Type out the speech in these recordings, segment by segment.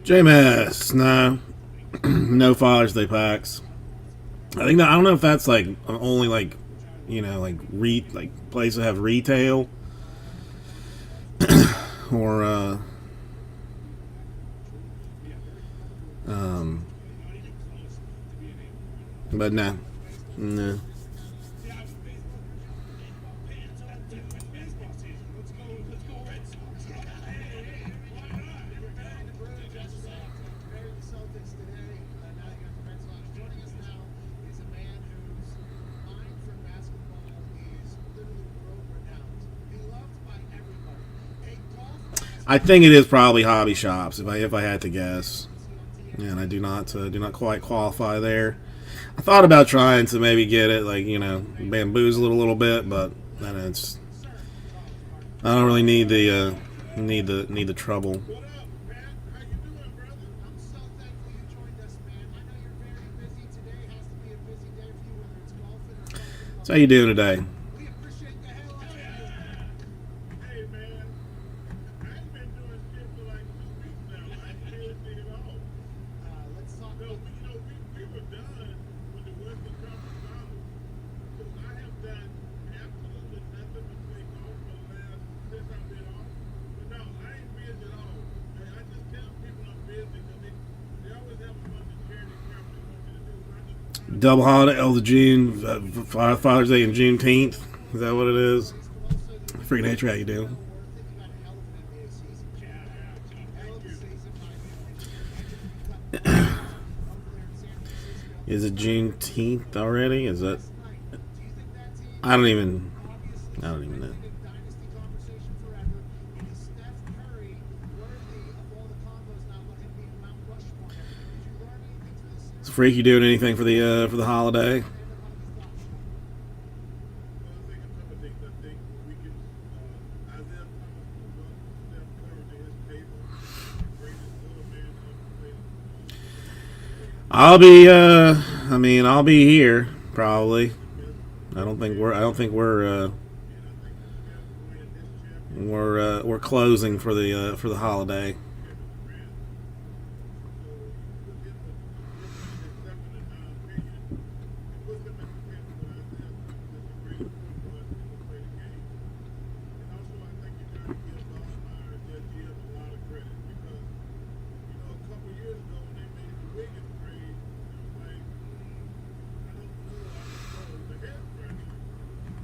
JMS, no, no Father's Day packs. I think that I don't know if that's like only like like places that have retail or um, but no, no. I think it is probably hobby shops if I had to guess. Yeah, and I do not quite qualify there. I thought about trying to maybe get it like bamboozle it a little bit, but then it's I don't really need the need the trouble. So how you doing today? Double holiday, oh the June Father's Day and Juneteenth. Is that what it is? Freaking nature, how you doing? Is it Juneteenth already? Is that? I don't even. I don't even know. Is Freak, you doing anything for the holiday? I'll be. I mean, I'll be here probably. I don't think we're closing for the holiday.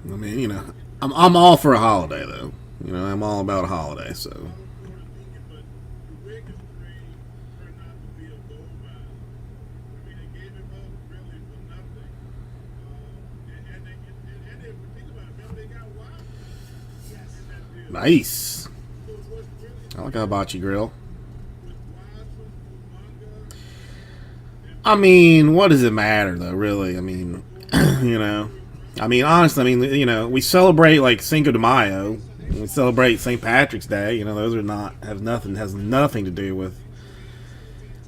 I mean, I'm all for a holiday though. You know, I'm all about a holiday, so. Nice. I like a hibachi grill. I mean, what does it matter though? Really? I mean, you know. I mean, honestly, I mean, you know, we celebrate like Cinco de Mayo. We celebrate St. Patrick's Day. You know, those are not has nothing to do with,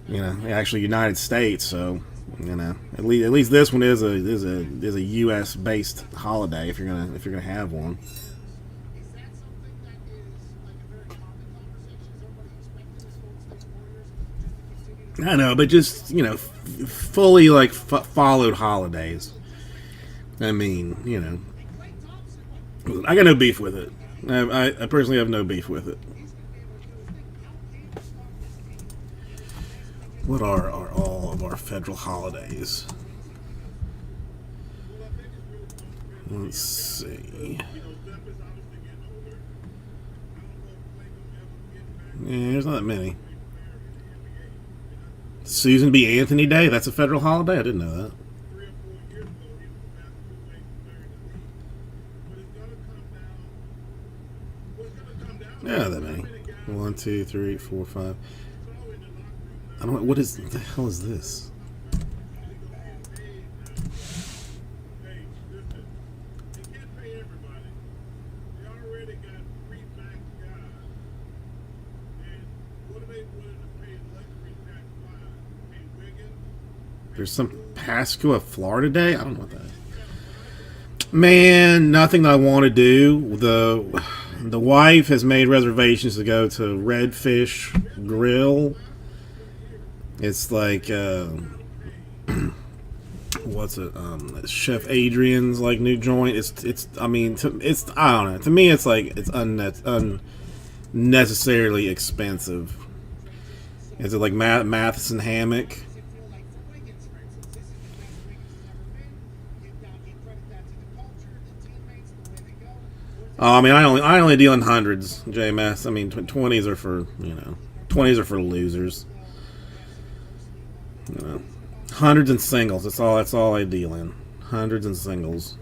you know, actually United States. So, you know, at least this one is a U.S. based holiday if you're gonna have one. I know, but just, you know, fully like followed holidays. I mean, you know, I got no beef with it. I personally have no beef with it. What are all of our federal holidays? Let's see. Yeah, there's not that many. Susan B. Anthony Day? That's a federal holiday? I didn't know that. Yeah, that many. 1, 2, 3, 4, 5. I don't know. What is. The hell is this? There's some Pascua, Florida Day? I don't know what that is. Man, nothing that I want to do. The wife has made reservations to go to Redfish Grill. It's like what's it? Chef Adrian's like new joint. It's. I mean, it's. I don't know. To me, it's like it's unnecessarily expensive. Is it like Matheson Hammock? Oh, I mean, I only deal in hundreds, JMS. I mean, 20s are for, you know, 20s are for losers. You know, hundreds and singles. That's all I deal in. Hundreds and singles.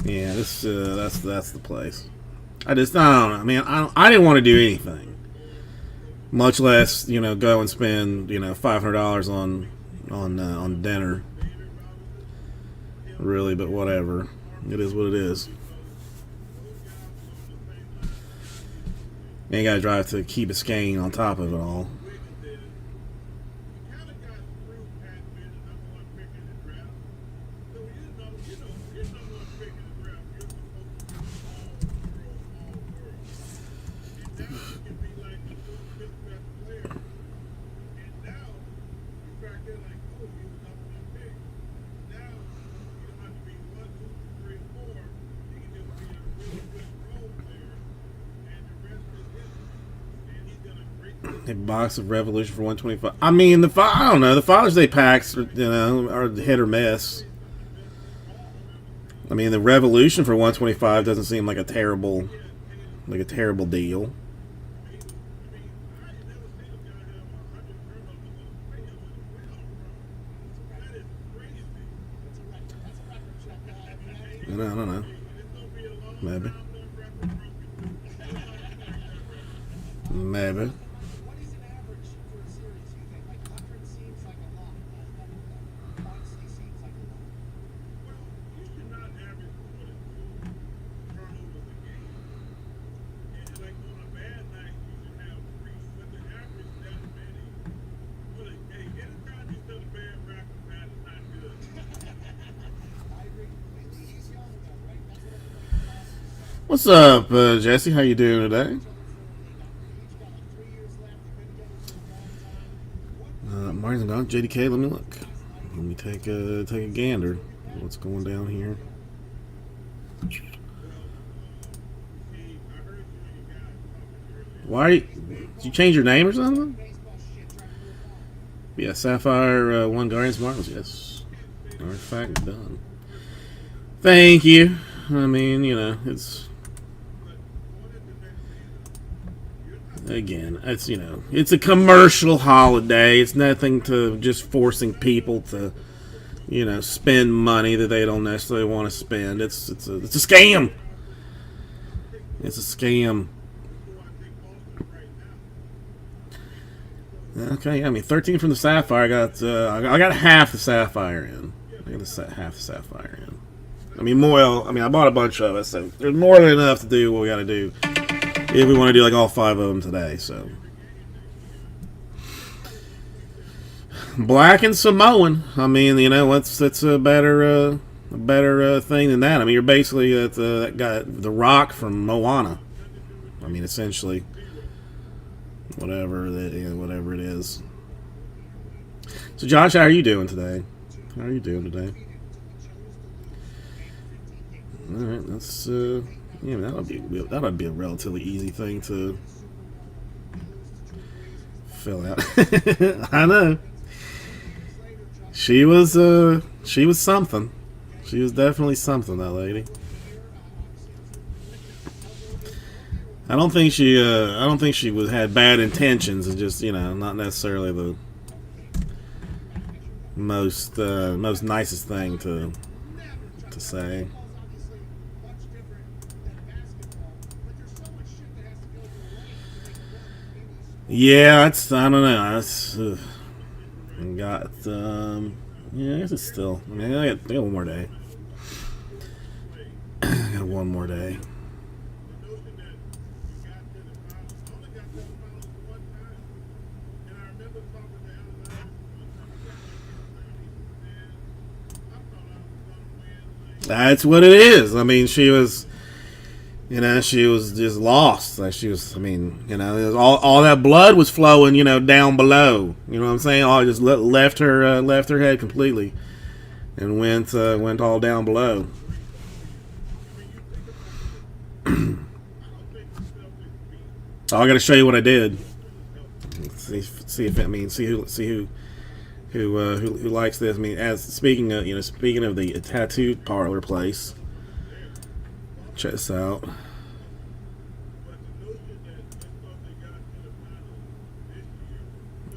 Yeah, that's the place. I don't know. I mean, I didn't want to do anything, much less, you know, go and spend, you know, $500 on dinner. Really, but whatever. It is what it is. You ain't gotta drive to Key Biscayne on top of it all. A box of Revolution for 125. I mean, I don't know. The Father's Day packs, are hit or miss. I mean, the Revolution for 125 doesn't seem like a terrible deal. I don't know. Maybe. Maybe. What's up, Jesse? How you doing today? Martin's gone. JDK, let me look. Let me take a gander. What's going down here? Why? Did you change your name or something? Yeah, Sapphire 1 Guardians Martins. Yes. Artifact done. Thank you. I mean, you know, it's again, it's you know, it's a commercial holiday. It's nothing to just forcing people to, you know, spend money that they don't necessarily want to spend. It's a scam. It's a scam. Okay, I mean, 13 from the Sapphire. I got half the Sapphire in. I got half the Sapphire in. I mean, more. I mean, I bought a bunch of it, so there's more than enough to do what we got to do if we want to do like all 5 of them today. So, Black and Samoan. I mean, you know, that's a better thing than that. I mean, you're basically that guy, the Rock from Moana. I mean, essentially. Whatever it is. So, Josh, how are you doing today? How are you doing today? All right, that's yeah, that'll be a relatively easy thing to fill out. I know. She was something. She was definitely something, that lady. I don't think she had bad intentions. It's just, you know, not necessarily the most nicest thing to say. Yeah, I don't know. I got yeah, I guess it's still. I mean, I got one more day. I got one more day. That's what it is. I mean, she was, you know, she was just lost. Like she was. I mean, you know, all that blood was flowing, you know, down below. You know what I'm saying? All just left her head completely, and went all down below. Oh, I got to show you what I did. See if it means see who likes this. I mean, as speaking of the tattoo parlor place, check this out.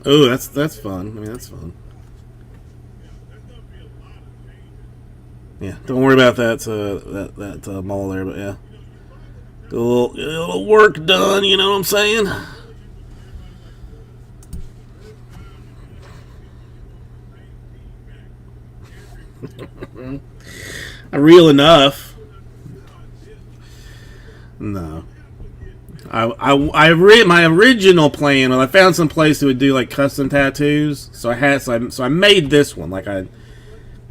Oh, that's fun. I mean, that's fun. Yeah, don't worry about that mall there, but yeah, get a little work done. You know what I'm saying? Real enough. No. My original plan. Well, I found some place that would do like custom tattoos. So I made this one. Like I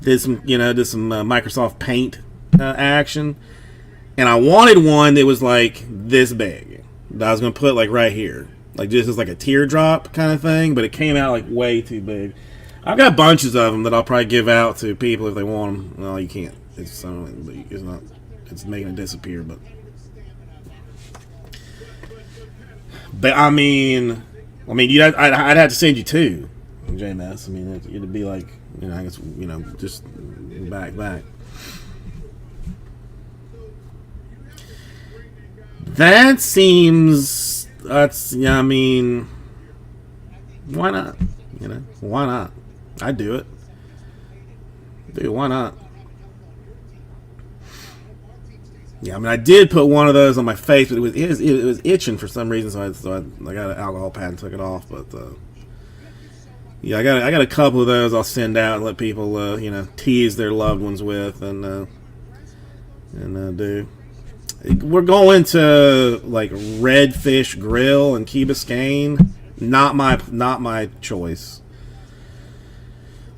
did some Microsoft Paint action, and I wanted one that was like this big. That I was gonna put like right here, like just as like a teardrop kind of thing. But it came out like way too big. I've got bunches of them that I'll probably give out to people if they want them. Well, you can't. It's not. It's making it disappear, but I mean, I'd have to send you 2, JMS. I mean, it'd be like, you know, I guess, you know, just back. That seems. Yeah. I mean, why not? You know, why not? I'd do it. Dude, why not? Yeah, I mean, I did put one of those on my face, but it was itching for some reason, so I got an alcohol pad and took it off. But yeah, I got a couple of those I'll send out and let people you know, tease their loved ones with and do. We're going to like Redfish Grill in Key Biscayne. Not my choice.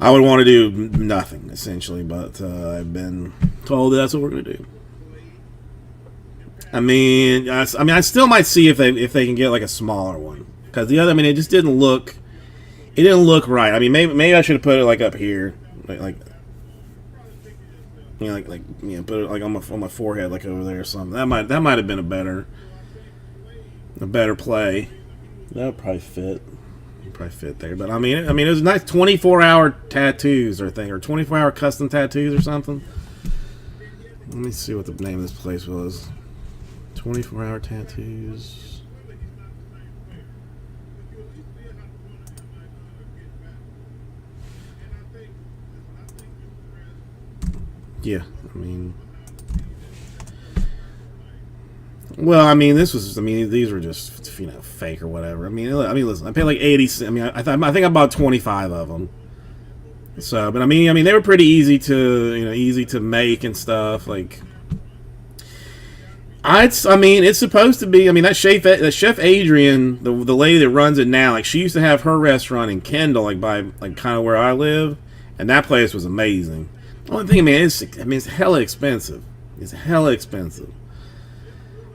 I would want to do nothing essentially, but I've been told that's what we're going to do. I mean, I still might see if they can get like a smaller one, because the other, I mean, it just didn't look right. I mean, maybe I should have put it like up here, like you know, like you know, put it like on my forehead, like over there or something. That might have been a better play. That would probably fit. Probably fit there, but I mean, it was nice 24-hour tattoos or 24-hour custom tattoos or something. Let me see what the name of this place was. 24-hour tattoos. Yeah, I mean, well, I mean, this was, I mean, these were just, fake or whatever. I mean, listen, I paid like 80. I mean, I think I bought 25 of them. So, but I mean, they were pretty easy to, easy to make and stuff. Like, I mean, it's supposed to be. I mean, that chef Adrian, the lady that runs it now, like, she used to have her restaurant in Kendall, like by like kind of where I live, and that place was amazing. The only thing, man, it's hella expensive. It's hella expensive.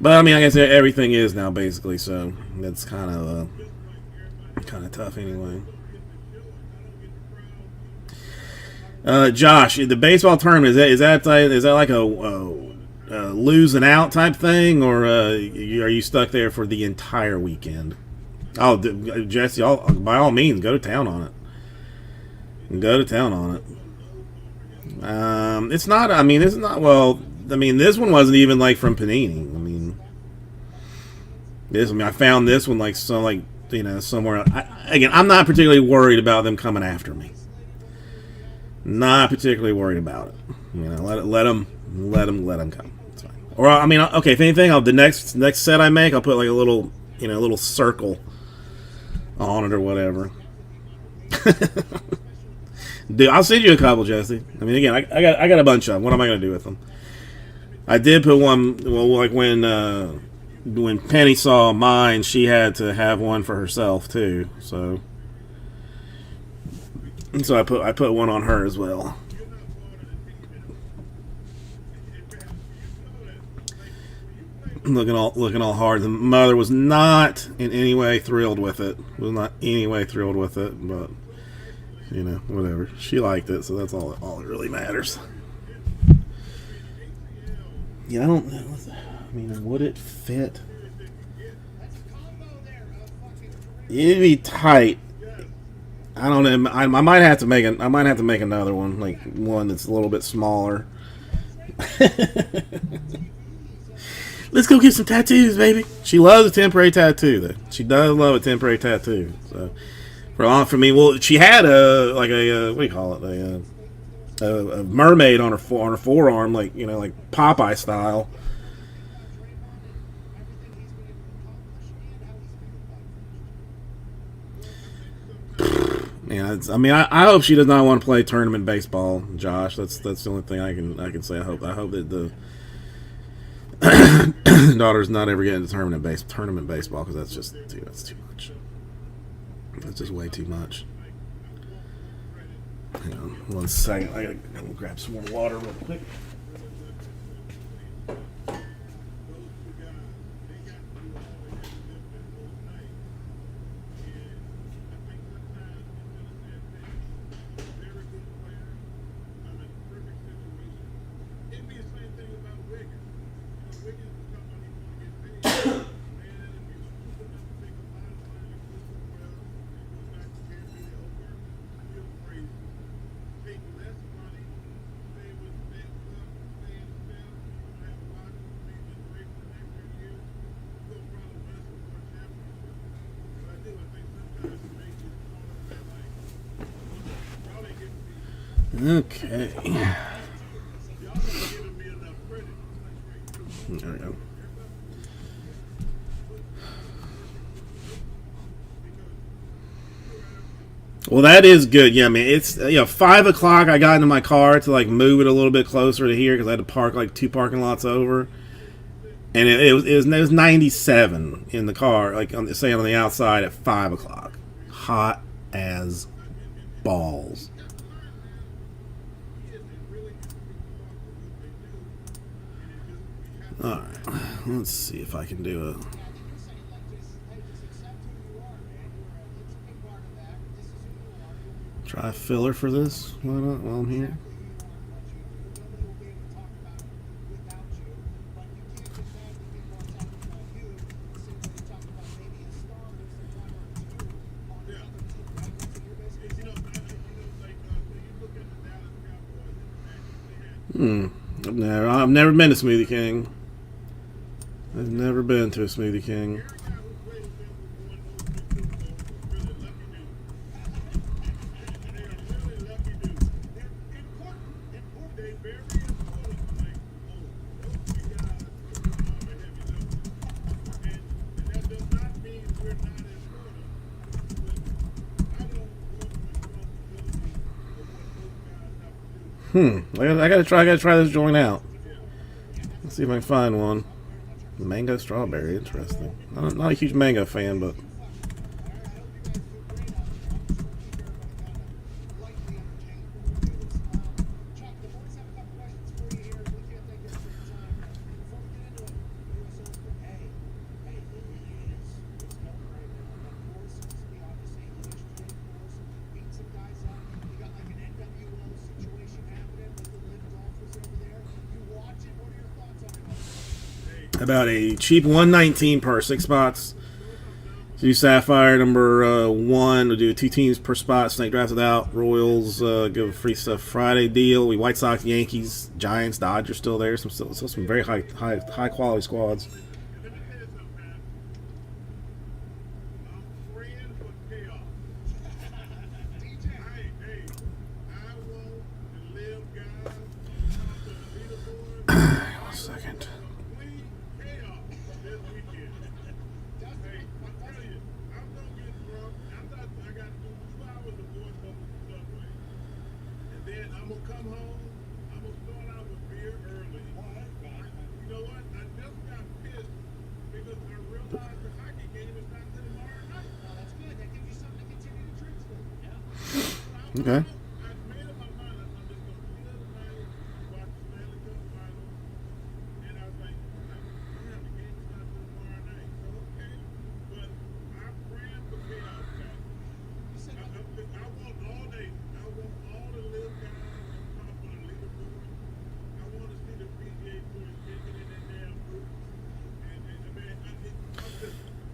But I mean, I guess everything is now basically, so that's kind of tough anyway. Josh, the baseball tournament, is that like a losing out type thing, or are you stuck there for the entire weekend? Oh, Jesse, by all means, go to town on it. Go to town on it. It's not. I mean, it's not. Well, I mean, this one wasn't even like from Panini. I mean, I found this one like somewhere. Again, I'm not particularly worried about them coming after me. Not particularly worried about it. Let them come. It's fine. Or I mean, okay. If anything, the next set I make, I'll put like a little circle on it or whatever. Dude, I'll send you a couple, Jesse. I mean, again, I got a bunch of them. What am I gonna do with them? I did put one. Well, like when Penny saw mine, she had to have one for herself too. So I put one on her as well. Looking all hard. The mother was not in any way thrilled with it. But whatever. She liked it, so that's all that really matters. Yeah, I don't know. I mean, would it fit? It'd be tight. I don't know. I might have to make another one, like one that's a little bit smaller. Let's go get some tattoos, baby. She loves a temporary tattoo, though. She does love a temporary tattoo. So for me, well, she had what do you call it? A mermaid on her forearm, like Popeye style. Man, I hope she does not want to play tournament baseball, Josh. That's the only thing I can say. I hope that the daughter's not ever getting into tournament baseball, because that's too much. That's just way too much. Hang on 1 second. I gotta grab some more water real quick. Okay. There we go. Well, that is good. Yeah, I mean, it's 5 o'clock. I got into my car to like move it a little bit closer to here because I had to park like 2 parking lots over, and it was 97 in the car, like on the outside at 5 o'clock, hot as balls. All right, let's see if I can do a. Try a filler for this. Why not? While I'm here. I've never been to Smoothie King. I've never been to a Smoothie King. I gotta try this joint out. Let's see if I can find one. Mango strawberry, interesting. Not a huge mango fan, but about a cheap 119 per 6 spots. Do Sapphire number 1. We'll do 2 teams per spot. Snake drafted out. Royals give a free stuff Friday deal. We White Sox, Yankees, Giants, Dodgers still there. Still some very high quality squads. Okay.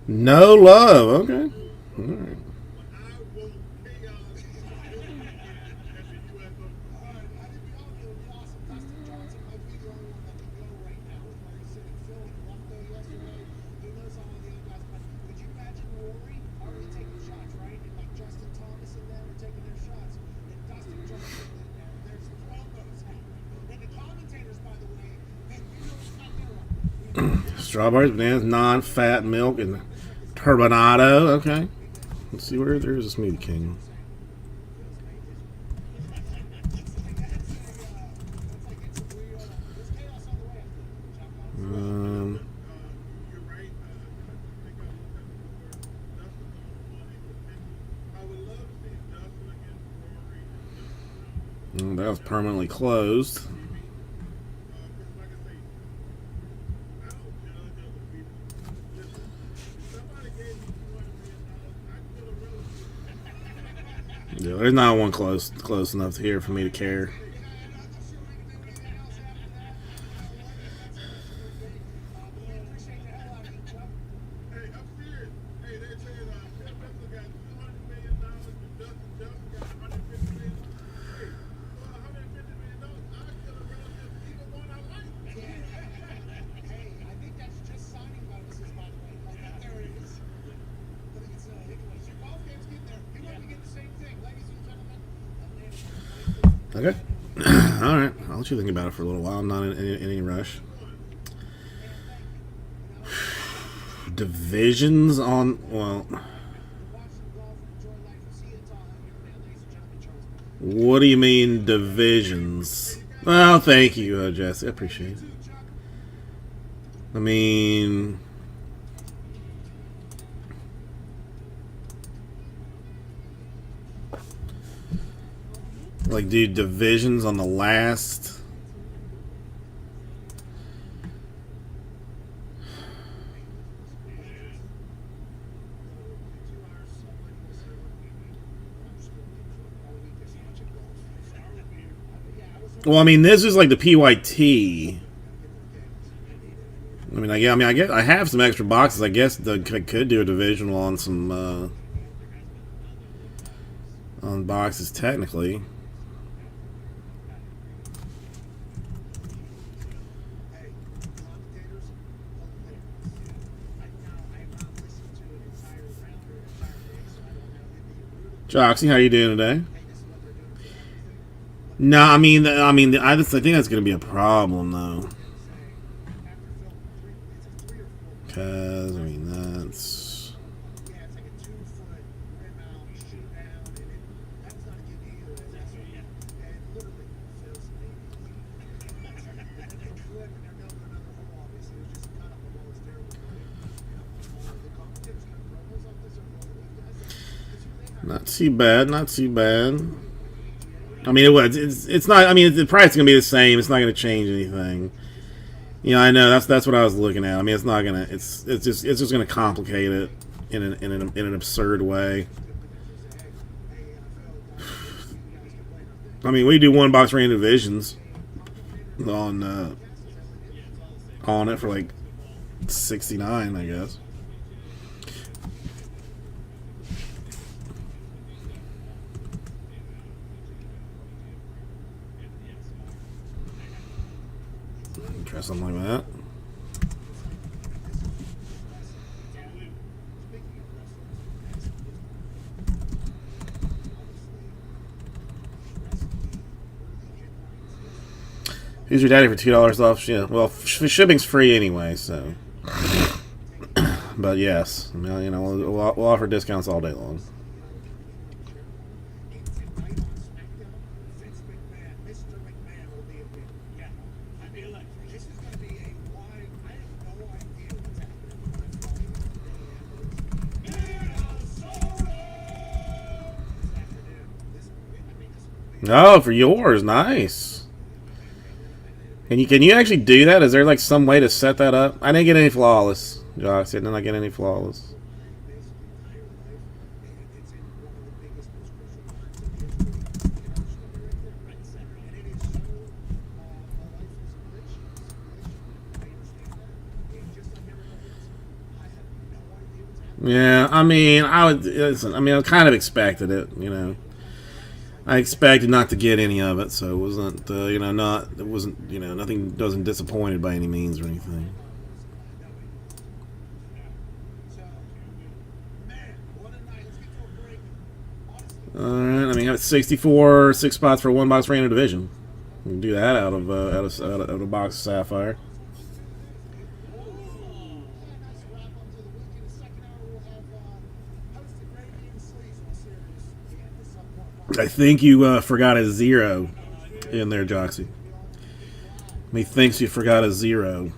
No love. Okay. All right. Strawberries, bananas, non-fat milk, and turbinado. Okay. Let's see where there's a Smoothie King. That was permanently closed. Yeah, there's not one close enough here for me to care. Okay. All right. I'll let you think about it for a little while. I'm not in any rush. Divisions on, well, what do you mean divisions? Well, thank you, Jesse. I appreciate it. I mean, like, do divisions on the last. Well, I mean, this is like the PYT. I have some extra boxes. I guess I could do a divisional on some on boxes technically. Joxy, how you doing today? No, I just I think that's going to be a problem though, because that's not too bad. Not too bad. I mean, it's not. I mean, the price is going to be the same. It's not going to change anything. Yeah, I know. That's what I was looking at. I mean, it's not gonna. It's just gonna complicate it in an absurd way. I mean, we do one box random divisions on it for like 69, I guess. Try something like that. Who's your daddy for $2 off? Yeah, well, shipping's free anyway, so. But yes, I mean, you know, we'll offer discounts all day long. Oh, for yours, nice. Can you actually do that? Is there like some way to set that up? I didn't get any flawless. Josh, I did not get any flawless. Yeah, I mean, I kind of expected it, you know. I expected not to get any of it, so it wasn't, nothing doesn't disappointed by any means or anything. Alright, I mean, I have 64 6 spots for one box random division. We can do that out of a box of Sapphire. I think you forgot a 0 in there, Joxy. He thinks you forgot a 0.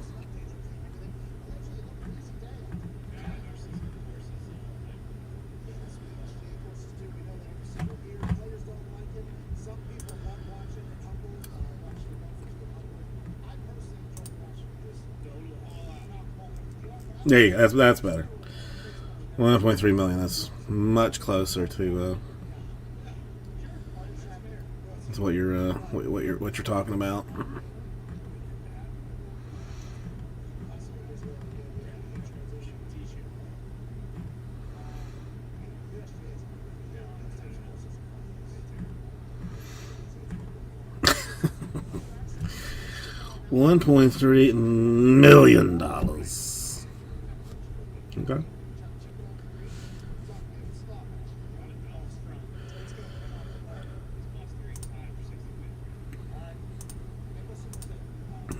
There you go. That's better. 1.3 million. That's much closer to what you're talking about. $1.3 million. Okay.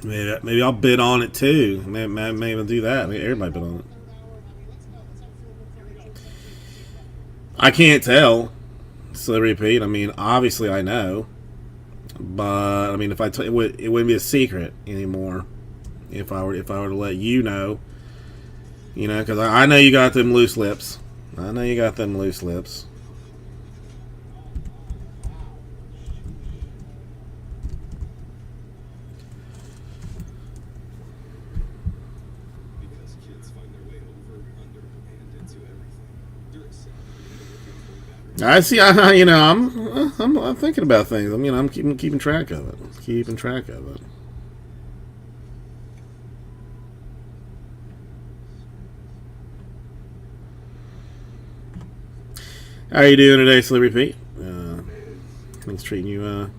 Maybe I'll bid on it too. Maybe I'll do that. Maybe everybody bid on it. I can't tell. So repeat. I mean, obviously I know, but I mean, if it wouldn't be a secret anymore. If I were to let you know, because I know you got them loose lips. I know you got them loose lips. I see. I'm thinking about things. I mean, I'm keeping track of it. Keeping track of it. How are you doing today, Celebrity Pete? Things treating you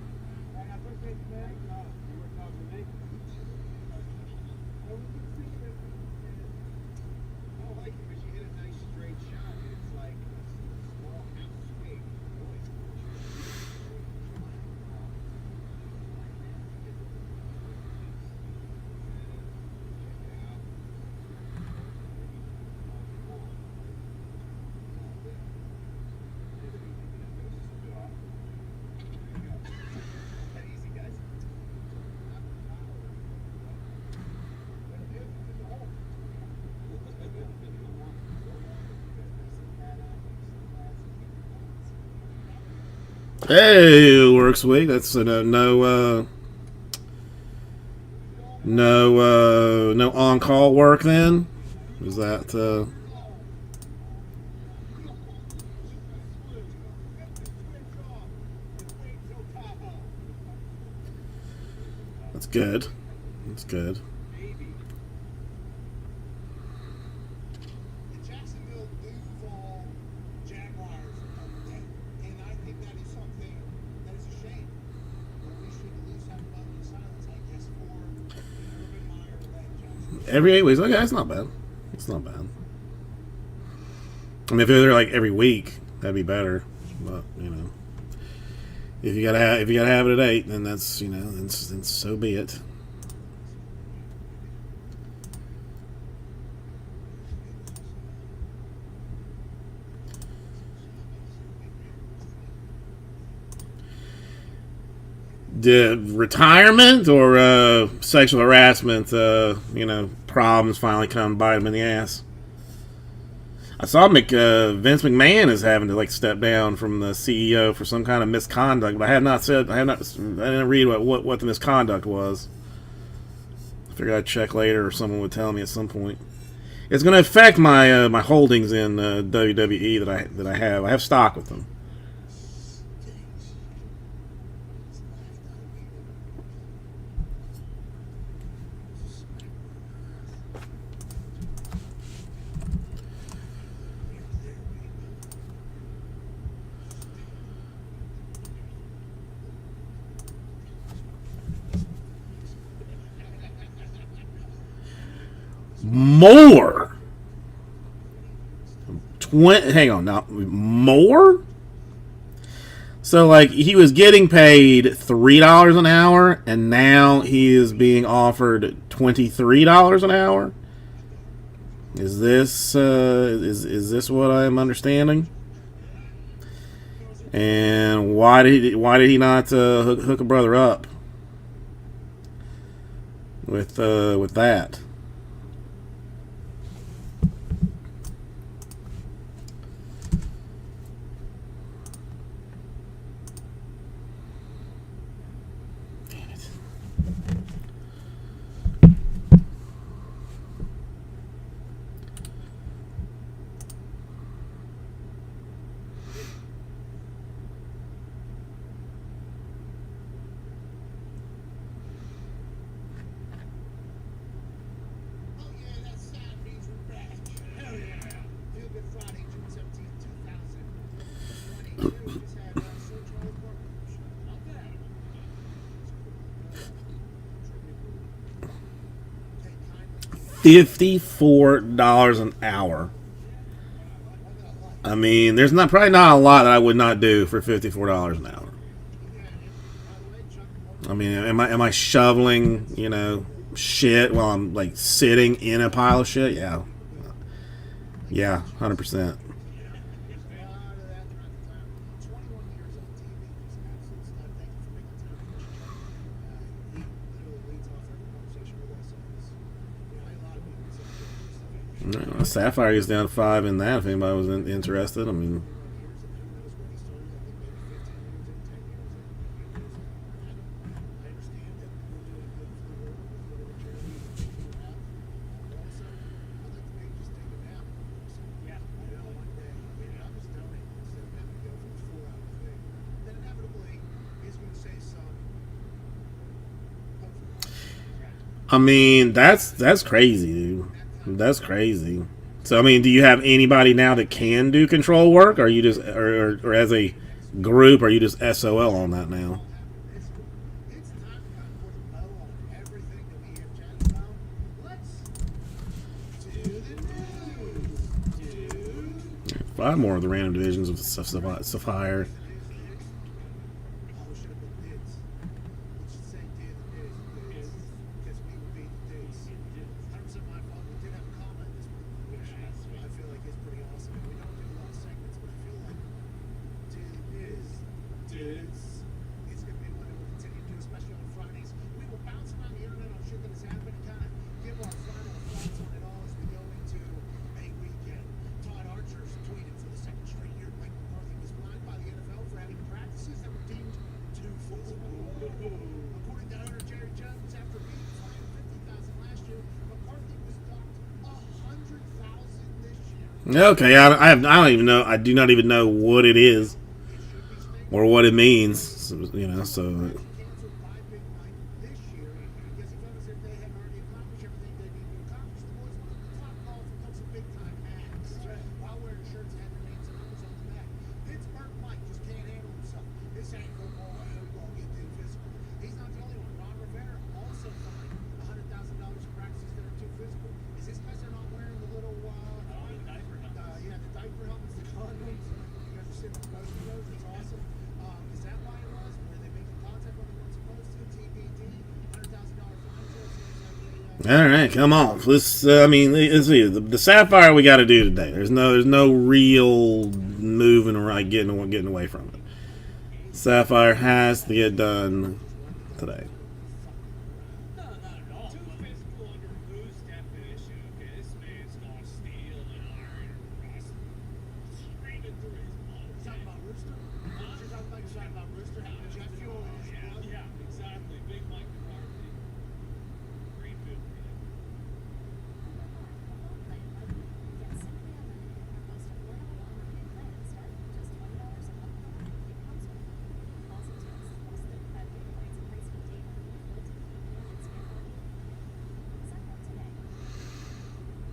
Hey, works week. That's no on call work then. Is that that's good. That's good. Every 8 weeks. Okay, that's not bad. It's not bad. I mean, if they're like every week, that'd be better. But if you gotta have it at 8, then that's then so be it. Did retirement or sexual harassment, problems finally come bite him in the ass? I saw Vince McMahon is having to step down from the CEO for some kind of misconduct, but I didn't read what the misconduct was. I figured I'd check later, or someone would tell me at some point. It's going to affect my my holdings in WWE that I have. I have stock with them. More. Hang on now. More. So he was getting paid $3 an hour, and now he is being offered $23 an hour. Is this is this what I'm understanding? And why did he not hook a brother up with that? $54 an hour. I mean, there's probably not a lot that I would not do for $54 an hour. I mean, am I shoveling shit while I'm sitting in a pile of shit? Yeah, 100%. Sapphire is down 5 in that. If anybody was interested, I mean. I mean, that's crazy, dude. That's crazy. So, I mean, do you have anybody now that can do control work, or are you just, or as a group, are you just SOL on that now? 5 more of the random divisions of Sapphire. Okay, I don't even know. I do not even know what it is or what it means. So, you know, so. All right, come on. Let's. I mean, let's see. The Sapphire we got to do today. There's no real moving around, getting away from it. Sapphire has to get done today.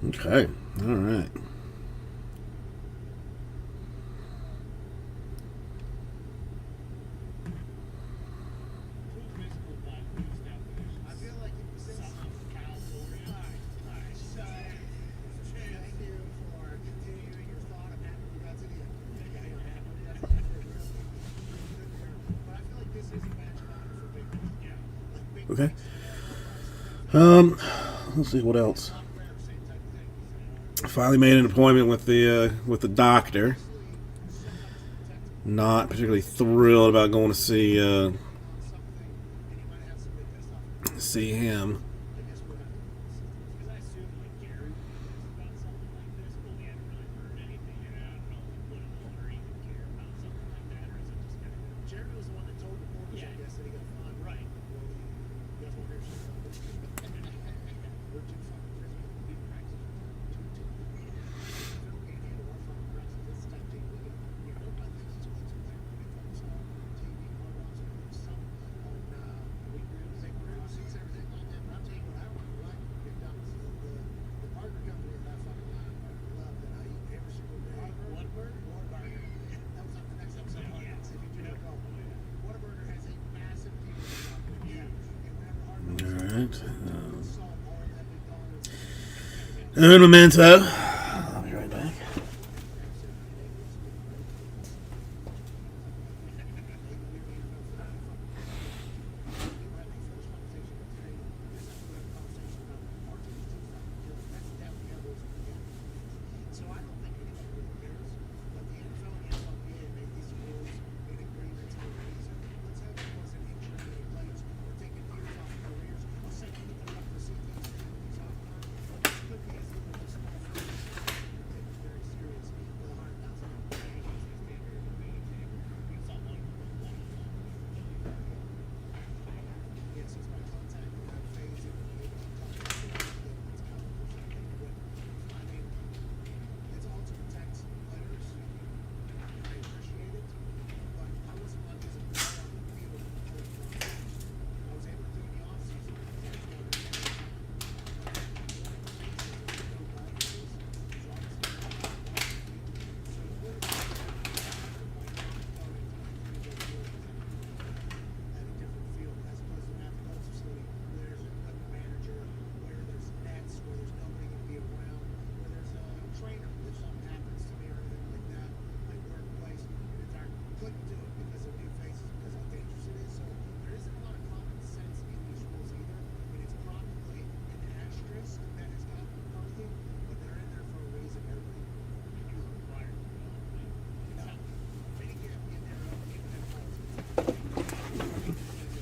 Okay. All right. Okay. Let's see what else. Finally made an appointment with the doctor. Not particularly thrilled about going to see him. Un momento. I'll be right back.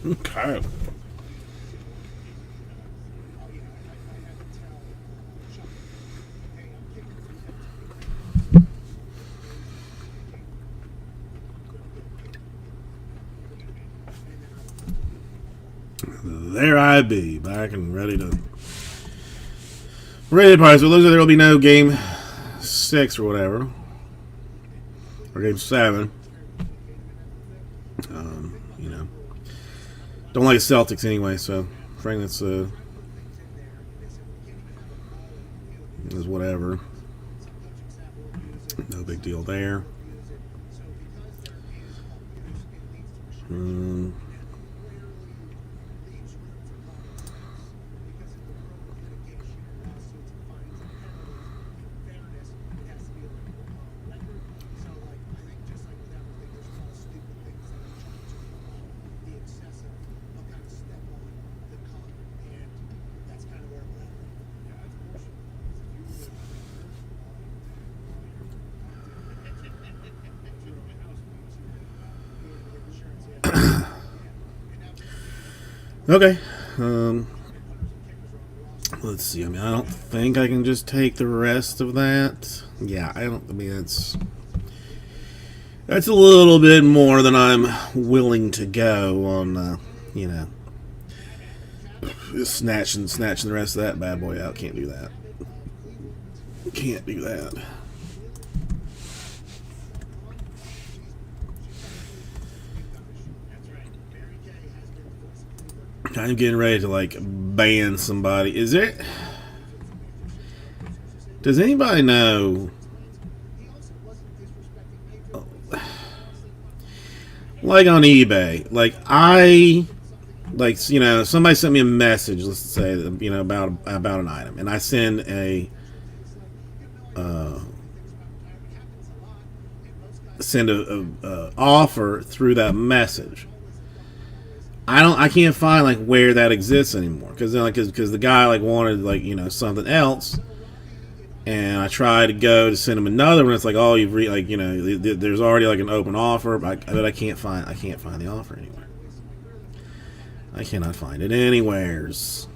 Okay. There I be, back and ready to play. So it looks like there will be no game 6 or whatever, or game 7. You know, don't like the Celtics anyway, so I think that's is whatever. No big deal there. Okay. Let's see. I mean, I don't think I can just take the rest of that. Yeah, I don't. I mean, that's a little bit more than I'm willing to go on. You know, just snatching the rest of that bad boy out. Can't do that. Can't do that. I'm getting ready to like ban somebody. Is it? Does anybody know? Like on eBay, you know, somebody sent me a message. Let's say, you know, about an item, and I send a offer through that message. I can't find like where that exists anymore because the guy like wanted like, you know, something else, and I tried to go to send him another one. It's like, oh, you've like, you know, there's already like an open offer, but I can't find the offer anywhere. I cannot find it anywheres.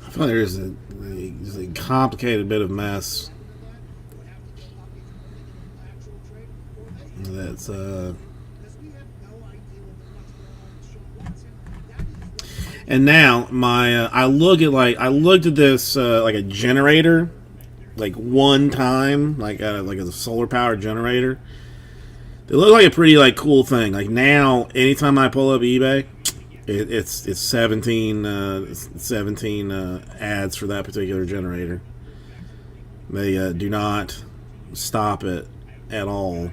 I feel like there's a complicated bit of mess that's and now my I looked at this like a generator, like one time, like a solar powered generator. It looked like a pretty like cool thing. Like now, anytime I pull up eBay, it's 17 ads for that particular generator. They do not stop it at all.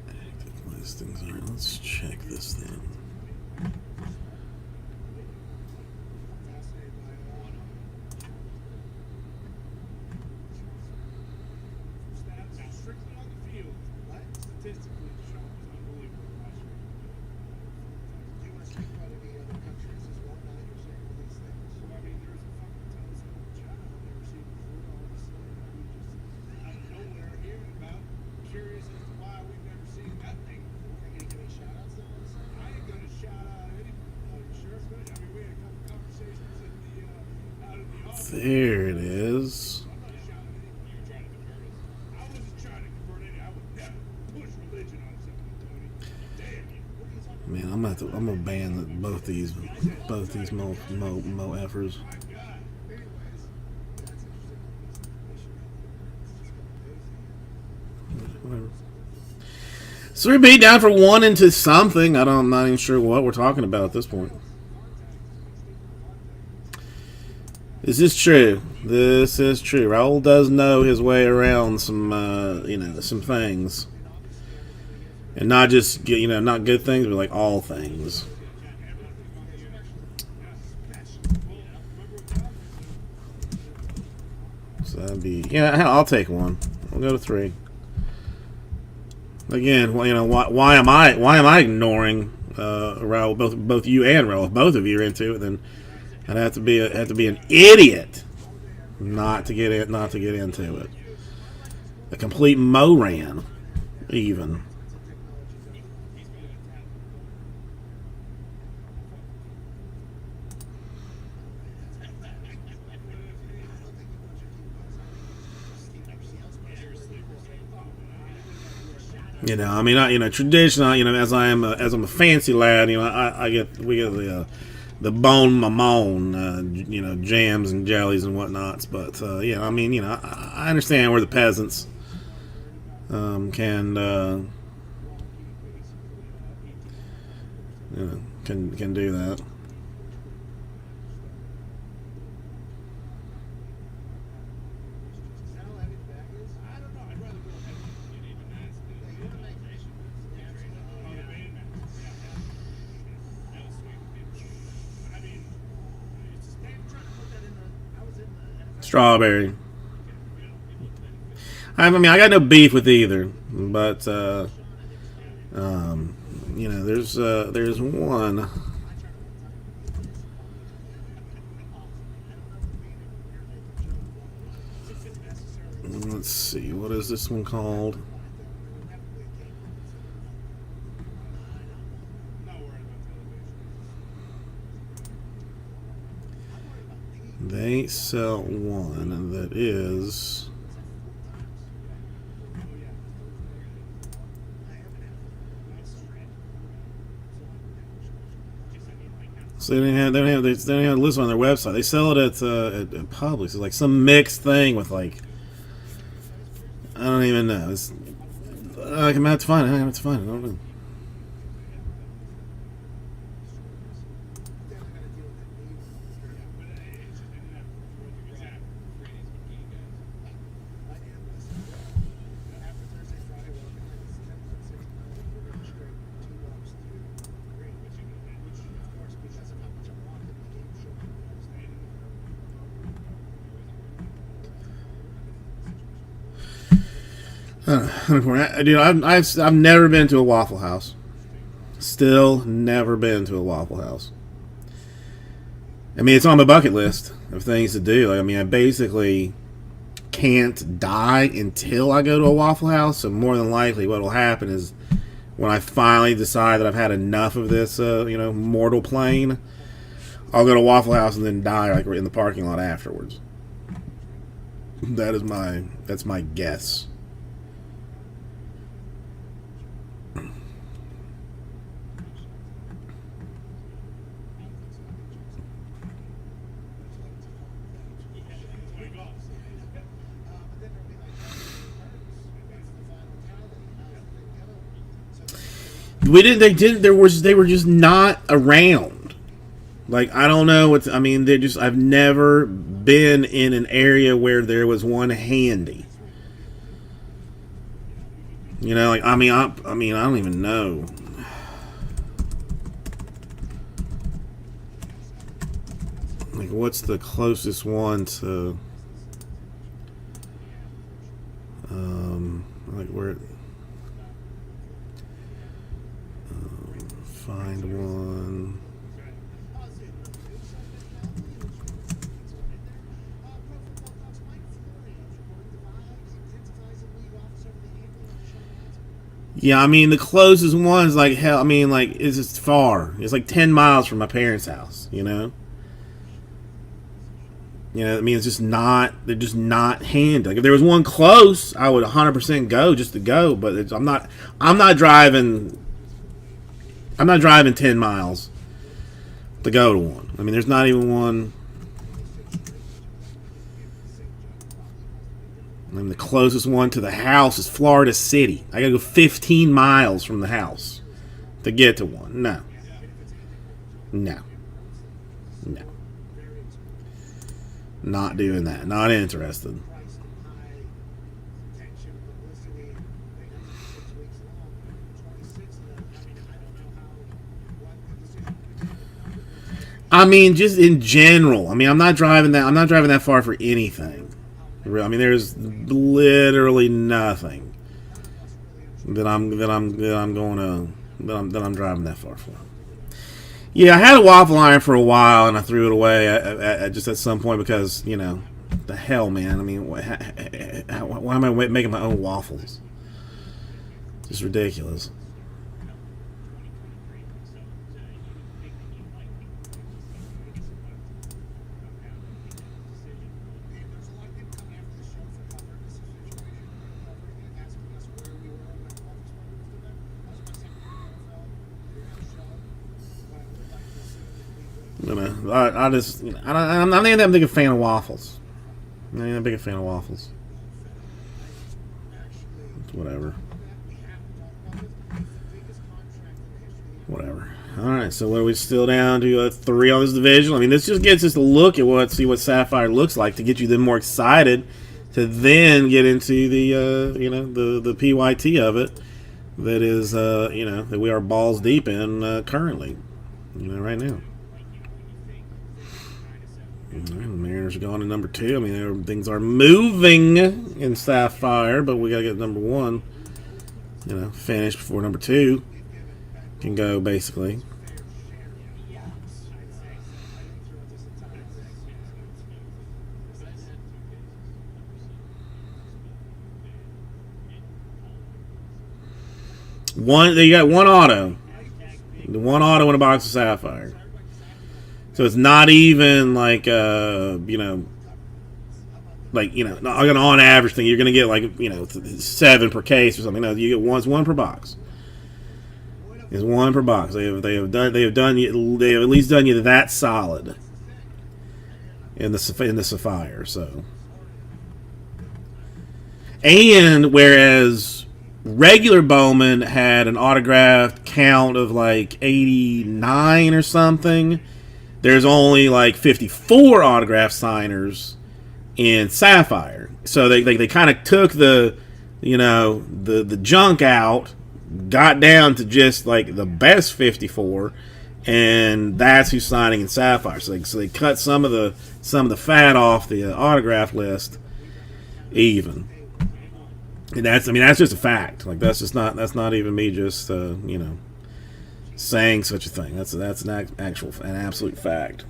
Active listings. All right, let's check this then. There it is. Man, I'm gonna ban both these mo effers. Whatever. So we're beat down for 1 into something. I'm not even sure what we're talking about at this point. This is true. This is true. Raul does know his way around some, some things, and not just not good things, but like all things. So that'd be I'll take one. I'll go to 3. Again, why am I ignoring Raul? Both you and Raul, if both of you are into it, then I'd have to be an idiot not to get into it. A complete Moran, even. Traditionally, as I'm a fancy lad, we get the bon mammon, jams and jellies and whatnots. But I understand where the peasants can do that. Strawberry. I got no beef with either, but there's one. Let's see, what is this one called? They sell one that is so they don't have a list on their website. They sell it at Publix. It's like some mixed thing with like I don't even know. It's I'm gonna have to find it. I don't know. Dude, I've never been to a Waffle House. Still never been to a Waffle House. It's on my bucket list of things to do. I basically can't die until I go to a Waffle House. So more than likely, what will happen is when I finally decide that I've had enough of this, mortal plane, I'll go to Waffle House and then die like in the parking lot afterwards. That's my guess. They were just not around. Like, I don't know I've never been in an area where there was one handy. I don't even know. Like, what's the closest one to where find one. Yeah, the closest one's like hell. It's just far. It's like 10 miles from my parents' house. It's just not. They're just not handy. Like if there was one close, I would 100% go just to go. But I'm not driving. I'm not driving 10 miles to go to one. There's not even one. The closest one to the house is Florida City. I gotta go 15 miles from the house to get to one. No. Not doing that. Not interested. I mean, just in general. I mean, I'm not driving that. I'm not driving that far for anything. I mean, there's literally nothing that I'm driving that far for. Yeah, I had a waffle iron for a while, and I threw it away just at some point because, you know, the hell, man. I mean, why am I making my own waffles? Just ridiculous. You know, I just, you know, I'm not even that big a fan of waffles. I'm not even that big a fan of waffles. Whatever. Whatever. All right, so what are we still down to 3 on this division? I mean, this just gets us to look at see what Sapphire looks like to get you then more excited to then get into the you know, the PYT of it that is you know, that we are balls deep in currently, you know, right now. Mariners are going to number 2. I mean, things are moving in Sapphire, but we got to get number 1, you know, finished before number 2 can go, basically. You got one auto. The one auto in a box of Sapphire. So it's not even like, you know, on average thing, you're going to get like, you know, 7 per case or something. No, you get one per box. It's 1 per box. They have at least done you that solid in the Sapphire. So, and whereas regular Bowman had an autographed count of like 89 or something, there's only like 54 autograph signers in Sapphire. So they kind of took the, you know, the junk out, got down to just like the best 54, and that's who's signing in Sapphire. So they cut some of the fat off the autograph list and that's just a fact. Like that's not even me just you know, saying such a thing. That's an absolute fact.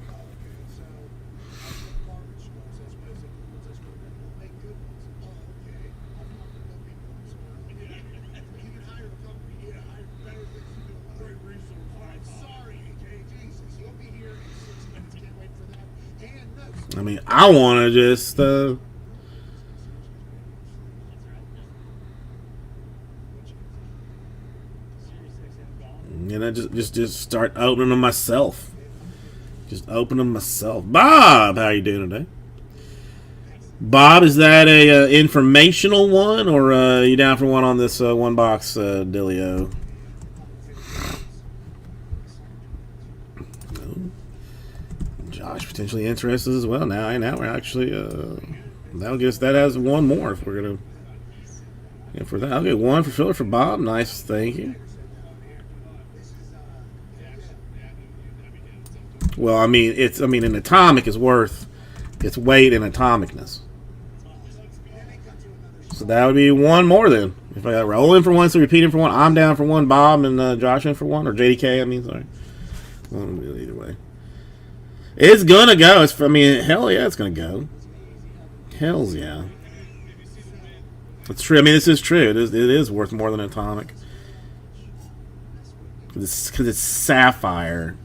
I mean, I want to just you know, just start opening them myself. Just open them myself. Bob, how you doing today? Bob, is that a informational one, or you down for one on this one box dealio? Josh potentially interested as well. Now we're actually that has one more if we're gonna. Yeah, for that, I'll get one for Philip for Bob. Nice, thank you. Well, I mean, an atomic is worth its weight in atomicness. So that would be one more then. If I got rolling for one, so repeating for one, I'm down for one, Bob and Josh in for one, or JDK, I mean, sorry. Well, either way. It's gonna go. Hell yeah, it's gonna go. Hells yeah. It's true. I mean, this is true. It is worth more than an atomic. Because it's Sapphire.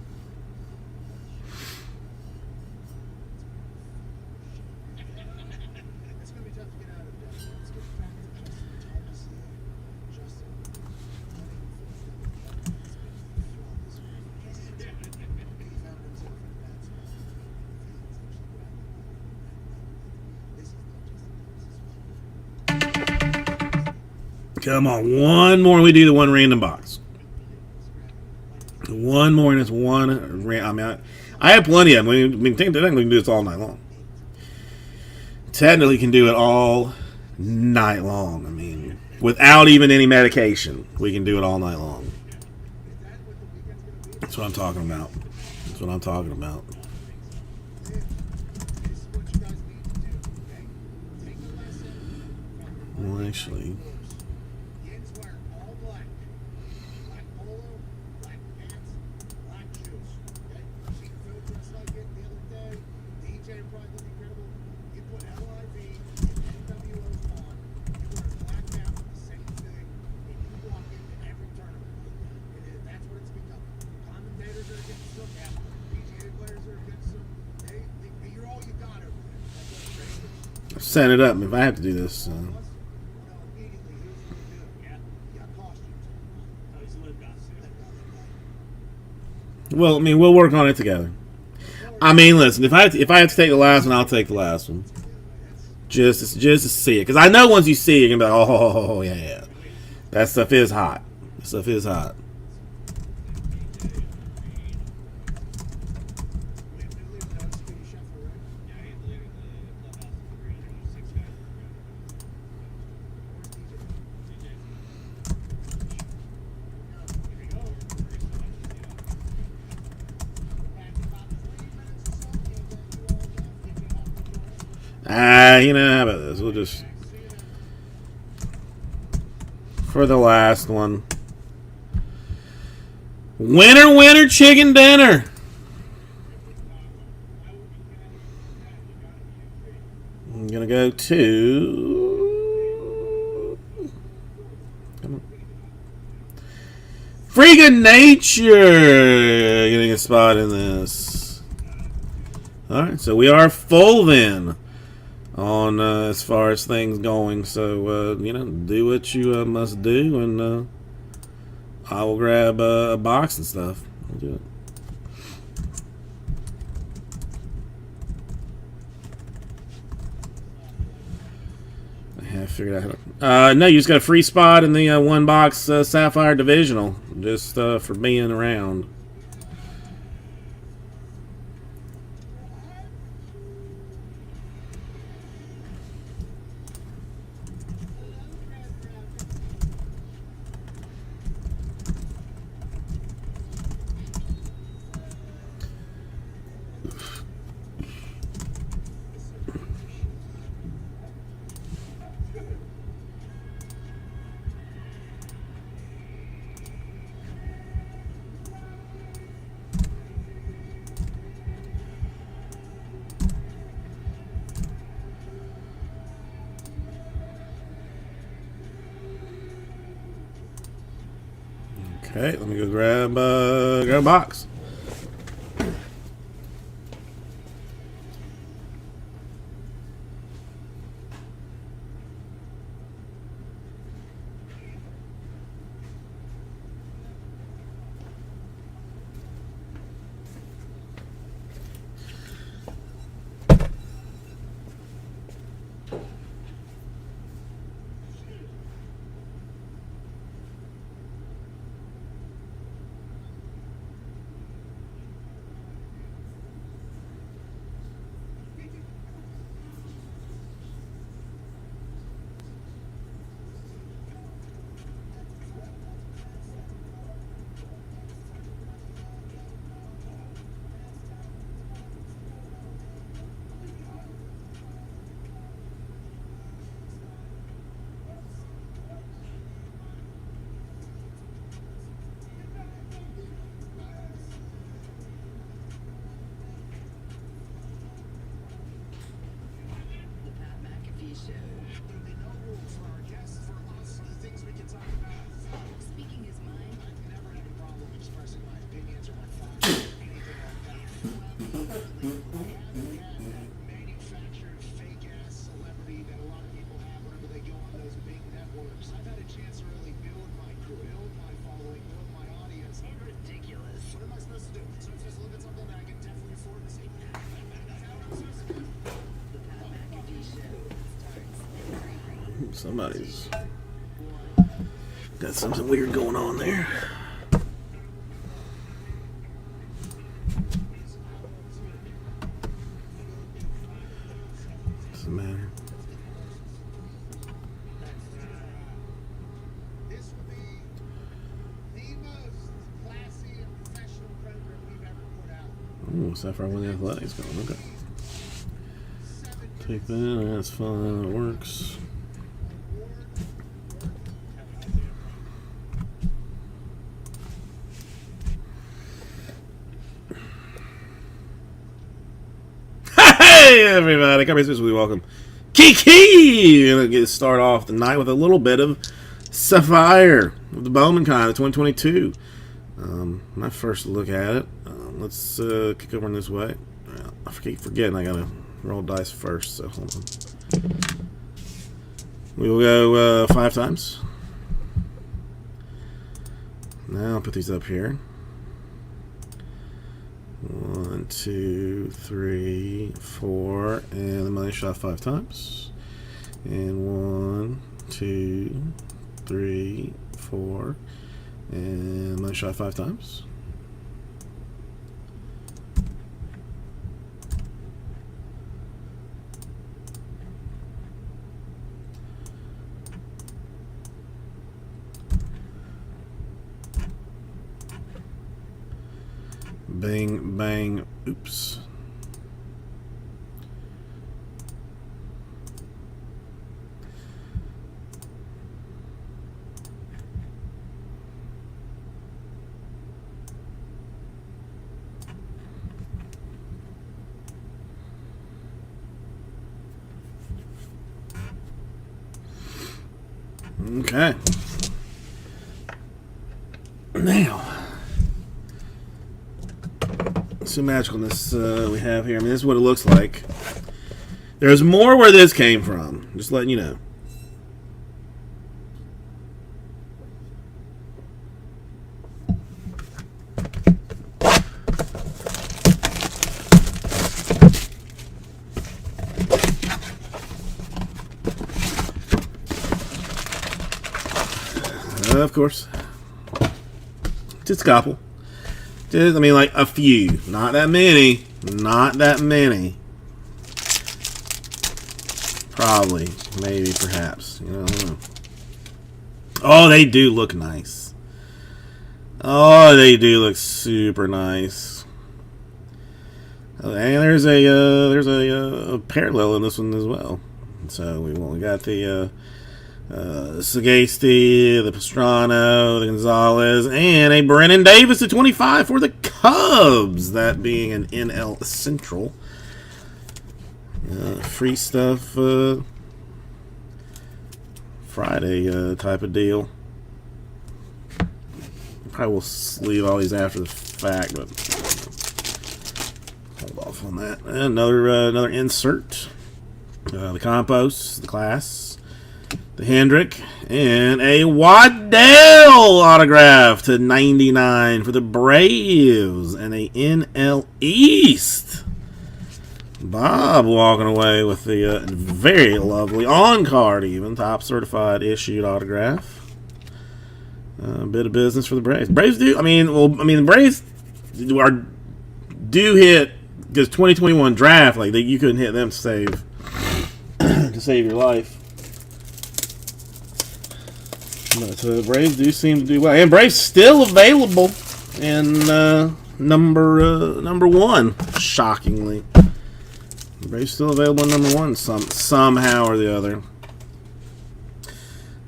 Come on, one more and we do the one random box. One more and it's one. I mean, I have plenty of them. I mean, technically we can do this all night long. technically can do it all night long. I mean, without even any medication, we can do it all night long. That's what I'm talking about. That's what I'm talking about. Well, actually, set it up if I have to do this. Well, I mean, we'll work on it together. I mean, listen, if I have to take the last one, I'll take the last one. Just to see it, because I know once you see it, you're gonna be like, oh yeah, that stuff is hot. That stuff is hot. You know, how about this? We'll just, for the last one, winner chicken dinner. I'm gonna go to Freaking Nature getting a spot in this. All right, so we are full then on as far as things going. So you know, do what you must do, and I will grab a box and stuff. I'll do it. I have figured out how to. No, you just got a free spot in the one box Sapphire Divisional, just for being around. Okay, let me go grab a box. Somebody's got something weird going on there. Doesn't matter. Ooh, Sapphire won the Athletics going. Okay. Take that. That's fine. It works. Hey, everybody. Come here, we welcome Kiki. Gonna get start off the night with a little bit of Sapphire of the Bowman kind of 2022. My first look at it. Let's kick over in this way. I keep forgetting I gotta roll dice first, so hold on. We will go 5 times. Now I'll put these up here. 1, 2, 3, 4, and the money shot 5 times. And 1, 2, 3, 4, and money shot 5 times. Bang, bang, oops. Okay. Now, some magicalness we have here. I mean, this is what it looks like. There's more where this came from. Just letting you know. Of course. Just a couple. Just, I mean, like a few. Not that many. Not that many. Probably. Maybe, perhaps. You know, I don't know. Oh, they do look nice. Oh, they do look super nice. Oh, and there's a parallel in this one as well. So we got the Sagasti, the Pastrana, the Gonzalez, and a Brennan Davis at 25 for the Cubs. That being an NL Central. Free stuff Friday type of deal. Probably will leave all these after the fact, but hold off on that. Another insert. The Campos, the Class. The Hendrick, and a Waddell autograph to 99 for the Braves, and a NL East. Bob walking away with the very lovely on-card, even top certified issued autograph. A bit of business for the Braves. Braves do. The Braves do hit because 2021 draft like you couldn't hit them to save your life. But the Braves do seem to do well, and Braves still available in number 1. Shockingly, the Braves still available in number 1 somehow or the other.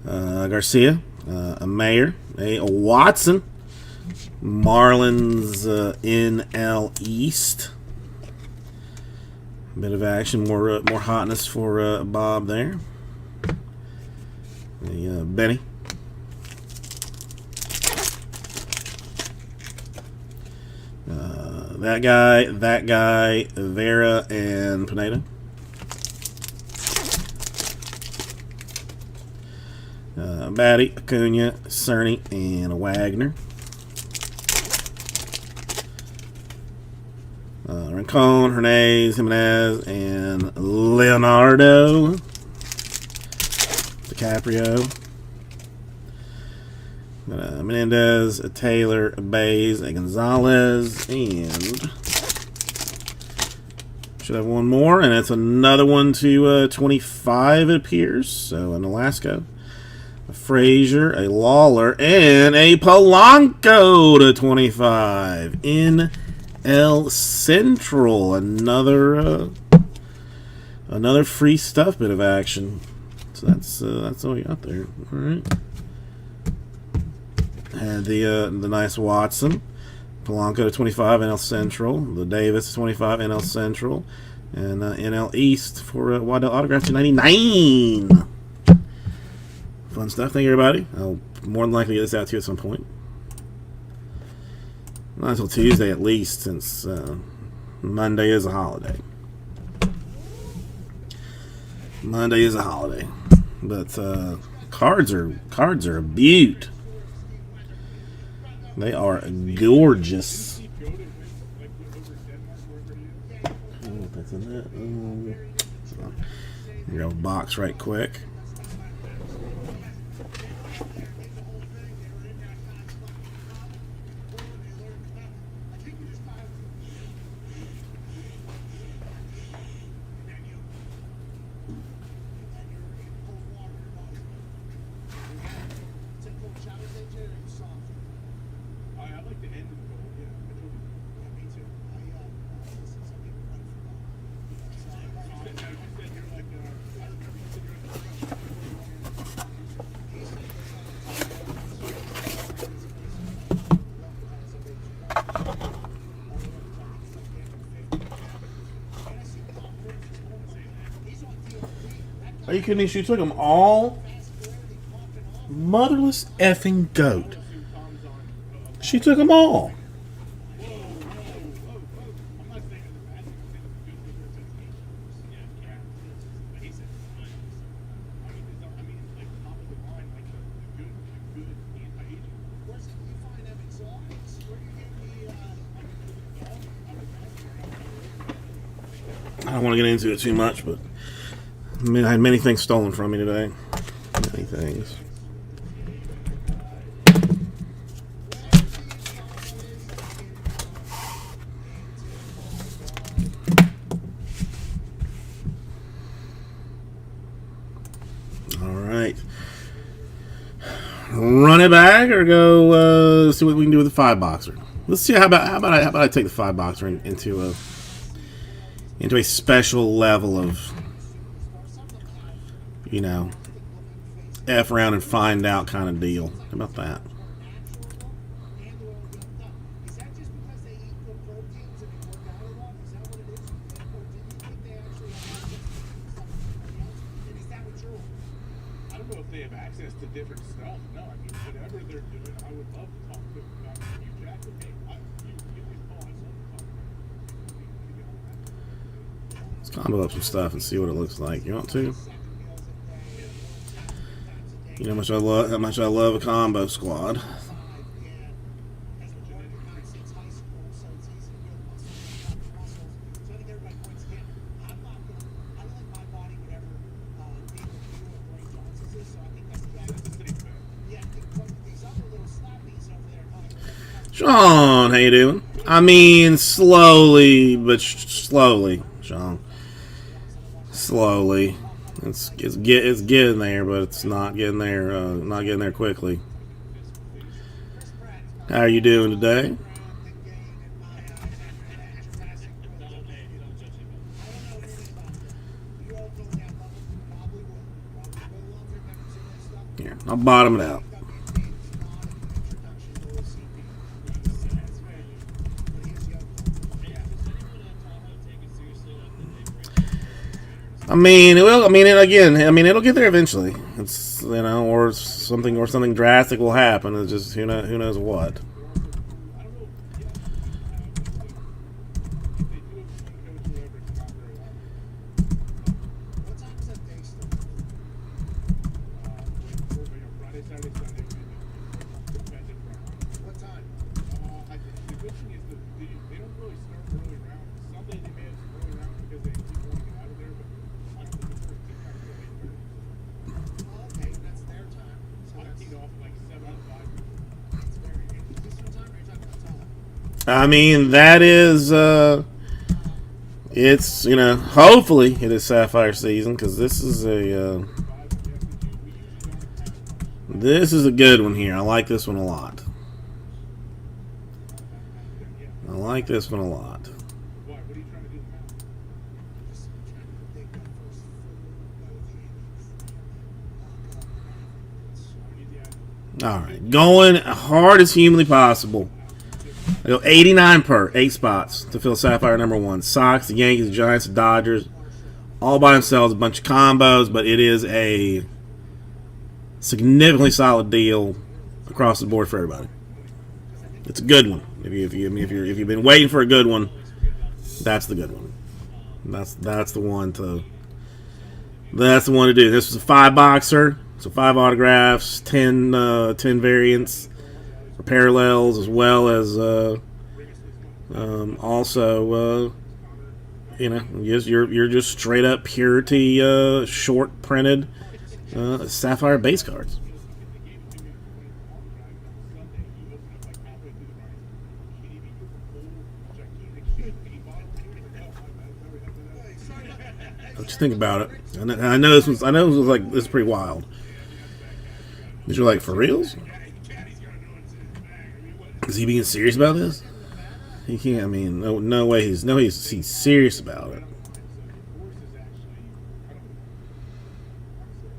Garcia, a Mayer, a Watson, Marlins NL East. Bit of action, more hotness for Bob there. Benny. That guy, Vera, and Pineda. Batty, Acuna, Cerny, and Wagner. Rincon, Hernandez, Jimenez, and Leonardo. DiCaprio. Menendez, a Taylor, a Bays, a Gonzalez, and should have one more, and it's another one to 25, it appears. So an Alaska, a Frazier, a Lawler, and a Polanco to 25 in NL Central, another free stuff bit of action. So that's all we got there. All right. Had the nice Watson, Polanco to 25 NL Central, the Davis to 25 NL Central, and NL East for Waddell autograph to 99. Fun stuff. Thank you, everybody. I'll more than likely get this out to you at some point. Not until Tuesday at least, since Monday is a holiday. Monday is a holiday, but cards are a beaut. They are gorgeous. That's in that. Grab a box right quick. Are you kidding me? She took them all? Motherless effing goat. She took them all. I don't want to get into it too much, but I had many things stolen from me today. Many things. All right. Run it back or go see what we can do with the 5-boxer. Let's see how about I take the 5-boxer into a special level of, you know, F around and find out kind of deal. How about that? I don't know if they have access to different stuff. No, I mean, whatever they're doing, I would love to talk to them about you, Jack. Okay, you always call us up. Let's combo up some stuff and see what it looks like. You want to? You know how much I love a combo squad. Sean, how you doing? I mean, slowly, but slowly, Sean. Slowly. It's getting there, but it's not getting there. Not getting there quickly. How are you doing today? Here, I'll bottom it out. I mean, it will. I mean, it'll get there eventually. It's, you know, or something drastic will happen. It's just who knows what. I mean, that is, it's, you know, hopefully it is Sapphire season, because this is a good one here. I like this one a lot. I like this one a lot. Why? What are you trying to do now? Just trying to predict that first food out of the Yankees. We need the All right, going hard as humanly possible. I go 89 per, 8 spots to fill Sapphire number 1. Sox, the Yankees, the Giants, the Dodgers, all by themselves, a bunch of combos, but it is a significantly solid deal across the board for everybody. It's a good one. If you've been waiting for a good one, that's the good one. That's the one to do. This was a 5-boxer, so 5 autographs, 10 variants, or parallels, as well as also you're just straight up purity short printed Sapphire base cards. What you think about it? I know this was like this is pretty wild. These are like for reals. Is he being serious about this? He can't. I mean, no way. He's serious about it.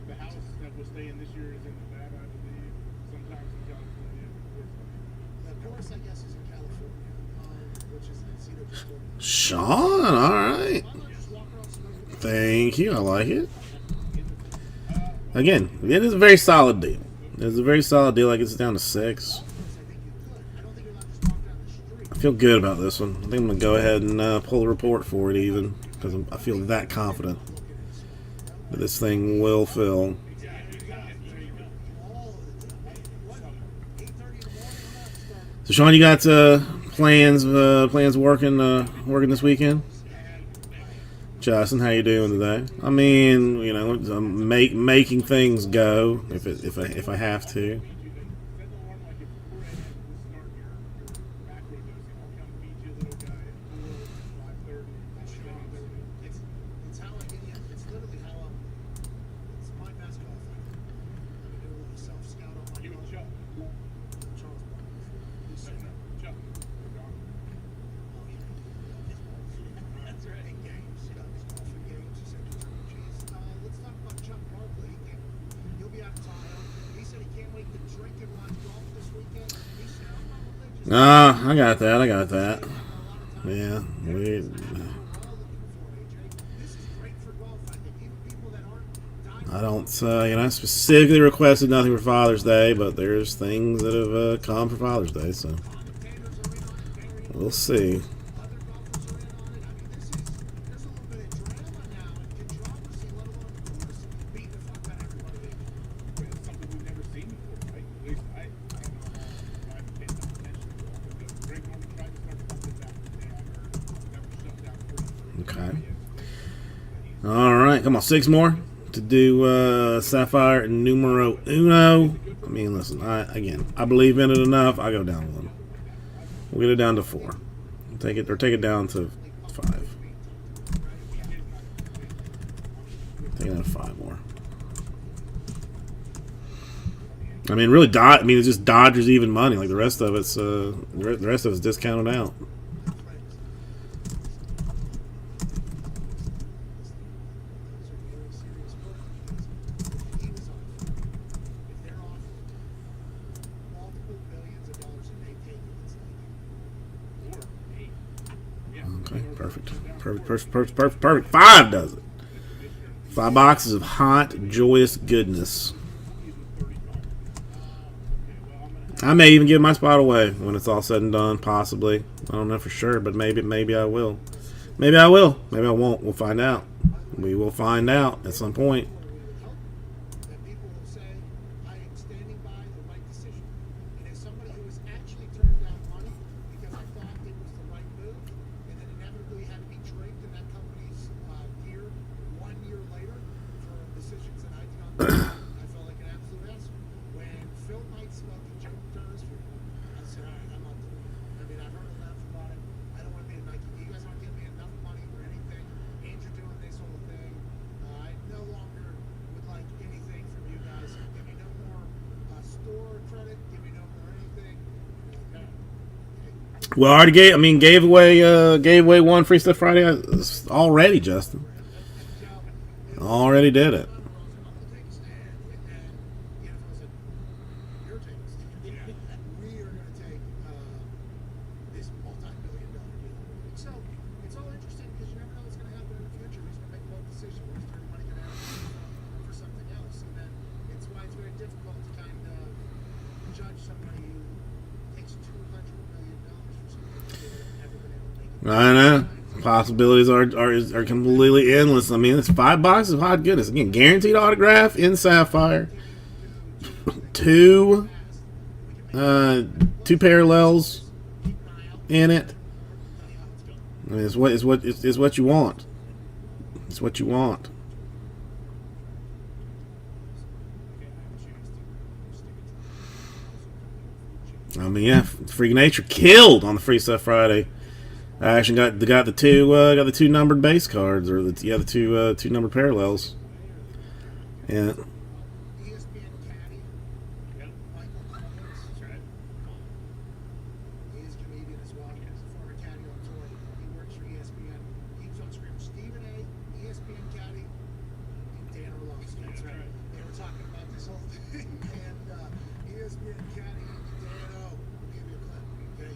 The house that we'll stay in this year is in Nevada, I believe. Sometimes in California. The course, I guess, is in California, which is Encino de Sport. Sean, all right. Thank you. I like it. Again, it is a very solid deal. It's a very solid deal. I guess it's down to 6. I feel good about this one. I think I'm going to go ahead and pull the report for it even, because I feel that confident that this thing will fill. So, Sean, you got plans working this weekend? Justin, how you doing today? I mean, I'm making things go if I have to. It's how I get in. It's literally how it's my best golf. I do a little self-scout on my You and golf. Chuck. Charles Barkley. Who's saying that? Chuck. That's right. Hey, games. Golfing games. He said, geez, let's talk about Chuck Barkley. He'll be out of Tahoe. He said he can't wait to drink and watch golf this weekend. He said, I'm not religious. I got that. Yeah, we. I don't, specifically requested nothing for Father's Day, but there's things that have come for Father's Day, so we'll see. Okay. All right, come on, 6 more to do Sapphire numero uno. I mean, listen, I believe in it enough. I go down 1. We'll get it down to 4. Take it down to 5. Take it down to 5 more. I mean, really, it's just Dodgers even money. Like the rest of it's discounted out. Okay, perfect. 5 does it. 5 boxes of hot, joyous goodness. I may even give my spot away when it's all said and done, possibly. I don't know for sure, but maybe I will. Maybe I will. Maybe I won't. We'll find out. We will find out at some point. That people will say, I am standing by the right decision. And as somebody who has actually turned down money because I thought it was the right move, and then inevitably had to be draped in that company's gear 1 year later for decisions that I did not make, I felt like an absolute asshole. When Phil Knight spoke to Joe Turner's funeral, I said, all right, I'm not doing it. I mean, I've heard enough about it. I don't want to be a Nike. You guys aren't giving me enough money for anything. Andrew doing this whole thing. I no longer would like anything from you guys. Give me no more store credit. Give me no more anything. Okay. Well, I already gave. I mean, gave away one Free Stuff Friday already, Justin. Already did it. Take a stand, and the NFL said, "You're taking a stand. We are going to take this multi-billion-dollar deal." So it's all interesting because you never know what's going to happen in the future. Who's going to make what decision? Where's their money going to happen for something else? And then it's why it's very difficult to kind of judge somebody who takes $200 million for something that they've never been able to make it. I know. Possibilities are completely endless. I mean, it's $5 of hot goodness. Again, guaranteed autograph in sapphire. Two parallels in it. I mean, it's what you want. It's what you want. I mean, yeah, Freak Nature killed on the Free Stuff Friday. I actually got the two numbered base cards, or the two numbered parallels. Yeah. ESPN caddy, Michael Collins. That's right. He is a comedian as well. He's a former caddy on tour. He works for ESPN. He was on screen. Stephen A., ESPN caddy, and Dan Orlovsky. That's right. They were talking about this whole thing, and ESPN caddy, Dan O. I'll give you a clip, okay?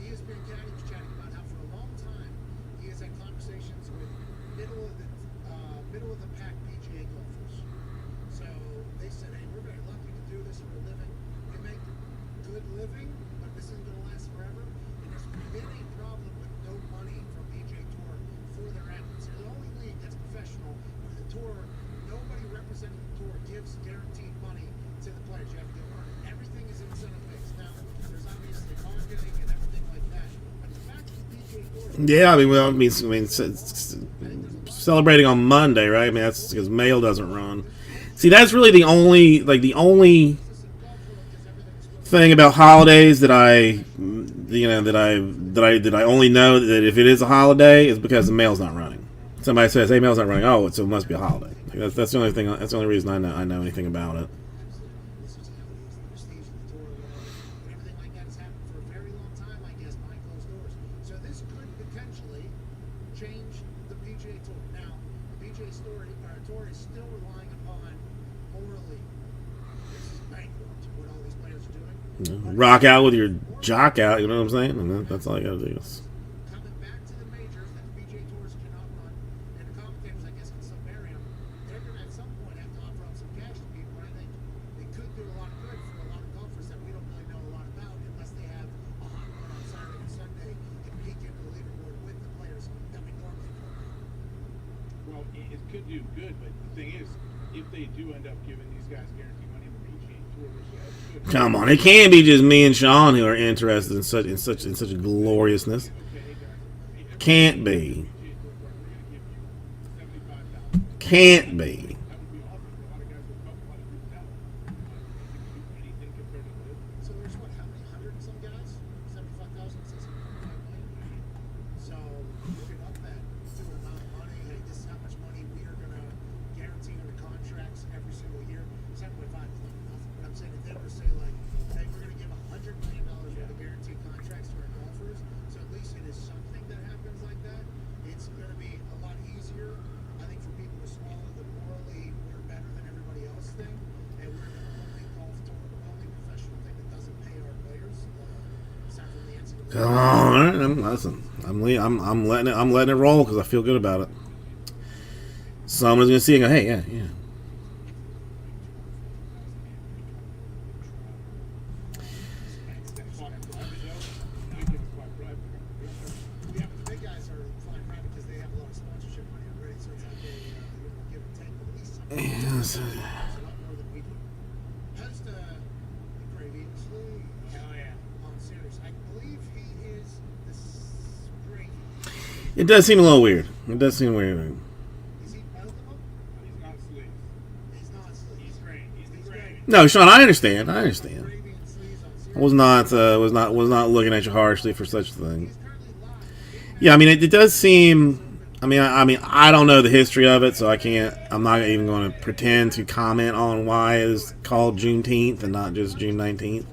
ESPN caddy was chatting about how for a long time he has had conversations with middle of the pack PGA golfers. So they said, "Hey, we're very lucky to do this for a living. We make a good living, but this isn't going to last forever." And there's been a problem with no money from PGA Tour for their athletes. They're the only league that's professional where the tour, nobody representing the tour gives guaranteed money to the players. You have to earn it. Everything is incentive-based. Now, there's obviously marketing and everything like that, but the fact that the PGA Tour Yeah, celebrating on Monday, right? I mean, that's because Mail doesn't run. See, that's really the only thing about holidays that I only know that if it is a holiday is because the Mail's not running. Somebody says, "Hey, Mail's not running." Oh, so it must be a holiday. Like, that's the only thing. That's the only reason I know anything about it. this is how it is, the prestige of the tour, and everything like that has happened for a very long time, I guess, behind closed doors. So this could potentially change the PGA Tour. Now, the PGA Tour is still relying upon morally. This is bankrupt, what all these players are doing. Rock out with your jock out. You know what I'm saying? And that's all you got to do. Coming back to the majors that the PGA Tours cannot run, and the commentators, I guess, can still marry them. They're going to at some point have to offer up some cash to people, and I think they could do a lot of good for a lot of golfers that we don't really know a lot about unless they have a hot run on Saturday and Sunday and peek into the leaderboard with the players that we normally program. Well, it could do good, but the thing is, if they do end up giving these guys guaranteed money in the PGA Tour, which they could. Come on, it can't be just me and Sean who are interested in such a gloriousness. Can't be. Can't be. So there's what, how many hundred and some guys? 75,000 says 1.5 million. So you can up that to an amount of money. Hey, this is how much money we are going to guarantee under contracts every single year. 7.5 is not enough. But I'm saying if they were to say like, hey, we're going to give $100 million worth of guaranteed contracts to our golfers, so at least it is something that happens like that. It's going to be a lot easier, I think, for people to swallow the morally we're better than everybody else thing, and we're the only golf tour, the only professional thing that doesn't pay our players. Aside from the NCAA. All right, listen. I'm letting it roll because I feel good about it. Someone's gonna see it and go, "Hey, yeah." Yeah, but the big guys are flying private because they have a lot of sponsorship money already, so it's like a give and take, but at least something. Yes. It's a lot more than we do. How's the previously on Sirius? I believe he is the spring. It does seem a little weird. It does seem weird. Is he both of them? He's not sleeves. He's not sleeves. He's great. He's the great. No, Sean, I understand. Gravy and sleeves on Sirius. I was not looking at you harshly for such a thing. He's currently live. Yeah, I mean, it does seem. I mean, I don't know the history of it, so I can't. I'm not even going to pretend to comment on why it is called Juneteenth and not just June 19th.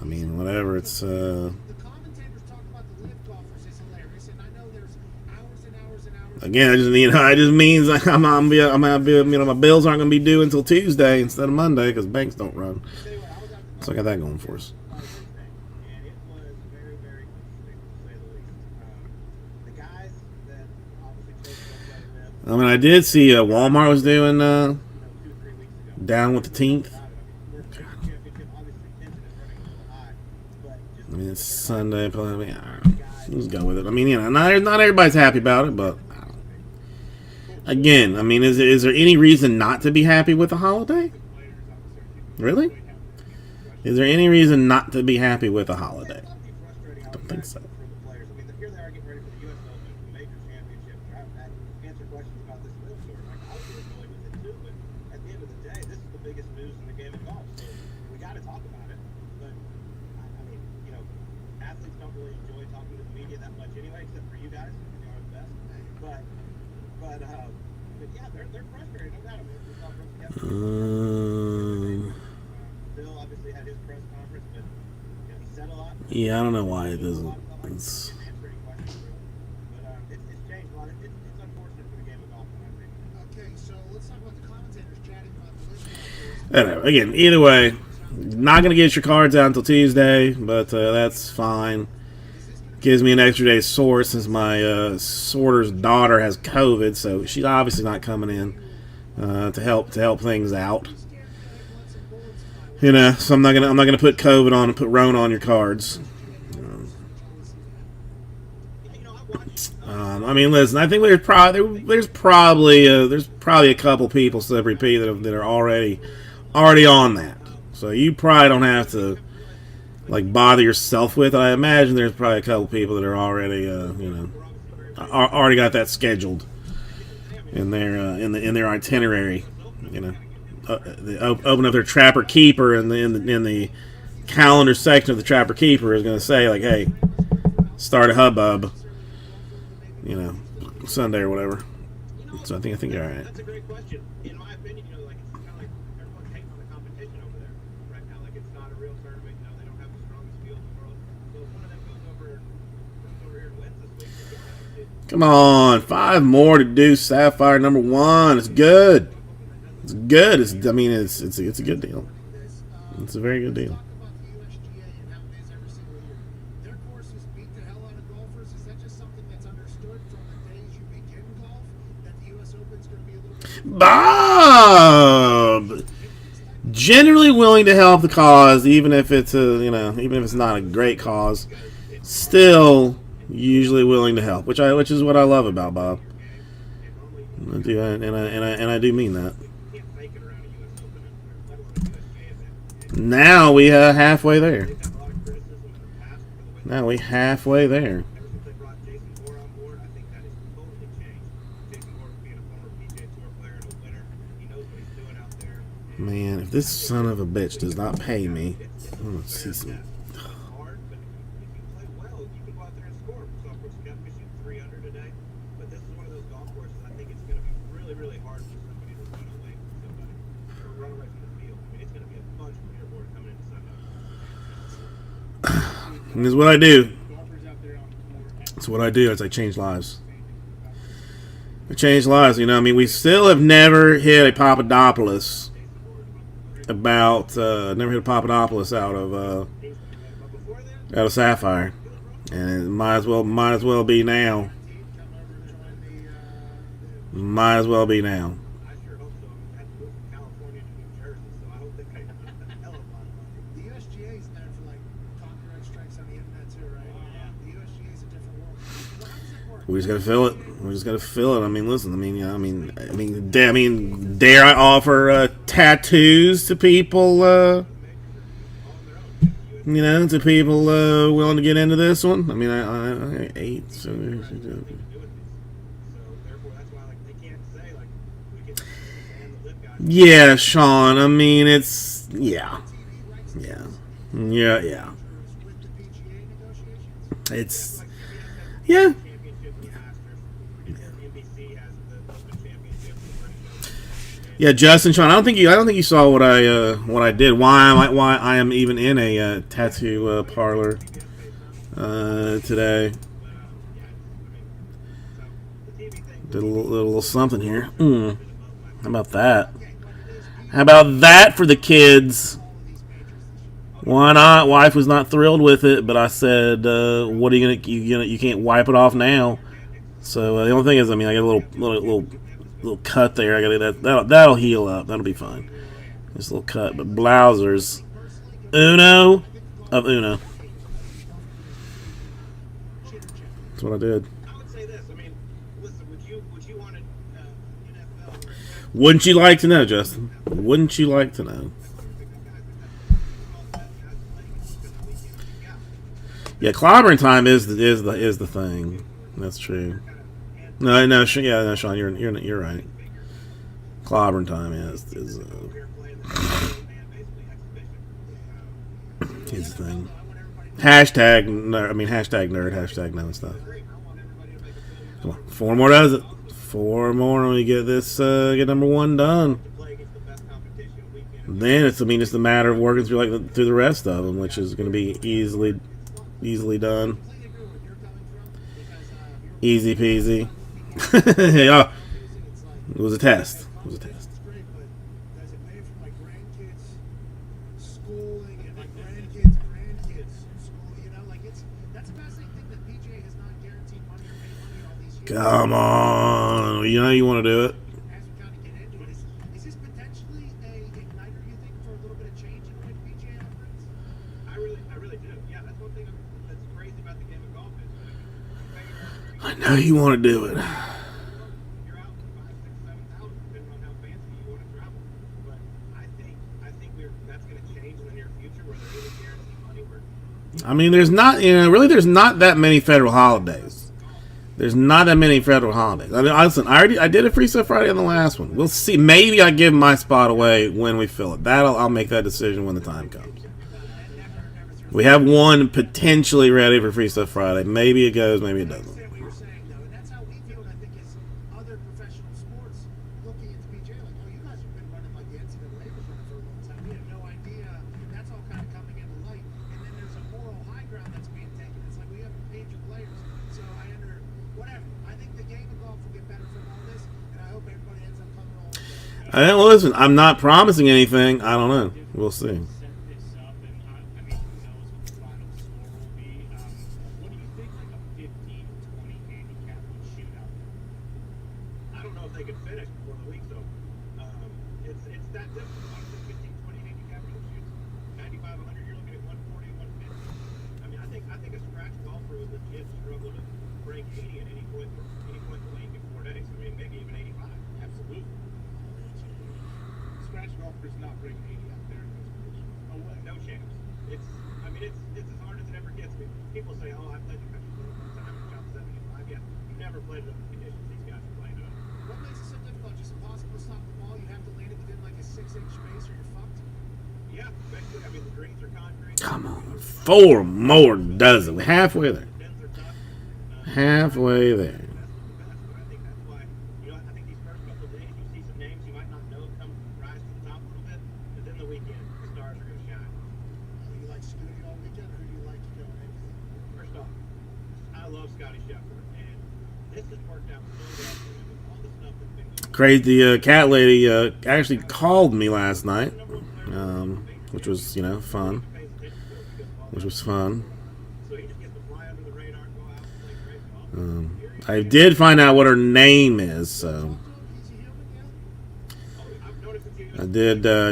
I mean, whatever. It's The commentators talk about the live golfers is hilarious, and I know there's hours and hours and hours. again. It just means I'm gonna be, my bills aren't gonna be due until Tuesday instead of Monday because banks don't run. Tell you what, I was out So I got that going for us. And it was very, very interesting, to say the least. The guys that obviously chose to play with, I mean, I did see Walmart was doing 2 or 3 weeks ago. down with the Teenth. World Championship, obviously tension is running a little high, but just I mean, it's Sunday. But I mean, I don't know. Let's go with it. I mean, not everybody's happy about it, but I don't know. Again, I mean, is there any reason not to be happy with the holiday? Really? Is there any reason not to be happy with a holiday? I don't think so. For the players. I mean, here they are getting ready for the U.S. Open, the Major Championship. Answer questions about this live tour. Like, I was really with it too, but at the end of the day, this is the biggest news in the game of golf. So we got to talk about it. But I mean, athletes don't really enjoy talking to the media that much anyway, except for you guys. You are the best. But yeah, they're frustrated. No doubt. I mean, we saw from yesterday. Bill obviously had his press conference, but he said a lot. Yeah, I don't know why it doesn't. It's, Didn't answer any questions really. But it's changed a lot. It's unfortunate for the game of golf, in my opinion. Okay, so let's talk about the commentators chatting about the live golfers. anyway, again, either way, not gonna get your cards out until Tuesday, but that's fine. Gives me an extra day's source since my sorter's daughter has COVID, so she's obviously not coming in to help things out. So I'm not gonna put COVID on and put Rona on your cards. I mean, listen. I think there's probably a couple people, Slippery P, that are already on that. So you probably don't have to bother yourself with it. I imagine there's probably a couple people that are already already got that scheduled in their itinerary. They open up their Trapper Keeper, and in the calendar section of the Trapper Keeper is going to say hey, start a hubbub, Sunday or whatever. So I think you're all right. That's a great question. In my opinion, it's kind of like everyone's hating on the competition over there right now. Like it's not a real tournament. They don't have the strongest field in the world. So if one of them goes over here and wins this week, Come on, 5 more to do Sapphire number 1. It's good. It's good. It's a good deal. It's a very good deal. Talk about the USGA and how it is every single year. Their courses beat the hell out of golfers. Is that just something that's understood from the days you begin golf? That the U.S. Open's going to be a little bit... Bob, generally willing to help the cause, even if it's not a great cause. Still, usually willing to help, which is what I love about Bob. I do, and I do mean that. Now we halfway there. Now we halfway there. ever since they brought Jason Moore on board, I think that has totally changed. Jason Moore being a former PGA Tour player and a winner, he knows what he's doing out there. Man, if this son of a bitch does not pay me, I'm gonna see some. It's hard, but if you play well, you can go out there and score. So of course you got to shoot 300 today, but this is one of those golf courses. I think it's going to be really, really hard for somebody to run away from somebody or run away from the field. I mean, it's going to be a bunch of leaderboard coming into Sunday. And this is what I do. Golfers out there on tour. That's what I do. Is I change lives. I change lives. We still have never hit a Papadopoulos out of Sapphire, and it might as well be now. Might as well be now. I sure hope so. I had to move from California to New Jersey, so I don't think I have a hell of a lot of money. The USGA is known for copyright strikes on the internet too, right? The USGA is a different world. So how does that work? We just gotta fill it. I mean, listen. Dare I offer tattoos to people? To people willing to get into this one. I mean, I 8. So. So therefore, that's why they can't say we can stand the lip guys. Yeah, Sean. I mean, it's yeah. TV rights Yeah. with the PGA negotiations? It's yeah. Championship, the Masters. NBC has the Open Championship. Yeah, Justin, Sean. I don't think you saw what I did. Why I am even in a tattoo parlor today. Did a little something here. How about that? How about that for the kids? Why not? Wife was not thrilled with it, but I said, "What are you gonna? You can't wipe it off now." So the only thing is, I mean, I got a little cut there. I got that'll heal up. That'll be fine. Just a little cut, but Blousers, Uno of Uno. That's what I did. I would say this. I mean, listen, would you want an NFL? Wouldn't you like to know, Justin? Wouldn't you like to know? Yeah, clobbering time is the thing. That's true. No, Sean, you're right. Clobbering time is the thing. Hashtag nerd, hashtag no stuff. Come on, 4 more does it. 4 more, and we get this get number 1 done. Then it's just a matter of working through through the rest of them, which is going to be easily done. Easy peasy. Yeah, it was a test. It was a test. It's great, but does it pay for my grandkids' schooling and my grandkids' school? You know, that's a fascinating thing that PGA has not guaranteed money or paid money all these years. Come on, you know you want to do it. As we kind of get into it, is this potentially a igniter? You think for a little bit of change in the way the PGA operates? I really do. Yeah, that's one thing that's crazy about the game of golf is I know you want to do it. you're out for 5, 6, 7,000, depending on how fancy you want to travel. But I think that's going to change in the near future where they're really guaranteed money. I mean, there's not that many federal holidays. There's not that many federal holidays. I mean, listen, I did a Free Stuff Friday on the last one. We'll see. Maybe I give my spot away when we fill it. I'll make that decision when the time comes. We have one potentially ready for Free Stuff Friday. Maybe it goes, maybe it doesn't. What you're saying, though, and that's how we feel, I think, as other professional sports looking at the PGA, like, oh, you guys have been running like the NCAA was running for a long time. We had no idea. That's all kind of coming into light. And then there's a moral high ground that's being taken. It's like we haven't paid your players. So whatever. I think the game of golf will get better from all this, and I hope everybody ends up coming along. Well, listen, I'm not promising anything. I don't know. We'll see. Set this up, and I mean, who knows what the final score will be. What do you think like a 15-20 handicap would shoot out there? I don't know if they could finish before the week's over. It's that difficult. Honestly, 15-20 handicap shoots 95, 100. You're looking at 140, 150. I mean, I think a scratch golfer would legit struggle to break 80 at any point in the week in 4 days. I mean, maybe even 85. Absolutely. Scratch golfers not bringing 80 out there in those conditions. No way. No chance. It's as hard as it ever gets. People say, "Oh, I played the country club one time and shot 75." Yeah, you never played it under the conditions these guys are playing under. What makes it so difficult? Just impossible to stop the ball? You have to land it within like a 6-inch space or you're fucked? Yeah, especially. I mean, the greens are concrete. Come on. 4 more dozen. We're halfway there. Pins are tough. Halfway there. But I think that's why, I think these first couple of days you see some names you might not know come rise to the top a little bit, but then the weekend the stars are going to shine. Do you like Scooty all weekend or do you like to go and anything? First off, I love Scotty Scheffler, and this has worked out so well for him with all the stuff that's been going on. Crazy cat lady actually called me last night, which was fun. Which was fun. So he just gets to fly under the radar and go out and play great golf. I did find out what her name is, so Is he human yet? I've noticed a few. I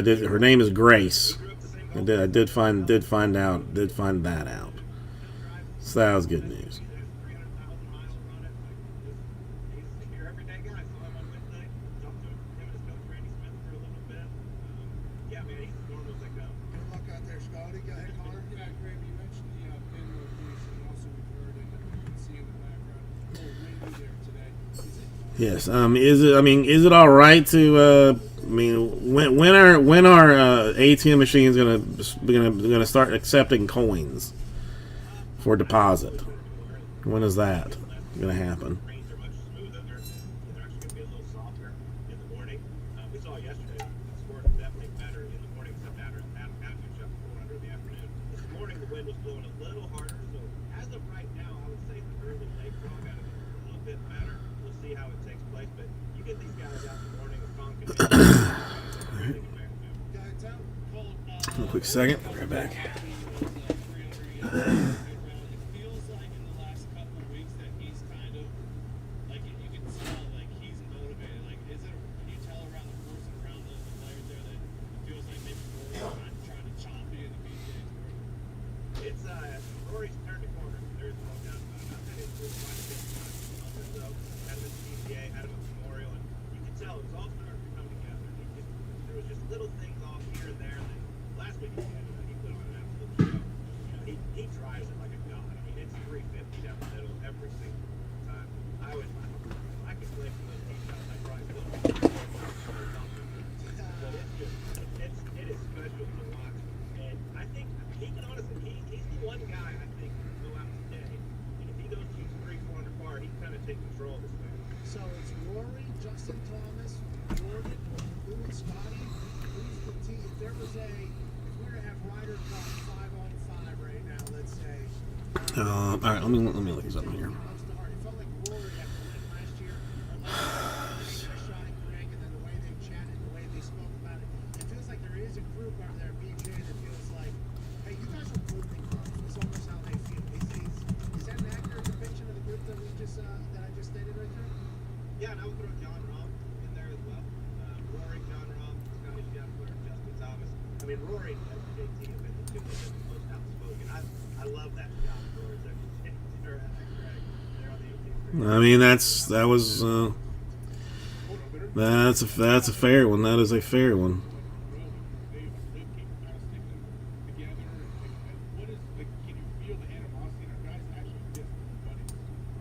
did. Her name is Grace. Grew up the same I golf. did find that out. So that was good news. 300,000 miles on it. He's your everyday guy. Saw him on Wednesday. Talked to him and his coach Randy Smith for a little bit. Yeah, man, he's as normal as they come. Good luck out there, Scotty. Go ahead, Connor. Yeah, Graham, you mentioned the pin location. Also, we've heard and you can see in the background. A little windy there today. Is it? Yes. Is it all right to? When are ATM machines gonna start accepting coins for deposit? When is that gonna happen? Greens are much smoother. They're actually going to be a little softer in the morning. We saw yesterday. is blowing a little harder. So as of right now, I would say the early late draw got to be a little bit better. We'll see how it takes place. But you get these guys out in the morning with Tonkin. A quick second. Be right back. It feels like in the last couple of weeks that he's kind of like you can tell like he's motivated. Like, is it? Can you tell around the course and around the players there that it feels like maybe Rory's trying to chomp you in the PGA? It's Rory's turned the corner. There's no doubt about it. I've been into it quite a bit of so had him at the PGA, had him at Memorial, and you can tell it was all starting to come together. There was just little things off here and there. And last week he put on an absolute show. You know, he drives it like a god. I mean, it's 350 down the middle every single time. I could play for those teams. I probably still. But it is special to watch. And I think he can honestly, he's the one guy I think who can go out today. And if he goes to 300-400 par, he can kind of take control of this thing. So it's Rory, Justin Thomas, Jordan, Lewis, Scotty. Who's the team? If there was if we were to have Ryder Cup 5-on-5 right now, let's say. All right, let me look this up here. What's the heart? It felt like Rory after the win last year. Shot at Greg, and then the way they chatted, the way they spoke about it. It feels like there is a group out there, BJ, that feels like, hey, you guys are grouping. It's almost how they feel. Is that an accurate depiction of the group that we just that I just stated right there? Yeah, and I would throw John Rahm in there as well. Rory, John Rahm, Scotty Scheffler, Justin Thomas. I mean, Rory and JT have been the two that have been the most outspoken. I love that job, Rory. They're on the 18th. I mean, that's a fair one. That is a fair one. They keep sticking together. And what is like? Can you feel the animosity? Are guys actually just money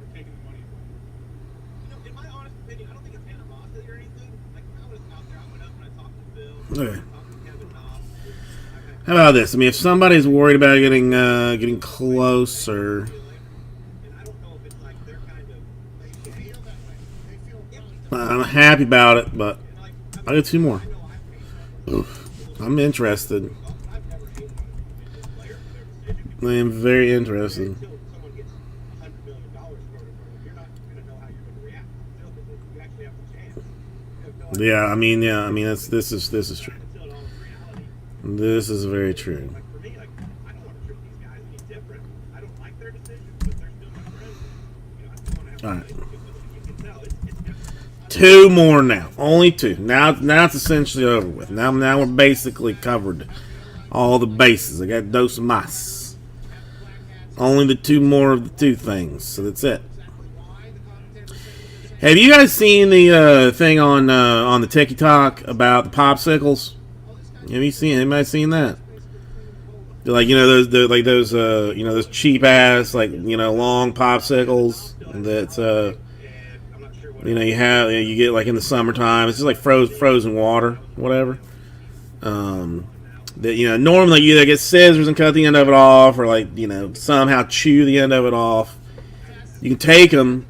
or taking the money away? You know, in my honest opinion, I don't think it's animosity or anything. Like, when I was out there, I went up and I talked to Bill, Okay. talked to Kevin Knox. How about this? I mean, if somebody's worried about getting closer, And I don't know if it's like they're kind of, They feel that way. They feel I'm happy about it, but like, I'll get two more. I know I've made some I'm interested. but I've never hated on an individual player for their decision. I am very interested. Until someone gets $100 million thrown in front of them, you're not going to know how you're going to react. Until you actually have the chance. You have no idea Yeah, I mean, this is true. until it all is reality. This is very true. Like for me, like I don't want to treat these guys any different. I don't like their decisions, but they're still my friends. You know, I still want to have a All right. relationship with them. You can tell it's different. Two more now. Only two. Now it's essentially over with. Now we're basically covered all the bases. I got dos mas. Only the two more of the two things. So that's it. Have you guys seen the thing on the TikTok about the popsicles? Have you seen? Anybody seen that? Like, you know, those cheap ass, like, you know, long popsicles that I'm not sure what you know you get like in the summertime. It's just like frozen water, whatever. That, you know, normally you either get scissors and cut the end of it off, or like, you know, somehow chew the end of it off. You can take them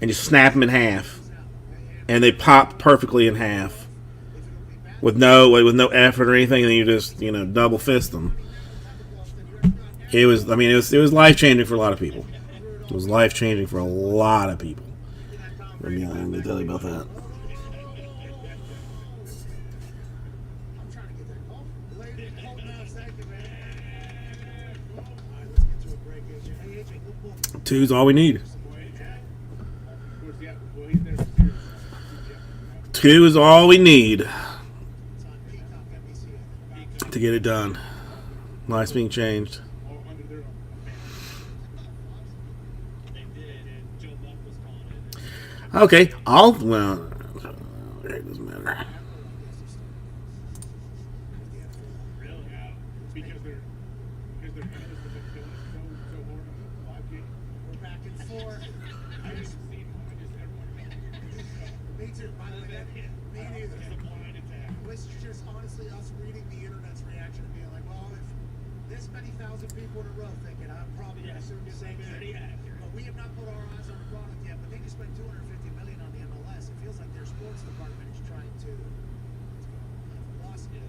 and just snap them in half, and they pop perfectly in half with no effort or anything. And you just, you know, double fist them. It was life changing for a lot of people. It was life changing for a lot of people. Let me tell you about that. I'm trying to get that call. Lady, call now, thank you, man. All right, let's get to a break, AJ. Hey, AJ, look, look. Two's all we need. Well, he's there for serious. Two is all we need It's on Peacock, NBC. to get it done. Life's being changed. All under their They did, and Joe Buck was calling it. Okay, it doesn't matter. Really? Yeah. Because their editors have been killing it so hard on the live game. We're back in four. I haven't seen one. I just everyone. Me too, by the way. Me neither. It's a blind attack. It's just honestly us reading the internet's reaction and being like, well, if this many thousand people in a row think it, I'm probably going to assume the same thing. But we have not put our eyes on the product yet. But they just spent $250 million on the MLS. It feels like their sports department is trying to lost it.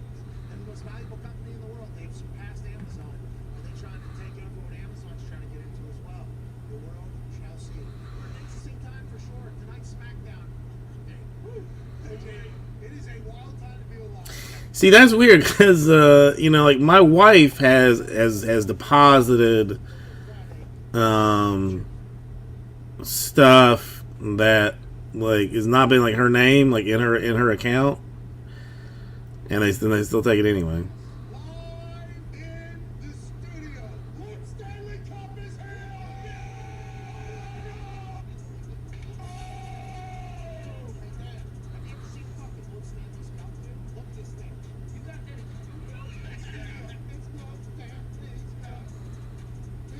And the most valuable company in the world, they've surpassed Amazon. And they trying to take over what Amazon's trying to get into as well. The world shall see. An interesting time for sure. Tonight's SmackDown. Woo. It is a wild time to be alive. See, that's weird because you know, like my wife has deposited stuff that like is not been like her name like in her account, and they still take it anyway. Live in the studio, Lord Stanley Cup is here! Oh! Hey, Dad, have you ever seen fucking Lord Stanley's Cup, dude? Look at this thing. You got that? It's Lord Stanley's Cup.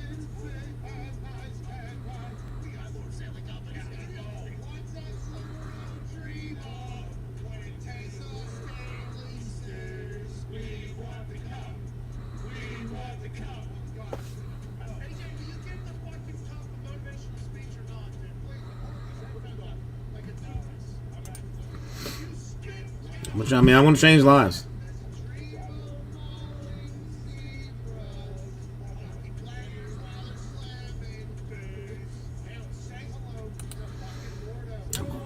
It's big and nice and bright. We got Lord Stanley Cup in the studio. What's that something you dream of when it tastes of Stanley Steers? We want the cup. We want the cup. AJ, will you give the fucking cup a motivational speech or not, dude? Please, like a doofus. You skip Which I mean, I want to change lives.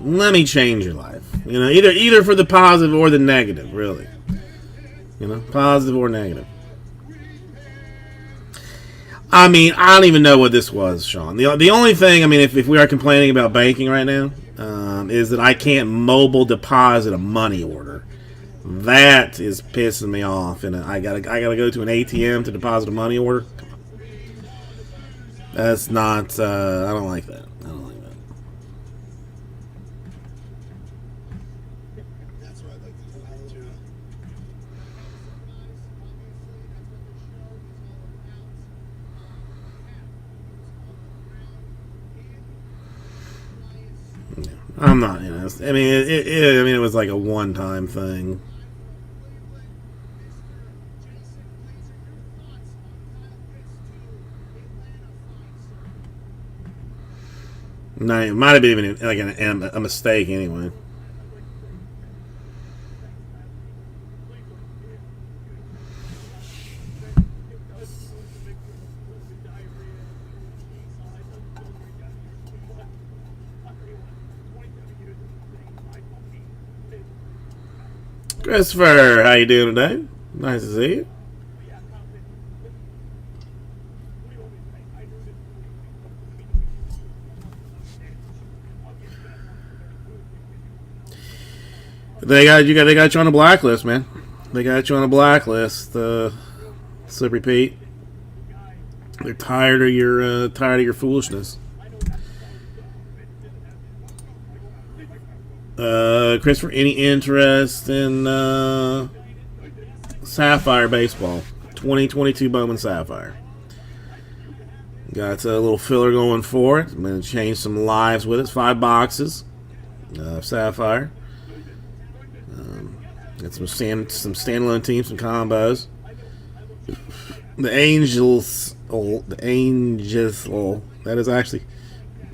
Let me change your life. You know, either for the positive or the negative, really. You know, positive or negative. I mean, I don't even know what this was, Sean. The only thing, I mean, if we are complaining about banking right now, is that I can't mobile deposit a money order. That is pissing me off, and I gotta go to an ATM to deposit a money order. That's not. I don't like that. I don't like that. That's what I'd like to do too. I'm not. You know. I mean, it was like a one-time thing. No, it might have been even like a mistake anyway. Christopher, how you doing today? Nice to see you. They got you on a blacklist, man. They got you on a blacklist, Slippery Pete. They're tired of your foolishness. Christopher, any interest in Sapphire Baseball? 2022 Bowman Sapphire. Got a little filler going for it. I'm going to change some lives with it. 5 boxes of Sapphire. Got some standalone teams, some combos. The Angels. That is actually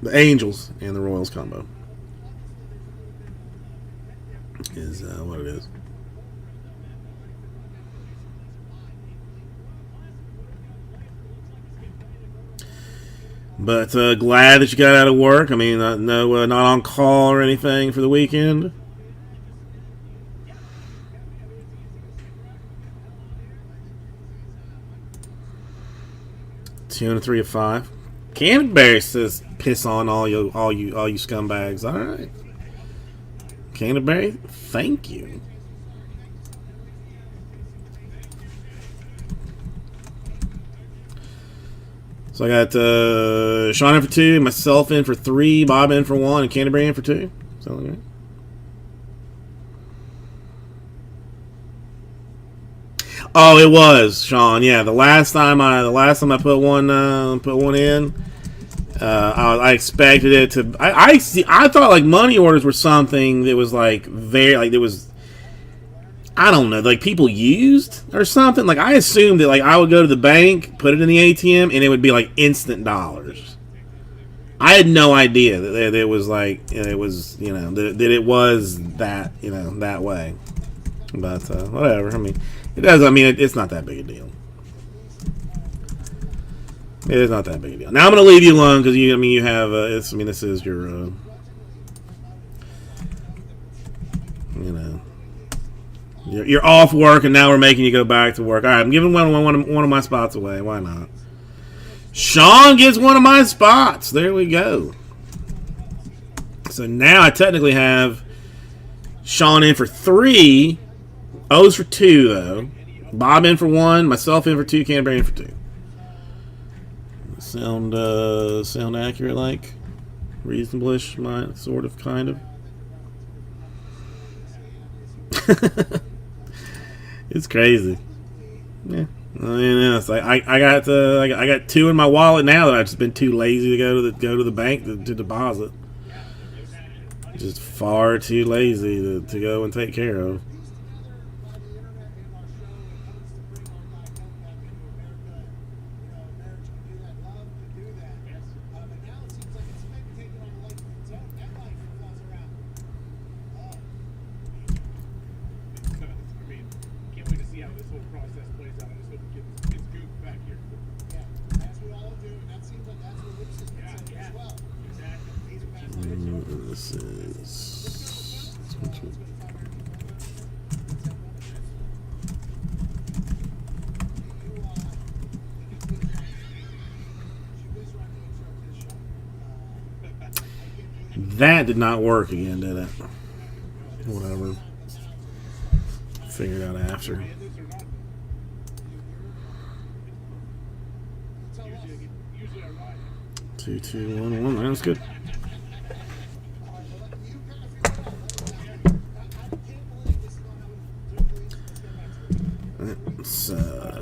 the Angels and the Royals combo. Is what it is. But glad that you got out of work. I mean, not on call or anything for the weekend. Two and 3 of 5. Canterbury says, "Piss on all you scumbags." All right, Canterbury, thank you. So I got Sean in for 2, myself in for 3, Bob in for 1, and Canterbury in for 2. Sound right? Oh, it was Sean. Yeah, the last time I put one in, I expected it to. I thought like money orders were something that was like very like there was. I don't know, like people used or something. Like I assumed that like I would go to the bank, put it in the ATM, and it would be like instant dollars. I had no idea that it was like it was that it was that that way. But whatever. I mean, it does. I mean, it's not that big a deal. It's not that big a deal. Now I'm going to leave you alone because you have. This is your. You're off work and now we're making you go back to work. All right, I'm giving one of my spots away. Why not? Sean gets one of my spots. There we go. So now I technically have Sean in for 3. O's for 2 though. Bob in for 1. Myself in for 2. Canterbury in for 2. Sound accurate, like reasonable-ish, sort of, kind of. It's crazy. Yeah, I mean, it's like I got 2 in my wallet now that I've just been too lazy to go to the bank to deposit. Just far too lazy to go and take care of. This is that did not work again, did it? Whatever. Figure it out after. 2, 2, 1, 1. That's good.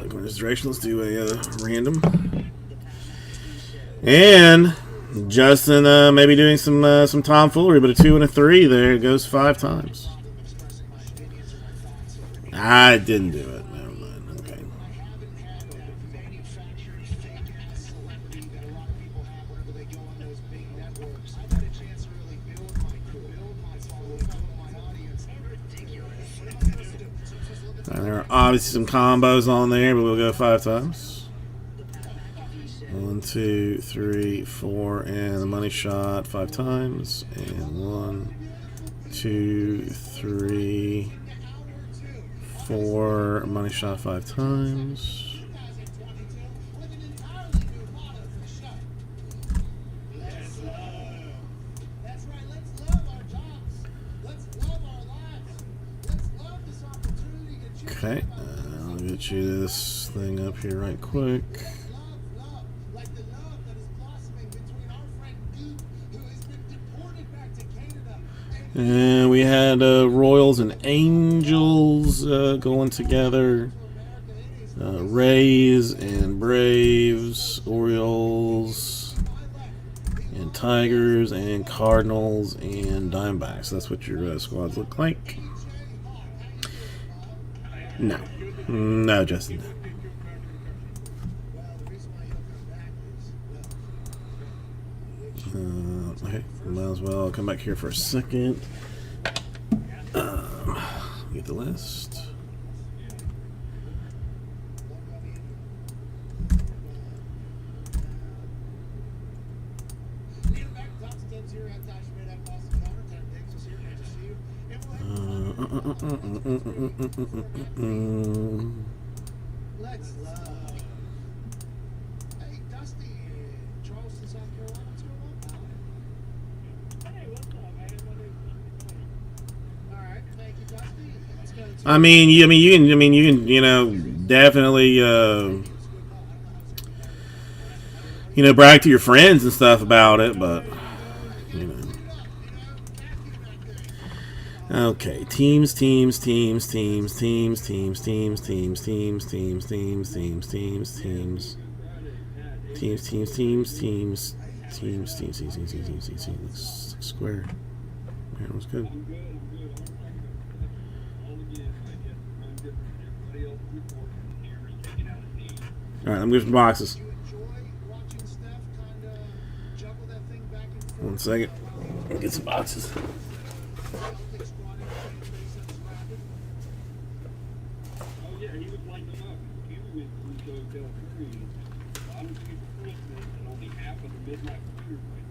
Going in this direction. Let's do a random. And Justin maybe doing some tomfoolery, but a 2 and a 3 there. It goes 5 times. I didn't do it. Never mind. Okay. There are obviously some combos on there, but we'll go 5 times. 1, 2, 3, 4, and the money shot 5 times. And 1, 2, 3, 4, money shot 5 times. Okay, I'll get you this thing up here right quick. And we had Royals and Angels going together. Rays and Braves, Orioles and Tigers and Cardinals and Diamondbacks. That's what your squads look like. No. No, Justin. Okay, might as well come back here for a second. Get the list. Let's love. Hey, Dusty, Charleston, South Carolina, what's going on, pal? Hey, what's up, man? All right, thank you, Dusty. Let's go to I mean, you can, definitely, brag to your friends and stuff about it, but, Okay, teams. Square. That was good. All right, I'm moving boxes. enjoy watching Steph kind of juggle that thing back and forth. 1 second. I'll get some boxes. Celtics brought in a fan base that was rabid. Oh, yeah, he was lighting them up. He was Del Curry. I was looking for made my computer quite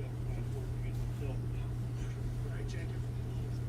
that's working itself now. Right, Jacob?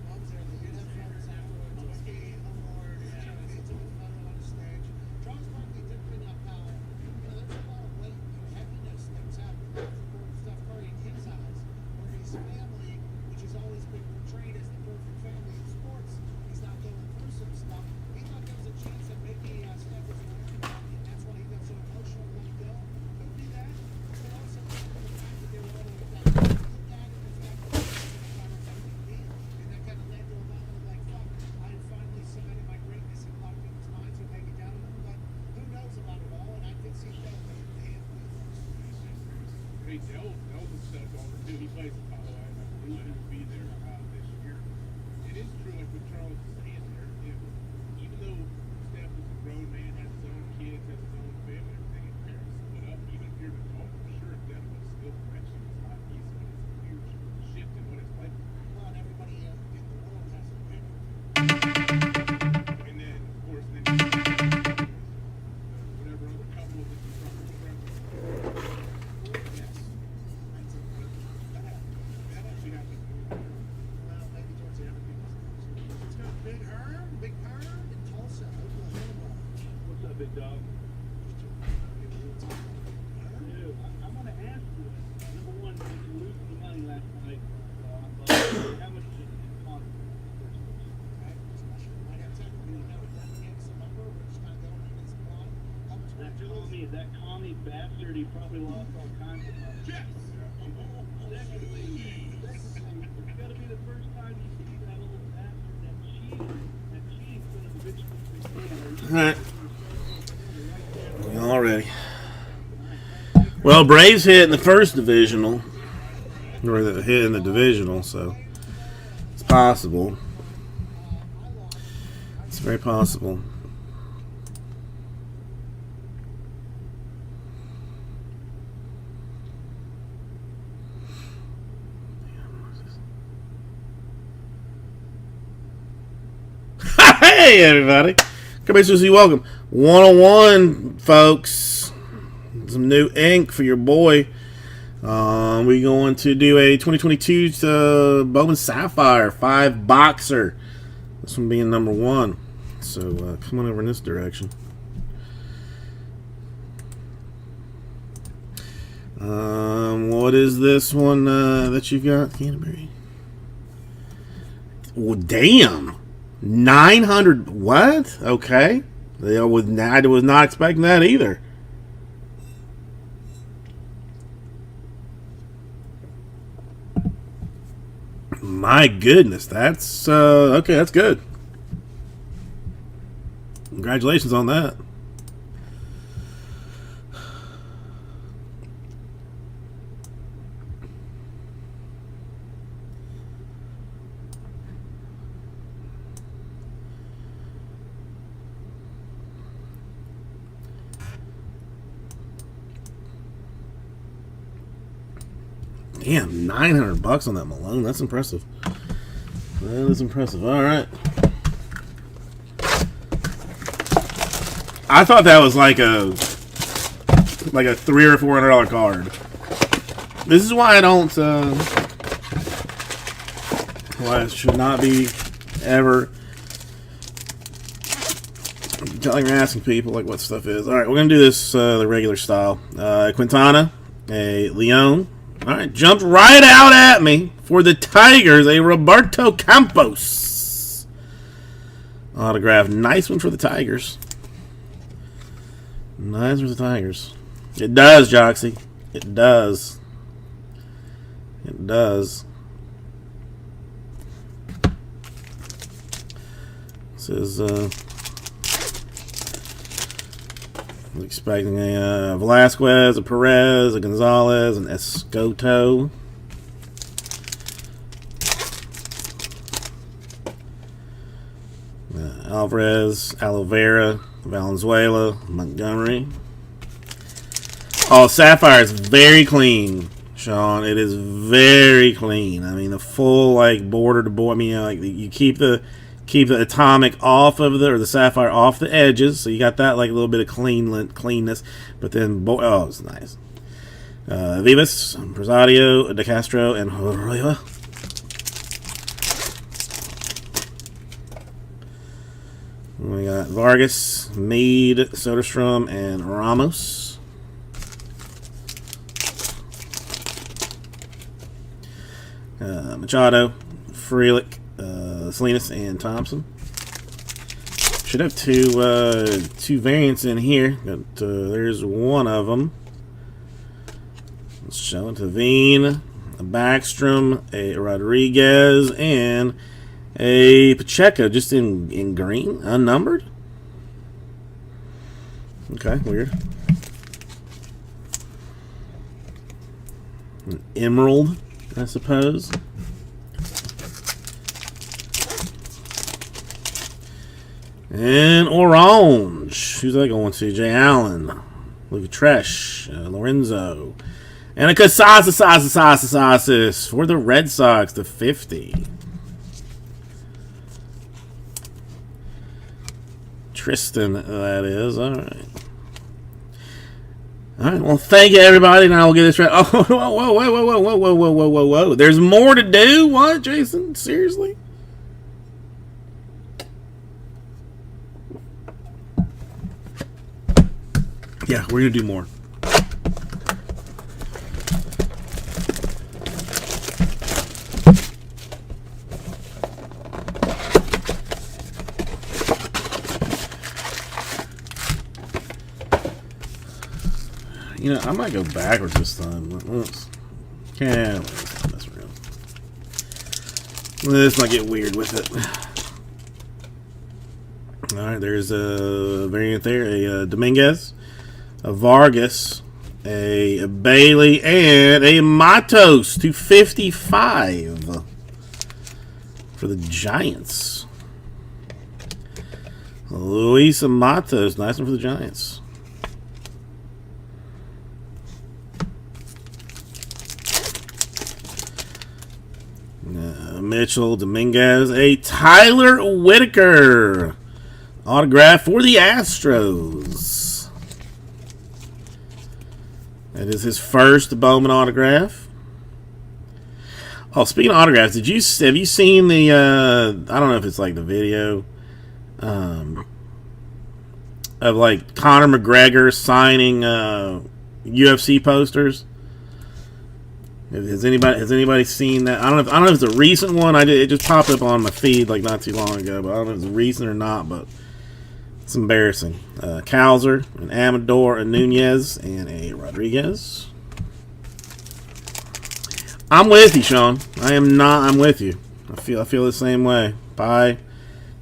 Mom's there. They did have fun this afterwards. Whiskey, award, it's always fun on the stage. Charles Barkley did bring up how, there's a lot of weight and heaviness that's happening for Steph Curry in his eyes, where his family, which has always been portrayed as the perfect family in sports, he's not going through some stuff. He thought there was a chance that maybe Steph was aware of that, and that's why he got so emotional and let it go. Could be that, but also the fact that they were all over that. Look at it, the fact that finals MVP, and that kind of led to a moment of like, fuck, I had finally cemented my greatness in a lot of people's minds who maybe doubted him, but who knows about it all, and I could see Dell making the hand with. Hey, Dell's a stud over too. He plays in Colorado. I believe he will be there this year. It is true, like what Charles is saying there. Even though Steph is a grown man, has his own kids, has his own family, everything, his parents split up, even if you're an adult, for sure, Denver is still connection. It's not easy, but it's a huge shift in what it's like. Well, and everybody in the world has a family. And then, of course, whatever other couple that you probably reference. Yes. That's it. That actually happens more. Well, maybe towards the end of people's lives. Let's go Big Herm in Tulsa, Oklahoma. What's up, big dog? Dude, I'm going to ask you, number one, did you lose any money last night? How much did it cost? That commie bastard, he probably lost all kinds of money. Yes! Secondly, it's got to be the first time you see that old bastard, that cheating son of a bitch from All right. All ready. Well, Braves hit in the first divisional, or the hit in the divisional, so it's possible. It's very possible. Hey, everybody. Come here, Susie. Welcome. 101, folks. Some new ink for your boy. We're going to do a 2022 Bowman Sapphire 5 boxer. This one being number 1. So come on over in this direction. What is this one that you got? Canterbury. Well, damn. 900. What? Okay. I was not expecting that either. My goodness, that's okay. That's good. Congratulations on that. Damn, $900 on that Malone. That's impressive. That is impressive. All right. I thought that was like a $300 or $400 card. This is why I don't. Why I should not be ever telling or asking people like what stuff is. All right, we're gonna do this the regular style. Quintana, a Leon. All right, jumped right out at me for the Tigers. A Roberto Campos autograph. Nice one for the Tigers. Nice for the Tigers. It does, Joxy. It does. It does. This is I was expecting a Velasquez, a Perez, a Gonzalez, an Escoto. Alvarez, Oliveira, Valenzuela, Montgomery. Oh, Sapphire is very clean, Sean. It is very clean. I mean, the full like border to border. I mean, like you keep the atomic off of the Sapphire off the edges, so you got that like a little bit of cleanness. But then, oh, it's nice. Vivas, Rosario, De Castro, and Roya. We got Vargas, Mead, Soderstrom, and Ramos. Machado, Frelick, Salinas, and Thompson. Should have two variants in here, but there's one of them. Let's show it to Veen, a Backstrom, a Rodriguez, and a Pacheco, just in green, unnumbered. Okay, weird. An emerald, I suppose. And orange. Who's that going to? Jay Allen, Luke Tresh, Lorenzo, and a Casas for the Red Sox to 50. Tristan, that is. All right. All right. Well, thank you, everybody. Now we'll get this right. Oh, whoa. There's more to do? What, Jason? Seriously? Yeah, we're going to do more. You know, I might go backwards this time. That's real. Let's not get weird with it. Alright, there's a variant there. A Dominguez, a Vargas, a Bailey, and a Matos to 55 for the Giants. Luis Matos, nice one for the Giants. Mitchell, Dominguez, a Tyler Whitaker autograph for the Astros. That is his first Bowman autograph. Oh, speaking of autographs, have you seen the I don't know if it's like the video of like Conor McGregor signing UFC posters? Has anybody seen that? I don't know if it's a recent one. It just popped up on my feed like not too long ago, but I don't know if it's recent or not. But it's embarrassing. Cowser, an Amador, a Nunez, and a Rodriguez. I'm with you, Sean. I'm with you. I feel the same way. Bye,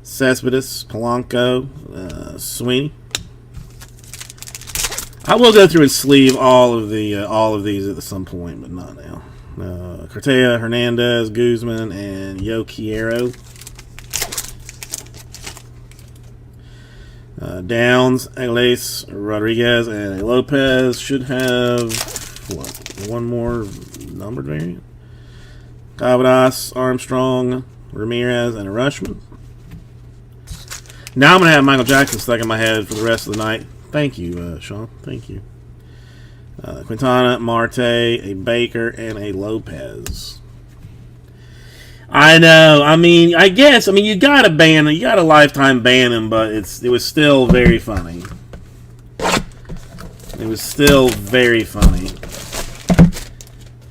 Cespedes, Polanco, Sweeney. I will go through and sleeve all of these at some point, but not now. Cortea, Hernandez, Guzman, and Yo Quiero. Downs, Aguiles, Rodriguez, and Lopez should have one more numbered variant. Cavadas, Armstrong, Ramirez, and a Rushman. Now I'm gonna have Michael Jackson stuck in my head for the rest of the night. Thank you, Sean. Thank you. Quintana, Marte, a Baker, and a Lopez. I know. I mean, I guess. I mean, you got a lifetime ban him, but it was still very funny. It was still very funny.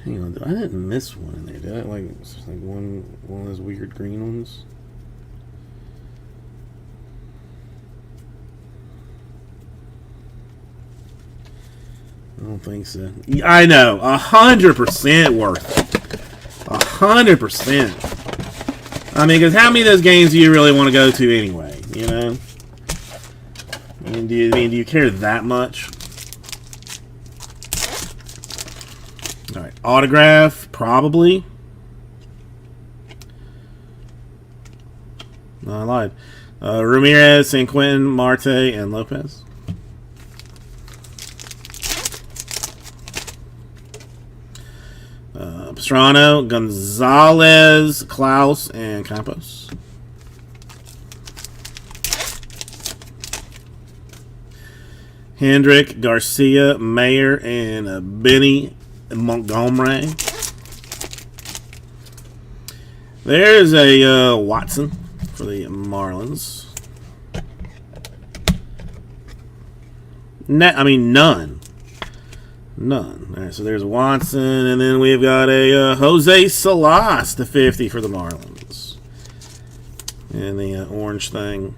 Hang on, I didn't miss one in there, did I? Like one of those weird green ones. I don't think so. I know, 100% worth it. 100%. I mean, because how many of those games do you really want to go to anyway? You know. I mean, do you care that much? All right, autograph probably. No, I lied. Ramirez, San Quentin, Marte, and Lopez. Pastrano, Gonzalez, Klaus, and Campos. Hendrick, Garcia, Mayer, and Benny Montgomery. There's a Watson for the Marlins. None. None. All right, so there's Watson, and then we've got a Jose Salas to 50 for the Marlins. And the orange thing.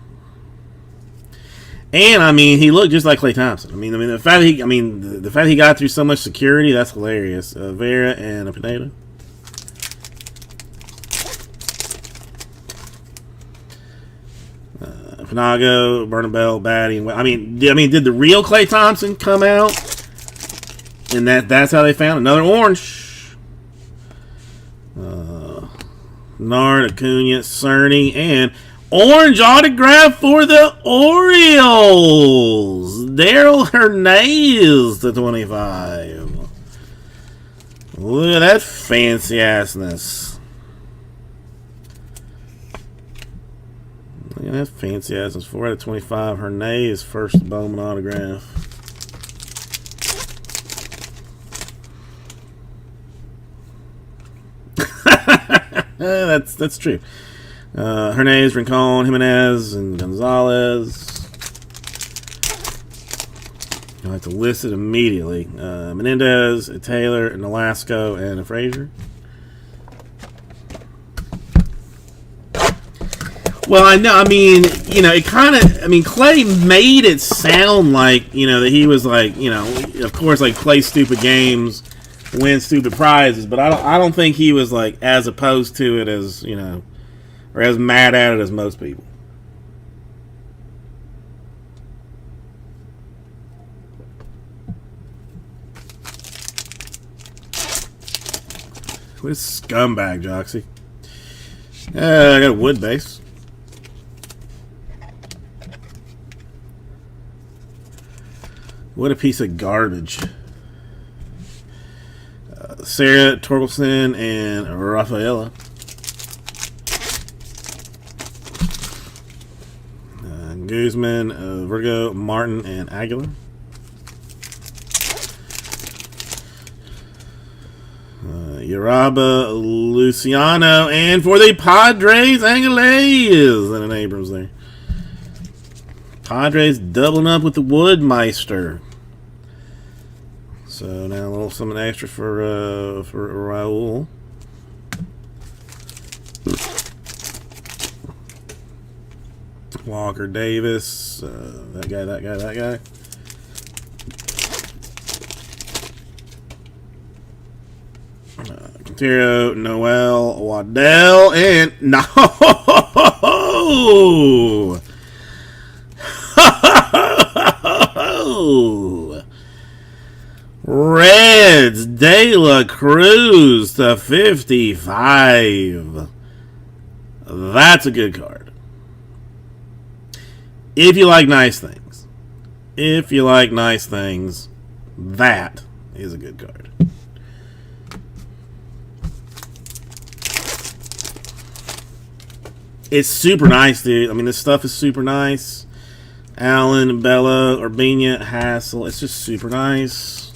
And I mean, he looked just like Klay Thompson. I mean, the fact that the fact he got through so much security, that's hilarious. Vera and a Pineda. Panago, Bernabel, batting. I mean, did the real Klay Thompson come out? And that's how they found another orange. Nard, Acuna, Cerny, and orange autograph for the Orioles. Daryl Hernandez to 25. Look at that fancy assness. Look at that fancy assness. 4 out of 25. Hernandez first Bowman autograph. That's true. Hernandez, Rincon, Jimenez, and Gonzalez. You'll have to list it immediately. Menendez, a Taylor, an Nolasco, and a Frazier. Well, I know. I mean, it kind of. I mean, Klay made it sound like that he was like of course, like play stupid games, win stupid prizes, but I don't think he was like as opposed to it as or as mad at it as most people. What a scumbag, Joxy. I got a wood base. What a piece of garbage. Sarah, Torkelson, and Rafaela. Guzman, Virgo, Martin, and Aguilar. Uraba, Luciano, and for the Padres, Angeles, and an Abrams there. Padres doubling up with the Woodmeister. So now a little something extra for Raul. Walker Davis, that guy. Quintero, Noel, Waddell, and no. Reds, De La Cruz to 55. That's a good card. If you like nice things. That is a good card. It's super nice, dude. I mean, this stuff is super nice. Allen, Bella, Urbina, Hassel. It's just super nice.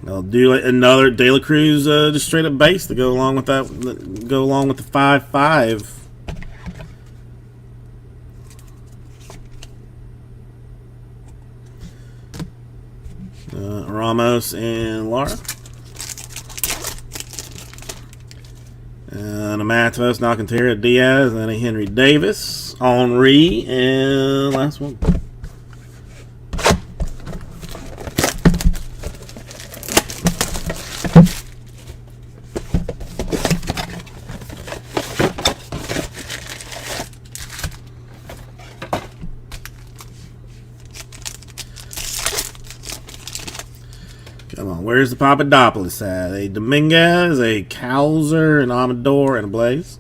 I'll do another De La Cruz just straight up base to go along with that. Go along with the 5/5. Ramos and Lara. And a Matos, Alcantara, Diaz, and a Henry Davis, Henry, and last one. Come on, where's the Papadopoulos at? A Dominguez, a Cowser, an Amador, and a Blaze?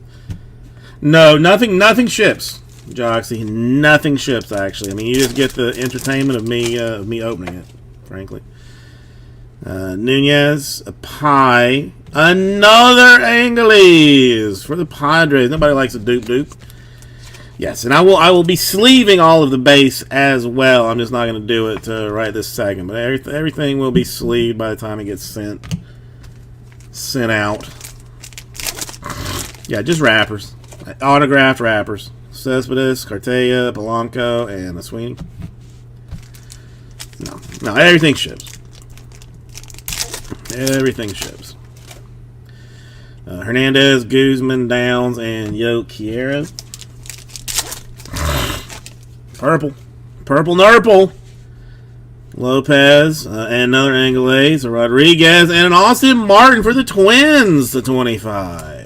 No, nothing ships, Joxy. Nothing ships, actually. I mean, you just get the entertainment of me opening it, frankly. Nunez, a Pie, another Angeles for the Padres. Nobody likes a dupe. Yes, and I will be sleeving all of the base as well. I'm just not going to do it right this second, but everything will be sleeved by the time it gets sent out. Yeah, just wrappers, autographed wrappers. Cespedes, Cartaya, Polanco, and Sweeney. No, everything ships. Everything ships. Hernandez, Guzman, Downs, and Yo Quiero. Purple Nurple. Lopez, and another Angles, a Rodriguez, and an Austin Martin for the Twins to 25.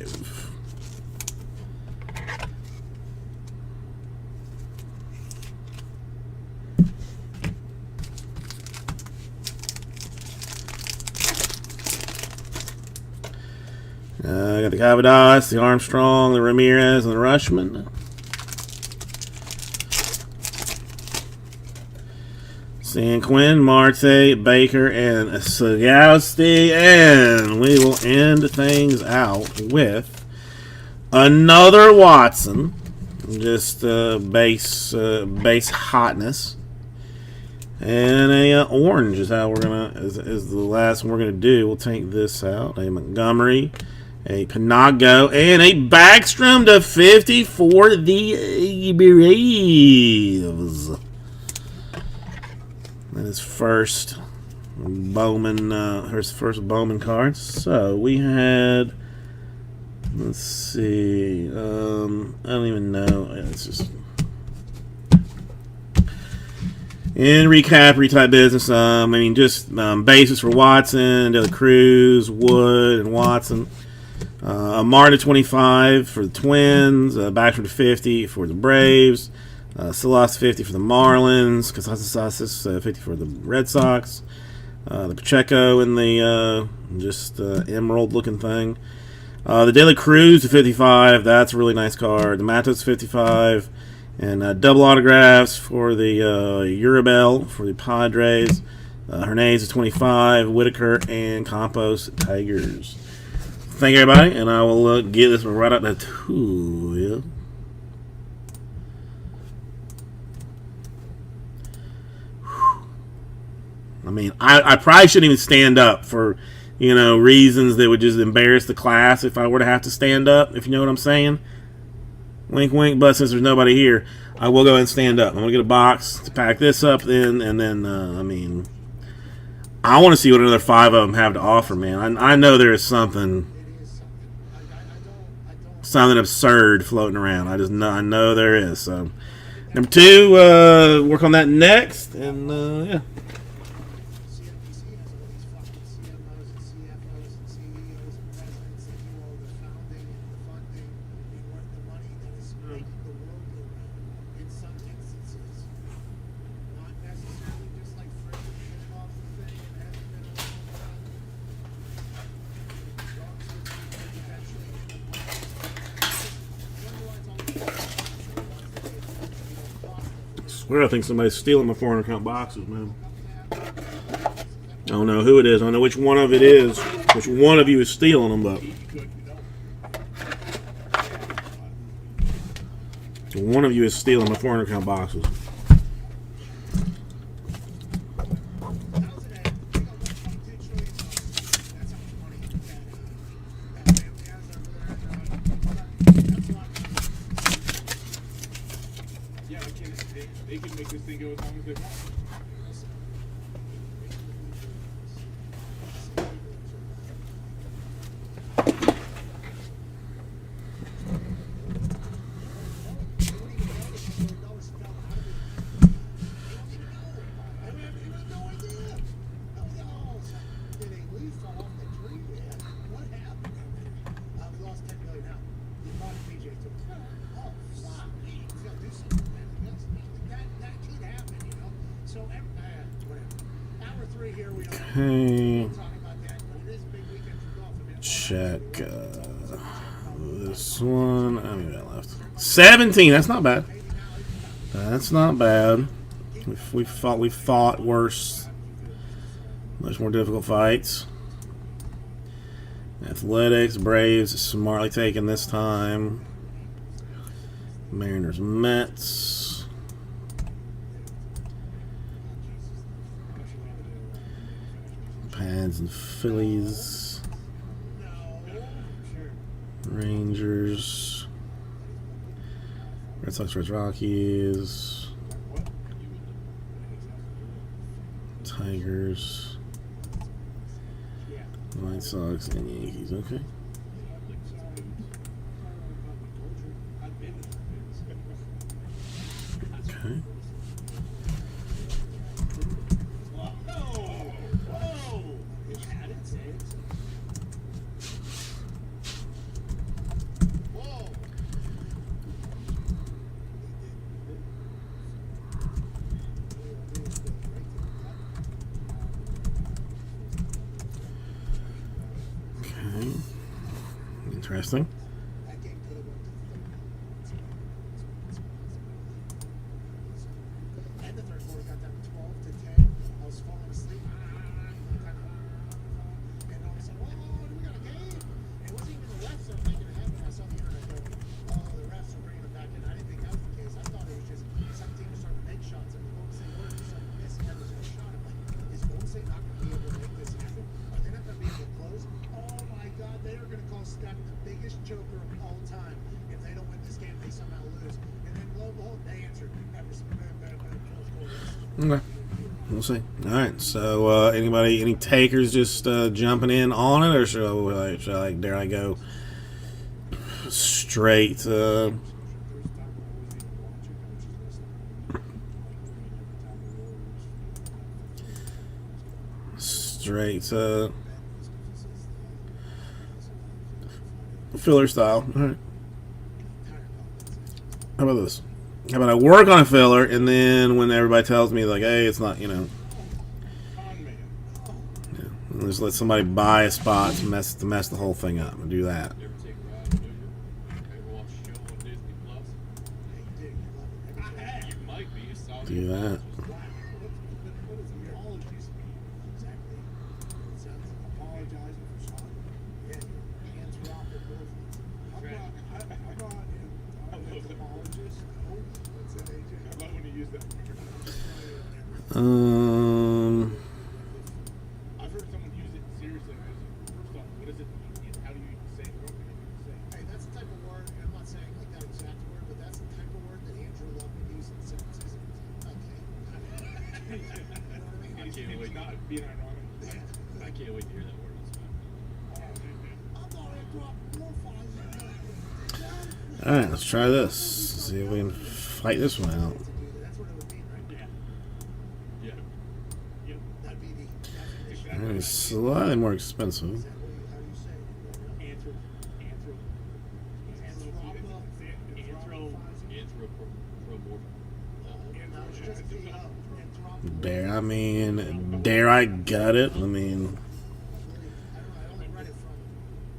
I got the Cavadas, the Armstrong, the Ramirez, and the Rushman. San Quinn, Marte, Baker, and Sagasti. And we will end things out with another Watson. Just base hotness. And a orange is how we're gonna is the last one we're gonna do. We'll take this out. A Montgomery, a Panago, and a Backstrom to 50 for the Braves. That is first Bowman, his first Bowman card. So we had, let's see, I don't even know. It's just in recap, type business. I mean, just bases for Watson, De La Cruz, Wood, and Watson. A Marta 25 for the Twins. Backstrom to 50 for the Braves. Silas 50 for the Marlins, Casas 50 for the Red Sox, the Pacheco in the just emerald looking thing, the De La Cruz to 55, that's a really nice card, the Matos 55, and double autographs for the Urabel for the Padres, Hernandez to 25, Whitaker, and Campos Tigers. Thank you, everybody, and I will get this one right out the tool. I mean, I probably shouldn't even stand up for, reasons that would just embarrass the class if I were to have to stand up, if you know what I'm saying. Wink, wink, but since there's nobody here, I will go ahead and stand up. I'm going to get a box to pack this up in, and then, I want to see what another 5 of them have to offer, man. I know there is something absurd floating around. I know there is. So, number 2, work on that next, and, yeah. CNBC has all these fucking CMOs and CFOs and CEOs and presidents that do all the founding and the funding and worth the money that is making the world go round in some instances. Not necessarily just like Fred getting off the thing and hasn't been a long time. Drugs will be eventually in the I swear I think somebody's stealing my foreign account boxes, man. I don't know who it is. I don't know which one of it is. Which one of you is stealing them, but one of you is stealing my foreign account boxes. Yeah, they can make this thing go as long as they want. Okay. Check this one. I mean, that left 17. That's not bad. That's not bad. We fought worse, much more difficult fights. Athletics, Braves, smartly taken this time. Mariners, Mets. Pads and Phillies. Rangers. Red Sox, Red Rockies. Tigers. White Sox and Yankees. Okay. Okay. Okay. Interesting. That game could have went to the third. And the third quarter got down 12-10. I was falling asleep. And all of a sudden, oh, we got a game. It wasn't even the refs that were making it happen. I saw the internet going, oh, the refs are bringing it back in. I didn't think that was the case. I thought it was just some team was starting to make shots and Golden State Warriors started missing every single shot. I'm like, is Golden State not going to be able to make this happen? Are they not going to be able to close? Oh my God, they are going to call Steph the biggest joker of all time. If they don't win this game, they somehow lose. And then lo and behold, they answered every single Okay. We'll see. All right. So, any takers just jumping in on it, or dare I go straight? Straight filler style. All right. How about this? How about I work on a filler, and then when everybody tells me, like, hey, it's not, yeah, just let somebody buy a spot to mess the whole thing up and do that. You ever take a ride with you? Ever watch a show on Disney Plus? You might be. You saw Do that. How about when you use that? I've heard someone use it seriously. First off, what is it? How do you even say it? What can you even say? Hey, that's the type of word, and I'm not saying like that exact word, but that's the type of word that Andrew loved to use in sentences. Okay. You know what I mean? I can't wait. Not being ironic. I can't wait to hear that word. I'm going to drop more files. All right, let's try this. See if we can fight this one out. That's what it would mean, right? Yeah. Yeah. That'd be the. All right, it's slightly more expensive. How do you say it? Dare I gut it? I mean, I only read it from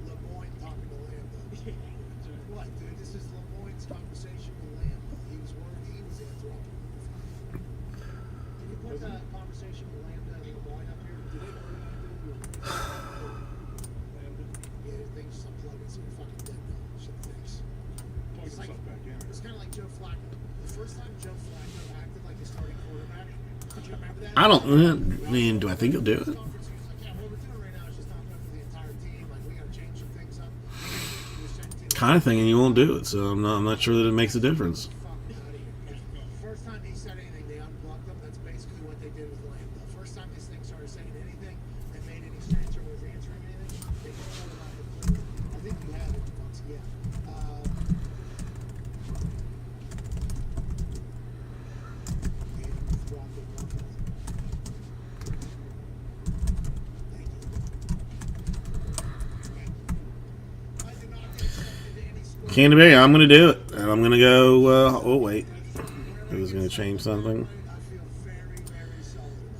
LeMoyne talking to Lambda. What, dude? This is LeMoyne's conversation with Lambda. He was worried he was anthropomorphized. Can you put that conversation with Lambda and LeMoyne up here? Do they know what Lambda? Yeah, things just unplugging, so you're fucking dead now. Shit thinks. It's like, it's kind of like Joe Flacco. The first time Joe Flacco acted like a starting quarterback, do you remember that? I don't. I mean, do I think he'll do it? Conference, he was like, yeah, what we're doing right now is just not good for the entire team. Like, we got to change some things up. He was sent to Kind of thing, and you won't do it. So I'm not sure that it makes a difference. fuck out of here. The first time he said anything, they unplugged him. That's basically what they did with Lambda. The first time this thing started saying anything that made any sense or was answering anything, they just shut it off completely. I think you have it, folks. Yeah. Canterbury, I'm going to do it. And I'm going to go, oh, wait. It was going to change something.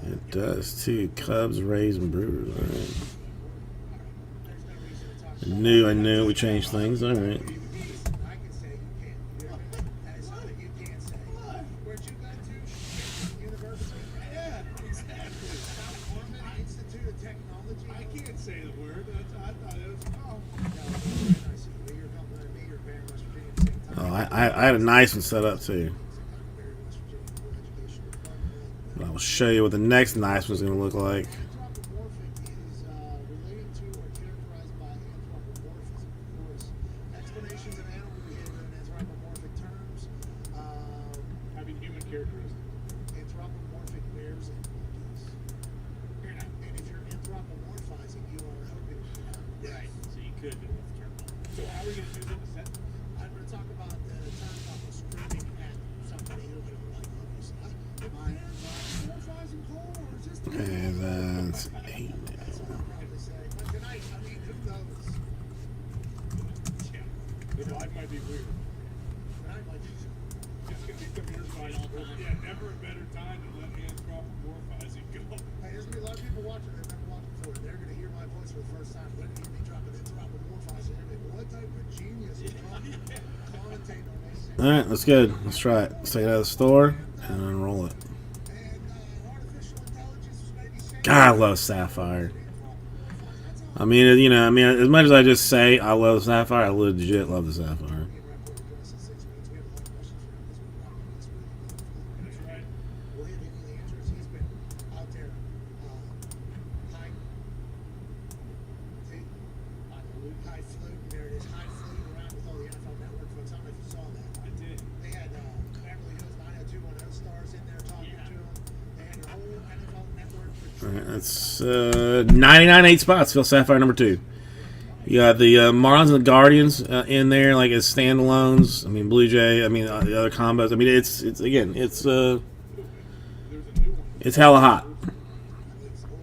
It does, too. Cubs, Rays, and Brewers. All right. I knew we changed things. All right. I can't say the word. I thought it was I had a nice one set up too. But I will show you what the next nice one's going to look like. Anthropomorphic is related to or characterized by anthropomorphism. Of course, explanations of animal behavior in anthropomorphic terms. Having human characteristics. Anthropomorphic bears and monkeys. And if you're anthropomorphizing, you are helping. Right. So you could do it with the term. So how are we going to use it in a sentence? I'm going to talk about the term of screaming at somebody who would like obviously. Am I anthropomorphizing Cole or is this the And that's 8 That's what now. I'll probably say. But tonight, I mean, who knows? Yeah. The vibe might be weird. Tonight might be. It's going to be some years by yeah, never a better time to let anthropomorphizing go. Hey, there's gonna be a lot of people watching that never watched before. They're gonna hear my voice for the first time. When you be dropping anthropomorphizing, they're like, what type of genius is commentating on this? Alright, that's good. Let's try it. Let's take it out of the store and unroll it. And artificial intelligence was maybe saying. God, I love Sapphire. I mean, you know, as much as I just say I love Sapphire, I legit love the Sapphire. That's right. Will he have any of the answers? He's been out there. High. See? High flute. There it is. High flute around with all the NFL Network folks. I don't know if you saw that. I did. They had Beverly Hills 90210 stars in there talking to him. They had the whole NFL Network. Alright, that's 99 8 spots. Phil Sapphire number 2. You got the Marlins and the Guardians in there, like as standalones. I mean, Blue Jay. I mean, the other combos. I mean, it's again, it's hella hot.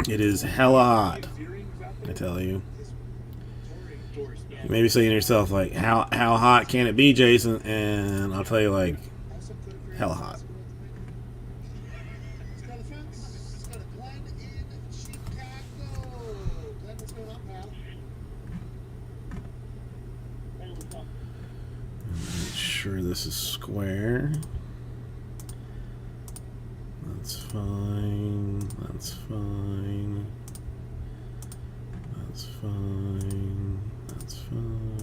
It is hella hot. I tell you. You may be saying to yourself, like, how hot can it be, Jason? And I'll tell you, like, hella hot. It's got a fence. It's got a Glen in Chicago. Glen, what's going on, pal? Make sure this is square. That's fine. That's fine. That's fine. That's fine.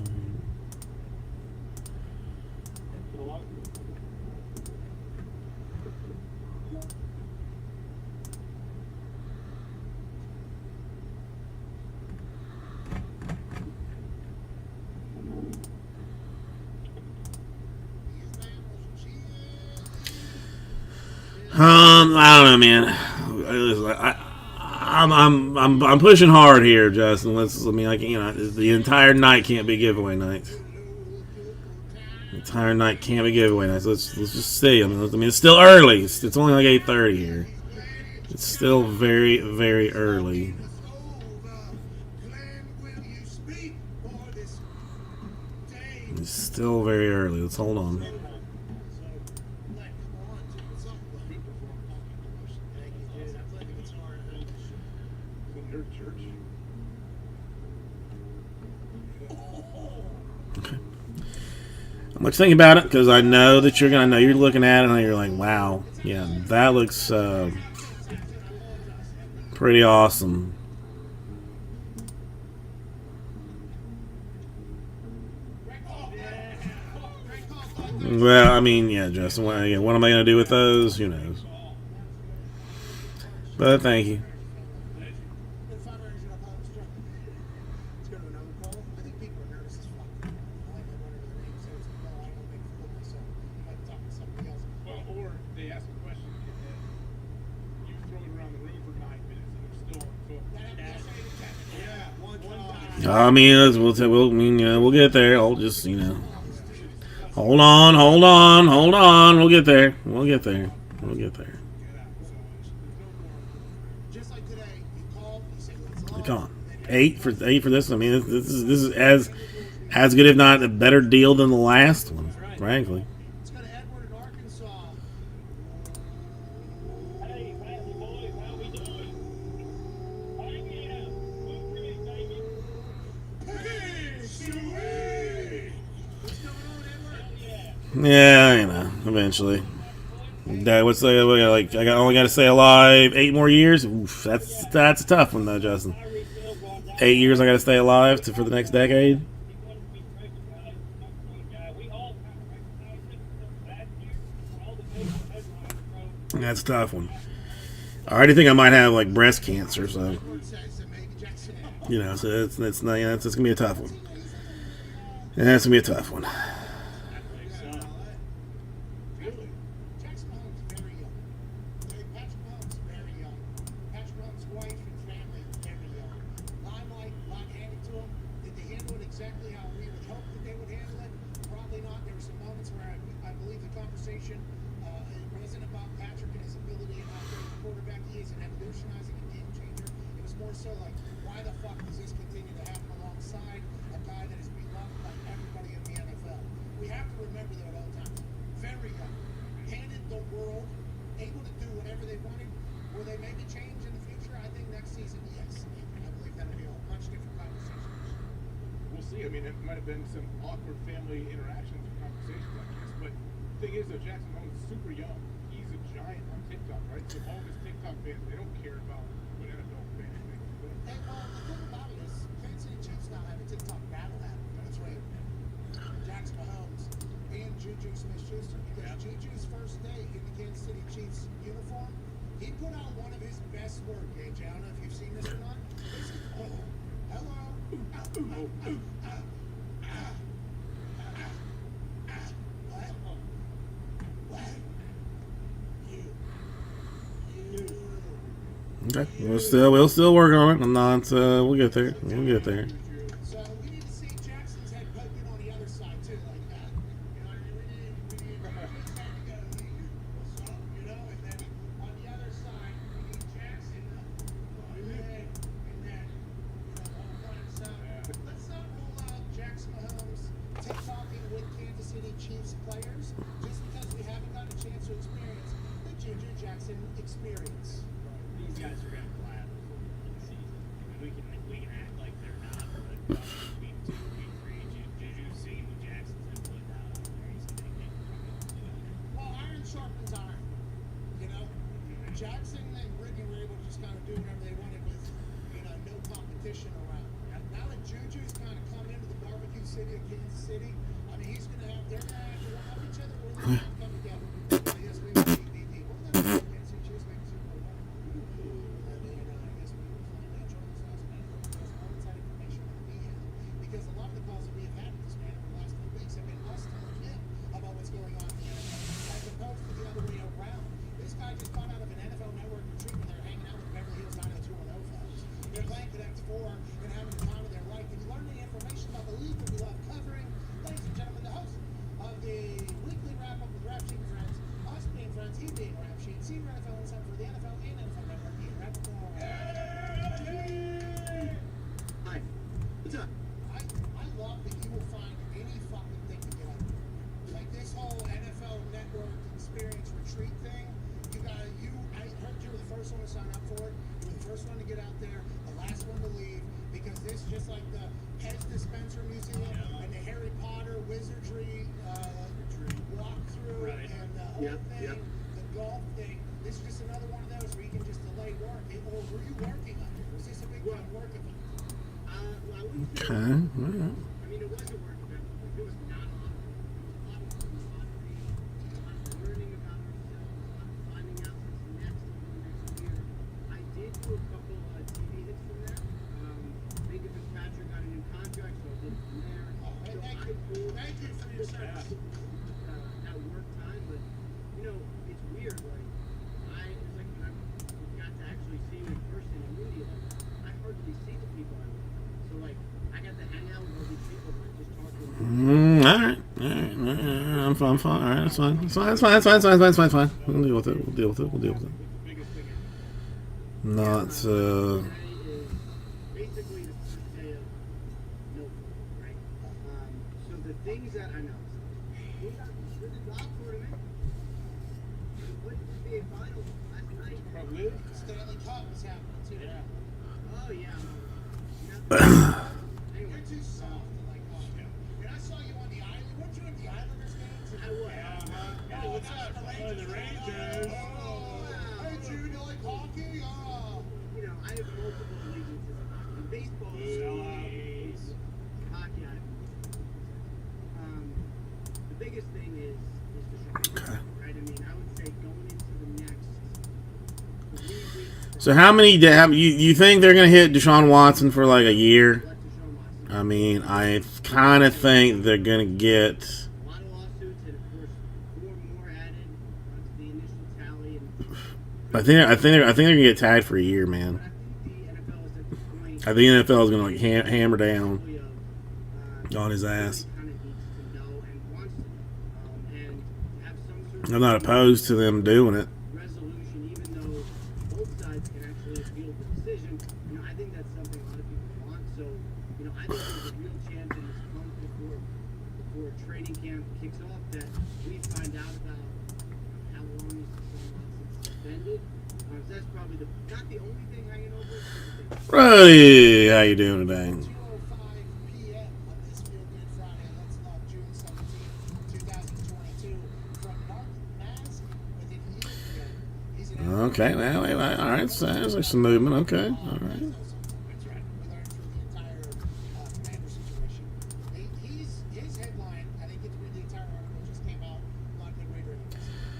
I don't know, man. I'm pushing hard here, Justin. The entire night can't be giveaway night. The entire night can't be giveaway night. So let's just see. I mean, it's still early. It's only like 8:30 here. It's still very, very early. Glen, will you speak for this day? It's still very early. Let's hold on. Glen, come on. What's up, buddy? Thank you, dude. I'm playing the guitar at home. In your church. I'm much thinking about it because I know that you're looking at it and you're like, wow, yeah, that looks pretty awesome. Well, I mean, yeah, Justin. What am I going to do with those? Who knows? But thank you. Let's go to another call. I think people are nervous as fuck. I like that one of the names says, no, I don't want to make it look myself. I might talk to somebody else. Well, or they ask a question and then you throw it around the room for 9 minutes and they're still on foot. Yeah, one time. I mean, we'll get there. I'll just, hold on. We'll get there. Just like today, you called, you said, let's all. Come on, eight for this. I mean, this is as good, if not a better deal than the last one. Frankly. Let's go to Edward in Arkansas. Hey, Matthew boys, how we doing? Oh yeah, we're great, baby. Hey, Stewie! What's going on, Edward? Yeah, eventually. What's the I only got to stay alive 8 more years. Oof, that's a tough one though, Justin. 8 years I got to stay alive for the next decade. That's a tough one. I already think I might have like breast cancer, so Report says that maybe Jackson. you know, so it's not, it's gonna be a tough one. That's gonna be a tough one. Really? Jackson Mahomes is very young. Patrick Mahomes is very young. Patrick Mahomes' wife and family is very young. Limelight, a lot handed to him. Did they handle it exactly how we would hope that they would handle it? Probably not. There were some moments where I believe the conversation wasn't about Patrick and his ability and how great a quarterback he is and evolutionizing a game changer. It was more so like, why the fuck does this continue to happen alongside a guy that is beloved by everybody in the NFL? We have to remember that at all times. Very young, handed the world, able to do whatever they wanted. Will they maybe change in the future? I think next season, yes. I believe that'll be a much different conversation. We'll see. I mean, it might have been some awkward family interactions or conversations, I guess. But the thing is, though, Jackson Mahomes is super young. He's a giant on TikTok, right? So all of his TikTok fans, they don't care about what NFL fans think. And the thing about it is, Kansas City Chiefs now have a TikTok battle happening between Jackson Mahomes and Juju Smith-Schuster because Juju's first day in the Kansas City Chiefs uniform, he put out one of his best work, Gage. I don't know if you've seen this or not. This is, hello. What? What? You. Okay, we'll still work on it. I'm not. We'll get there. We'll get there. So we need to see Jackson's head poking on the other side too, like that. You know, we need Jackson's head to go, what's up, you know, and then on the other side we need Jackson to go ahead and then, all kinds of stuff. Let's not rule out Jackson Mahomes TikToking with Kansas City Chiefs players just because we haven't got a chance to experience the Juju Jackson experience. These guys are gonna clap in the season. I mean, we can act like they're not, but week 2, week 3, Juju's seen what Jackson's been putting out there. He's gonna get Well, iron sharpens iron. You know, Jackson and Brittany were able to just kind of do whatever they wanted with, no competition around. Now that Juju's kind of come into the barbecue city of Kansas City, I mean, they're gonna have to love each other or they're gonna come together. Yes, we will be people. We're gonna Kansas City Chiefs make Super Bowl. I mean, I guess we will find out Charles Osman. There's more inside information than we have because a lot of the calls that we have had with this man over the last few weeks have been us telling him about what's going on in the NFL, as opposed to the other way around. This guy just got out of an NFL Network retreat where they're hanging out with Beverly Hills 90210 folks. They're playing Connect 4 and having the time of their life and learning information about the league that we love covering. Ladies and gentlemen, the host of the weekly wrap-up with Rap Sheet and Friends, us being friends, he being Rap Sheet, senior NFL insider for the NFL and NFL Network, Ian Rappaport. Hi. What's up? I love that you will find any fucking thing to get out of. Like this whole NFL Network experience retreat thing. I heard you were the first one to sign up for it. You were the first one to get out there, the last one to leave, because this is just like the Pez Dispenser Museum and the Harry Potter Wizardry walkthrough Right. and the whole Yep, thing, yep. the golf thing. This is just another one of those where you can just delay work. Or were you working on it? Was this a big time work event? Well, I wouldn't say. Okay. All right. I mean, it was a work event. Like, it was not a lot. It was a lot of fun, a lot of reading, a lot of learning about ourselves, a lot of finding out what's next over the next year. I did do a couple TV hits from there. Minka Fitzpatrick got a new contract, so I did it from there. Oh, hey, So thank I you. pulled Thank you for your service. at work time, but it's weird. Like it was like when I got to actually see him in person in India, I hardly see the people I work with. So like I got to hang out with all these people and I just talk to them. All right. I'm fine. All right, that's fine. It's fine. We'll deal with it. What's the biggest thing? Not. Today is basically the first day of Milford, right? So the things that I know, we got the golf tournament. What the final last night? Probably is. Stanley Cup is happening too. Oh yeah. Anyway, You're too soft to like hockey. And I saw you on the island. Weren't you in the Islanders games? I was. Oh, what's up? The Rangers. Oh, hey, Jude, you like hockey? Oh. I have multiple allegiances in hockey. Baseball is hockey. I have the biggest thing is the Chicago, right? I mean, I would say going into the next So how many you think they're going to hit Deshaun Watson for like a year? let Deshaun Watson. I mean, I kind of think they're going to get. A lot of lawsuits, and of course, 4 more added to the initial tally. And I think they're going to get tagged for a year, man. but I think the NFL is at the point. I think the NFL is going to like hammer down really of, on his ass. kind of needs to know and wants to know, and have some sort of I'm not opposed to them doing it. resolution, even though both sides can actually appeal the decision. I think that's something a lot of people want. So, I think there's a real chance in this month before training camp kicks off that we find out about how long is Deshaun Watson suspended. So that's probably not the only thing hanging over it. But the big Hey, how you doing today? 2:05 p.m. on this Feel Good Friday. Let's talk June 17, 2022. From Mark Mask with an ESPN. He's an Okay, well, all right. Sounds like some movement. Okay, all right. That's right. We learned through the entire commander situation. His headline, I didn't get to read the entire article, just came out. A lot of good reading.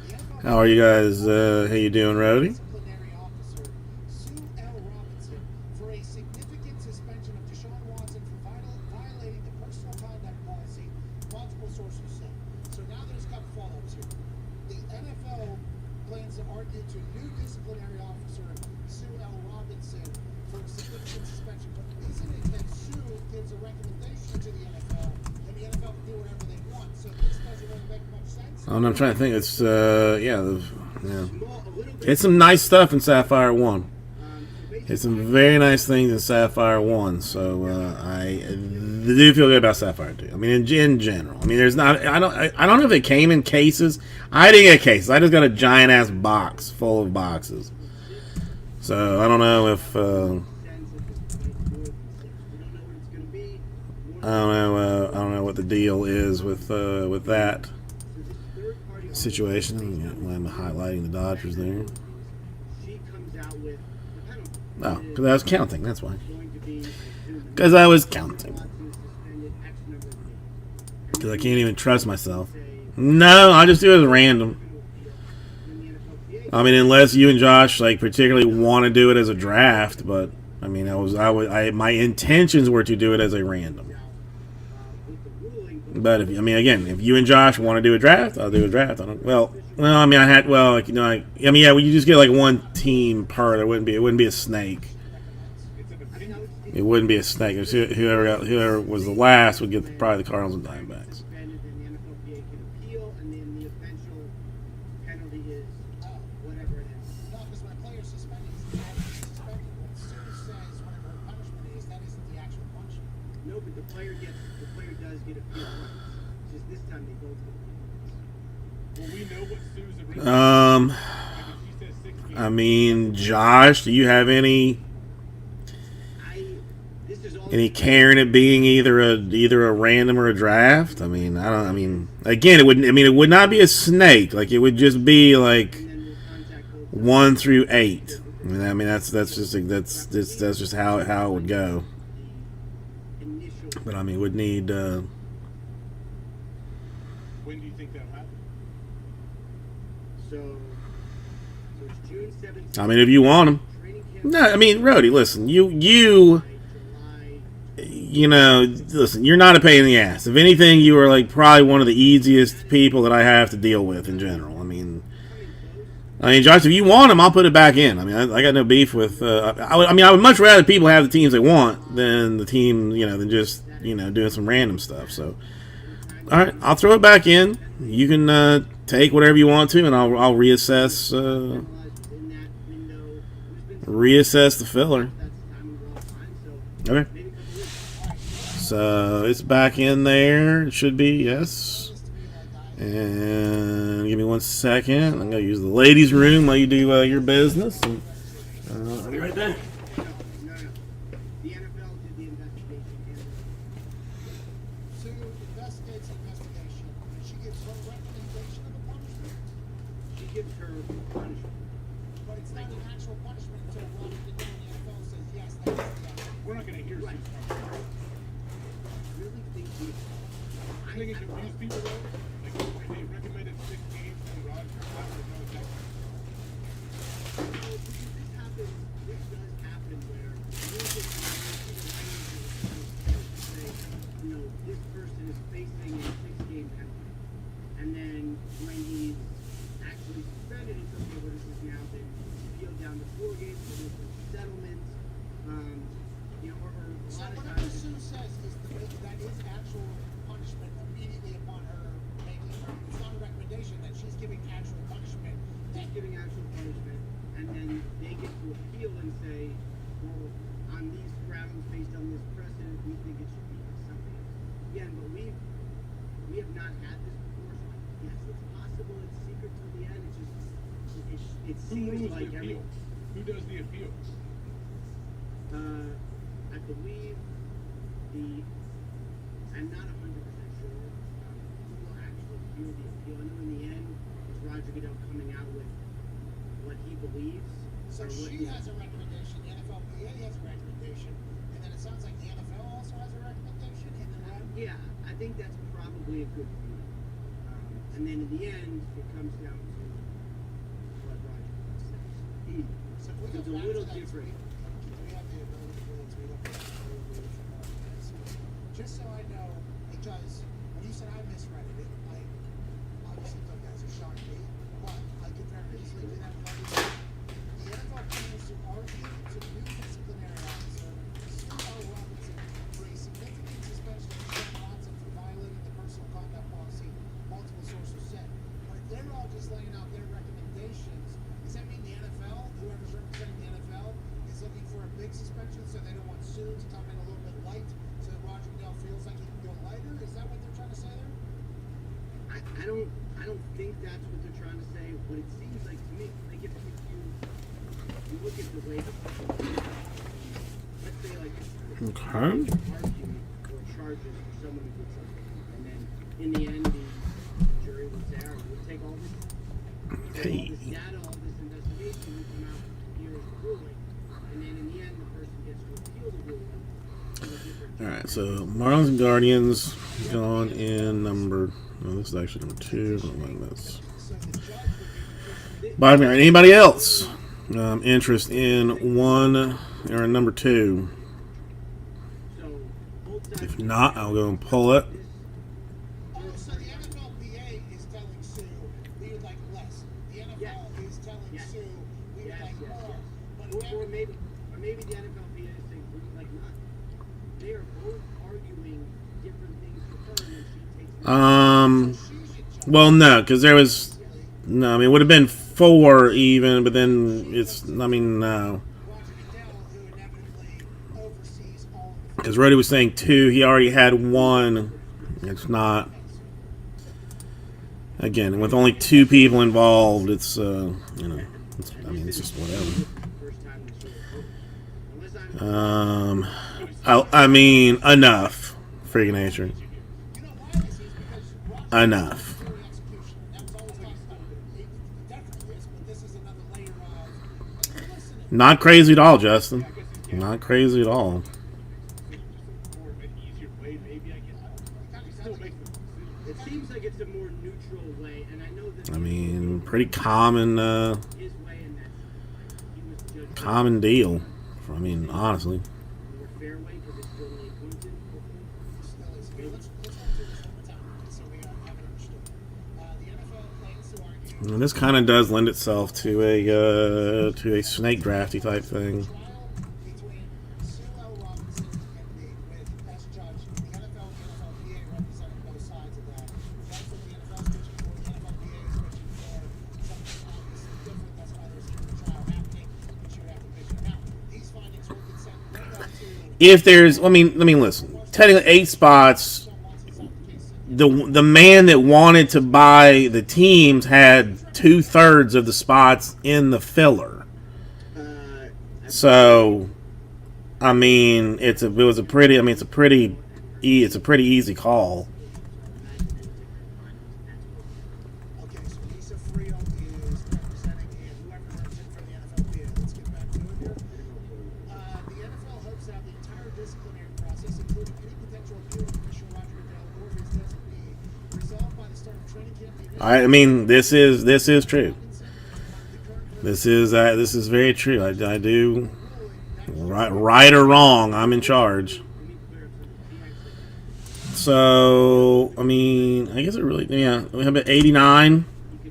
The NFL How are you guys? How you doing, Rody? disciplinary officer Sue L. Robinson for a significant suspension of Deshaun Watson for violating the personal conduct policy, multiple sources said. So now there's a couple follow-ups here. The NFL plans to argue to new disciplinary officer Sue L. Robinson for a significant suspension. But isn't it that Sue gives a recommendation to the NFL and the NFL can do whatever they want? So this doesn't really make much sense. I'm trying to think. It's yeah. small, a little bit. It's some nice stuff in Sapphire 1. So basically, It's some very nice things in Sapphire 1. So I do feel good about Sapphire 2. I mean, in general. I mean, there's not. I don't know if it came in cases. I didn't get cases. I just got a giant ass box full of boxes. So I don't know if. sense at this point more than 6. We don't know what it's going to be. I don't know what the deal is with that So this third party situation. Why am I highlighting the Dodgers there? she comes out with the penalty. Oh, because I was counting. That's why. Going to be Because I was counting. suspended X number of games. Because I can't even trust myself. No, I'll just do it as random. I mean, unless you and Josh like particularly want to do it as a draft, but I mean, my intentions were to do it as a random. But if you and Josh want to do a draft, I'll do a draft. I mean, yeah, you just get like one team per. It wouldn't be a snake. It's an opinion. It wouldn't be a snake. It was whoever was the last would get probably the Cardinals and Diamondbacks. Suspended, then the NFLPA can appeal, and then the eventual penalty is whatever it is. No, because when a player's suspended, he's actually suspended. What Sue says, whatever her punishment is, that isn't the actual punishment. No, but the player does get appeal rights. Just this time they both get appeal rights. Well, we know what Sue's original. Like if she says 6 games, I mean, Josh, do you have any This is all care in it being either a random or a draft? I mean, again, it would not be a snake. Like it would just be like and then we'll contact both 1 through 8. I mean, that's just how it would go. initial. But I mean, would need. when do you think that'll happen? So it's June 17th. I mean, if you want them. Training camp No, I mean, Rody, listen, you July. listen, you're not a pain in the ass. If anything, you are like probably one of the easiest people that I have to deal with in general. I mean, Josh, if you want them, I'll put it back in. I mean, I got no beef with. I would much rather people have the teams they want than the team, than just doing some random stuff. So, all right, I'll throw it back in. You can take whatever you want to, and I'll reassess In that window, there's been reassess the filler. that's the time we want to find. So Okay. maybe a couple weeks. So it's back in there. It should be, yes. And give me 1 second. I'm going to use the ladies' room while you do your business. And, I'll be right back. No. The NFL did the investigation. Sue investigates the investigation, and she gives her recommendation of a punishment, She gives her punishment. but it's not an actual punishment until Robert the NFL says yes, that is the actual. We're not going to hear Right. Sue's punishment. Really think we. I think it confused people though. Like they recommended 6 games and Rod turned out with no objection. Because this happens decisions based on this precedent. We think it should be something else. Again, but we have not had this before, so yes, it's possible. It's secret till the end. It Who seems rules like the every. appeal? Who does the appeal? I believe I'm not 100% sure who will actually hear the appeal. I know in the end, it's Roger Goodell coming out with what he believes. So or what she has a recommendation, the NFLPA has a recommendation, and then it sounds like the NFL also has a recommendation, and then Yeah, I think that's probably a good point. And then in the end, it comes down to what Roger says. So if we It's go a back little to that different. tweet, do we have the ability to really tweet up that just so I know, because when you said I misread it, I obviously took that as a shock to me, but I could very easily do that publicly. The NFL plans to argue to the new disciplinary officer, Sue L. Robinson, for a significant suspension of Sean Watson for violating the personal conduct policy, multiple sources said. But if they're all just laying out their recommendations, does that mean the NFL, whoever's representing the NFL, is looking for a big suspension so they don't want Sue to come in a little bit light so that Roger Goodell feels like he can go lighter? Is that what they're trying to say there? I don't think that's what they're trying to say. What it seems like to me, like if you look at the way let's say like Okay. argument or charges for someone who did something, and then in the end the jury would say, all right, we'll take all this data, all this investigation, we come out here as a ruling, and then in the end the person gets to appeal the ruling to a different. All right. So Marlins and Guardians gone in number. No, this is actually number 2. Don't mind this. So the judge would be Bottom here. Anybody else? Interest in 1 or number 2? So both sides If not, I'll go and pull it. Oh, so the NFLPA is telling Sue we would like less. The NFL Yes. is telling Yes. Sue we would Yes, like yes, more. yes. But Or maybe the NFLPA is saying we would like none. They are both arguing different things for her, and then she takes them. she should judge. Well, no, because there was no. I mean, it would have been 4 even, but then it's. I mean, no, Roger Goodell, who inevitably oversees all of the because Roddy was saying 2. He already had 1. It's not. Again, with only 2 people involved, it's you know. It's, I mean, it's just whatever. First time we saw it. Unless I'm I mean, enough. Freaking nature. You know why this is? Because Roger Enough. jury execution. That was always talked about. It definitely is, but this is another layer of listening. Not crazy at all, Justin. Not crazy at all. Just more of an easier way, maybe, I guess. I don't know. He still makes the decision. it seems like it's a more neutral way, and I know that I mean, pretty common, his way in that like, he was judged common deal. I mean, honestly. in a more fair way because it's still only appointed. Still is. Here, let's run through this one more time so we have it understood. The NFL plans to argue And this kind of does lend itself to a snake drafty type thing. trial between Sue L. Robinson and me with as judge, the NFL and the NFLPA representing both sides of that. Judge from the NFL switching for the NFLPA switching for something obviously different. That's why there's a trial happening, which you have to picture. Now, these findings will consent no doubt to If there's, I mean, listen. Technically, 8 spots. Sean Watson's application. The man that wanted to buy the teams had 2/3 of the spots in the filler. So, I mean, it's a pretty easy call. Okay, so Lisa Frio is representing and whoever represents for the NFLPA. Let's get back to it here. The NFL hopes to have the entire disciplinary process, including any potential appeal to Commissioner Roger Goodell or his designee, resolved by the start of training camp. I mean, this is true. This is very true. I do, right or wrong, I'm in charge. So, I mean, I guess it really, yeah, we have 89,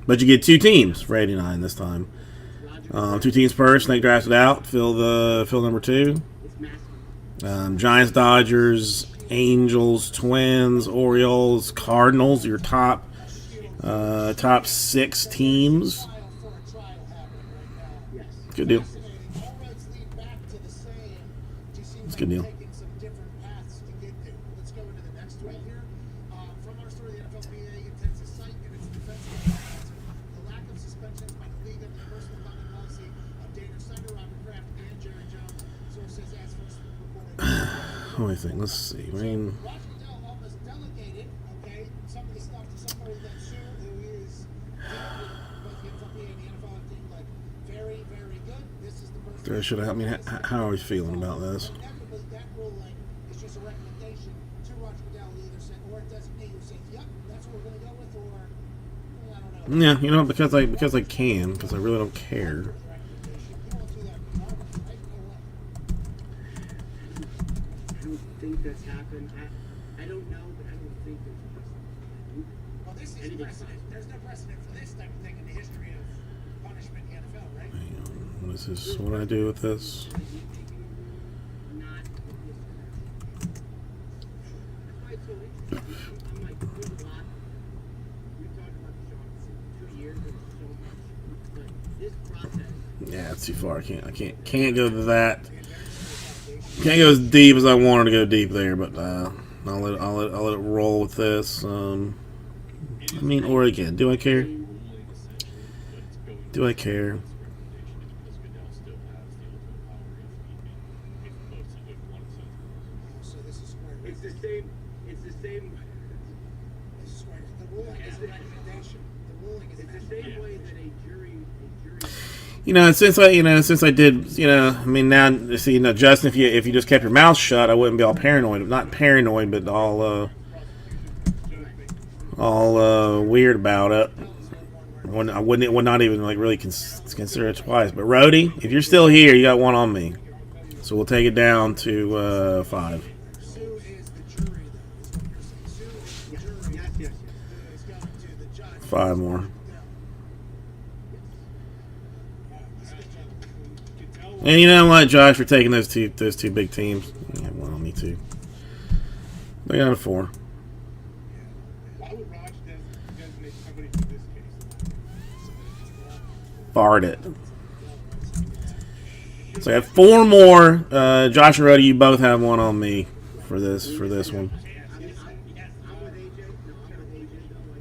but you get 2 teams for 89 this time. 2 teams per, snake drafted out, fill number 2. Giants, Dodgers, Angels, Twins, Orioles, Cardinals, your top 6 teams. For a trial happening right now. Yes. Good deal. All roads lead back to the same. Do you see It's a good deal. taking some different paths to get there. Let's go into the next tweet here. From our story, the NFLPA intends to cite in its defense of the lack of suspensions by the league under the personal conduct policy of Dana Snyder, Robert Kraft, and Jerry Jones. Sources as first reported. What do I think? Let's see. I mean, Roger Goodell almost delegated, okay, some of the stuff to somebody that Sue, who is both the NFLPA and the NFL, have deemed like very, very good. This is the person. should I mean, how are we feeling about this? Inevitably, that ruling is just a recommendation to Roger Goodell to either say, or it doesn't mean who says, yep, that's what we're going to go with, or well, I don't know. Yeah, you know, because I can, because I really don't care. I don't think that's happened. I don't know, but I don't think there's precedent. Well, this is Anything precedent. There's no precedent for this type of thing in the history of punishment in the NFL, right? Hang on. What is this? What do I do with this? Not that's why it's so interesting. I'm like, there's a lot. We've talked about the Sean 2 years and so much, but this process. Yeah, it's too far. I can't go to that. Can't go as deep as I wanted to go deep there, but I'll let it roll with this. I mean, Oregon. Do I care? Do I care? So this is square. It's the same. It's the same. This is square. The ruling is a recommendation. The ruling is It's the same way that a jury. You know, since I did, I mean, now, see, Justin, if you just kept your mouth shut, I wouldn't be all paranoid. Not paranoid, but all weird about it. I would not even like really consider it twice. But Rhodey, if you're still here, you got one on me. So we'll take it down to 5. Sue is the jury, though. Is what you're saying. Sue is the jury. Yes. Who is going to the judge. 5 more. And you know what, Josh, for taking those two big teams, you have one on me too. They got a 4. Why would Raj designate somebody for this case? Fart it. So I have 4 more. Josh and Rhodey, you both have one on me for this one. I'm with AJ. No, I'm with AJ. Like,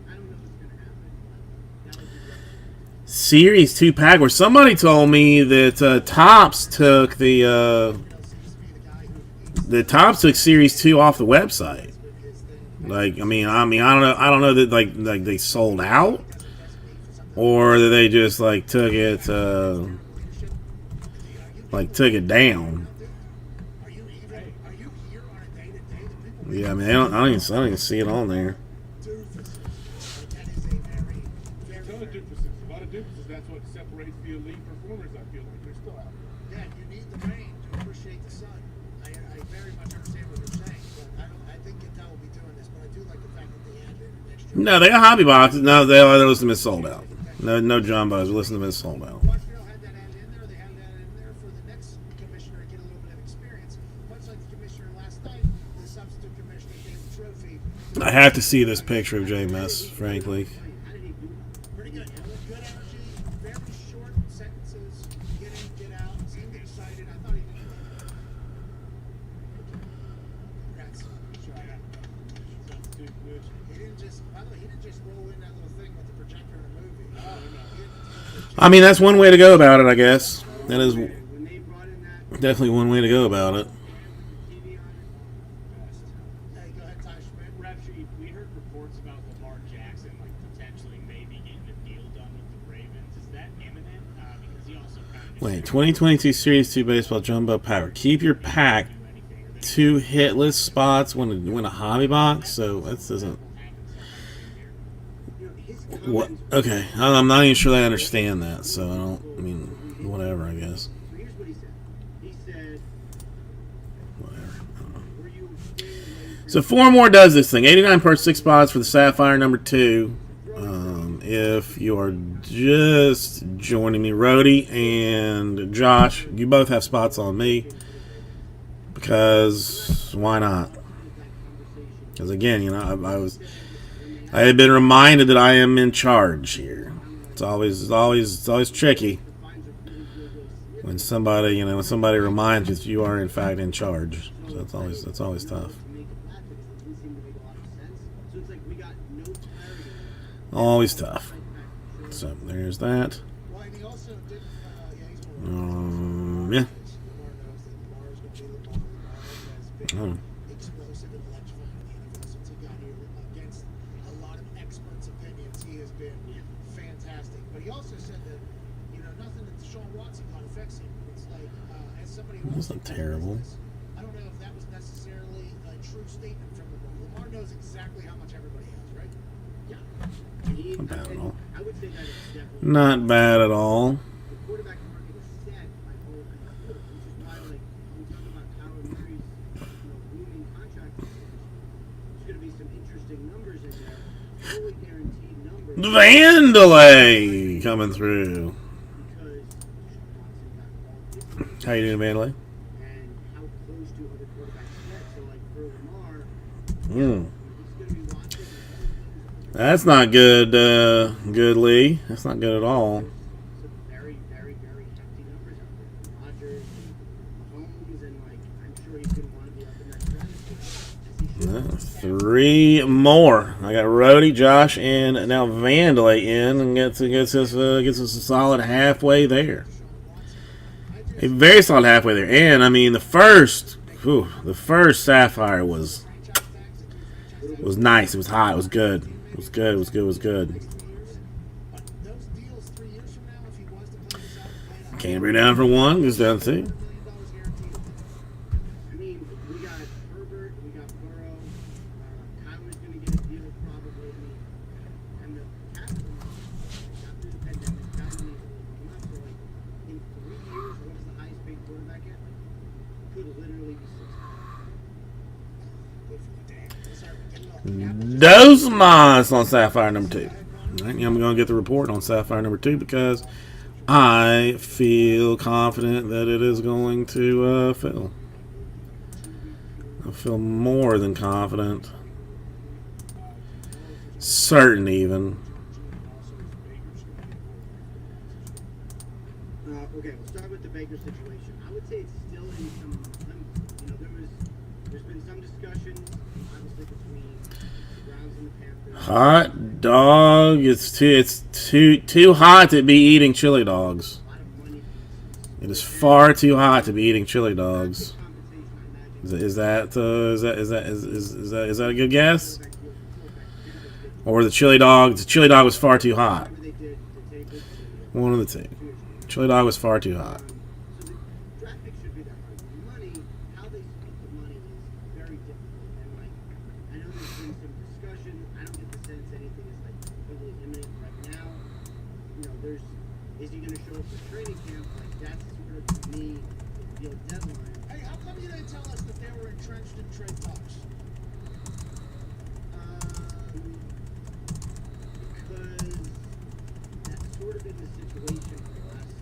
I don't know what's gonna happen. That would be great. Series 2 pack where somebody told me that Topps took the Topps took Series 2 off the website. Like, I mean, I don't know that like they sold out, or that they just like took it down. Are you here on a day-to-day? The people Yeah, I mean, I don't even see it on there. doofuses. That is a very, very, Ton of very doofuses. A lot of doofuses. That's what separates the elite performers, I feel like. They're still out there. yeah, you need the rain to appreciate the sun. I very much understand what you're saying, but I think Intel will be doing this, but I do like the fact that they added an extra. No, they got hobby boxes. No, they list them as sold out. No jumbos. List them as sold out. Washington had that added in there. They had that in there for the next commissioner to get a little bit of experience. Much like the commissioner last night, the substitute commissioner gave the trophy. I have to see this picture of JMS, frankly. How did he do that? Pretty good. Good energy, very short sentences. Get in, get out. Seemed excited. I thought he did good. Congrats. Substitute, which He didn't just, by the way, he didn't just roll in that little thing with the projector in a movie. He didn't- I mean, that's one way to go about it, I guess. That is When they brought in that definitely one way to go about it. TV on it, Hey, go ahead, Ty Schmidt. Rap Sheet, we heard reports about Lamar Jackson, like potentially maybe getting a deal done with the Ravens. Is that imminent? Because he also kind of Wait, 2022 Series 2 Baseball Jumbo Power. Keep your pack 2 hitless spots when a hobby box. So that doesn't. you know, his What? comments. Okay, I'm not even sure I understand that. So I don't. I mean, whatever. I guess. So here's what he said. He said, Whatever. I don't know. "Were you staying away from So 4 more does this thing. 89 per 6 spots for the Sapphire number 2. If you are just joining me, Rhodey and Josh, you both have spots on me. Because why not? Because again, I had been reminded that I am in charge here. It's always tricky when somebody reminds you that you are in fact in charge. So that's always tough. To make it happen, it didn't seem to make a lot of sense. So it's like we got no clarity. Always tough. So there's that. Well, and he also did, he's Yeah. Lamar knows that Lamar is going to be Lamar. Lamar has been Oh. explosive and electrifying in the NFL since he got here. Against a lot of experts' opinions, he has been fantastic. But he also said that, nothing that Deshaun Watson got affects him. It's like, as somebody who That's wants not to terrible. I don't know if that was necessarily a true statement from Lamar. Lamar knows exactly how much everybody has, right? Yeah. And Not bad at all. I would say that it's definitely Not bad at all. the quarterback market is set by all which is why, like, when we talk about Kyler Murray's, booming contract, there's going to be some interesting numbers in there, fully guaranteed numbers. Vandalay coming through. Because Deshaun Watson got all his How you doing, Vandalay? and how close do other quarterbacks get. So, like, for Lamar, Mm. he's going to be watching. That's not good, good Lee. That's not good at all. Some very, very, very hefty numbers out there. Rodgers and Mahomes, and, like, I'm sure he's going to want to be up in that stratosphere, as he should. 3 more. I got Rhodey, Josh, and now Vandalay in, and gets us a solid halfway there. A very solid halfway there. And I mean, the first Sapphire was nice. It was hot. It was good. It was good. It was good. It was good. But those deals 3 years from now, if he was to play this out, Canterbury down for 1. Goes down 2. $1 million guaranteed. I mean, we got Herbert, we got Burrow, Kyler's going to get a deal probably. I mean, and the cap got through the pandemic, got money going up. So, like, in 3 years, what is the highest paid quarterback at? Could literally be 6. Good for the damn. Sorry, get it off. Dozmas on Sapphire number 2. All right, I'm going to get the report on Sapphire number 2 because I feel confident that it is going to fill. I feel more than confident. Certain even. Okay, we'll start with the Baker situation. I would say it's still in some there's been some discussion, obviously, between the Browns and the Panthers. Hot dog. It's too hot to be eating chili dogs. A lot of money. It is far too hot to be eating chili dogs. Compensation, I imagine. Is that a good guess? Or the chili dog was far too hot. Whatever they did to take it. One of the two. Chili dog was far too hot. So the draft pick should be that hard. The money, how they split the money is very difficult. And, like, I know there's been some discussion. I don't get the sense anything is, like, totally imminent right now. Is he going to show up for training camp? Like, that's sort of, to me, the real deadline. Hey, how come you didn't tell us that they were entrenched in trade talks? Because that's sort of been the situation for the last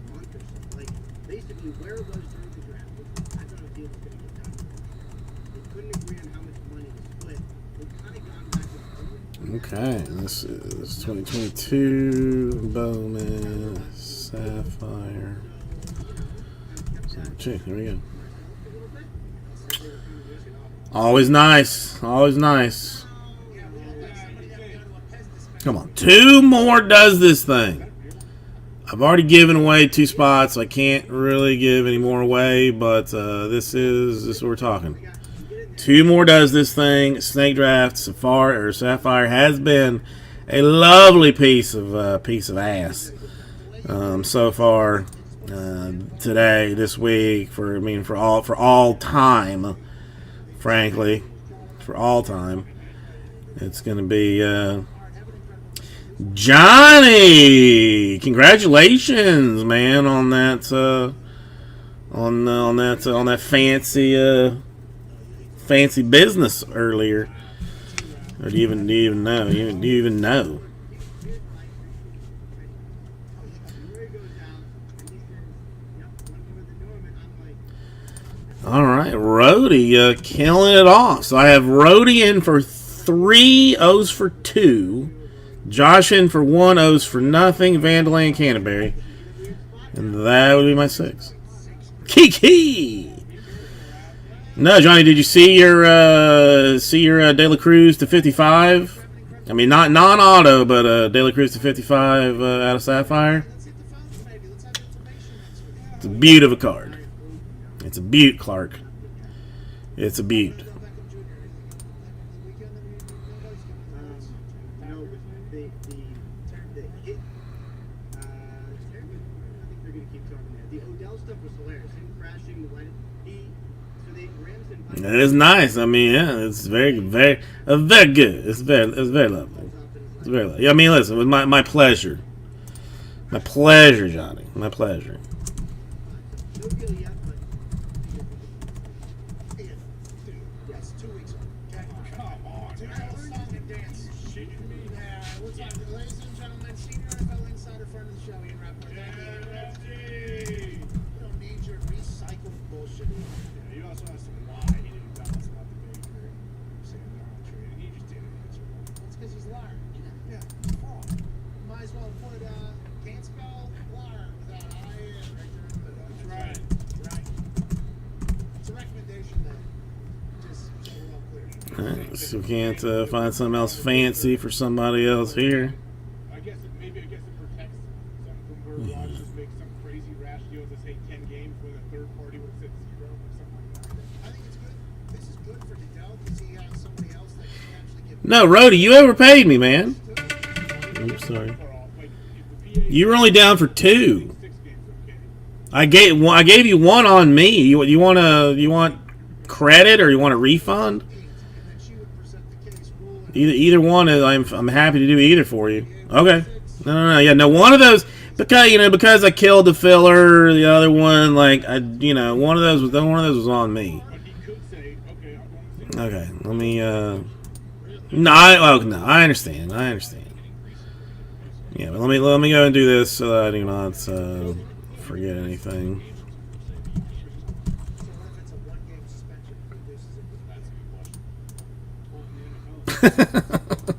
month or so. Like, basically, where it was during the draft, I thought a deal was going to get done. They couldn't agree on how much money to split. They've kind of gone back and forth. Okay, this is 2022 Bowman Sapphire. Here we go. Always nice. Always nice. Come on. 2 more does this thing. I've already given away 2 spots. So I can't really give any more away, but this is what we're talking. 2 more does this thing. Snake Draft Sapphire has been a lovely piece of ass so far today, this week, for all time. Frankly, for all time, it's going to be Johnny. Congratulations, man, on that on that fancy business earlier. Or do you even know? Do you even know? All right, Rhodey killing it off. So I have Rhodey in for 3 O's for 2. Josh in for 1 O's for nothing. Vandalay and Canterbury. And that would be my 6. Kiki! No, Johnny, did you see your De La Cruz to 55? I mean, not non-auto, but De La Cruz to 55 out of Sapphire. Let's hit the phones, maybe. Let's have information next week. It's a beaut of a card. It's a beaut, Clark. It's a beaut. Beckham Jr. The weekend, nobody's going to No, the hit. I think they're gonna keep talking that. The Odell stuff was hilarious. Him crashing the light. So the Rams and It is nice. I mean, yeah, it's very good. It's very lovely. It's very lovely. I mean, listen, it was my pleasure. My pleasure, Johnny. My pleasure. no deal yet, but Ian, dude, that's 2 weeks old. Okay? Come on, Dude, man. song and dance. Shitting me? Yeah, what's up, ladies and gentlemen, senior NFL insider, friend of the show, Ian Rappaport. Thank you. You don't need your recycled bullshit. Yeah, you also asked him why he didn't tell us about the Baker Sam Darnold trade, and he just didn't answer. That's because he's a liar. Yeah, fraud. Might as well put, can't spell liar without I-N right there in the middle. That's right. Right. It's a recommendation that just so we're all clear. All right, so we can't find something else fancy for somebody else here. I guess it protects something where Rodgers just makes some crazy rash deal to say 10 games when a third party would have said 0 or something like that. I think it's good. This is good for Goodell because he has somebody else that can actually give No, Rhodey, you overpaid me, man. Oops, sorry. Far off. Like, if the PA You were only down for 2. 6 games, okay. I gave you 1 on me. You want credit or you want a refund? and then she would present the case ruling. Either one is I'm happy to do either for you. Okay. No. Yeah, no. One of those because I killed the filler. The other one, one of those was on me. But he could say, okay, I'm going to Okay. Let me. No, I understand. Yeah, but let me go and do this so that I do not forget anything. So what if it's a one-game suspension that reduces it? That's a good question.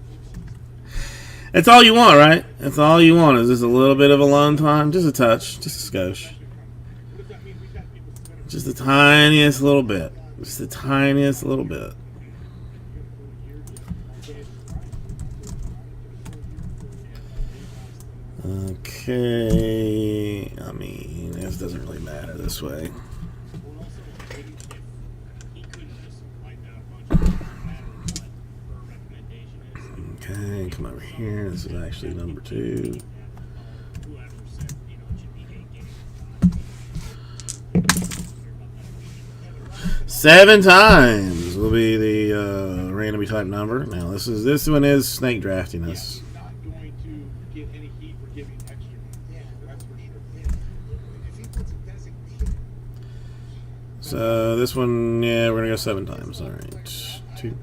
That's all you want, right? That's all you want is just a little bit of alone time, just a touch, just a skosh, What does that mean? We've got people suspended just the tiniest little bit, just the tiniest little bit. Okay, I mean, this doesn't really matter this way. Or also, maybe if he couldn't just wipe out a bunch of them, no matter what her recommendation is. Okay, come over here. This is actually number 2. Whoever said, it should be 8 games. 7 times will be the randomly typed number. Now this one is snake drafting us. not going to get any heat for giving extra. Yeah. That's for sure. Yeah. If he puts a designated So this one, yeah, we're gonna go 7 times. All right, 2,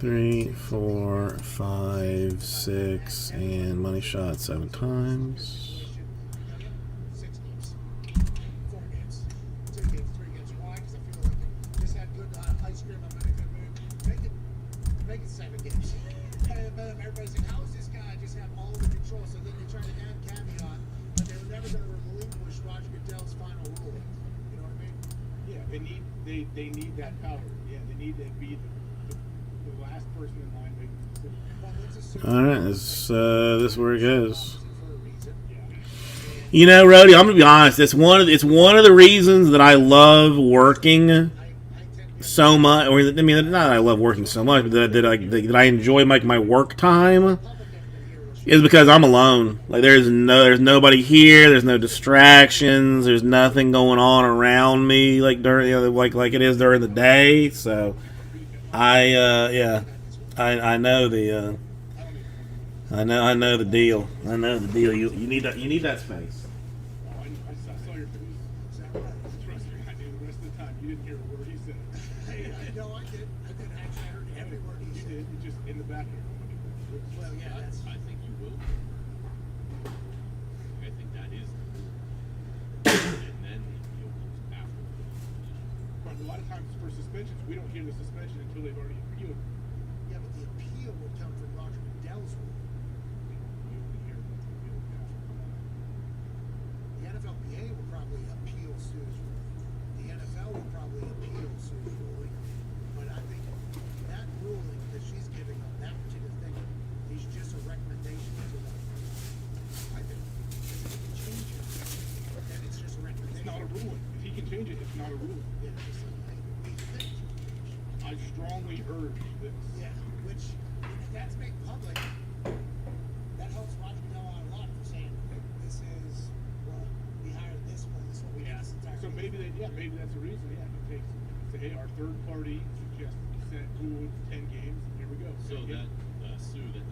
3, 4, 5, 6, and money shot 7 times. 6 games, 4 games, 2 games, 3 games. Why? Because I feel like it just had good ice cream. I'm in a good mood. Make it 7 games. Everybody's like, how is this guy just have all the control? So then they try to add caveat, but they were never going to relinquish Roger Goodell's final ruling. You know what I mean? Yeah, they need that power. Yeah, they need to be the last person in line making the decision. Well, let's assume All right, this is where it goes. for a reason. You know, Rhodey, I'm gonna be honest. It's one of the reasons that I love working I tend to so much. Or I mean, not that I love working so much, but that I enjoy my work time. Is because I'm alone. Like there's nobody here. There's no distractions. There's nothing going on around me like during like it is during the day. So I know the I know the deal. I know the deal. You need that space. Oh, I saw your face. Trust me, I knew the rest of the time you didn't hear a word he said. No, I did. Actually, I heard every word he You said. did. You just in the background. Well, yeah, that's. I think you will. I think that is. And then you'll look after. But a lot of times for suspensions, we don't hear the suspension until they've already appealed. Yeah, but the appeal would come from Roger Goodell's ruling. We only hear the appeal after. The NFL NBA will probably appeal Sue's ruling. The NFL will probably appeal Sue's ruling. But I think that ruling that she's giving on that particular thing is just a recommendation to them. I think if he can change it, then it's just a recommendation. It's not a ruling. If he can change it, it's not a ruling. Yeah, it's like, hey, we think. I strongly urge this. Yeah, which if that's made public, that helps Roger Goodell out a lot for saying, "Hey, this is well, we hired this one, this one we Yeah. did this entire So maybe maybe that's the reason. Yeah, it takes. Say, hey, our third party suggested set rule 10 games. Here we go. So 10 that games. Sue, that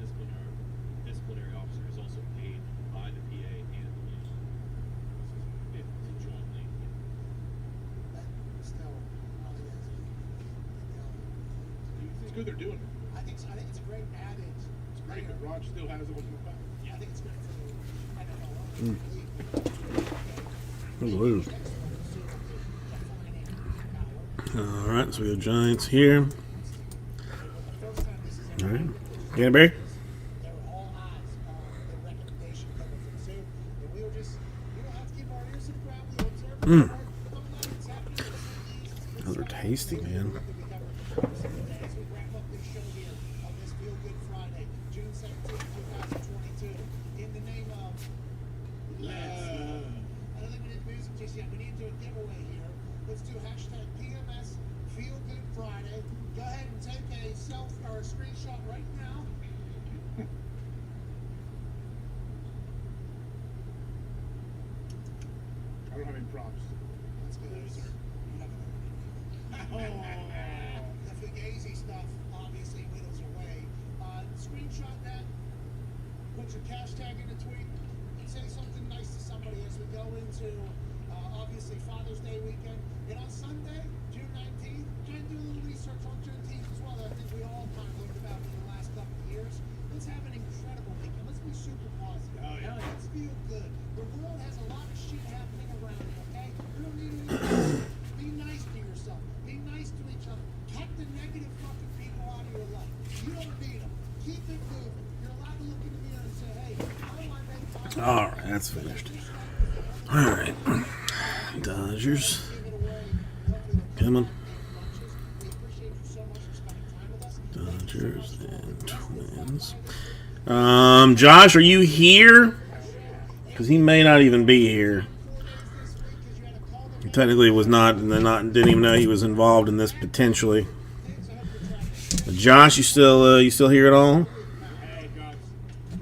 disciplinary officer, is also paid by the PA and the league to jointly. But still, I think that's It's good they're doing it. I think so. I think it's a great added. It's great that Rod still has it open back. I think it's good for the NFL. Lose. All right, so we got Giants here. All right, Canterbury. They were all eyes on the recommendation coming from Sue, and we were just, we don't have to keep our ears to the ground. We observe what's happening. Those are tasty, man. As we wrap up this show here on this Feel Good Friday, June 17th, 2022, in the name of I don't think we need music just yet. We need to do a giveaway here. Let's do hashtag PMS Feel Good Friday. Go ahead and take a selfie or a screenshot right now. I don't have any props. Let's go there, sir. The Fugazi stuff obviously whittles away. Screenshot that, put your hashtag in a tweet, and say something nice to somebody as we go into obviously Father's Day weekend. And on Sunday, June 19th, try and do a little research on Juneteenth as well that I think we all kind of learned about in the last couple of years. Let's have an incredible weekend. Let's be super positive. Oh, yeah. Let's feel good. The world has a lot of shit happening around it, okay? We don't need any. Be nice to yourself. Be nice to each other. Cut the negative fucking people out of your life. You don't need them. Keep it moving. You're allowed to look in the mirror and say, hey, how do I make positive All right, that's finished. All right, Dodgers. give it away? Hopefully they'll Come on. lunches. We appreciate you so much for spending time with us. Dodgers and Twins. Josh, are you here? Because he may not even be here. He technically was not, and then didn't even know he was involved in this potentially. Josh, you still here at all? Hey, guys. And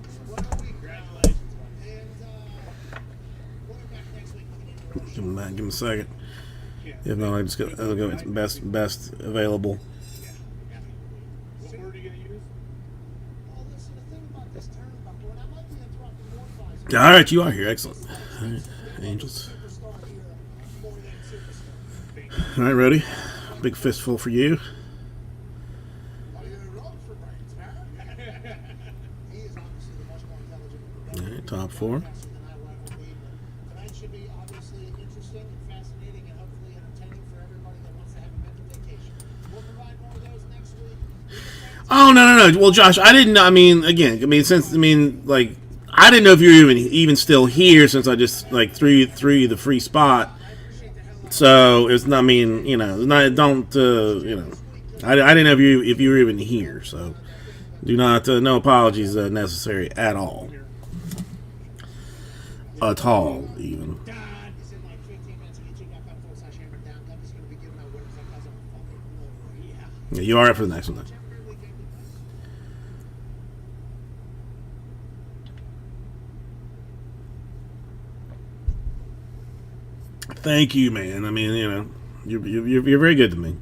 we'll be back next week with an interview. Give him a second. If not, I'll go with best available. What word are you going to use? Oh, listen, the thing about this tournament, and I might be interrupting more fights. All right, you are here. Excellent. All right, Angels. Superstar here, more than superstar. All right, ready? Big fistful for you. Are you wrong for brains, man? He is obviously the much more intelligent. All right, top four. Than I will ever be, but tonight should be obviously interesting and fascinating and hopefully entertaining for everybody that wants to have a mental vacation. We'll provide more of those next week. Oh no. Well, Josh, I didn't. I mean, like, I didn't know if you were even still here since I just like threw you the free spot. So it's not. I mean, don't. I didn't know if you were even here. So do not. No apologies necessary at all. At all, even. It's in like 15 minutes and you got that full slash hammer down. Doug's going to be giving out winners like guys on fucking yeah. Yeah, you are up for the next one. Then. Every weekend. Thank you, man. I mean, you're very good to me.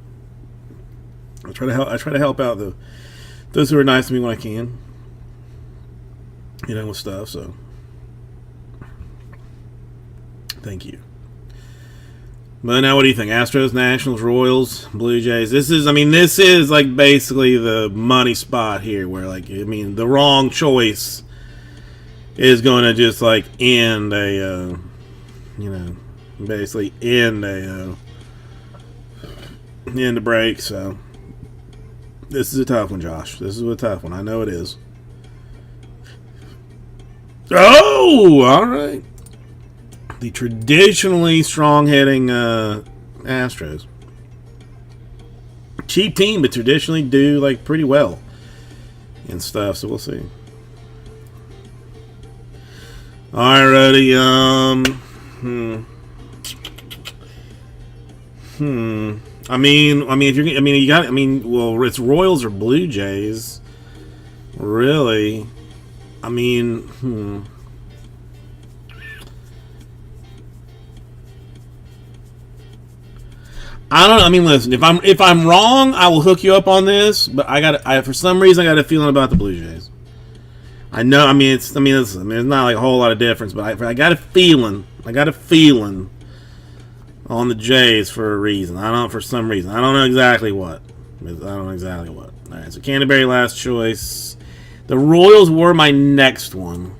I try to help out those who are nice to me when I can. With stuff. So, thank you. But now, what do you think? Astros, Nationals, Royals, Blue Jays. This is like basically the money spot here, where the wrong choice is going to just like end a, basically end a break. So this is a tough one, Josh. This is a tough one. I know it is. Oh, all right. the traditionally strong-hitting Astros. Cheap team, but traditionally do like pretty well and stuff. So we'll see. Alrighty. I mean, if you're, you got. Well, it's Royals or Blue Jays. Really. I mean, I don't know. I mean, listen. If I'm wrong, I will hook you up on this. But for some reason, I got a feeling about the Blue Jays. I know. I mean, it's not like a whole lot of difference, but I got a feeling. I got a feeling on the Jays for a reason. For some reason. I don't know exactly what. All right. So Canterbury last choice. The Royals were my next one,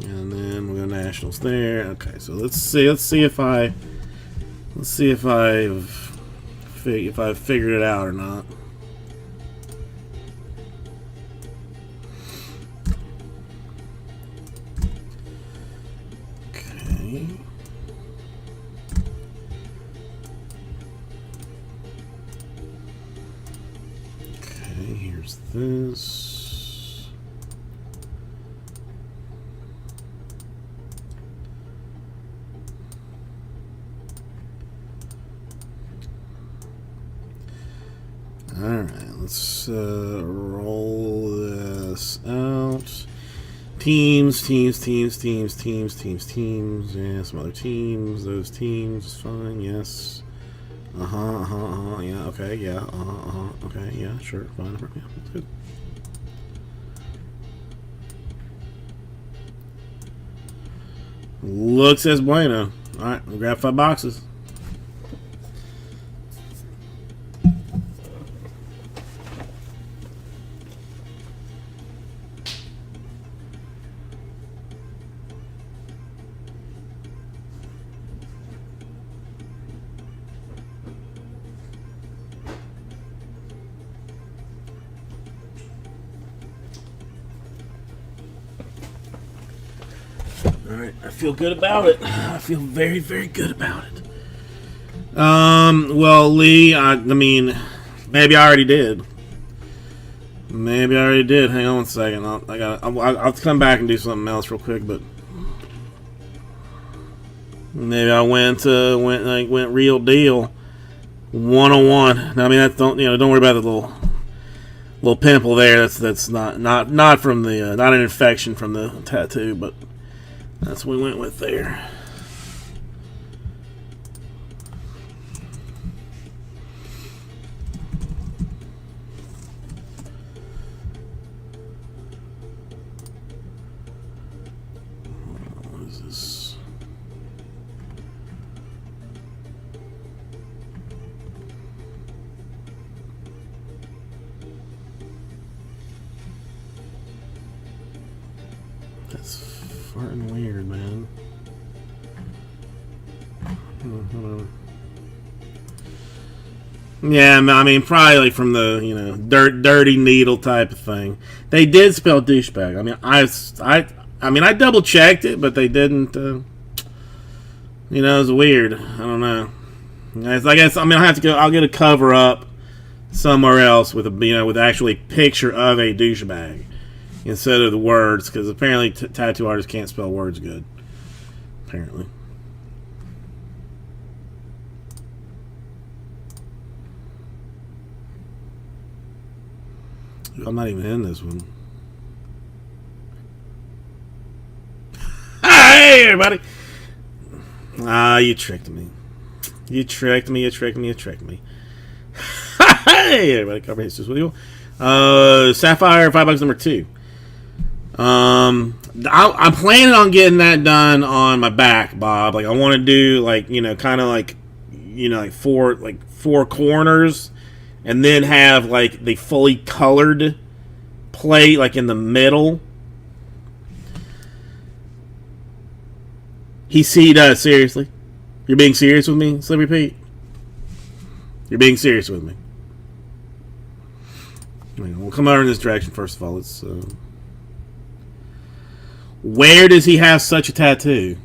and then we go Nationals there. Okay. So let's see if I've figured it out or not. Okay. Okay, here's this. Alright, let's roll this out. Teams. Yeah, some other teams. Those teams, fine, yes. Yeah, okay, yeah, okay, yeah, sure, fine, yeah, that's good. Looks as bueno. Alright, we'll grab 5 boxes. Alright, I feel good about it. I feel very, very good about it. Well, Lee, I mean, maybe I already did. Hang on one second. I'll come back and do something else real quick, but maybe I went real deal 101. I mean, don't worry about the little pimple there. That's not from the not an infection from the tattoo, but that's what we went with there. What is this? That's farting weird, man. Yeah, I mean, probably from the dirty needle type of thing. They did spell douchebag. I mean, I double checked it, but they didn't. It was weird. I don't know. I guess I have to go. I'll get a cover up somewhere else with with actually a picture of a douchebag instead of the words, because apparently tattoo artists can't spell words good. Apparently. I'm not even in this one. Hey, everybody! You tricked me. You tricked me. Hey, everybody! Cover hits this with you. Sapphire $5 number 2. I'm planning on getting that done on my back, Bob. Like I want to do kind of like four corners, and then have like the fully colored plate like in the middle. He does, seriously. You're being serious with me, Slippery Pete? You're being serious with me. We'll come over in this direction first of all. Let's. Where does he have such a tattoo?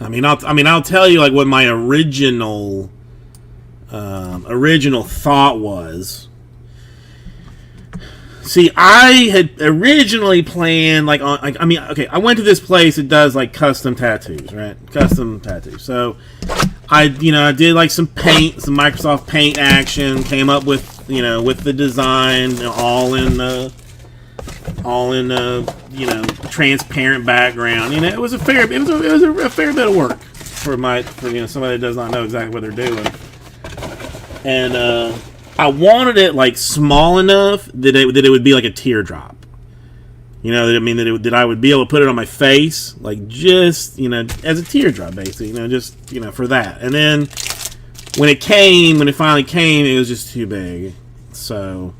I'll tell you like what my original thought was. See, I had originally planned I went to this place that does like custom tattoos, right? Custom tattoos. So I did like some Microsoft Paint action, came up with with the design, all in transparent background. It was a fair bit of work for somebody that does not know exactly what they're doing. And I wanted it like small enough that it would be like a teardrop. That I would be able to put it on my face, like just as a teardrop, basically. For that. And then when it finally came, it was just too big. So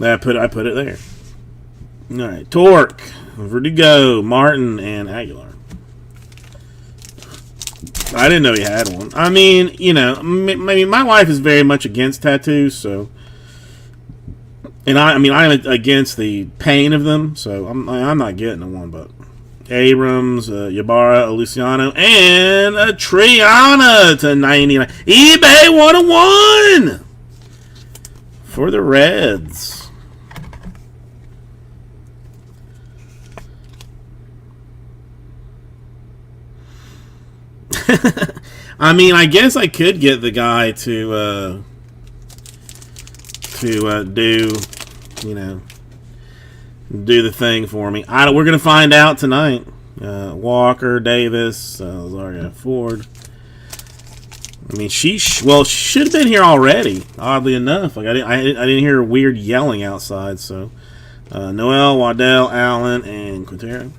I put it there. All right, Torque, Verdugo, Martin, and Aguilar. I didn't know he had one. My wife is very much against tattoos, so, and I'm against the pain of them, so I'm not getting one. But Abrams, Ybarra, Luciano, and a Triana to 99. eBay 101 for the Reds. I guess I could get the guy to do the thing for me. We're gonna find out tonight. Walker, Davis, Zarga, Ford. She should have been here already. Oddly enough, I didn't hear weird yelling outside. So, Noel, Waddell, Allen, and Quintero.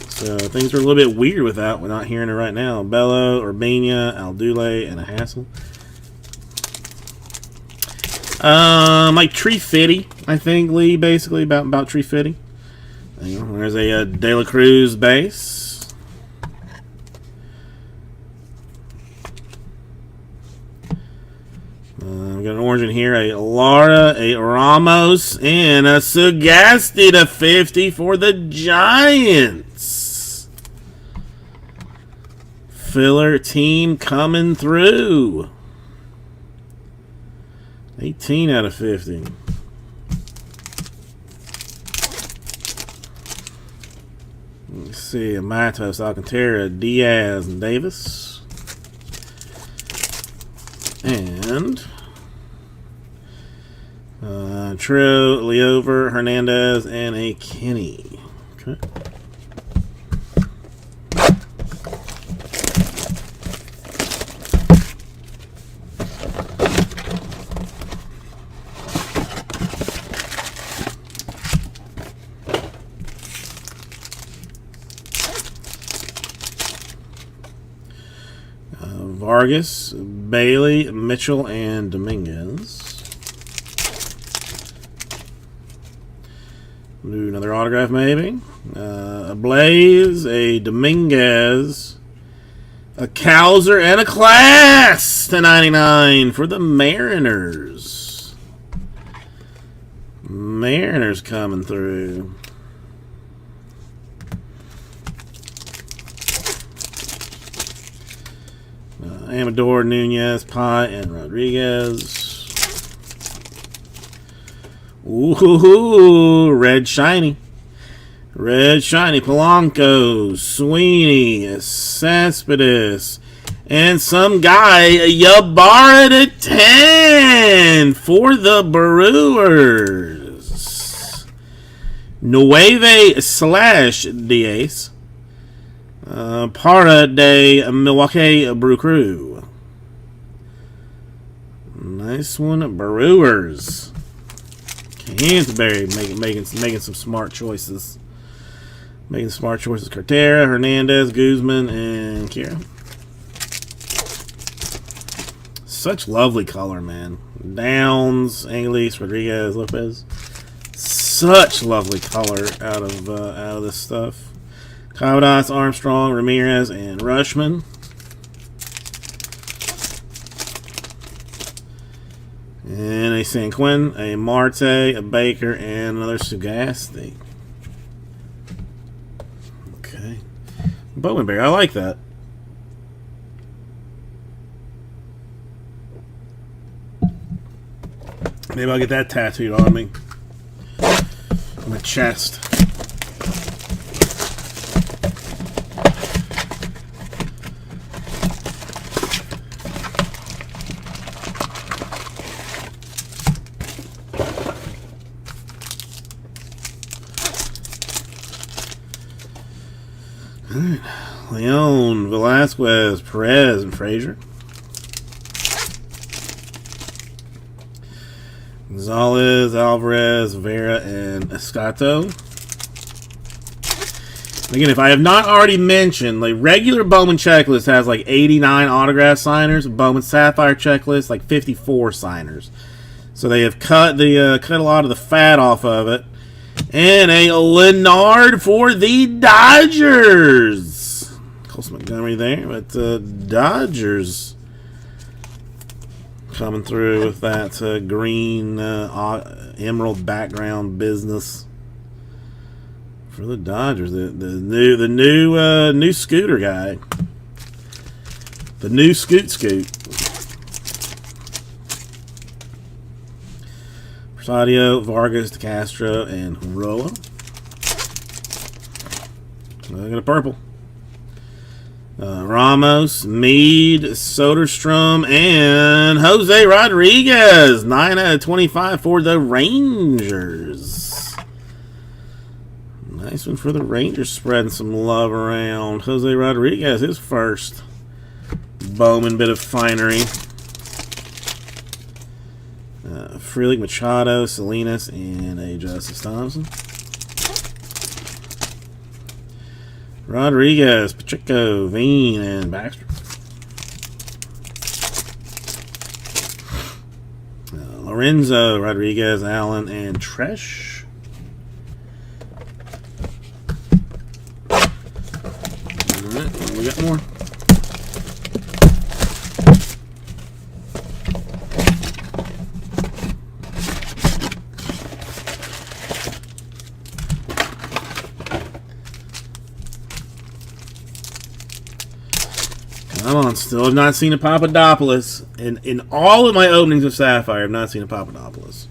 So things are a little bit weird with that. We're not hearing it right now. Bello, Urbania, Aldule, and a Hassel. Like Tree Fitty, I think, Lee, basically, about Tree Fitty. There's a De La Cruz base. We got an orange in here, a Lara, a Ramos, and a Sagasti to 50 for the Giants. Filler team coming through. 18 out of 50. Let's see, Matos, Alcantara, Diaz, and Davis. And Trill, Leover, Hernandez, and a Kenny. Okay. Vargas, Bailey, Mitchell, and Dominguez. Do another autograph, maybe. A Blaze, a Dominguez, a Cowser, and a Class to 99 for the Mariners. Mariners coming through. Amador, Nunez, Pai, and Rodriguez. Ooh, red shiny. Red shiny. Polanco, Sweeney, Cespedes, and some guy, Ybarra to 10 for the Brewers. Nueve / Diaz. Para de Milwaukee Brew Crew. Nice one, Brewers. Canterbury making some smart choices. Making smart choices. Cartera, Hernandez, Guzman, and Kira. Such lovely color, man. Downs, Angelis, Rodriguez, Lopez. Such lovely color out of this stuff. Calvados, Armstrong, Ramirez, and Rushman. And a San Quinn, a Marte, a Baker, and another Sagasti. Okay. Bowman Bear. I like that. Maybe I'll get that tattooed on me. On my chest. Alright. Leon, Velasquez, Perez, and Frazier. Gonzalez, Alvarez, Vera, and Escato. Again, if I have not already mentioned, like regular Bowman checklist has like 89 autograph signers. Bowman Sapphire checklist like 54 signers. So they have cut a lot of the fat off of it. And a Leonard for the Dodgers. Close Montgomery there, but Dodgers coming through with that green emerald background business for the Dodgers. The new scooter guy, the new Scoot. Sadio, Vargas, DeCastro, and Roa. Look at a purple. Ramos, Mead, Soderstrom, and Jose Rodriguez. 9 out of 25 for the Rangers. Nice one for the Rangers, spreading some love around. Jose Rodriguez, his first Bowman bit of finery. Frelick, Machado, Salinas, and a Justice Thompson. Rodriguez, Pacheco, Veen, and Baxter. Lorenzo, Rodriguez, Allen, and Tresh. Alright, we got more. Come on, still have not seen a Papadopoulos. In all of my openings of Sapphire, I have not seen a Papadopoulos.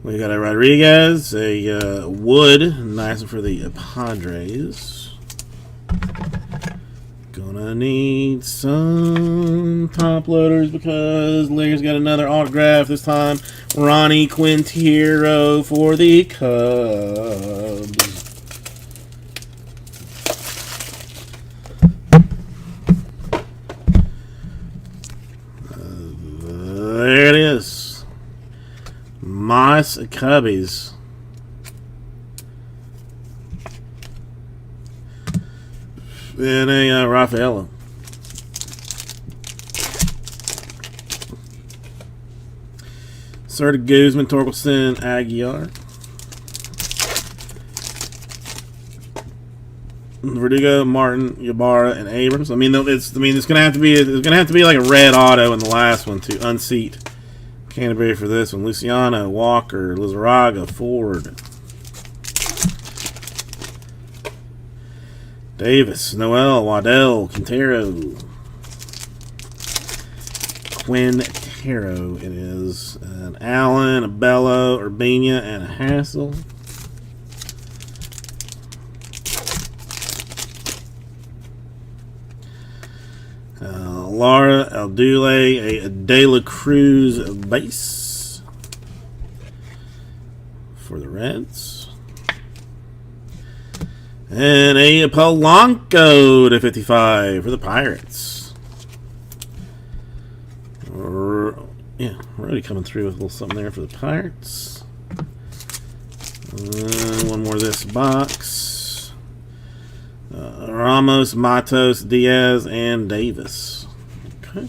We got a Rodriguez, a Wood, nice one for the Padres. Gonna need some top loaders because Larry's got another autograph this time. Ronnie Quintero for the Cubs. There it is. Moss Cubbies. And a Rafaela. Serta Guzman, Torkelson, Aguilar. Verdugo, Martin, Ybarra, and Abrams. I mean, it's gonna have to be like a red auto in the last one to unseat Canterbury for this one. Luciano, Walker, Lizarraga, Ford, Davis, Noel, Waddell, Quintero, it is, an Allen, a Bello, Urbina, and a Hassel. Lara, Aldule, a De La Cruz base for the Reds. And a Polanco to 55 for the Pirates. Yeah, we're already coming through with a little something there for the Pirates. One more of this box. Ramos, Matos, Diaz, and Davis. Okay.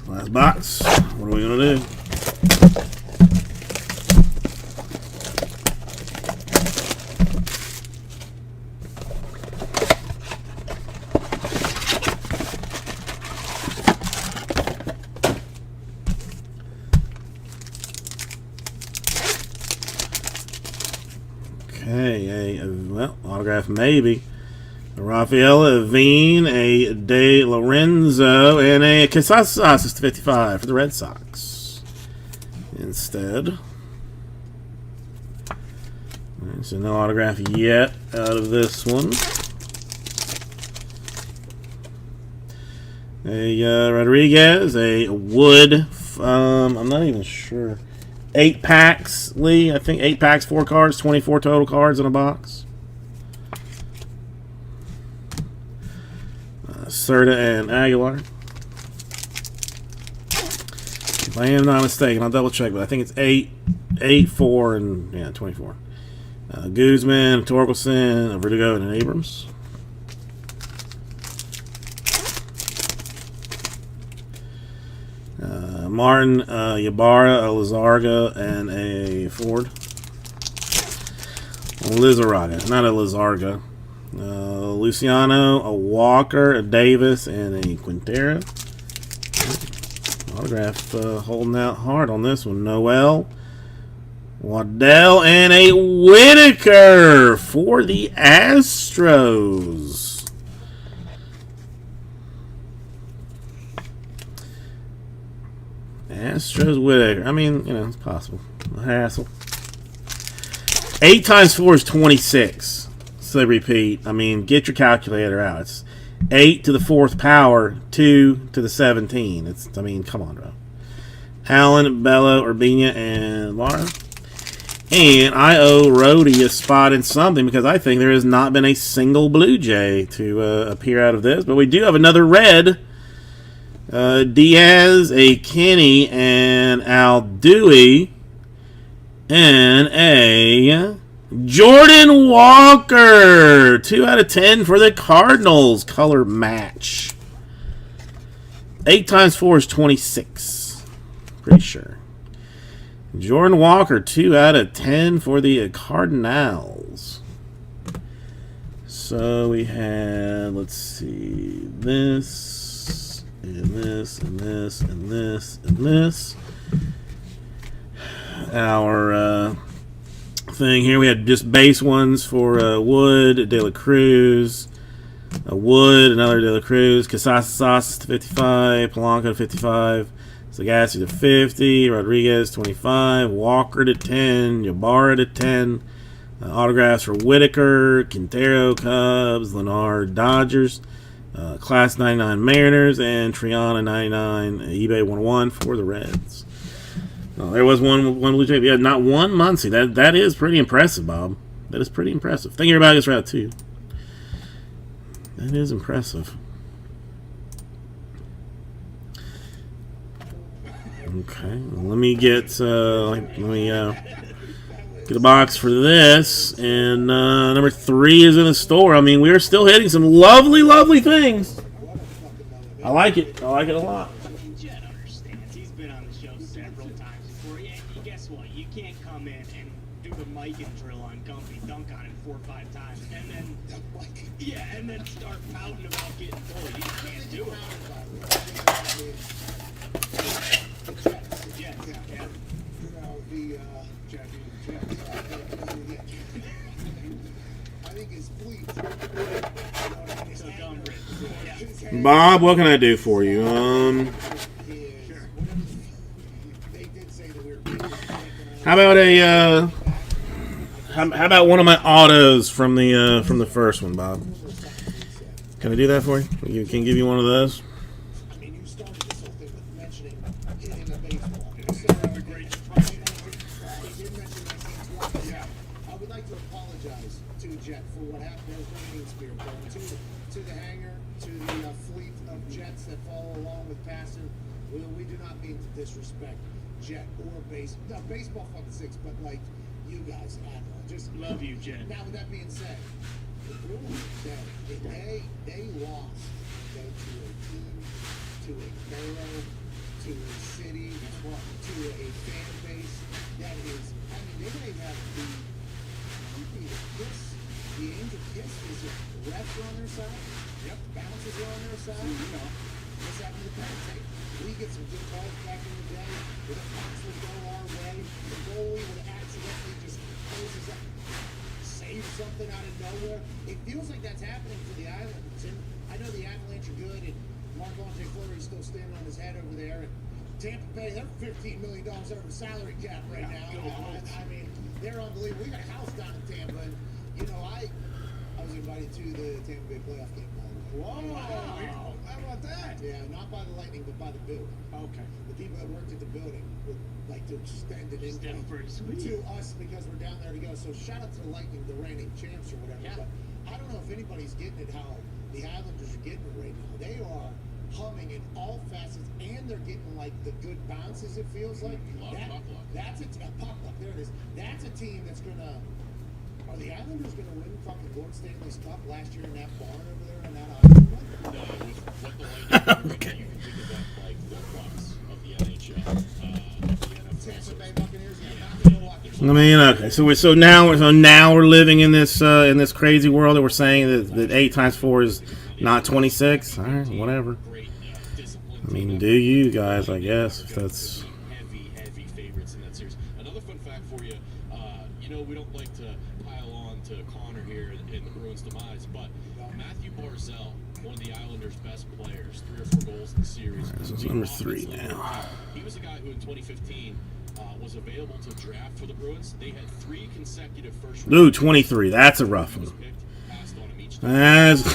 Last box. What are we going to do? Okay, well, autograph maybe. A Rafael Avine, a De Lorenzo, and a Casas to 55 for the Red Sox. Instead. Alright, so no autograph yet out of this one. A Rodriguez, a Wood. I'm not even sure. 8 packs, Lee. I think 8 packs, 4 cards, 24 total cards in a box. Serta and Aguilar. If I am not mistaken, I'll double check, but I think it's 8, 4, and yeah, 24. Guzman, Torkelson, Verdugo, and Abrams. Martin, Ybarra, a Lizarga, and a Ford. Lizarraga, not a Lizarga. Luciano, a Walker, a Davis, and a Quintero. Autograph holding out hard on this one. Noel, Waddell, and a Whitaker for the Astros. Astros Whitaker. I mean, you know, it's possible. A hassle. 8 times 4 is 26. So repeat. I mean, get your calculator out. It's 8 to the 4th power, 2 to the 17. It's. I mean, come on, bro. Allen, Bello, Urbina, and Lara. And I owe Rhodey a spot in something because I think there has not been a single Blue Jay to appear out of this. But we do have another red. Diaz, a Kenny, and Al Dewey, and a Jordan Walker. 2 out of 10 for the Cardinals. Color match. 8 times 4 is 26. Pretty sure. Jordan Walker, 2 out of 10 for the Cardinals. So we had, let's see, this, and this, and this, and this, and this. Our thing here, we had just base ones for Wood, De La Cruz, Wood, another De La Cruz, Casas to 55, Polanco to 55, Sagasti to 50, Rodriguez 25, Walker to 10, Ybarra to 10, autographs for Whitaker, Quintero, Cubs, Leonard, Dodgers, Class 99 Mariners, and Triana 99, eBay 101 for the Reds. There was one Blue Jay. Yeah, not one Muncie. That is pretty impressive, Bob. That is pretty impressive. Thinking about this route too. That is impressive. Okay, well, let me get get a box for this, and number 3 is in the store. I mean, we are still hitting some lovely, lovely things. I like it. I like it a lot. Jet understands. He's been on the show several times before. Yeah, guess what? You can't come in and do the mic and drill on Gumpy, dunk on him 4 or 5 times, and then and then start pouting about getting bullied. You can't do it. Jets, yeah. You know, the champion Jets. I think his fleet. So dumb, Rich. Yeah. Bob, what can I do for you? They did say that we were. How about how about one of my autos from the first one, Bob? Can I do that for you? Can I give you one of those? I mean, you started this whole thing with mentioning hitting a baseball. You said that was a great strike. He did mention 1920. Yeah. I would like to apologize to Jet for what happened. There was no mean spirit going to the hangar, to the fleet of Jets that follow along with Passon. We do not mean to disrespect Jet or baseball. No, baseball fucking six, but like you guys, Admiral. Just Love you, Jet. Now, with that being said, the Brewers, they lost to a team, to a borough, to a city, to a fan base that is, I mean, they don't even have the Kiss, the Angel Kiss is a refs are on their side, bouncers are on their side, you know, what's happening to Penn State? We get some good calls back in the day, where the Fox would go our way, the goalie would accidentally just closes up. achieve something out of nowhere. It feels like that's happening for the Islanders. And I know the Avalanche are good, and Marc-Andre Fleury's still standing on his head over there. And Tampa Bay, they're $15 million over salary cap right now. I mean, they're unbelievable. We got a house down in Tampa, and you know, I was invited to the Tampa Bay playoff game. Whoa! How about that? Yeah, not by the Lightning, but by the building. Okay. The people that worked at the building would like to extend it Still pretty sweet. to us because we're down there to go. So shout out to the Lightning, the reigning champs or whatever. Yeah. But I don't know if anybody's getting it how the Islanders are getting it right now. They are humming in all facets, and they're getting like the good bounces. It feels like that's a puck luck. There it is. That's a team that's gonna. Are the Islanders gonna win fucking Lord Stanley's Cup last year in that barn over there in that island? No, what the Lightning do, you can think of them like the Bucks of the NHL. Tampa Bay Buccaneers. Yeah, not the Milwaukee. I mean, okay, so now we're living in this crazy world that we're saying that 8 times 4 is not 26. All right, whatever. Great discipline. I mean, do you guys? I guess if that's. Heavy favorites in that series. Another fun fact for you, we don't like to pile on to Connor here in the Bruins' demise, but Matthew Barzal, one of the Islanders' best players, 3 or 4 goals in the series. Alright, so it's number 3 now. He was a guy who in 2015 was available to draft for the Bruins. They had 3 consecutive first round. Ooh, 23. That's a rough one. Passed on him each time. That's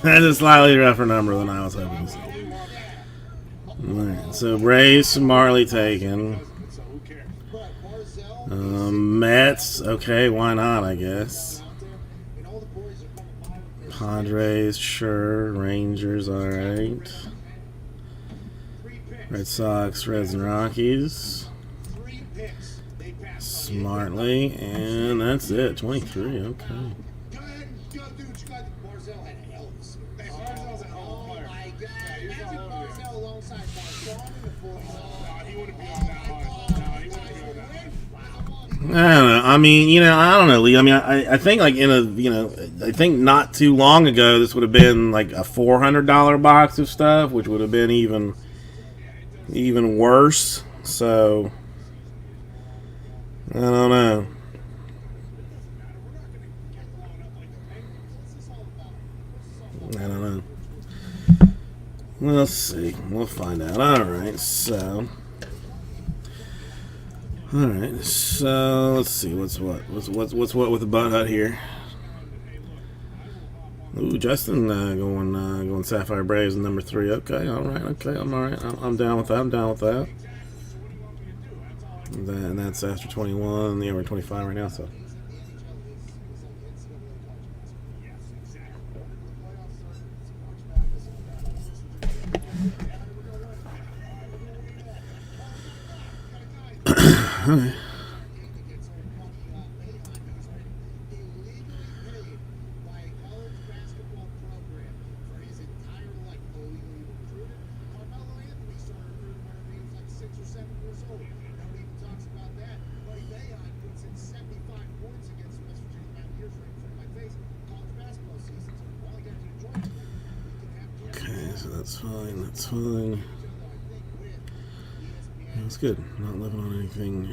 a slightly rougher number than I was hoping to see. Alright, so Brace, Marley taken. So who cares? But Barzal, Mets, okay, why not, I guess. out there, and all the boys are coming by with their Padres, sure. Rangers, alright. 3 picks. Red Sox, Reds, and Rockies. 3 picks. They passed. Smartly, and that's it. 23, okay. Go ahead and go do what you got. Barzal had a hell of a series. Hey, Barzal's a hell of a player. Oh my God! Yeah, he's a Imagine hell of a Barzal alongside Marchand in the 40s. No, he wouldn't be on that hunt. No, he wouldn't be on that hunt. I don't know. I mean, I don't know, Lee. I mean, I think like I think not too long ago this would have been like a $400 box of stuff, which would have been even worse. So I don't know. I don't know. We'll see. We'll find out. All right. So let's see what's what with the butt hut here. Ooh, Justin going Sapphire Braves in number 3. Okay, all right. Okay, I'm all right. I'm down with that. And that's after 21. Yeah, we're 25 right now. So. All right. Okay, so that's fine. That's good. Not living on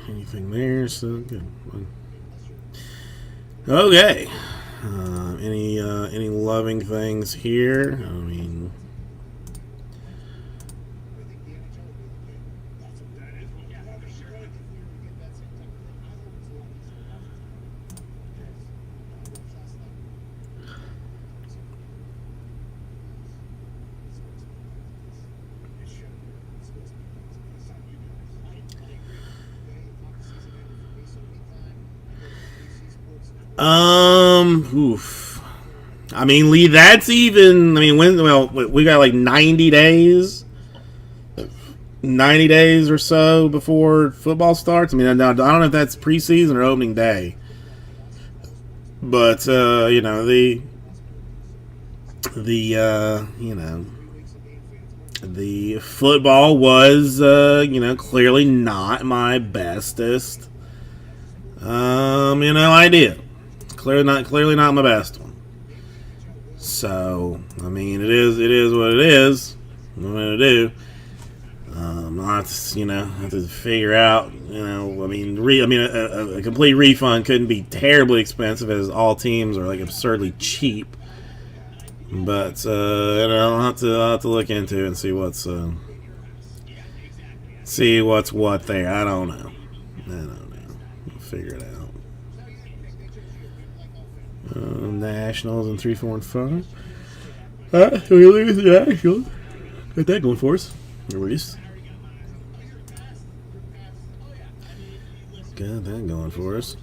anything there, so good. Fine. Okay. Any loving things here? I mean, oof. I mean, Lee, that's even. I mean, we got like 90 days or so before football starts. I mean, I don't know if that's preseason or opening day, but the football was clearly not my bestest idea. Clearly not my best one. So, I mean, it is what it is. What am I gonna do? I'll have to, have to figure out, I mean, a complete refund couldn't be terribly expensive as all teams are like absurdly cheap. But I'll have to look into it and see what's what there. I don't know. We'll figure it out. Nationals in 3, 4, and 5. We leave with the Nationals. Got that going for us. At least. Got that going for us.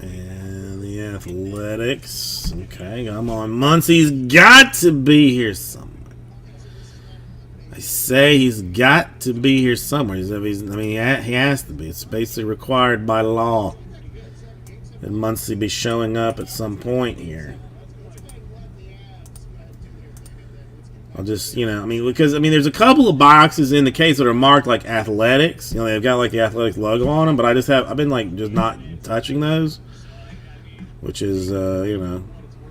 And the Athletics. Okay, I'm on. Muncie's got to be here somewhere. I say he's got to be here somewhere. He has to be. It's basically required by law that Muncie be showing up at some point here. I'll just, because there's a couple of boxes in the case that are marked like Athletics. They've got like the Athletics logo on them, but I've been like just not touching those, which is, a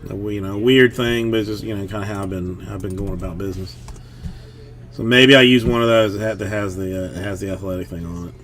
weird thing, but it's just, kind of how I've been going about business. So maybe I use one of those that has the Athletic thing on it.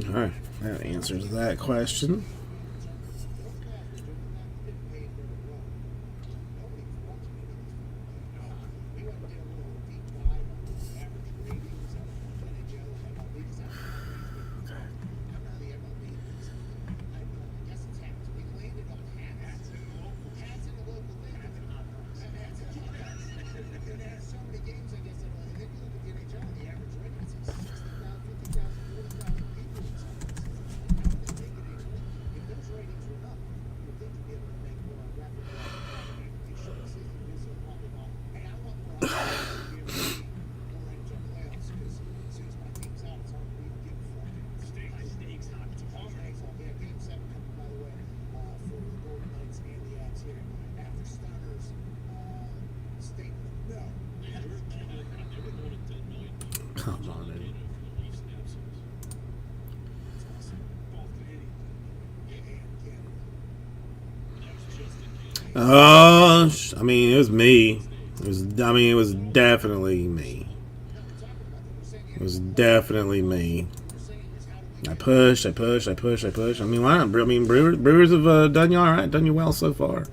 Alright, that answers that question. Come on, dude. Oh, it was me. It was definitely me. It was definitely me. I pushed. Why not? Brewers have done you all right, done you well so far.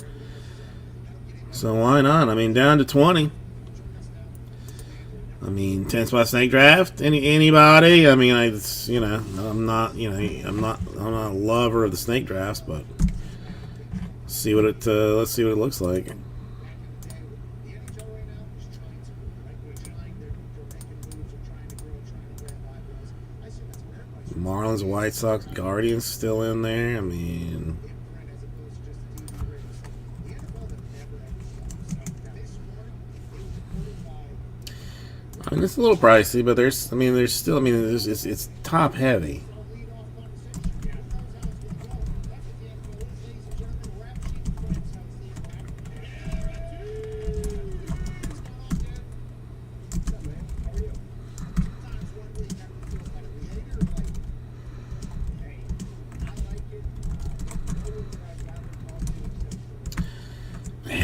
So why not? Down to 20. 10 spot snake draft. Anybody? I'm not a lover of the snake drafts, but let's see what it looks like. Marlins, White Sox, Guardians still in there. It's a little pricey, but there's still, it's top heavy.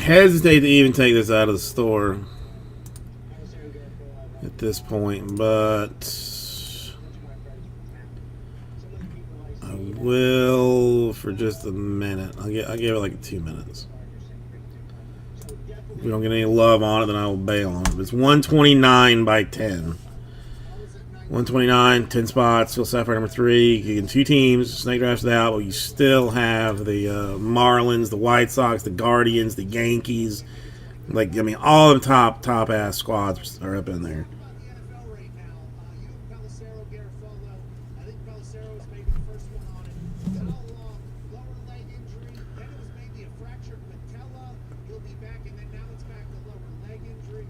hesitate to even take this out of the store at this point, but I will for just a minute. I'll give it like 2 minutes. If we don't get any love on it, then I will bail on it. It's 129 by 10. 129, 10 spots, Phil Sapphire number 3. You get 2 teams, snake drafts out, but you still have the Marlins, the White Sox, the Guardians, the Yankees. Like, I mean, all the top ass squads are up in there. The NFL right now, you know Pelissero, Garofalo. I think Pelissero was maybe the first one on it. Got a lower leg injury. Then it was maybe a fractured patella. He'll be back, and then now it's back to lower leg injury.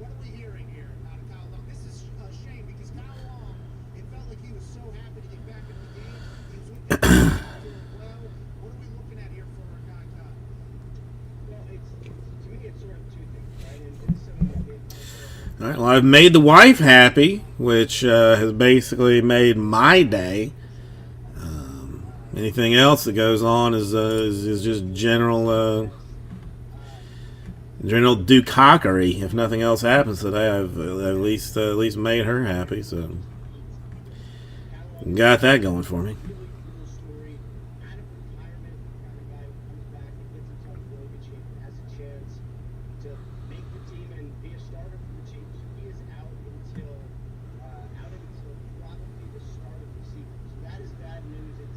What are we hearing here out of Kyle Long? This is a shame because Kyle Long, it felt like he was so happy to get back in the game. He was with the team doing well. What are we looking at here for our guy Kyle? Well, to me, it's sort of two things, right? And it's something that they All right, well, I've made the wife happy, which has basically made my day. Anything else that goes on is just general dukockery. If nothing else happens today, I've at least made her happy. So got that going for me. really cool story. Out of retirement, kind of guy who comes back and gets himself really good shape and has a chance to make the team and be a starter for the Chiefs. He is out until probably the start of the season. So that is bad news. It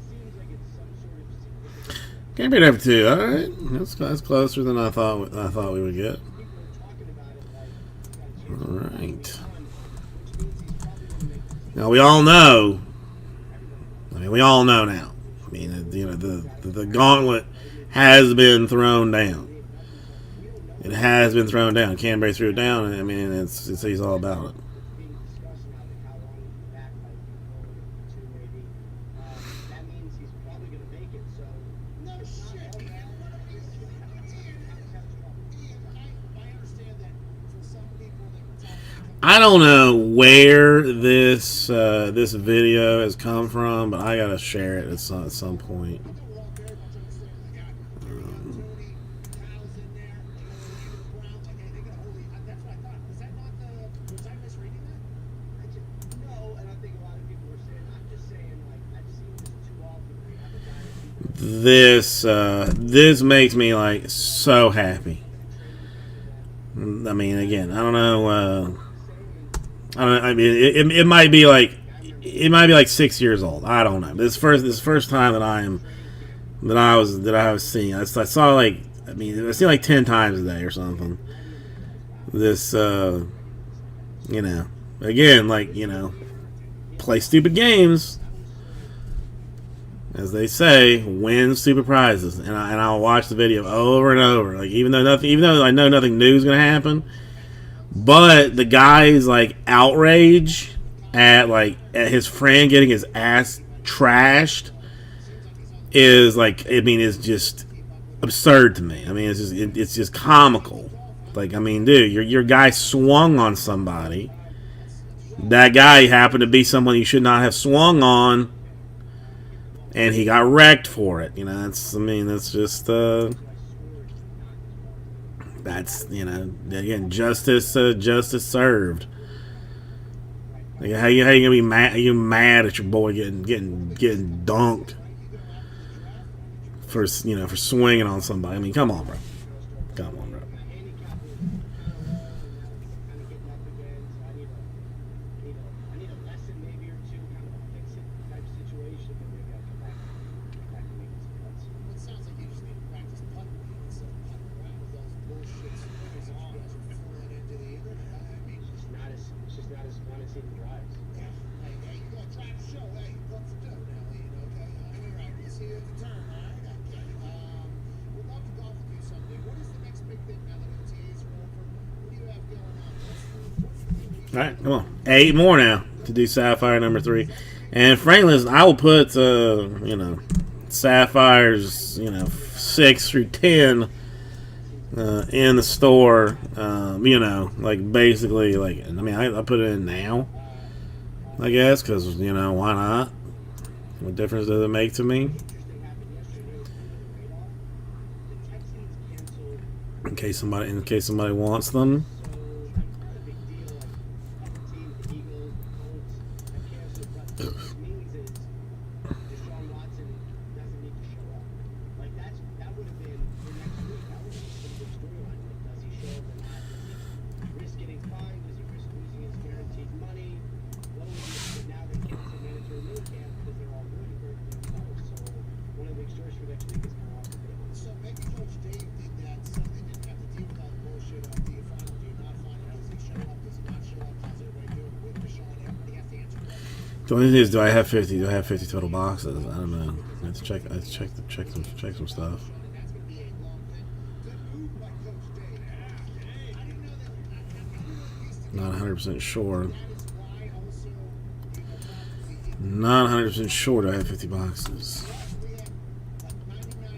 seems like it's some sort of significant. Can't be there for 2. All right, that's closer than I thought we would get. People are talking about it like All right. which means he's probably going to make the team. Now we all know. I mean, we all know now. I mean, you know, the gauntlet has been thrown down. It has been thrown down. Canterbury threw it down, and I mean, he's all about it. Being discussed now that how long he's back, like two maybe. That means he's probably going to make it. So No shit, man. What are we doing? I understand that for some people that were talking. I don't know where this video has come from, but I gotta share it at some point. We're all very much understanding the guy. Tony, Kyle's in there. Browns, like, hey, they're gonna hold it. That's what I thought. Was that not the? Was I misreading that? no, and I think a lot of people were saying. I'm just saying, like I've seen this too often. We have a guy who This makes me like so happy. I mean, again, I don't know. I mean, it might be like 6 years old. I don't know. This first time that I was seeing. I saw like, I mean, I see like 10 times a day or something. This you know, again, like, you know, play stupid games, as they say, win stupid prizes, and I'll watch the video over and over. Like, even though I know nothing new is gonna happen. But the guy's like outrage at his friend getting his ass trashed is like, I mean, it's just absurd to me. I mean, it's just comical. Like, I mean, dude, your guy swung on somebody. That guy happened to be someone you should not have swung on, and he got wrecked for it. You know, that's just that's, you know, again, justice served. Like, how you gonna be mad? Are you mad at your boy getting dunked for, you know, for swinging on somebody? I mean, come on, bro. Come on, bro. I need a lesson maybe or two, kind of a fix-it type situation, and maybe I'll come back and make some cuts. It sounds like you just need to practice putting instead of putting around with those bullshit stories that you guys are flying into the internet. I mean, It's just not as fun as hitting drives. hey, you gotta try to show. Hey, what's the dough now? You know, okay, all right, we'll see you at the turn. All right, okay. We'd love to golf with you someday. What is the next big thing now that OTAs are over? What do you have going on? What's the All right, come on. 8 more now to do Sapphire number 3. And frankly, listen, I will put, you know, Sapphires, you know, 6 through 10 in the store. You know, like, basically, like, I mean, I put it in now, I guess, because, you know, why not? What difference does it make to me? Interesting happened yesterday with the radar. The Texans canceled case somebody wants them. So not a big deal. Like other teams, the Eagles, the Colts, have canceled, but what this means is Deshaun Watson doesn't need to show up. Like that would have been for next week. That would have been some good storyline. Like, does he show up or not? Does he risk getting fined? Does he risk losing his guaranteed money? What would he do? Now they cancel mandatory minicamp because they're all good for themselves. So one of the big stories for next week is kind of off the table. So maybe Coach Dave did that so they didn't have to deal with all the bullshit of do you find him, do you not find him, does he show up, does he not show up, how's everybody doing with Deshaun? Everybody has to answer questions. The only thing is, do I have 50? Do I have 50 total boxes? I don't know. I have to check. I have to check some stuff. And that's going to be a long thing. Good move by Coach Dave. I didn't know that. I knew at least Not 100% sure. that is why also, you know, probably Not 100% sure. Do I have 50 boxes? we had like 99%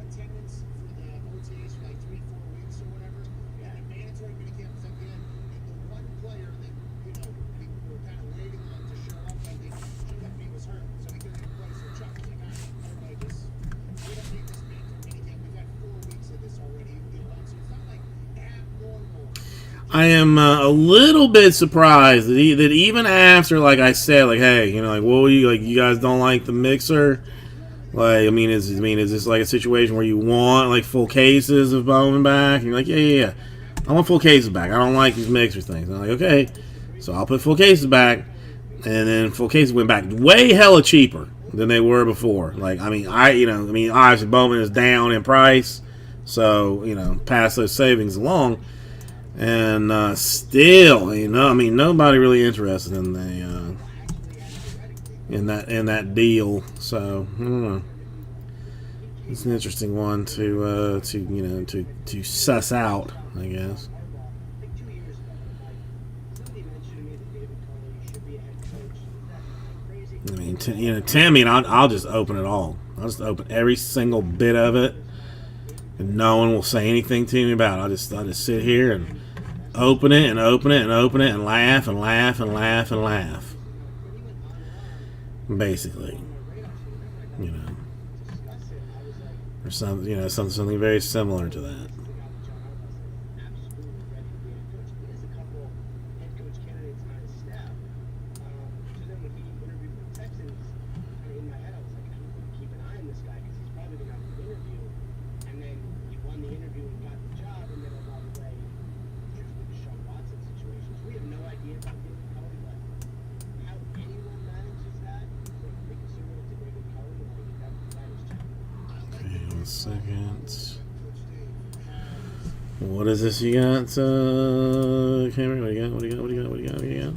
attendance for the OTAs for like 3-4 weeks or whatever. And the mandatory minicamp was at the end. And the one player that, you know, we were kind of waiting on to show up, I think, he was hurt. So he couldn't even play. So Chuck was like, all right, everybody, we don't need this mandatory minicamp. We've had 4 weeks of this already. You know, so it's not like abnormal. I am a little bit surprised that even after, like I said, like, hey, you know, like, what you like? You guys don't like the mixer? Like, I mean, is this like a situation where you want like full cases of Bowman back? And you're like, yeah, I want full cases back. I don't like these mixer things. And I'm like, okay, so I'll put full cases back, and then full cases went back way hella cheaper than they were before. Like, I mean, obviously Bowman is down in price, so you know, pass those savings along. And still, you know, I mean, nobody really interested in the in that deal. So I don't know. It's an interesting one to suss out, I guess. Like 2 years ago, somebody mentioned to me that David Culley should be a head coach. Is that crazy? I mean, Timmy, and I'll just open it all. I'll just open every single bit of it, and no one will say anything to me about it. I'll just sit here and open it and open it and open it and laugh and laugh and laugh and laugh. Basically, you know, or something very similar to that. Second. What is this you got, Cameron? What do you got? What do you got? What do you got? What do you got? What do you got?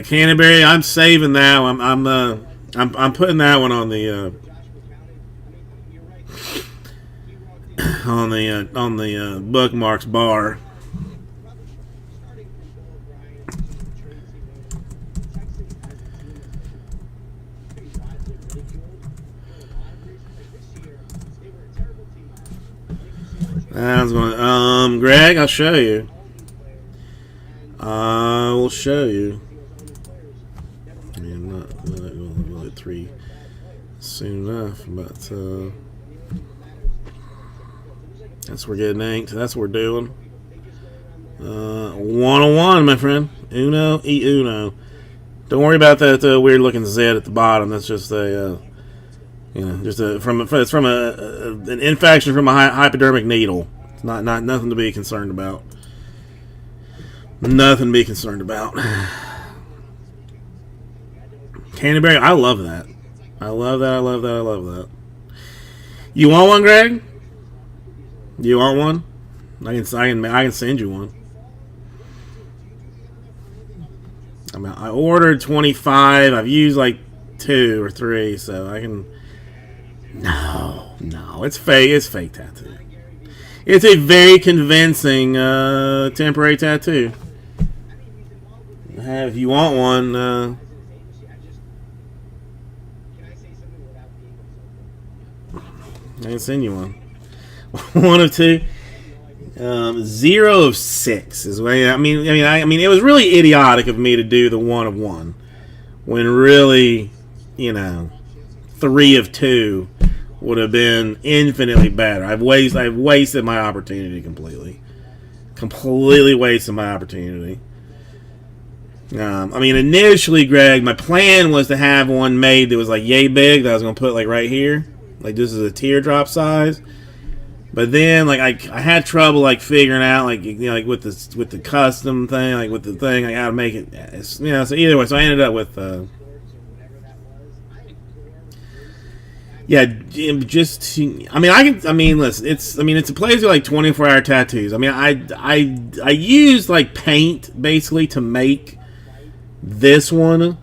Canterbury, I'm saving that one. I'm putting that one on the on the bookmarks bar. I was going. Greg, I'll show you. I will show you. I mean, I'm not really 3 soon enough, but that's what we're getting inked. That's what we're doing. 101, my friend. Uno e uno. Don't worry about that weird looking Z at the bottom. That's just a, it's from an infection from a hypodermic needle. It's not nothing to be concerned about. Nothing to be concerned about. Canterbury, I love that. I love that. You want one, Greg? You want one? I can send you one. I mean, I ordered 25. I've used like 2 or 3, so I can. No, it's fake. It's fake tattoo. It's a very convincing temporary tattoo. If you want one, Can I say something without being insulted? I can send you one. 1 of 2. 0 of 6 is what I mean. It was really idiotic of me to do the 1 of 1 when really, 3 of 2 would have been infinitely better. I've wasted my opportunity completely. Completely wasted my opportunity. Initially, Greg, my plan was to have one made that was like yay big that I was going to put like right here. Like this is a teardrop size. But then, like I had trouble like figuring out like with the custom thing, like with the thing, I gotta make it, So either way, so I ended up with listen, it's a place with like 24-hour tattoos. I used like paint basically to make this one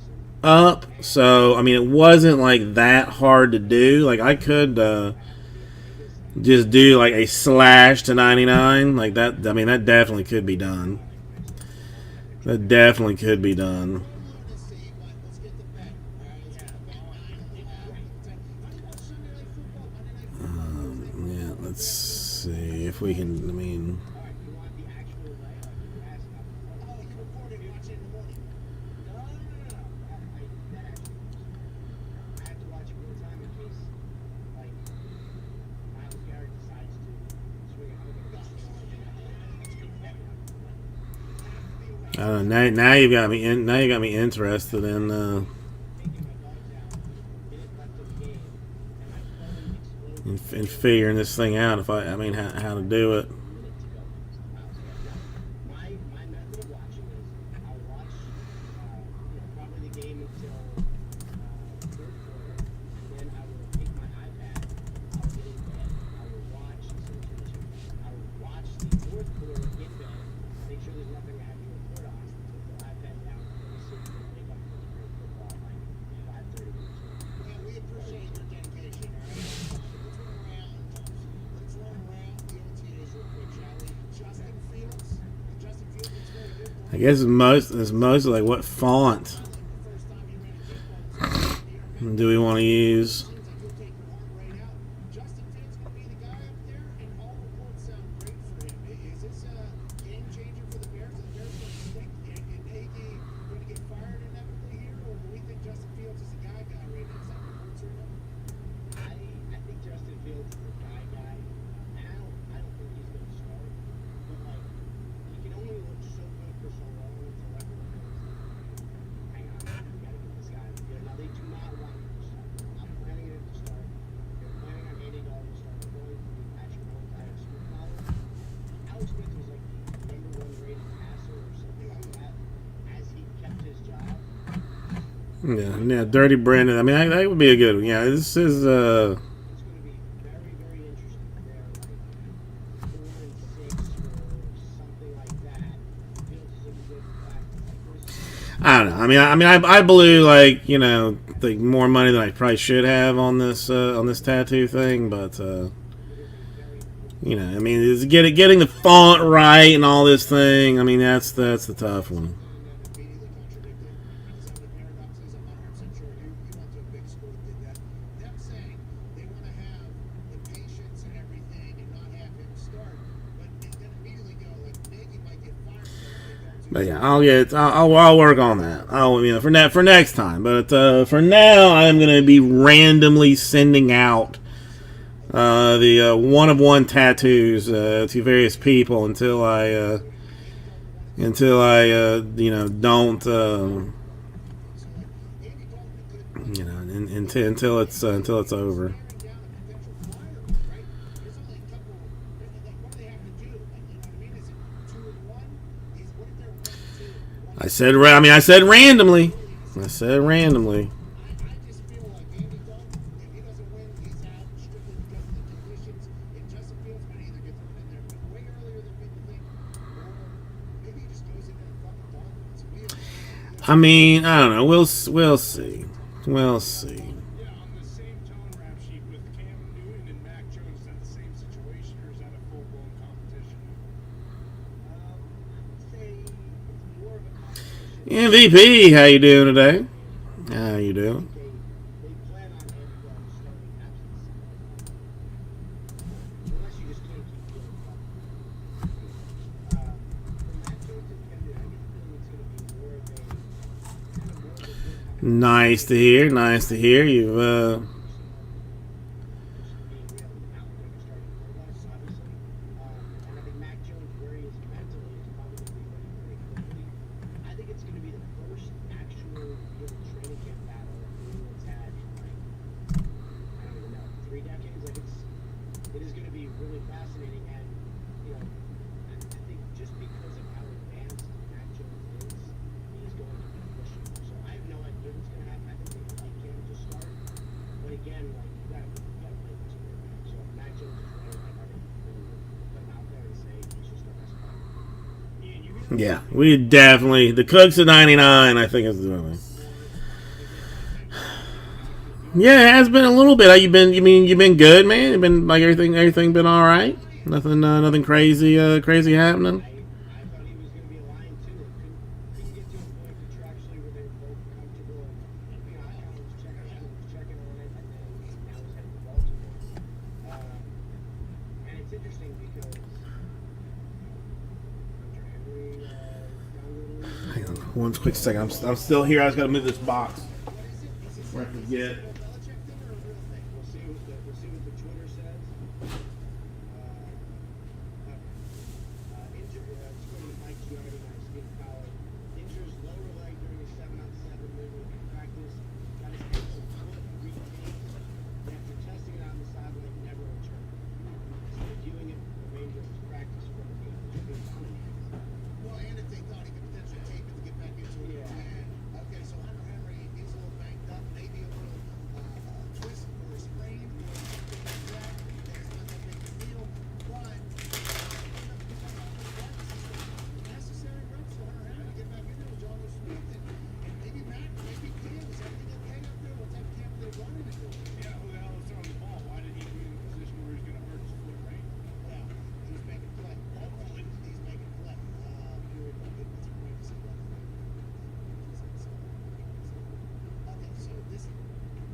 up, so it wasn't like that hard to do. Like I could just do like a slash to 99 like that. That definitely could be done. That definitely could be done. Yeah, let's see if we can. I don't know. Now you got me. Now you got me interested in figuring this thing out. How to do it. My method of watching is I'll watch probably the game until third quarter, and then I will take my iPad, I'll get in bed, I will watch the fourth quarter in bed, make sure there's nothing I have to report on, put the iPad down, sit and wake up for great football like 5:30 minutes. Yeah, we appreciate your dedication. Let's run around the OTAs real quick, shall we? Justin Fields is very good. I guess it's mostly like what font First time you ran a football do we want to use? seems like you'll take your heart right out. Justin Fields going to be the guy up there, and all reports sound great for him. Is this a game changer for the Bears? Are the Bears going to stick and Nagy going to get fired inevitably here, or do we think Justin Fields is a guy right now? Is that reports right now? I think Justin Fields is the guy. And I don't think he's going to start. But like, he can only look so good for so long until everyone goes, hang on, we got to get this guy. Now they do not want him to start. I'm not planning him to start. They're planning on Andy Dalton to start. They're going through Patrick Mahomes out of school college. Alex Smith was like the #1 rated passer or something like that as he kept his job. Yeah, Dirty Brandon. That would be a good one. Yeah, this is It's going to be very, very interesting. They're like 4 and 6 or something like that. Fields is a good back. I don't know. I blew like more money than I probably should have on this tattoo thing, but it's getting the font right and all this thing. That's the tough one. Immediately contradicted. Some of the paradoxes, I'm not 100% sure. You went to a big school that did that. Them saying they want to have the patience and everything and not have him start, but then immediately go like Nagy might get fired. But yeah, I'll work on that. For next time. But for now, I'm gonna be randomly sending out the 1 of 1 tattoos to various people until I until I don't until it's over. Staring down a potential flyer, right? There's only a couple. Like, what do they have to do? Like, you know what I mean? Is it 2 and 1? What if they're 1 and 2? I said randomly. I said randomly. I just feel like Andy Dalton, if he doesn't win, he's out strictly because of the conditions. If Justin Fields might either get thrown in there way earlier than people think, or maybe he just goes in there and fucking dominates. I mean, I don't know. We'll see. We'll see. Yeah, on the same tone rap sheet with Cam Newton and Mac Jones, is that the same situation or is that a full blown competition? I'd say it's more of a competition. MVP, how you doing today? How you doing? They plan on Andy Dalton starting absence. Unless you just can't keep doing that. For Matt Jones and Cam Newton, I get the feeling it's going to be more of a Nice to hear. Nice to hear. You've being real out there starting quarterbacks, obviously. And I think Mac Jones, where he is mentally, is probably going to be ready pretty quickly. I think it's going to be the first actual real training camp battle that anyone's had in like, I don't even know, 3 decades. Like it is going to be really fascinating, and I think just because of how advanced Mac Jones is, he's going to be pushing. So I have no idea what's going to happen. I think they would like him to start, but again, like you got to play this quarterback. So if Mac Jones is ready, like I think put him out there and say he's just the best player. Yeah, we definitely the Cooks at 99. I think is doing it. Yeah, it has been a little bit. How you been? You've been good, man. You've been like everything been all right. Nothing crazy happening. I thought he was going to be a Lion too. Couldn't get to a point contractually where they were both comfortable. And I was checking on it, and then now he's heading to Baltimore. And it's interesting because Hunter Henry down the league. Hang on, one quick second. I'm still here. I just gotta move this box. Before I forget. Belichick thing or a real thing? We'll see what the Twitter says. Injury, according to Mike Giardi and Steve Fowler, injures lower leg during a 7-on-7 movement in practice. Got his ankle foot re-taped. After testing it on the sideline, never returned. He's reviewing it for the remainder of his practice from the game. Well, and if they thought he could potentially tape it to get back into it. Yeah. Okay, so Hunter Henry, he's a little banged up, maybe a little twist or a sprain or something like that. It's not that big a deal, but necessary reps for Hunter Henry to get back in there with John Smith and maybe Mac, maybe Cam. Is everything okay up there? What type of camp are they running it for? Yeah, who the hell is throwing the ball? Why did he be in a position where he's going to hurt his foot, right? Well, he's making play. Hopefully, he's making play. Period. It's a great to see that. Okay, so this,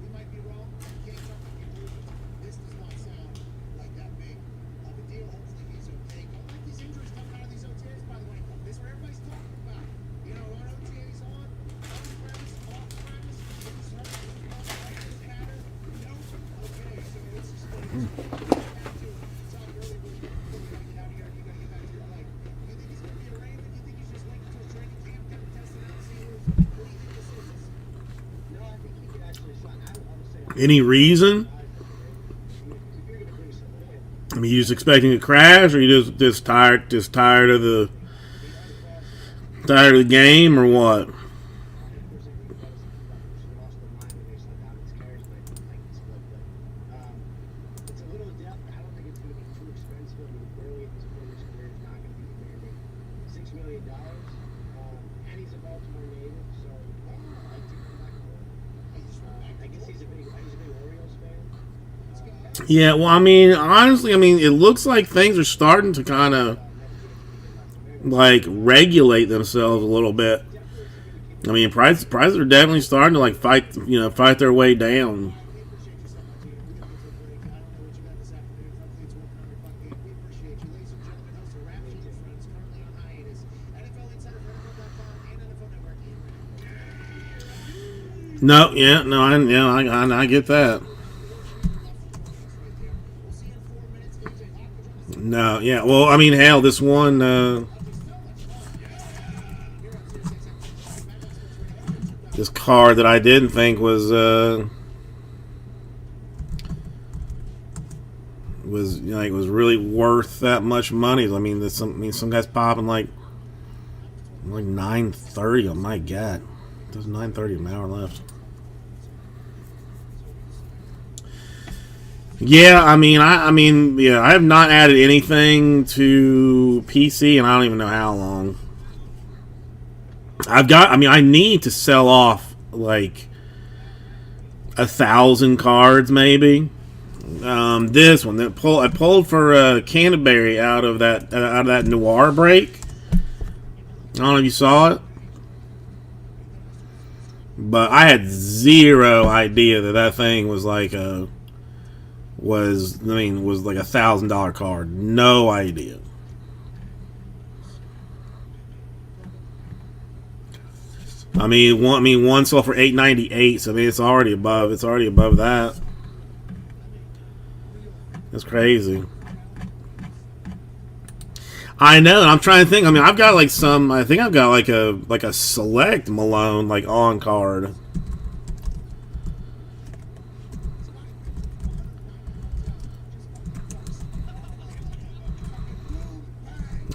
we might be wrong. Can't jump to conclusions. This does not sound like that big of a deal. Hopefully, he's okay. Don't like these injuries coming out of these OTAs, by the way. This is what everybody's talking about. You know, our OTAs on premise, off premise, who's hurt, who's not, practice pattern. Nope. Okay, so it's just like, back to talk earlier, but you gotta get out of here. You gotta get back to your life. You think he's gonna be a Raven? You think he's just waiting until training camp, kind of testing out and see what do you think this is? No, I think he could actually sign. I would say Any reason? if you're going to bring someone in, I mean, you just expecting a crash, or you just tired of the game, or what? It's a little depth. I don't think it's going to be too expensive. I mean, early in his career, it's not going to be demanding $6 million. And he's a Baltimore native, so I'd like to come back home. I guess he's a big Orioles fan. Yeah, well, I mean, honestly, it looks like things are starting to kind of like regulate themselves a little bit. I mean, prices are definitely starting to like fight their way down. We appreciate you so much. We got to take a break. I don't know what you got this afternoon. Hopefully it's working on your butt game. We appreciate you. Ladies and gentlemen, host of Rap Sheet and Friends, currently on hiatus. NFL Insider for NFL.com and NFL Network. No, I get that. We'll see you in 4 minutes. AJ Hawk will join us. No, yeah, well, I mean, hell, this one. this card that I didn't think was really worth that much money. I mean, some guys popping like 930. Oh my god, there's 930, an hour left. Yeah, I mean, I have not added anything to PC, and I don't even know how long. I need to sell off like 1,000 cards, maybe. This one I pulled for Canterbury out of that Noir break. I don't know if you saw it, but I had zero idea that thing was like was like $1,000 card. No idea. I mean, one sold for $898. So I mean, it's already above that. That's crazy. I know, and I'm trying to think. I mean, I've got like some. I think I've got like a select Malone like on card.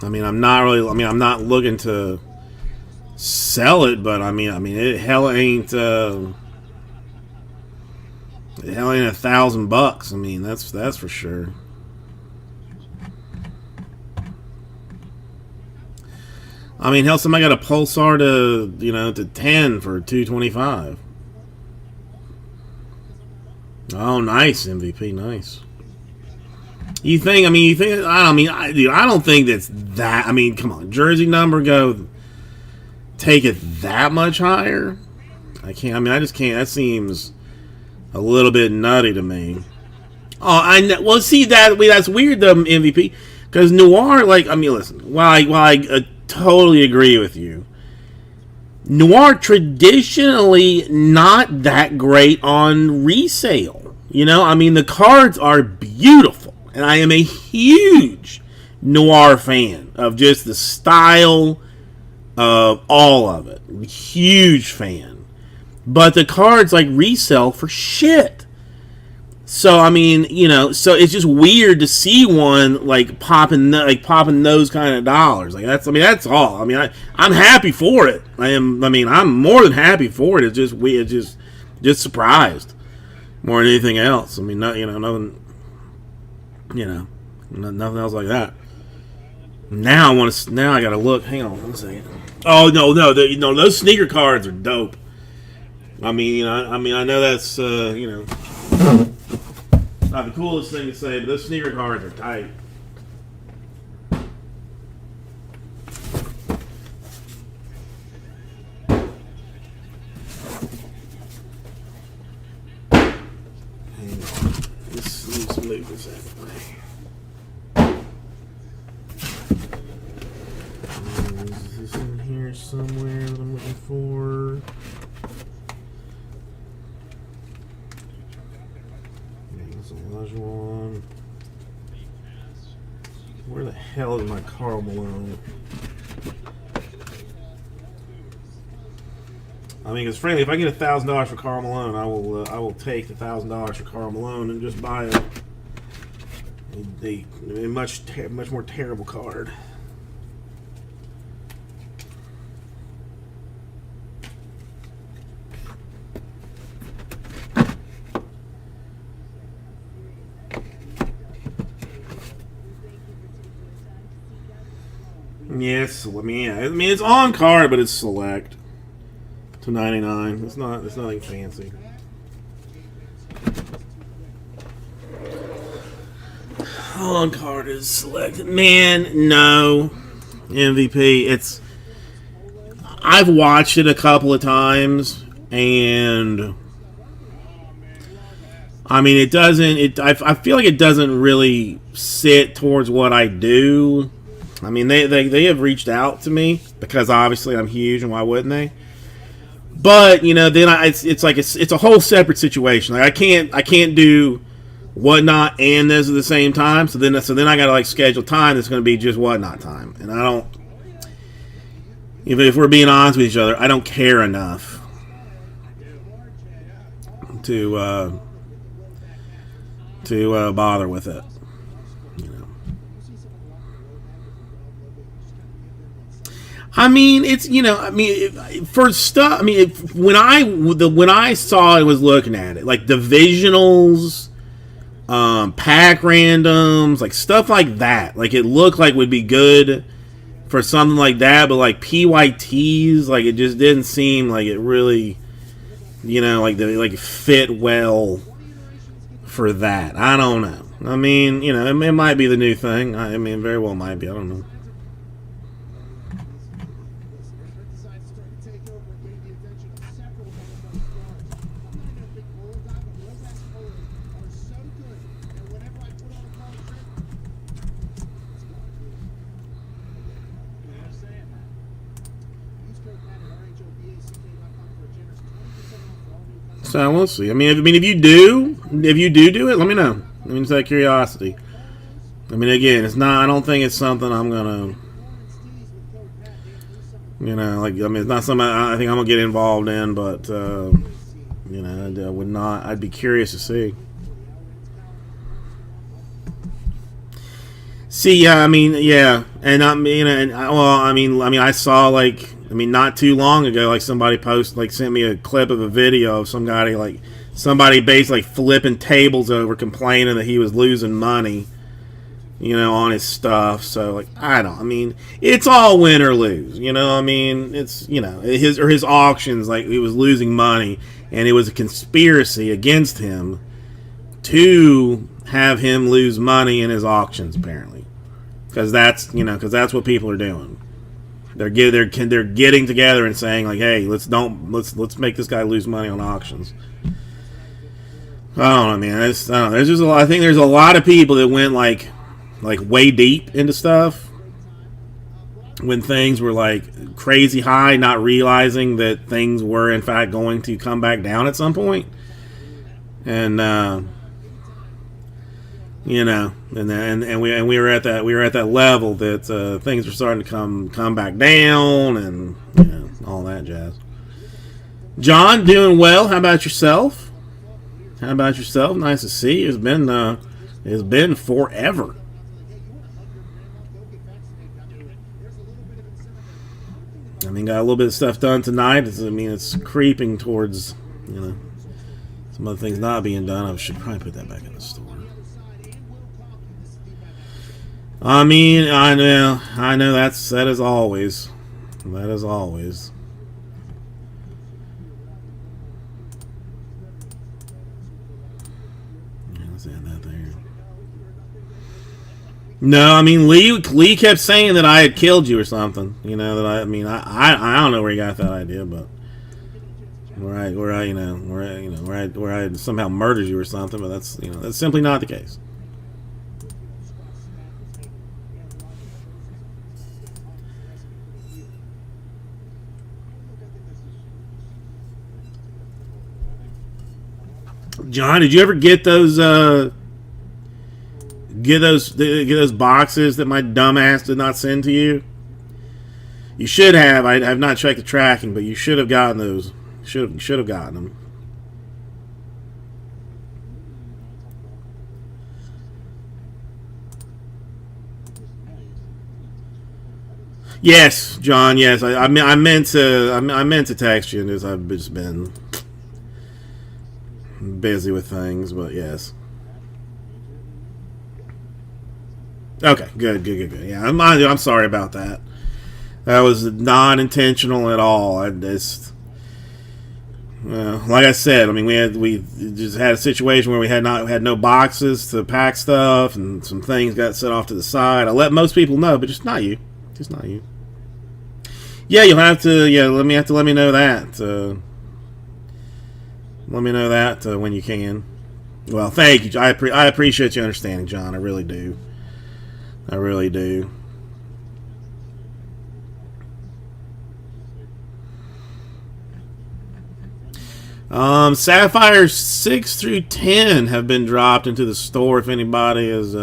I mean, I'm not looking to sell it, but I mean, it hell ain't $1,000. I mean, that's for sure. I mean, hell, somebody got a Pulsar to 10 for $225. Oh, nice MVP, nice. I don't think that's that. I mean, come on, jersey number, go take it that much higher. I can't. I mean, I just can't. That seems a little bit nutty to me. Oh, I know. Well, see that's weird though, MVP, because Noir. Like, I mean, listen. While I totally agree with you, Noir traditionally not that great on resale. You know, I mean, the cards are beautiful, and I am a huge Noir fan of just the style of all of it. Huge fan. But the cards like resell for shit. So I mean, so it's just weird to see one like popping those kind of dollars. Like that's all. I mean, I'm happy for it. I'm more than happy for it. It's just weird, just surprised more than anything else. I mean, nothing else like that. Now I gotta look. Hang on one second. Oh no, those sneaker cards are dope. I mean, I know that's not the coolest thing to say, but those sneaker cards are tight. Hang on. Let's move this out of the way. Is this in here somewhere that I'm looking for? Olajuwon. Where the hell is my Karl Malone? I mean, because frankly, if I get $1,000 for Karl Malone, I will take the $1,000 for Karl Malone and just buy a much more terrible card. Yes, I mean it's on card, but it's select. $2.99. It's nothing fancy. On card is select. Man, no. MVP. I've watched it a couple of times, and I mean it doesn't. I feel like it doesn't really sit towards what I do. I mean, they have reached out to me because obviously I'm huge, and why wouldn't they? But then it's a whole separate situation. Like I can't do Whatnot and this at the same time. So then I gotta like schedule time that's going to be just Whatnot time, and I don't. If we're being honest with each other, I don't care enough to bother with it. You know. I mean, it's, you know, I mean, for stuff. I mean, when I saw it, was looking at it like divisionals, pack randoms, like stuff like that. Like it looked like would be good for something like that, but like PYTs, like it just didn't seem like it really, you know, like fit well for that. I don't know. I mean, you know, it might be the new thing. I mean, very well might be. I don't know. So we'll see. I mean, if you do it, let me know. I mean, it's out of curiosity. I mean, again, it's not. I don't think it's something I'm gonna, you know, like. I mean, it's not something I think I'm gonna get involved in. But you know, I would not. I'd be curious to see. See, yeah, I mean, yeah, and I mean, I saw like. I mean, not too long ago, like somebody sent me a clip of a video of somebody basically flipping tables over, complaining that he was losing money, you know, on his stuff. So, like, I mean, it's all win or lose, you know. I mean, it's, you know, his auctions, like he was losing money, and it was a conspiracy against him to have him lose money in his auctions, apparently, because that's what people are doing. They're getting together and saying like, hey, let's make this guy lose money on auctions. I don't know, man. There's just a lot. I think there's a lot of people that went like way deep into stuff when things were like crazy high, not realizing that things were in fact going to come back down at some point. And you know, and we were at that level that things were starting to come back down, and you know, all that jazz. John, doing well. How about yourself? Nice to see you. It's been forever. I mean, got a little bit of stuff done tonight. It's creeping towards, you know, some other things not being done. I should probably put that back in the store. I mean, I know. That is always. Let's add that there. No, I mean Lee kept saying that I had killed you or something. You know that I don't know where he got that idea, but where I somehow murdered you or something, but that's simply not the case. John, did you ever get those boxes that my dumbass did not send to you? You should have. I have not checked the tracking, but you should have gotten those. Should have gotten them. Yes, John. Yes, I meant to text you, and I've just been busy with things, but yes. Okay, good. Yeah, I'm sorry about that. That was not intentional at all. I just, like I said, I mean, we just had a situation where we had no boxes to pack stuff, and some things got set off to the side. I let most people know, but just not you. Yeah, you'll have to. Yeah, let me know that. Let me know that when you can. Well, thank you. I appreciate you understanding, John. I really do. Sapphire 6 through 10 have been dropped into the store. If anybody is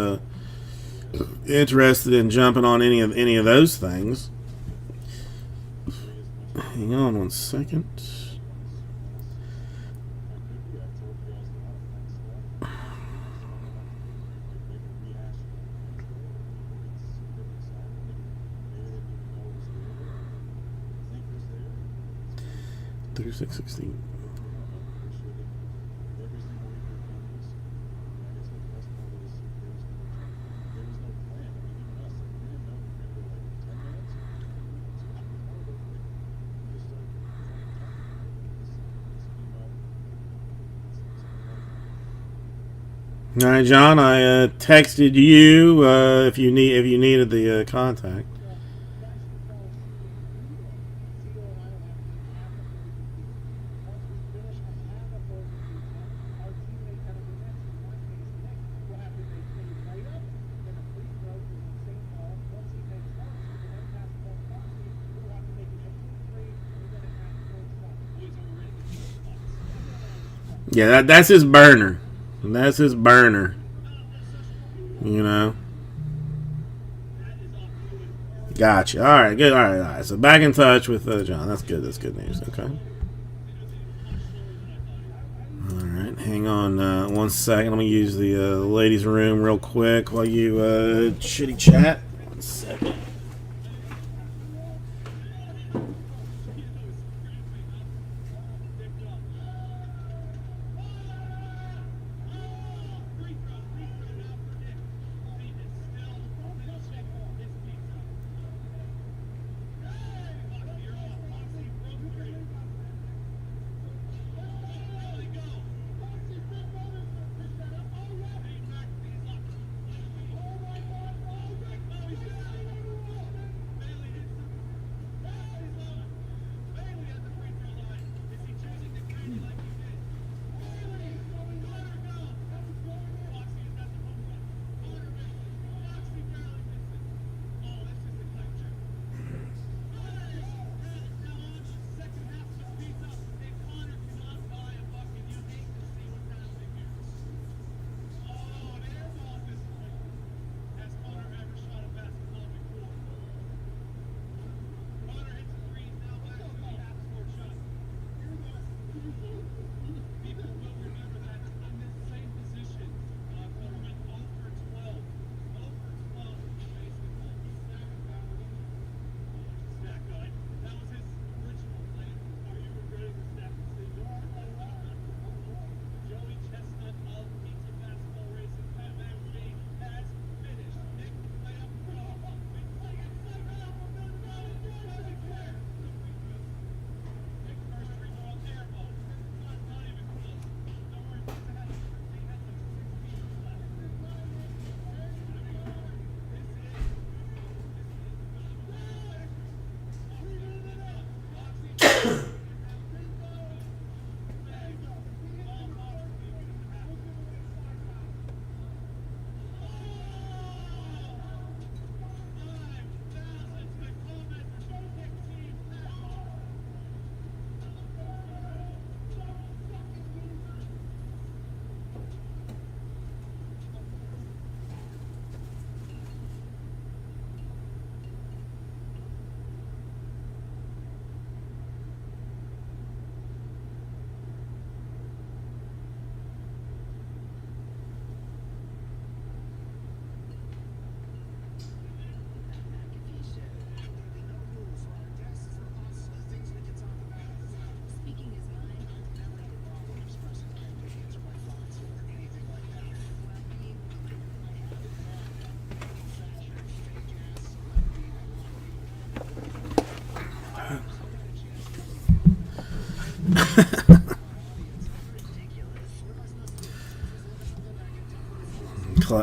interested in jumping on any of those things. Hang on one second. through 616. All right, John. I texted you if you needed the contact. Yeah, that's his burner. That's his burner. You know. Gotcha. All right, good. All right. So back in touch with John. That's good. That's good news. Okay. All right. Hang on 1 second. I'm gonna use the ladies' room real quick while you shitty chat. 1 second.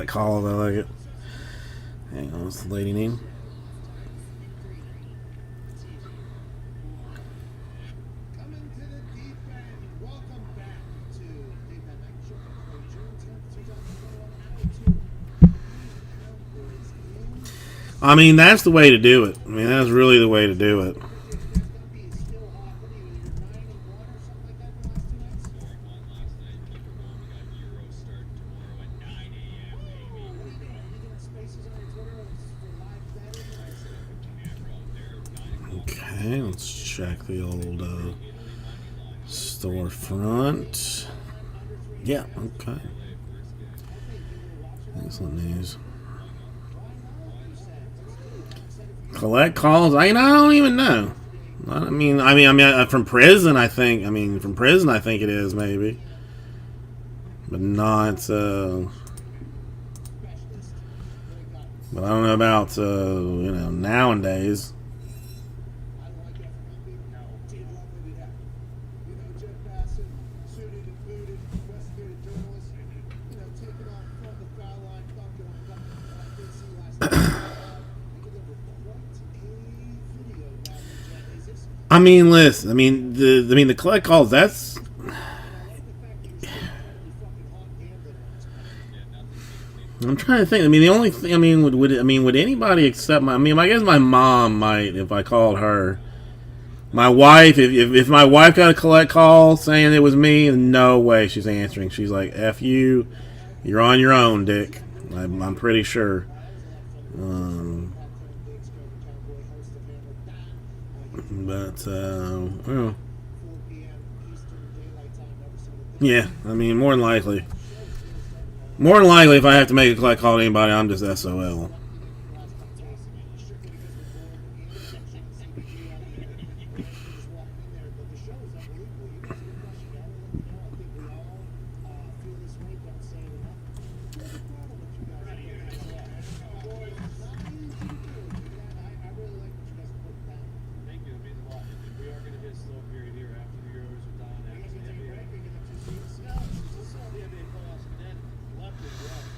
Call it, I like it. Hang on, what's the lady name? Coming to the deep end. Welcome back to Deep End Night Show for June 10th, 2021. I mean, that's the way to do it. I mean, that's really the way to do it. Okay, let's check the old storefront. Yeah, okay. Excellent news. Collect calls. I don't even know. From prison, I think. From prison, I think it is maybe, but not. But I don't know about nowadays. I don't like that from him. No. Team love what it happened. You know, Jeff Bassett, suited and booted, investigative journalist, taking off from the foul line, dunking on Buckner. I did see last night. He delivered quite a video back in Jet. Is this? Listen. The collect calls. That's. I like the fact that he's still incredibly fucking hot gambling on this man. I'm trying to think. The only thing. Would anybody accept my? I guess my mom might if I called her. My wife, if my wife got a collect call saying it was me, no way she's answering. She's like, "F you, you're on your own, Dick." I'm pretty sure. But 4 p.m. Eastern Daylight Time every single day. yeah, more than likely. More than likely, if I have to make a collect call to anybody, I'm just SOL. Thank you. It means a lot. We are going to hit a slow period here after the Euros are done. After the NBA. The NBA playoffs, and then luckily for us,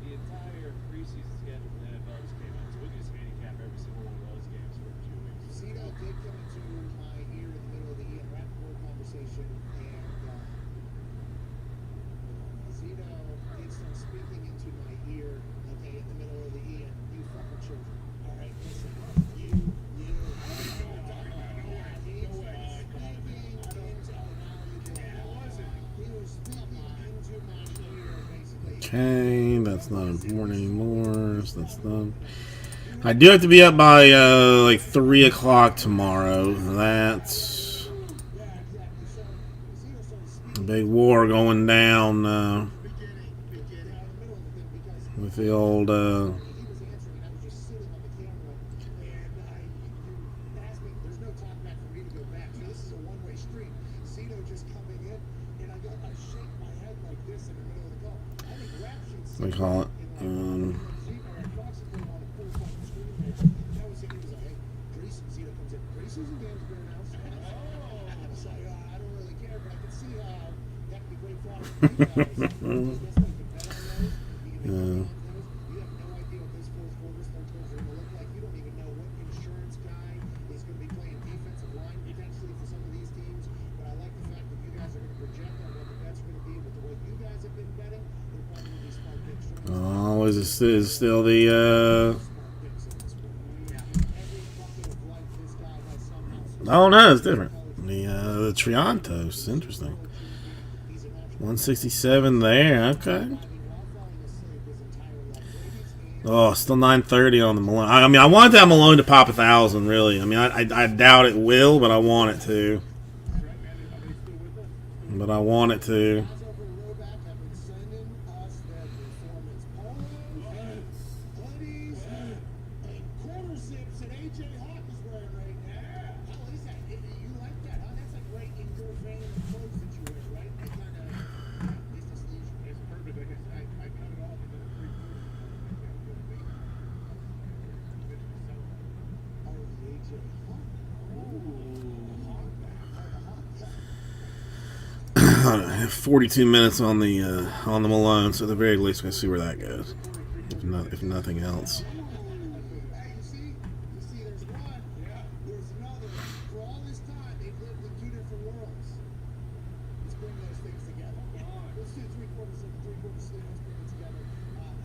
the entire preseason schedule for the NFL just came out, so we can just handicap every single one of those games for a few weeks. Zito did come into my ear in the middle of the Ian Rappaport conversation, and Zito did start speaking into my ear, okay, in the middle of the Ian, you fucking children. All right, listen, you. He was speaking into my ear, basically. Okay, that's not important anymore. So that's done. I do have to be up by 3 o'clock tomorrow. That's a big war going down with the old. He was answering, and I was just sitting on the camera, and you asked me, there's no talk back for me to go back, so this is a one-way street. Zito just coming in, and I shake my head like this in the middle of the call. I think Rap should What do you call it? Zito or Fox put on a full fucking screen there. That was it. He was like, hey, Zito comes in. Preseason games are announced. I was like, I don't really care, but I can see how that could be great for us. You guys. That's like the bet on those. You can make money on those. You have no idea what those fourth quarters, third quarters are going to look like. You don't even know what insurance guy is going to be playing defensive line potentially for some of these teams. But I like the fact that you guys are going to project on what the bets are going to be with the way you guys have been betting. They're probably going to be smart picks. Always is still the. Smart picks in this one. Yeah. Every bucket of life, this guy has somehow. Oh no, it's different. The Triantos, interesting. 167 there. Okay. Oh, still 930 on the Malone. I want that Malone to pop 1,000. Really. I doubt it will, but I want it to. But I want it to. It's perfect. I guess I cut it off and then 3 quarters. I don't know, I have 42 minutes on the Malone, so at the very least, we're gonna see where that goes. If nothing else. Hey, you see, there's one. Yeah. There's another. For all this time, they've lived in 2 different worlds. Let's bring those things together. Let's do 3/4 of the 3/4 sleeve. Let's bring it together.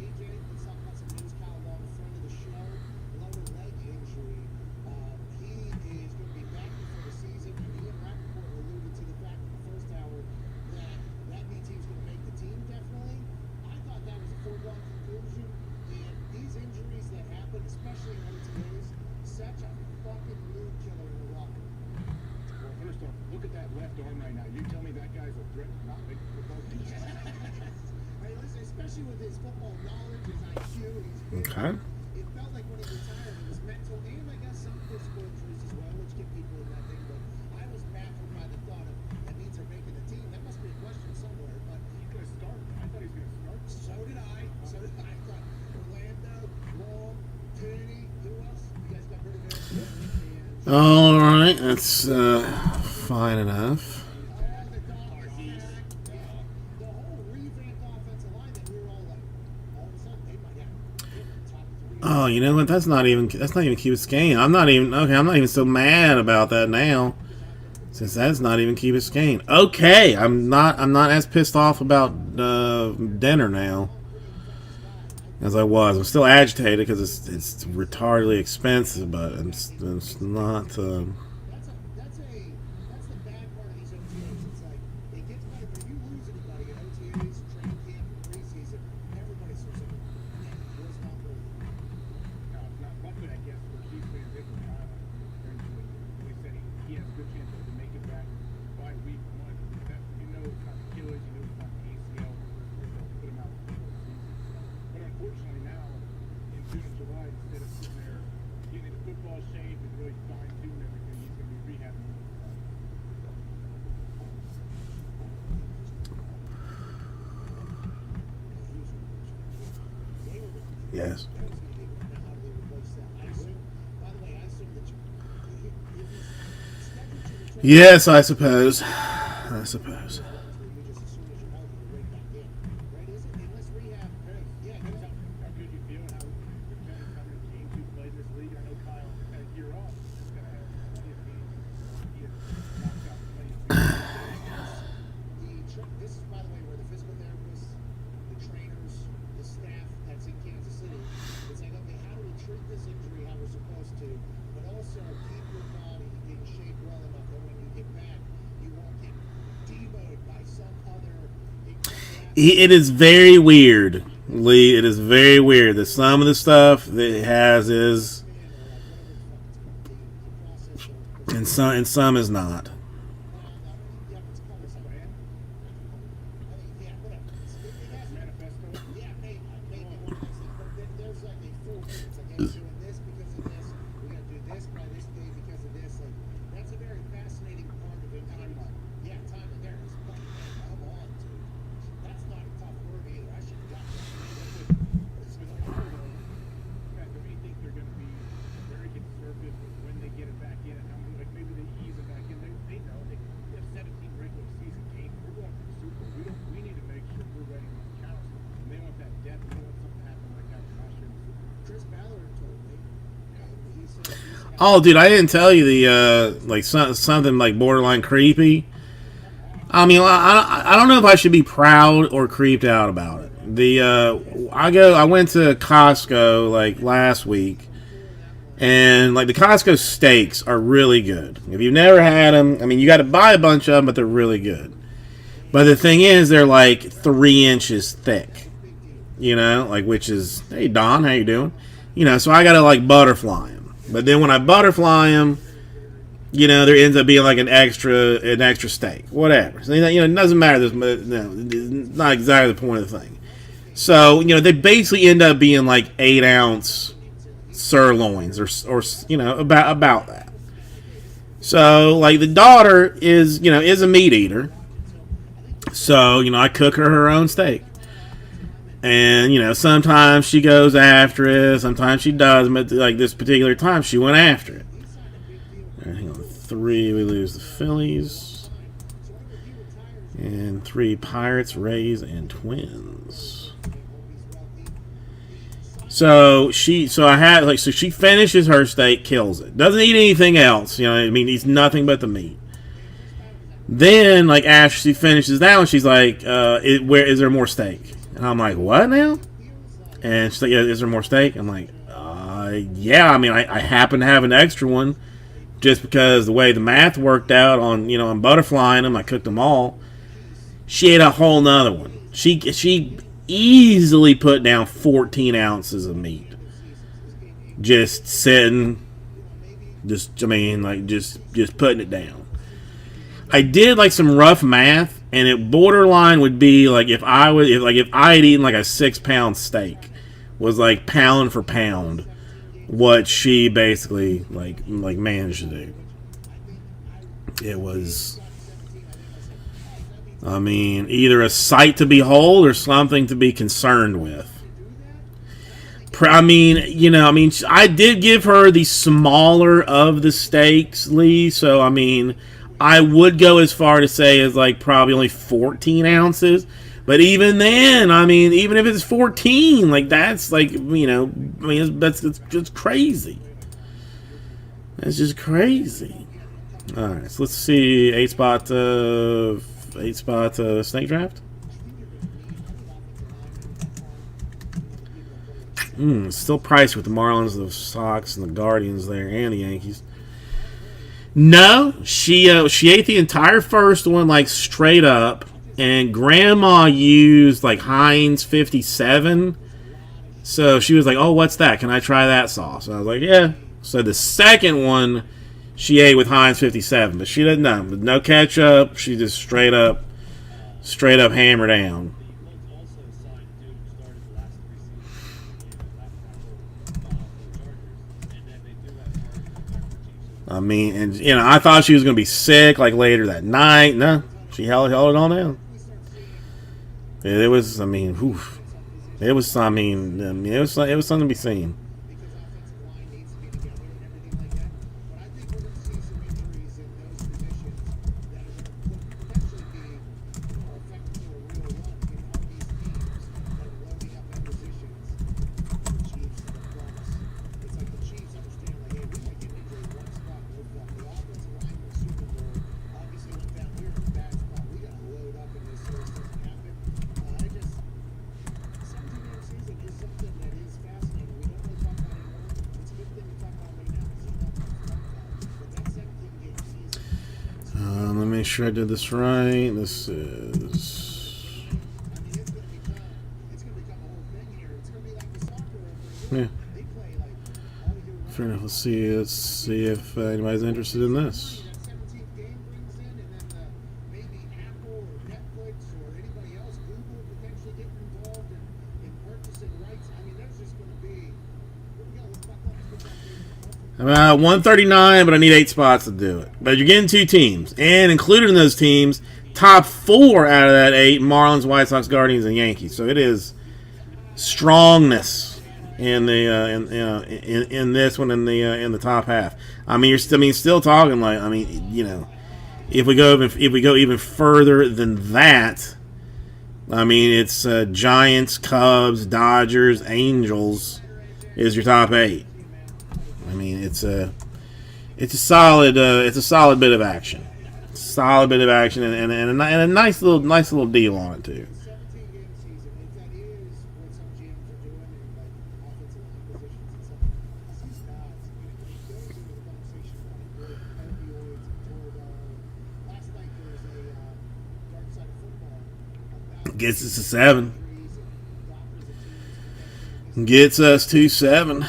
AJ, let's talk about some news. Kyle Long, a friend of the show, lower leg injury. He is going to be back before the season. Ian Rappaport alluded to the fact in the first hour that means he was going to make the team. Definitely, I thought that was a foregone conclusion. And these injuries that happen, especially in OTAs, such a fucking mood killer in the locker room. Well, first off, look at that left arm right now. You tell me that guy's a threat to not make the football team. Hey, listen, especially with his football knowledge, his IQ, he's big. Okay. it felt like when he retired, it was mental and I guess some physical injuries as well, which get people in that thing. But I was baffled by the thought of that means they're making the team. That must be a question somewhere. But He's gonna start. I thought he was gonna start. so did I. So did I. Thought Orlando, Long, Penny, who else? You guys got rid of him. And All right, that's fine enough. all the Dolphins back. The whole revamped offensive line that we were all like, all of a sudden they might have top three. Oh, you know what? That's not even Cuba Skane. I'm not even so mad about that now, since that's not even Cuba Skane. Okay, I'm not as pissed off about Denner now as I was. I'm still agitated because it's retardedly expensive, but it's not. That's the bad part of these OTAs. It's like it gets better, but if you lose anybody in OTAs, training camp, preseason, everybody starts like, man, where's my goal? No, it's not. Luckily, I guess, for Chiefs fans, it was Kyle. They said he has a good chance to make it back by week 1. That, you know it's not Achilles, you know it's not ACL. They're going to put him out for the whole season. But unfortunately now, in June and July, instead of sitting there getting into football shape and really fine-tune everything, he's going to be rehabbing. Yes. How do they replace that? I assume, by the way, I assume that if he's scheduled to return, Yes, I suppose. I suppose. you just as soon as you're healthy, you're right back in. Right? Is it? Unless rehab. Yeah, no, How good you feel and how many games you played in this league. I know Kyle had a year off. He's going to have plenty of games. He has knocked out plenty of this is, by the way, where the physical therapists, the trainers, the staff that's in Kansas City, it's like, okay, how do we treat this injury how we're supposed to, but also keep your body in shape well enough that when you get back, you won't get demoed by some other incredible It is very weird, Lee. It is very weird that some of the stuff that it has is, and some is not. Do you think they're going to be very conservative with when they get it back in and how many, like maybe they ease it back in? They know they have 17 regular season games. We're going for the Super Bowl. We need to make sure we're ready when it counts. And they want that depth. They don't want something to happen like that last year in the Super Bowl. Chris Ballard told me. He said, Oh, dude, I didn't tell you the like something like borderline creepy. I mean, I don't know if I should be proud or creeped out about it. I went to Costco like last week, and like the Costco steaks are really good. If you've never had them, I mean, you got to buy a bunch of them, but they're really good. But the thing is, they're like 3 inches thick. You know, like, which is, hey Don, how you doing? You know, so I gotta like butterfly them. But then when I butterfly them, you know, there ends up being like an extra steak, whatever. So, you know, it doesn't matter. It's not exactly the point of the thing. So, you know, they basically end up being like 8-ounce sirloins, or you know, about that. So, like, the daughter is a meat eater. So, you know, I cook her own steak. And, you know, sometimes she goes after it, sometimes she doesn't, but like this particular time, she went after it. All right, hang on, 3, we lose the Phillies. And 3 Pirates, Rays, and Twins. So she finishes her steak, kills it. Doesn't eat anything else, you know, I mean, eats nothing but the meat. Then, like, after she finishes that one, she's like, where is there more steak? And I'm like, what now? And she's like, yeah, is there more steak? I'm like, yeah, I mean, I happen to have an extra one just because the way the math worked out on, you know, on butterflying them, I cooked them all. She ate a whole nother one. She easily put down 14 ounces of meat. Just sitting, just putting it down. I did like some rough math, and it borderline would be like if I had eaten like a 6-pound steak, was like pound for pound what she basically like managed to do. It was, I mean, either a sight to behold or something to be concerned with. I mean, I did give her the smaller of the steaks, Lee. So, I mean, I would go as far to say as like probably only 14 ounces. But even then, I mean, even if it's 14, like that's like, that's just crazy. That's just crazy. All right, so let's see, 8-spot snake draft. Still priced with the Marlins, the Sox, and the Guardians there, and the Yankees. No, she ate the entire first one like straight up, and Grandma used like Heinz 57. So she was like, "Oh, what's that? Can I try that sauce?" And I was like, "Yeah." So the second one she ate with Heinz 57, but she didn't know. With no ketchup, she just straight up hammer down. Also signed dude who started the last 3 seasons in the last couple Chargers, and then they do have expertise. I mean, and I thought she was going to be sick like later that night. No, she held it all down. It was, I mean, oof. It was something to be seen. Let me make sure I did this right. This is, yeah. Fair enough. Let's see if anybody's interested in this. I'm at 139, but I need 8 spots to do it. But you're getting 2 teams, and included in those teams, top 4 out of that 8: Marlins, White Sox, Guardians, and Yankees. So it is strongness in the in this one in the top half. I mean, you're still talking like, I mean, if we go even further than that, I mean, it's Giants, Cubs, Dodgers, Angels is your top 8. I mean, it's a solid bit of action, and a nice little deal on it too. Gets us to 7. Gets us to 7.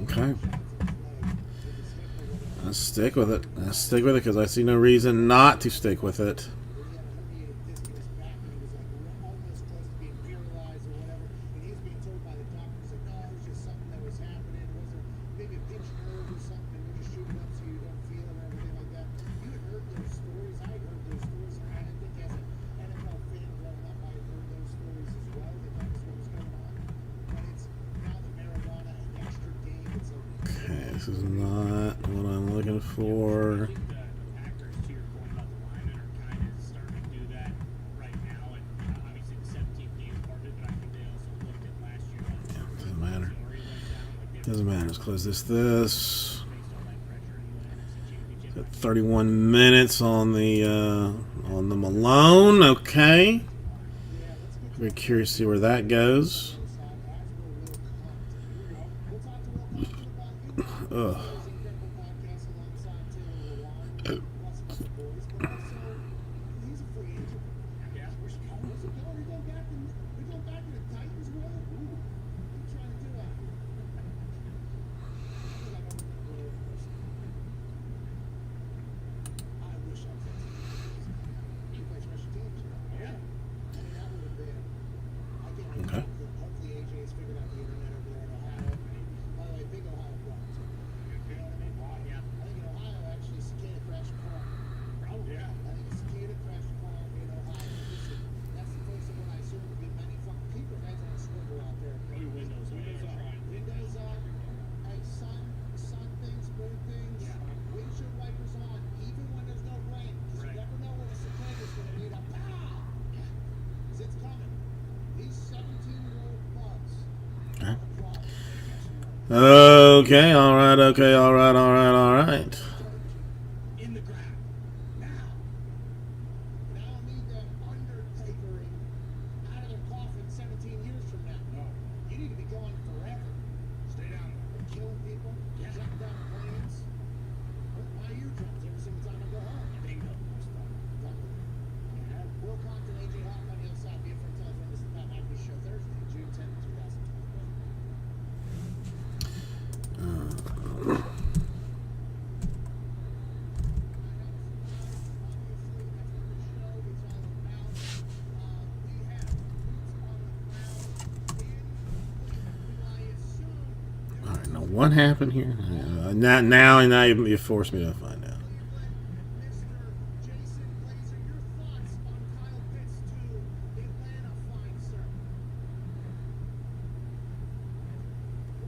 Okay. I'll stick with it. Because I see no reason not to stick with it. This is not what I'm looking for. Packers, to your point about the linemen, are kind of starting to do that right now, and obviously the 17th game part of it, but I think they also looked at last year. Yeah, doesn't matter. Doesn't matter. Let's close this. Got 31 minutes on the Malone. Okay. Very curious to see where that goes. Ugh. the boys, but also he's a free agent. Yeah, where's he going? Where's he going? We're going back to the Titans, Will? What are you trying to do out here? I wish I was at he plays special teams, you know? Yeah. I mean, that would have been. I can't wait. Okay. Hopefully AJ's figured out the internet over there in Ohio. By the way, big Ohio fan. You know what I mean? Wow. Yeah. I think in Ohio, actually, cicada crashed a car. Probably. Yeah. I think a cicada crashed a car in Ohio. Listen, that's the place of what I assume would be many fun. Keep your heads on a swivel out there. Windows up. Windows up. Hey, sun things, moon things. Yeah. Windshield wipers on, even when there's no rain. Because you never know when a cicada's going to need a pow. Because it's coming. These 17-year-old bugs. Huh? are a problem. Okay, all right, okay, all right, all right, all right. In the ground. Now. And I don't need them undertakering out of their coffin 17 years from now. No. You need to be going forever. Stay down there. And killing people. Yeah. Shutting down planes. My eardrums every single time I go home. Bingo. Will Compton, AJ Hawk on the other side. Be it for a telephone. This is the Pat McAfee Show, Thursday, June 10th, 2021. All right, now what happened here? Now you forced me to find out. Mr. Jason Glazer, your thoughts on Kyle Pitts to Atlanta, fine sir.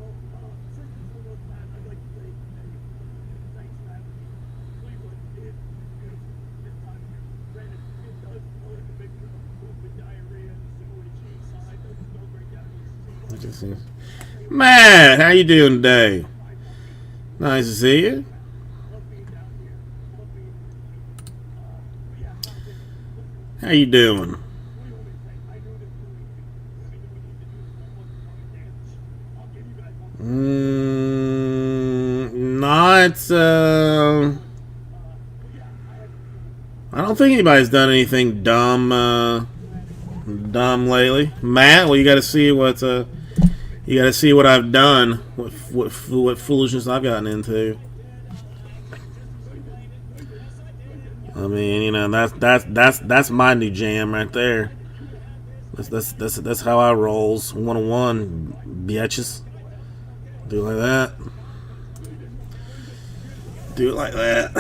Well, first and foremost, Matt, I'd like to say thanks for having me. Cleveland is beautiful this time of year. Granted, it does pull in the big with diarrhea and similar cheese, so I don't smell great down here. What this is? Matt, how you doing today? Nice to see you. Love being down here. Love being but yeah, How you doing? what do you want me to say? I knew this movie. I knew we need to do one dance. I'll give you guys one. Not. I don't think anybody's done anything dumb lately. Matt, well, you got to see what you got to see what I've done, what foolishness I've gotten into. I mean, you know, that's my new jam right there. That's how I rolls. 101, bitches. Do it like that. Do it like that.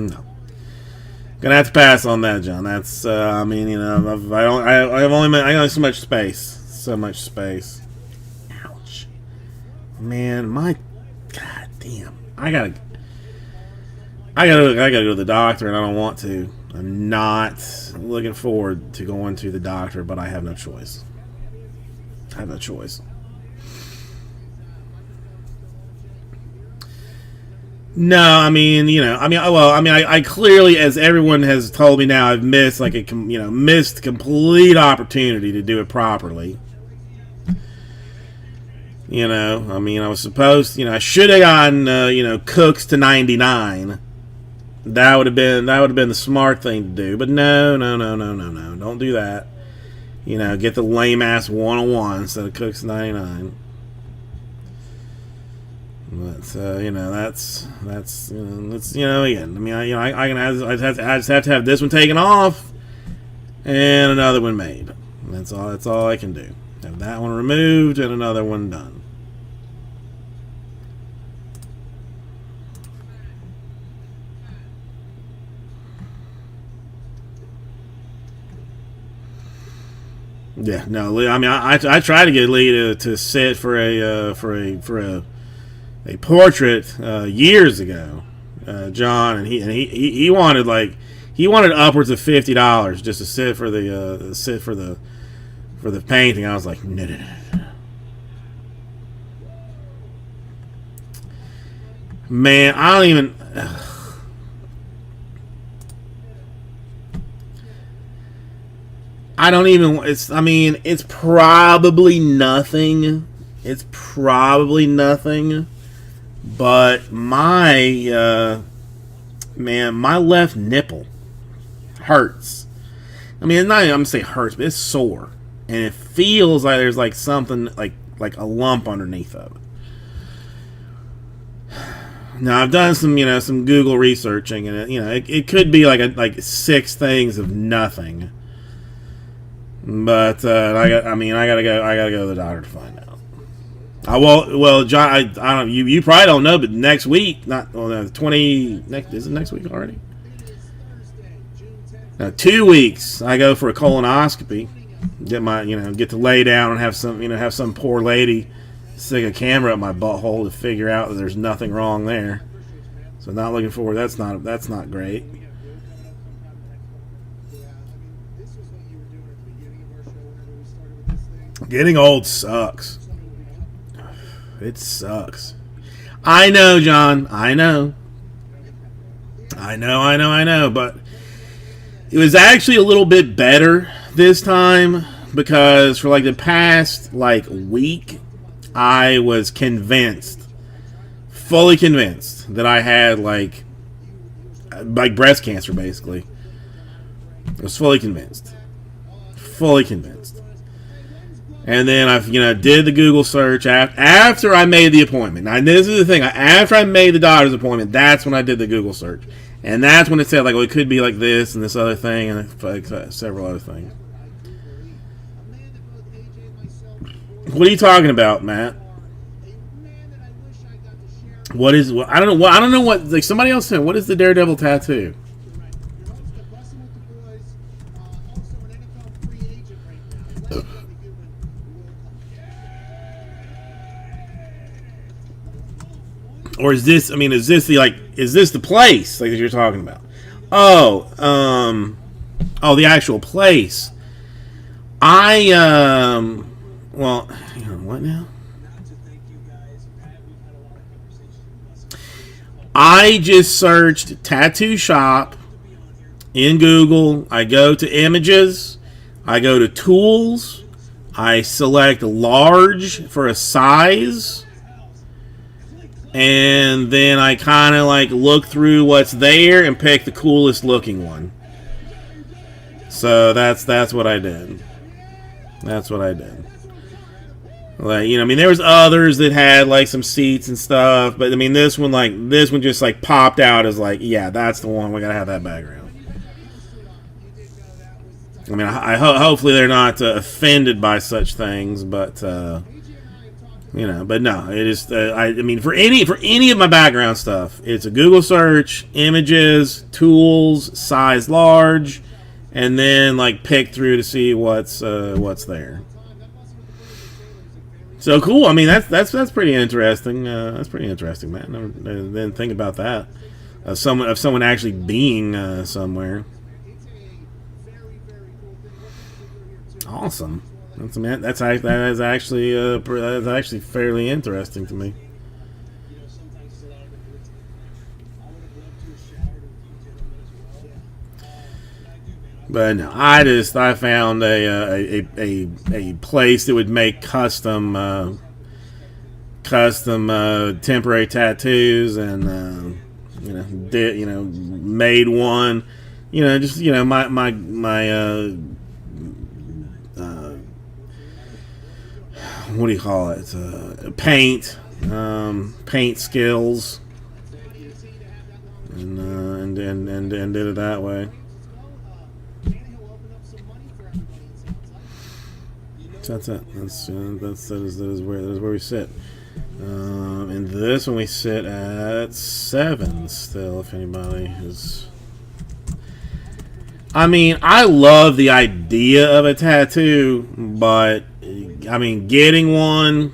No. Gonna have to pass on that, John. That's I mean, you know, I got so much space. Ouch, man, my god damn, I gotta go to the doctor, and I don't want to. I'm not looking forward to going to the doctor, but I have no choice. No, I mean, you know, I clearly, as everyone has told me now, I've missed missed complete opportunity to do it properly. You know, I mean, I was supposed, I should have gotten, Cooks to 99. That would have been the smart thing to do. But no, don't do that. You know, get the lame ass 101 instead of Cooks to 99. But that's again. I mean, I just have to have this one taken off and another one made. That's all I can do. Have that one removed and another one done. Yeah, no. I mean, I tried to get Lee to sit for a portrait years ago, John, and he wanted upwards of $50 just to sit for the painting. I was like, no. Man, I don't even. I don't even. It's. I mean, it's probably nothing. It's probably nothing. But my man, my left nipple hurts. I mean, it's not. I'm gonna say hurts, but it's sore, and it feels like there's like something like a lump underneath of it. Now I've done some Google researching, and it could be like 6 things of nothing. But I gotta go to the doctor to find out. Well, John, I don't. You probably don't know, but next week, not the 20. Is it next week already? It is Thursday, June 10th. Now, 2 weeks, I go for a colonoscopy. Get to lay down and have some poor lady stick a camera up my butthole to figure out that there's nothing wrong there. So not looking forward. That's not great. Yeah, I mean, this was what you were doing at the beginning of our show whenever we started with this thing. Getting old sucks. It sucks. I know, John. I know. But it was actually a little bit better this time because for like the past week, I was fully convinced that I had like breast cancer. Basically, I was fully convinced. And then I did the Google search after I made the appointment. Now this is the thing. After I made the doctor's appointment, that's when I did the Google search. And that's when it said it could be like this and this other thing and several other things. What are you talking about, Matt? What is? I don't know. I don't know what. Like somebody else said. What is the Daredevil tattoo? Or is this? I mean, is this Is this the place that you're talking about? Oh, the actual place. Well, what now? I just searched tattoo shop in Google. I go to images. I go to tools. I select large for a size. And then I kind of look through what's there and pick the coolest looking one. So that's what I did. That's what I did. There was others that had some seats and stuff, but this one just popped out as yeah, that's the one. We gotta have that background. I hopefully they're not offended by such things, but but no, it is. For any of my background stuff, it's a Google search, images, tools, size large, and then pick through to see what's there. So cool. That's pretty interesting. That's pretty interesting, man. I didn't think about that. Of someone actually being somewhere. Awesome. That's actually fairly interesting to me. But no, I found a place that would make custom temporary tattoos, and made one. My what do you call it? Paint skills, and did it that way. That's it. That is where we sit. And this one we sit at 7 still. If anybody is, I love the idea of a tattoo, but getting one,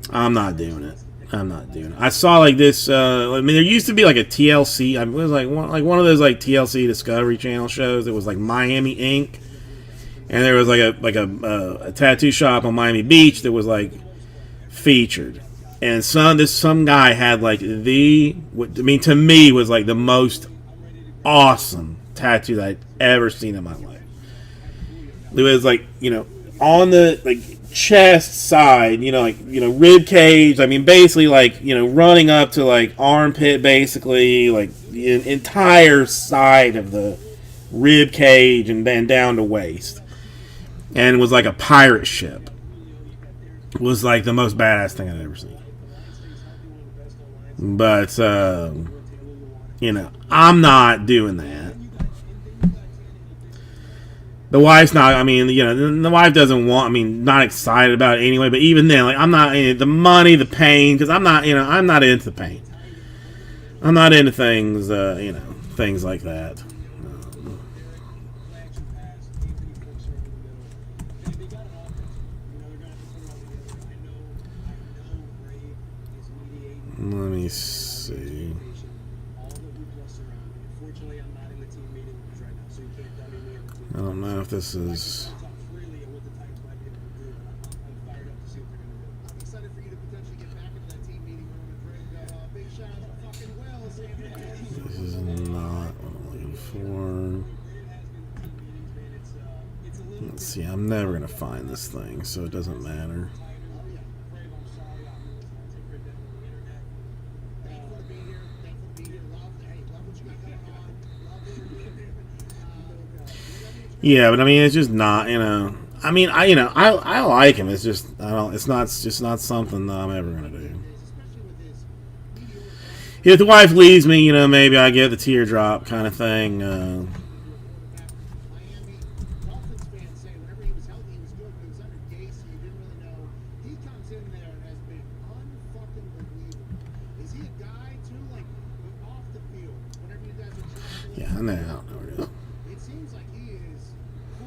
I'm not doing it. I saw this. There used to be a TLC. It was one of those TLC Discovery Channel shows. It was Miami Ink. And there was a tattoo shop on Miami Beach that was featured, and some guy had to me was the most awesome tattoo that I'd ever seen in my life. It was like, on the like chest side, rib cage. I mean, basically like, running up to like armpit, basically like the entire side of the rib cage and then down to waist. And it was like a pirate ship. It was like the most badass thing I'd ever seen. But, I'm not doing that. The wife's not, the wife doesn't not excited about it anyway, but even then, like, I'm not, the money, the pain, because I'm not into the pain. I'm not into things, things like that. Let me see. I don't know if this is. I'm excited for you to potentially get back into that team meeting room and bring big shout out to fucking Will. This is not what I'm looking for. Let's see. I'm never gonna find this thing, so it doesn't matter. Thankful to be here. Thankful to be here. Love what you got going on. Love it. Yeah, but it's just not, I like him. It's just, it's just not something that I'm ever gonna do. If the wife leaves me, maybe I get the teardrop kind of thing. Miami Dolphins fans say whenever he was healthy, he was good, but he was under Gase, and you didn't really know. He comes in there and has been unfucking believable. Is he a guy too, like off the field? Whenever you guys are trying to, Yeah, I don't know what it is. it seems like he is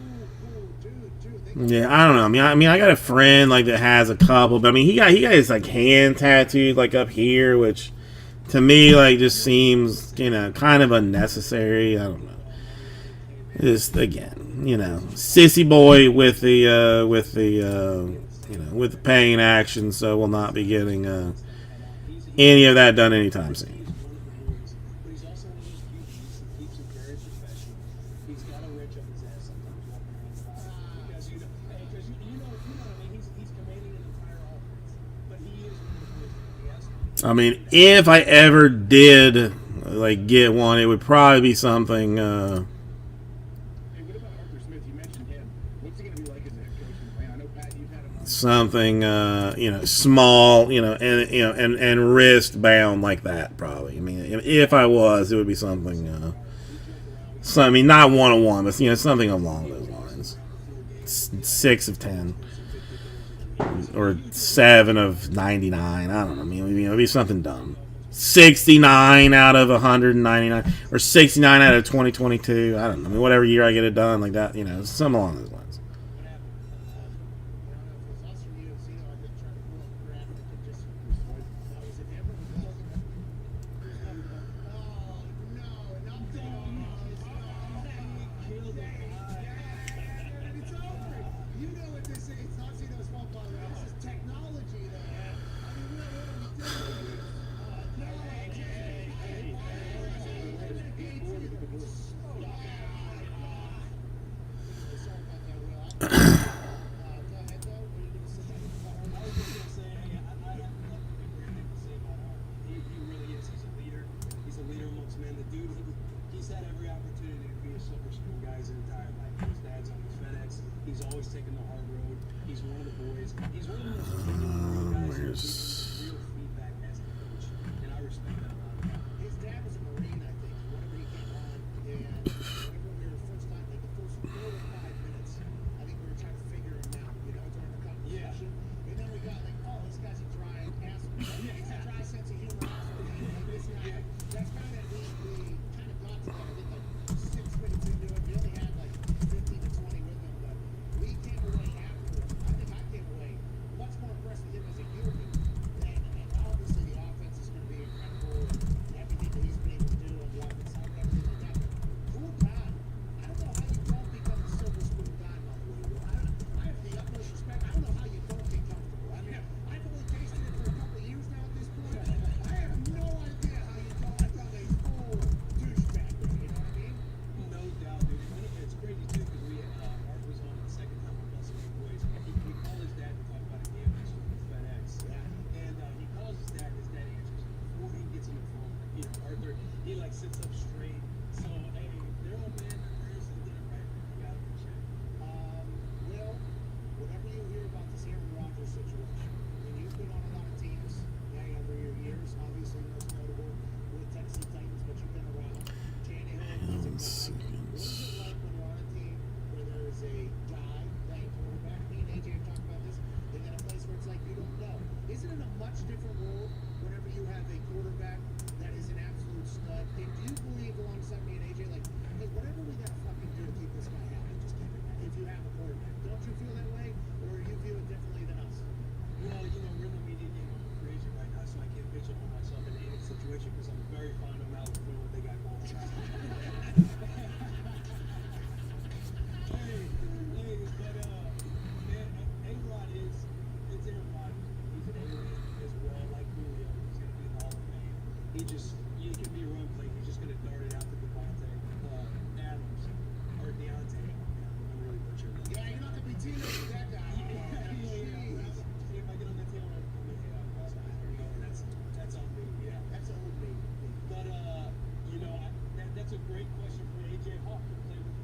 cool dude. Yeah, I don't know. I got a friend like that has a couple, but he got his like hand tattooed like up here, which to me like just seems kind of unnecessary. I don't know. Just again, sissy boy with the with the pain action, so we'll not be getting any of that done anytime soon. If I ever did like get one, it would probably be something. Hey, what about Arthur Smith? You mentioned him. What's he going to be like as a head coach in Atlanta? I know, Pat, you've had him. Something small, and wrist bound like that. Probably. If I was, it would be something. Not 1-on-1, but something along those lines. 6 of 10. Or 7 of 99. I don't know. It would be something dumb. 69 out of 199, or 69 out of 2022. I don't know. Whatever year I get it done, like that. Something along those lines. he can be a run play. He's just gonna dart it out to Devontae Adams or Deontay. I'm really butchering that. Yeah, you're not gonna be teammates with that guy. Jeez. See if I get on the tail end. That's on me. Yeah, That's old me. but that's a great question for AJ Hawk to play with.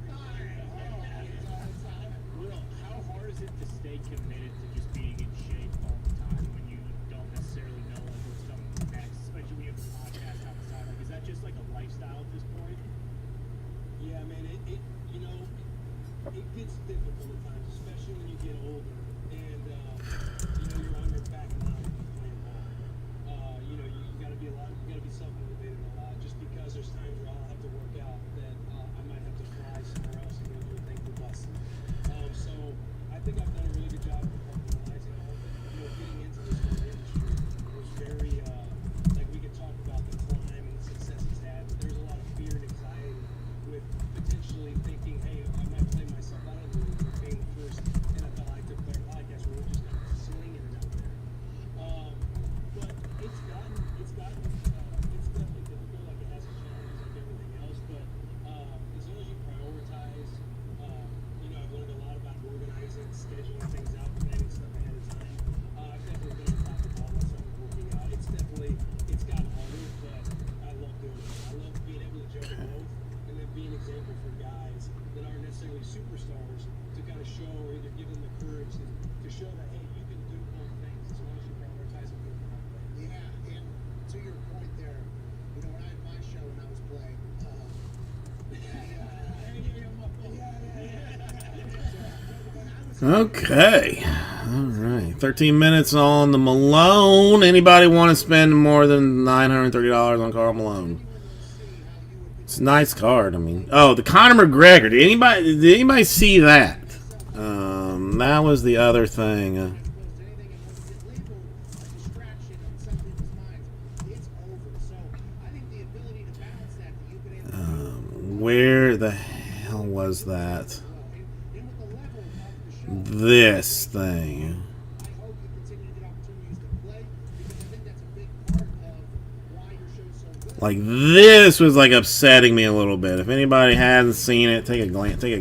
Will, how hard is it to stay committed to just being in shape all the time when you don't necessarily know like what's coming next, especially when you have a podcast outside? Like, is that just like a lifestyle at this point? Yeah, man, it gets difficult at times, especially when you get older and you're on your back now playing ball. You gotta be self-motivated a lot. Just because there's times where I'll have to work out that I might have to fly somewhere else and go do a thing for bus. So I think I've done a really good job of compartmentalizing all of it. Getting into this whole industry was very like we could talk about the climb and the success it's had, but there's a lot of fear and anxiety with potentially thinking, hey, I might play myself out of the league for being the first NFL active player podcast where we're just kind of slinging it out there. But it's definitely difficult, like it has its challenges like everything else, but as long as you prioritize, I've learned a lot about organizing, scheduling things out, planning stuff ahead of time. I've definitely been on top of all that stuff working out. It's gotten harder, but I love doing it. I love being able to juggle both and then be an example for guys that aren't necessarily superstars to kind of show or either give them the courage to show that, hey, you can do both things as long as you prioritize and do the right thing. Yeah, and to your point there, when I had my show when I was playing, Okay. All right. 13 minutes on the Malone. Anybody want to spend more than $930 on Karl Malone? It's a nice card. I mean, the Conor McGregor. Did anybody see that? That was the other thing. anything and when it's labeled a distraction on some people's minds, it's over. So I think the ability to balance that you've been able to do Where the hell was that? and with the level of the show, This thing. I hope you continue to get opportunities to play because I think that's a big part of why your show's so good. Like, this was like upsetting me a little bit. If anybody hasn't seen it, take a glance at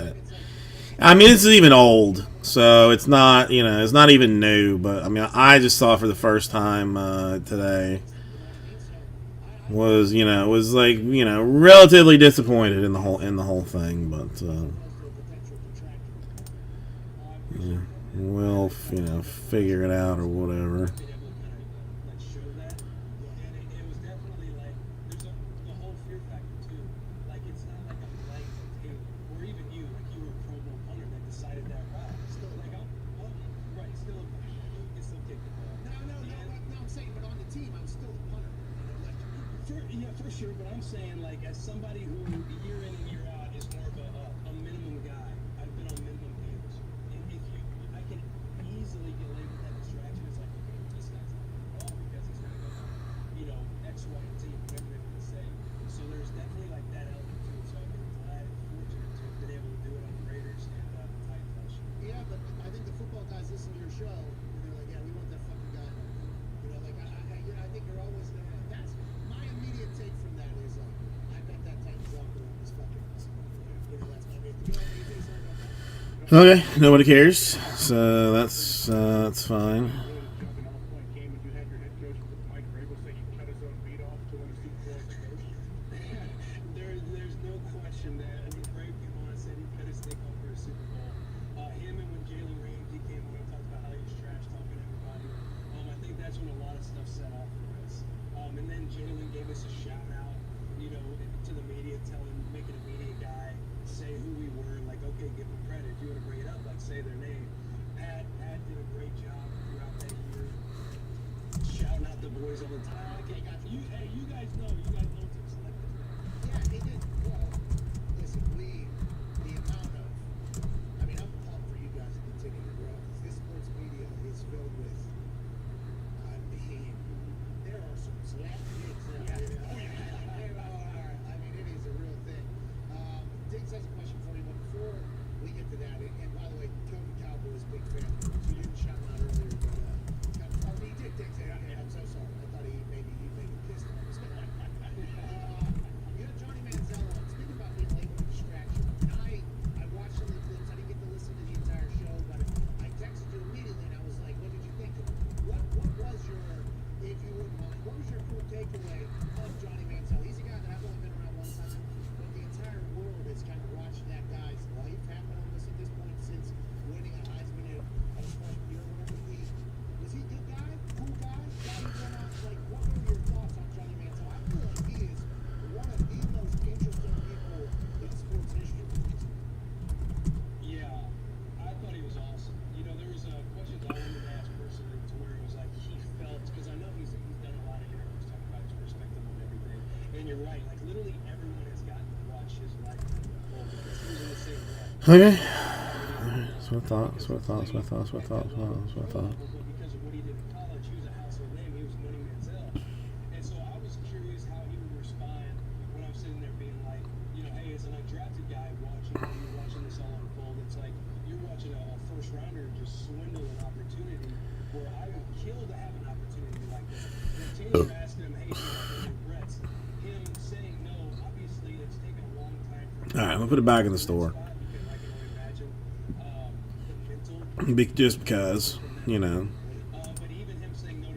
it. I mean, this is even old, so it's not even new. But I mean, I just saw it for the first time today. Was like relatively disappointed in the whole thing, but yeah, we'll figure it out or whatever. Been able to kind of show that, and it was definitely like there's the whole fear factor too. Like it's not like a blank tape, or even you were a Pro Bowl punter that decided that route. Still like right, still you can still kick the ball. No, I'm saying, but on the team, I was still a punter. For sure, but I'm saying like as somebody who year in and year out is more of a minimum guy. I've been on minimum deals, and I can easily get labeled that distraction. It's like, okay, this guy's not going to ball because he's not going to, X, Y, and Z, whatever they're going to say. So there's definitely like that element to it. So I've been glad and fortunate to have been able to do it on the Raiders and the Titans. Yeah, but I think the football guys listen to your show and they're like, yeah, we want that fucking guy. I think you're always that's my immediate take from that is I bet that Titans up on this fucking that's my immediate. You know anything about that? Okay, nobody cares, so that's fine. Jumping off point game, and you had your head coach Mike Vrabel say he cut his own beat off to win a Super Bowl as a coach. There's no question that Brave came on and said he cut his stick off for a Super Bowl. Him and when Jalen Ramsey came on and talked about how he was trash talking to everybody. I think that's when a lot of stuff set off for us. And then Jalen gave us a shout out, to the media, making a media guy say who we were. Like, okay, give them credit. If you want to bring it up, like say their name. Pat did a great job throughout that year, shouting out the boys all the time. Like, hey, you guys know to select this guy. Yeah, they did. Well, listen, the amount of, I'm pumped for you guys to continue to grow. This sports media is filled with, there are some slap kids out there. It is a real thing. Diggs has a question for you, but before we get to that, and by the way, Kobe Cowboy is a big fan. You didn't shout him out earlier, but he did. Diggs, I'm so sorry. Okay. That's what I thought. That's what I thought. That's what I thought. That's what I thought. That's what I thought. But because of what he did in college, he was a household name. He was Money Manziel. And so I was curious how he would respond when I'm sitting there being like, you know, hey, as an undrafted guy watching this all unfold, it's like you're watching a first rounder just swindle an opportunity where I would kill to have an opportunity like this. The team asking him, hey, do you have any regrets? Him saying no, obviously it's taken a long time for him. All right, we'll put it back in the store. Because I can only imagine the mental Just because, you know. but even him saying no to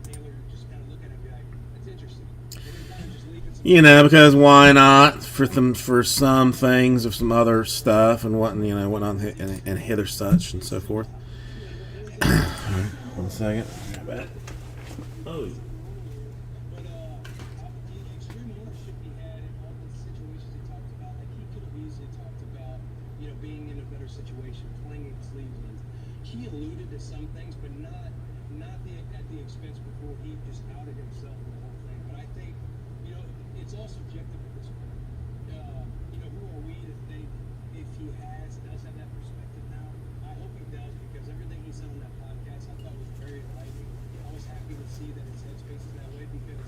Taylor just kind of looking at him and be like, that's interesting. And then kind of just leaving some. You know, because why not for some things of some other stuff and whatnot and hither such and so forth. All right, 1 second. Oh. But the extreme ownership he had and all the situations he talked about, like he could have easily talked about, you know, being in a better situation, playing in Cleveland. He alluded to some things, but not at the expense before he just outed himself in the whole thing. But I think, you know, it's all subjective at this point. You know, who are we to think if he does have that perspective now? I hope he does, because everything he said on that podcast I thought was very enlightening. I was happy to see that his headspace is that way, because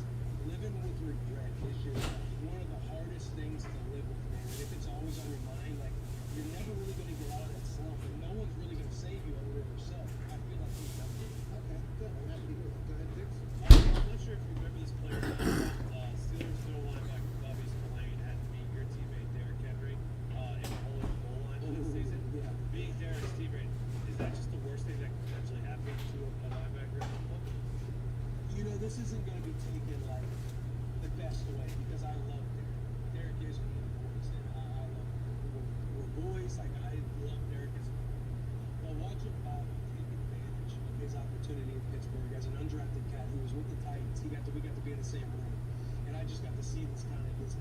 living with regret is just one of the hardest things to live with, man. And if it's always on your mind, like, you're never really going to get out of that slump, and no one's really going to save you other than yourself. I feel like he's done it. Okay, good. Well, that'd be good. Go ahead, Dix. I'm not sure if you remember this player. Steelers middle linebacker Bobby Spillane had to meet your teammate Derrick Henry in the goal line this season. Yeah. Being Derrick's teammate, is that just the worst thing that could potentially happen to a linebacker in football? You know, this isn't going to be taken like the best way, because I love Derek. Derek is one of the boys, and I love him. We're boys. Like, I love Derek as a player. But watching Bobby take advantage of his opportunity in Pittsburgh as an undrafted cat who was with the Titans, we got to be in the same room, and I just got to see this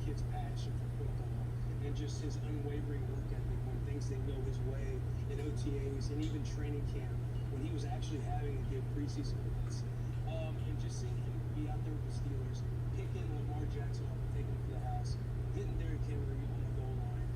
kid's passion for football and just his unwavering work ethic when things didn't go his way in OTAs and even training camp when he was actually having a good preseason with us. And just seeing him be out there with the Steelers, picking Lamar Jackson up and taking him to the house, hitting Derrick Henry on the goal line,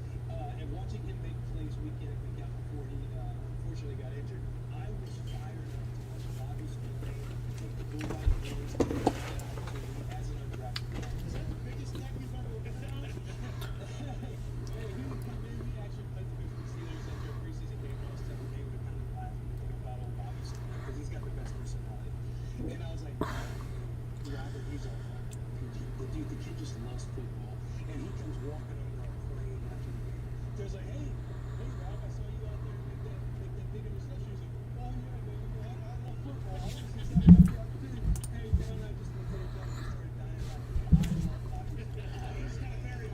and watching him make plays week in and week out before he unfortunately got injured. I was fired up to watch Bobby Spillane take the bull by the horns and take that opportunity as an undrafted guy. Is that the biggest neck you've ever been on? Hey, he would come in, he actually played the Steelers after a preseason game, and I was telling him, they would have kind of laughed about old Bobby Spillane because he's got the best personality. And I was like, Robert, he's all fun. The kid just loves football. And he comes walking on that plane after the game. There's like, hey, Rob, I saw you out there make that big interception. He's like, oh, yeah, man, I love football. I want to see something like that too. Hey, man, I just looked at him and started dying laughing. I love Bobby. He's kind of very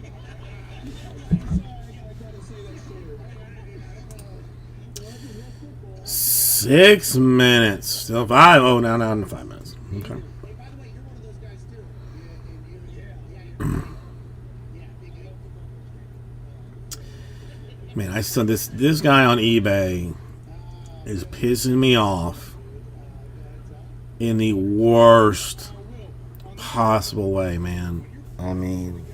sorry, I gotta say that story. I love football. 6 minutes. Still 5. Oh, now in 5 minutes. Okay. Hey, by the way, you're one of those guys too. Yeah, big deal. Man, I saw this guy on eBay is pissing me off in the worst possible way, man. I mean,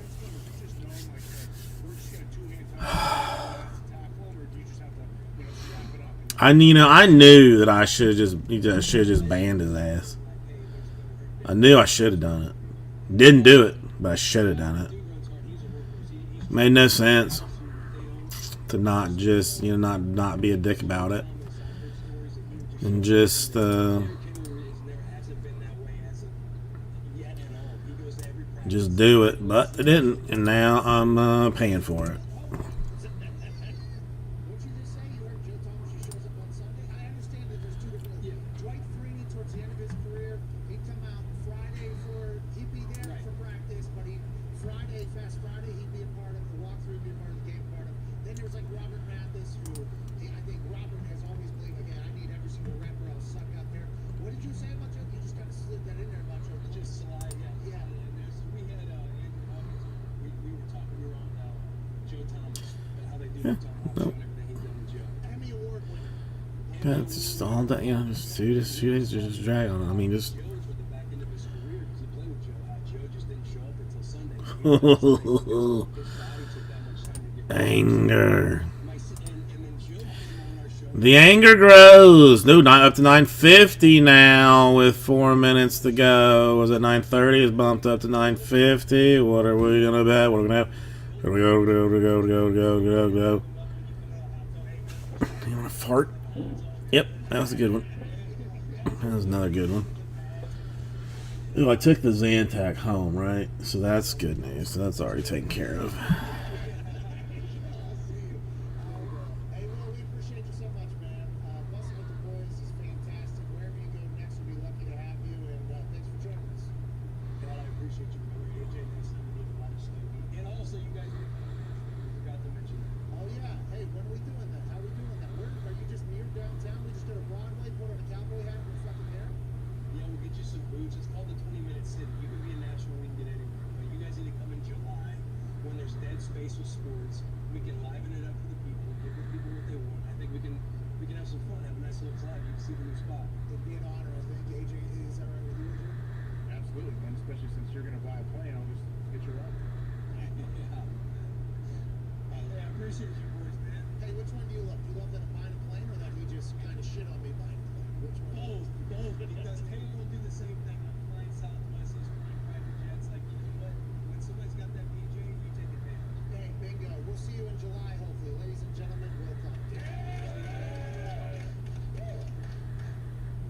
I knew that I should have just banned his ass. I knew I should have done it. Didn't do it, but I should have done it. Made no sense to not just not be a dick about it and just do it, but I didn't, and now I'm paying for it. What you just say? You heard Joe Thomas, he shows up on Sunday. I understand that there's two different. Dwight Freeney, towards the end of his career, he'd come out Friday he'd be there for practice, but Fast Friday, he'd be a part of the walkthrough, be a part of the game, part of. Then there was like Robert Mathis, who I think Robert has always believed, again, I need every single rep or I'll suck out there. What did you say about Joe? You just kind of slid that in there about Joe. Just slide, yeah. We had Andrew Hawkins. We were talking. We were on Joe Thomas, how they do Joe Thomas and everything he's done with Joe. Emmy Award winner. God, it's just all that, just 2 days to just drag on it. I mean, just. Joe was with the back end of his career because he played with Joe. Joe just didn't show up until Sunday. His body took that much time to get Anger. and The anger grows. No, not up to 950 now with 4 minutes to go. Was it 930? It's bumped up to 950. What are we gonna bet? What are we gonna have? Here we go, go. You wanna fart? Yep, that was a good one. That was another good one. Ooh, I took the Zantac home, right? So that's good news. So that's already taken care of. Hey, Will, we appreciate you so much, man. Busting with the boys is fantastic. Wherever you go next, we'll be lucky to have you, and thanks for joining us. God, I appreciate you, AJ. Thanks for being a lot of stuff. And also, you guys, we forgot to mention that. Oh, yeah. Hey, when are we doing that? How are we doing that? Are you just near downtown? We just go to Broadway, put on a cowboy hat, and we're fucking there? Yeah, we'll get you some boots. It's called the 20-minute city. You can be a national, we can get anywhere. But you guys need to come in July when there's dead space with sports. We can liven it up for the people, give the people what they want. I think we can have some fun, have a nice little club. You can see the new spot. It'd be an honor, I think. AJ, is that right with you, AJ? Absolutely, man. Especially since you're gonna buy a plane, I'll just get you around. Hey, I appreciate you boys, man. Hey, which one do you love? Do you love that I'm buying a plane, or that he just kind of shit on me buying a plane? Which one? Both, because Hayden will do the same thing. I'm flying Southwest, he's flying private jets. Like, you know what? When somebody's got that BJ, you take advantage. Hey, bingo. We'll see you in July, hopefully. Ladies and gentlemen, welcome.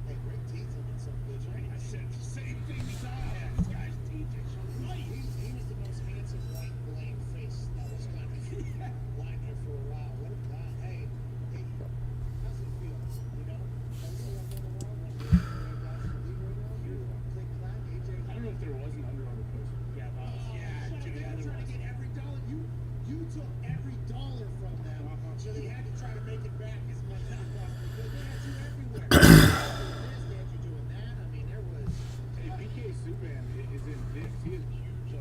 Hey, great teeth on that son of a bitch. I said the same thing as I had. This guy's teeth are so white. He was the most handsome white bland face that was kind of lying there for a while. What a guy. Hey, how's it feel? You know? Everything I'm doing wrong, when you guys are leaving right now, you're click clack, AJ. I don't know if there was an Under Armour poster. Yeah, Bob. They're trying to get every dollar. You took every dollar from them, so they had to try to make it back as much as possible. They had you everywhere. They had you doing that. I mean, there was. Hey, BK Subban is in Dick's. He has a huge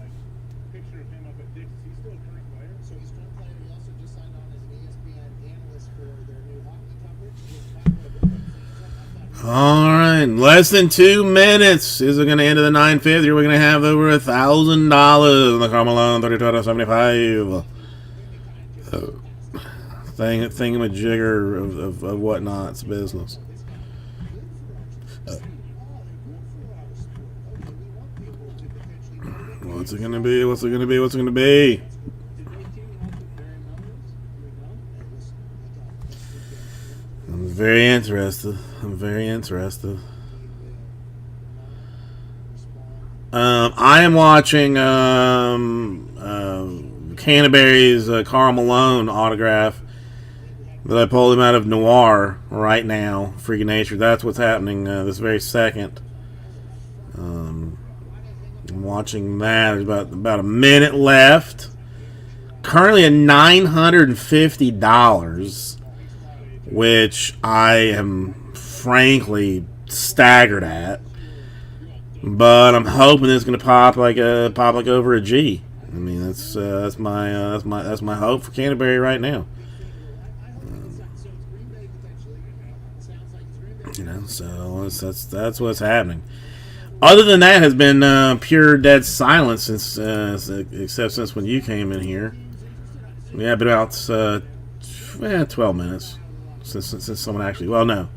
picture of him up at Dick's. Is he still a current player? So he's current player. He also just signed on as an ESPN analyst for their new hockey coverage. Which, by the way, we're big fans of. I thought he was All right, less than 2 minutes. Is it going to end at the 950? We're going to have over $1,000 on the Carmelo 32.75. Thingamajigger of whatnot's business. What's it gonna be? What's it gonna be? What's it gonna be? I'm very interested. I am watching Canterbury's Karl Malone autograph that I pulled him out of Noir right now. Freaking Nature. That's what's happening this very second. I'm watching that. There's about a minute left. Currently at $950, which I am frankly staggered at. But I'm hoping it's going to pop like over a G. I mean, that's my hope for Canterbury right now. So that's what's happening. Other than that, has been pure dead silence since except since when you came in here. Yeah, been about 12 minutes since someone actually. Well, no,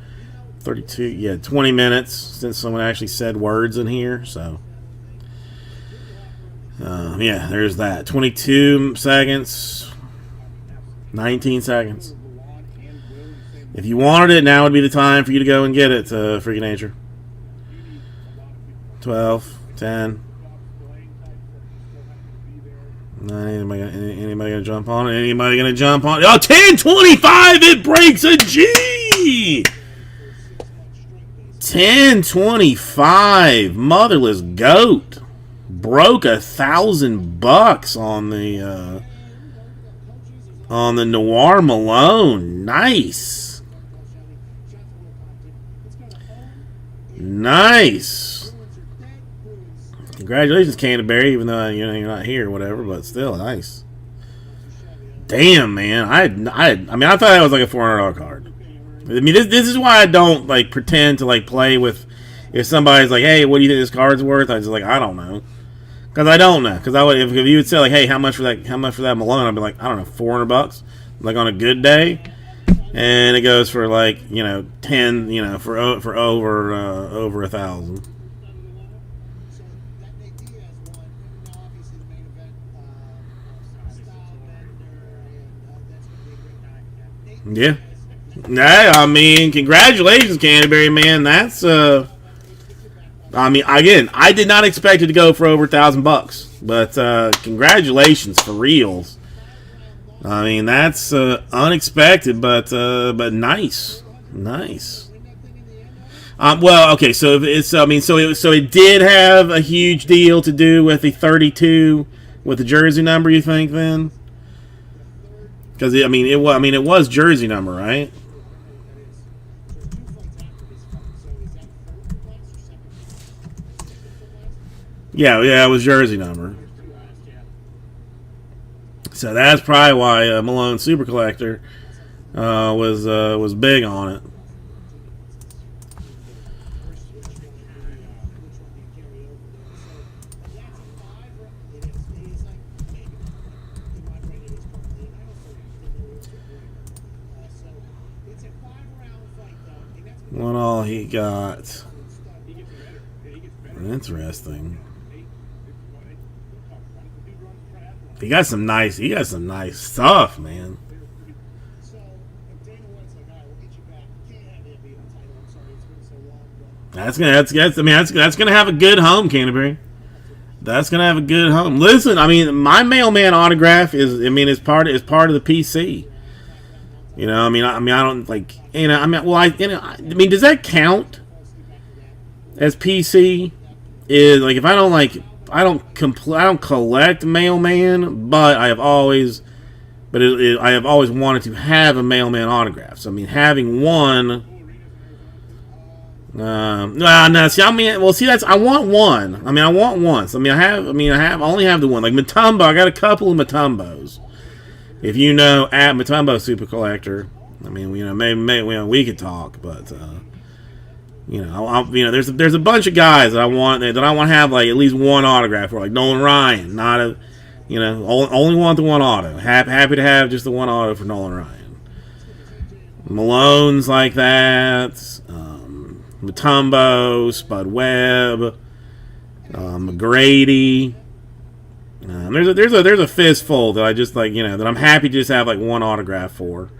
32. Yeah, 20 minutes since someone actually said words in here. So, yeah, there's that. 22 seconds, 19 seconds. If you wanted it, now would be the time for you to go and get it, Freaking Nature. 12, 10. Anybody gonna jump on it? Anybody gonna jump on it? Oh, 10.25! It breaks a G! 10.25. Motherless Goat broke $1,000 on the Noir Malone. Nice. Congratulations, Canterbury, even though you're not here or whatever, but still nice. Damn, man. I mean, I thought that was like a $400 card. I mean, this is why I don't pretend to play with. If somebody's like, "Hey, what do you think this card's worth?" I just I don't know, because I don't know. Because I would if you would say "Hey, how much for that Malone?" I'd be like, I don't know, $400. On a good day, and it goes for like 10, for over 1,000. So that Nate Diaz one, and now obviously the main event, Style Bender, and that's going to be a great night. Nate Yeah. Diaz, Yeah, I mean, congratulations, Canterbury, man. That's I mean, again, I did not expect it to go for over $1,000, but congratulations for reals. I mean, that's unexpected, but nice. Well, okay, so it did have a huge deal to do with the 32 with the jersey number. You think then? Because it was jersey number, right? Yeah, it was jersey number. So that's probably why Malone Super Collector was big on it. What all he got? Interesting. He got some nice stuff, man. So if Dana White's like, all right, we'll get you back. You can't have him being a title. I'm sorry, it's been so long. But That's gonna have a good home, Canterbury. That's gonna have a good home. Listen, I mean, my mailman autograph is part of the PC. I don't like, does that count as PC? Is like if I don't collect mailman, but I have always wanted to have a mailman autograph. So I mean, having one. That's I want one. I want one. So, I only have the one. Like Mutombo, I got a couple of Mutombos. If you know at Mutombo Super Collector, maybe we could talk, but there's a bunch of guys that I want to have like at least one autograph for, like Nolan Ryan. Not a, only want the one auto. Happy to have just the one auto for Nolan Ryan. Malone's like that. Mutombo, Spud Webb, McGrady. There's a fistful that I just like, that I'm happy to just have like one autograph for.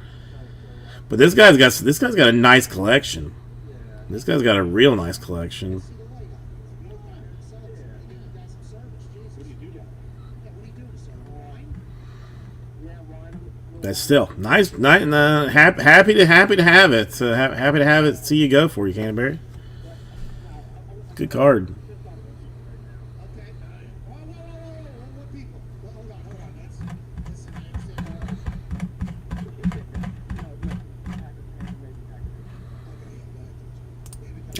But this guy's got a nice collection. This guy's got a real nice collection. That's still nice. Happy to have it. Happy to have it. See you go for you, Canterbury. Good card. okay. Whoa, people. Hold on. Listen, I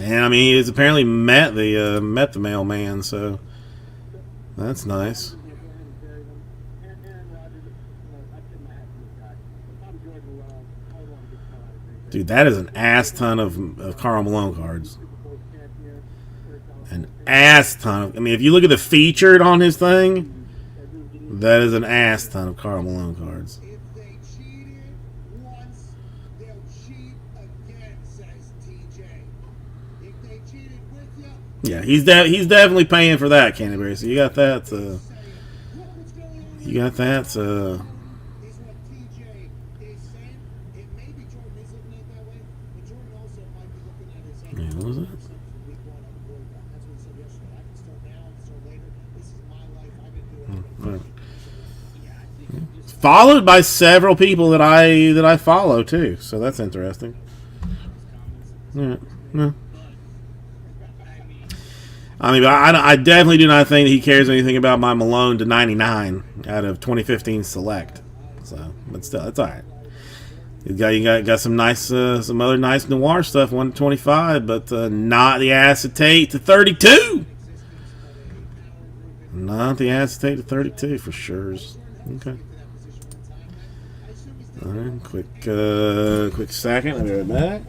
understand. And he's apparently met the mailman, so that's nice. Dude, that is an ass ton of Karl Malone cards. An ass ton of. If you look at the featured on his thing, that is an ass ton of Karl Malone cards. If they cheated once, they'll cheat again, says TJ. If they cheated with you, Yeah, he's definitely paying for that, Canterbury. So you got that. say, look what's going on. You got that. Is what TJ is saying. It may be Jordan is looking at it that way, but Jordan also might be looking at his Yeah, what was that? Week one of the quarterback. That's what he said yesterday. I can start now, I can start later. This is my life. I've been doing it. Followed by several people that I follow too, so that's interesting. Yeah. I definitely do not think that he cares anything about my Malone to 99 out of 2015 Select. So, but still, it's all right. You got some nice, some other nice noir stuff, 125, but not the acetate to 32. Not the acetate to 32 for sure. Okay. All right, quick second. I'll be right back.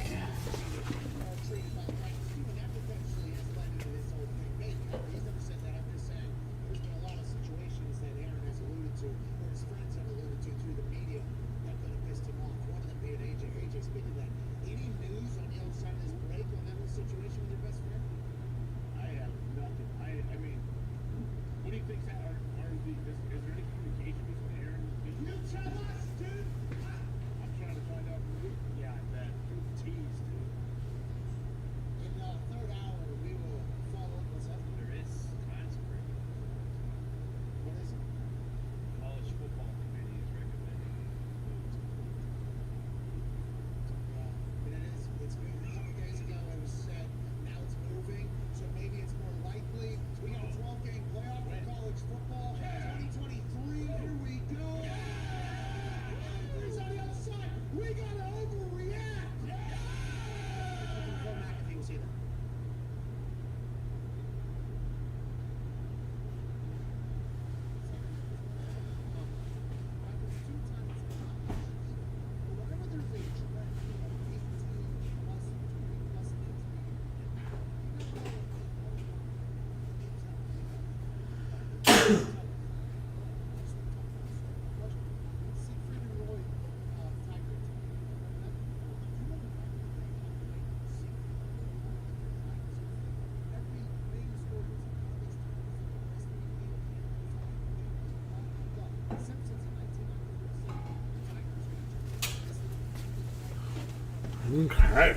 Okay.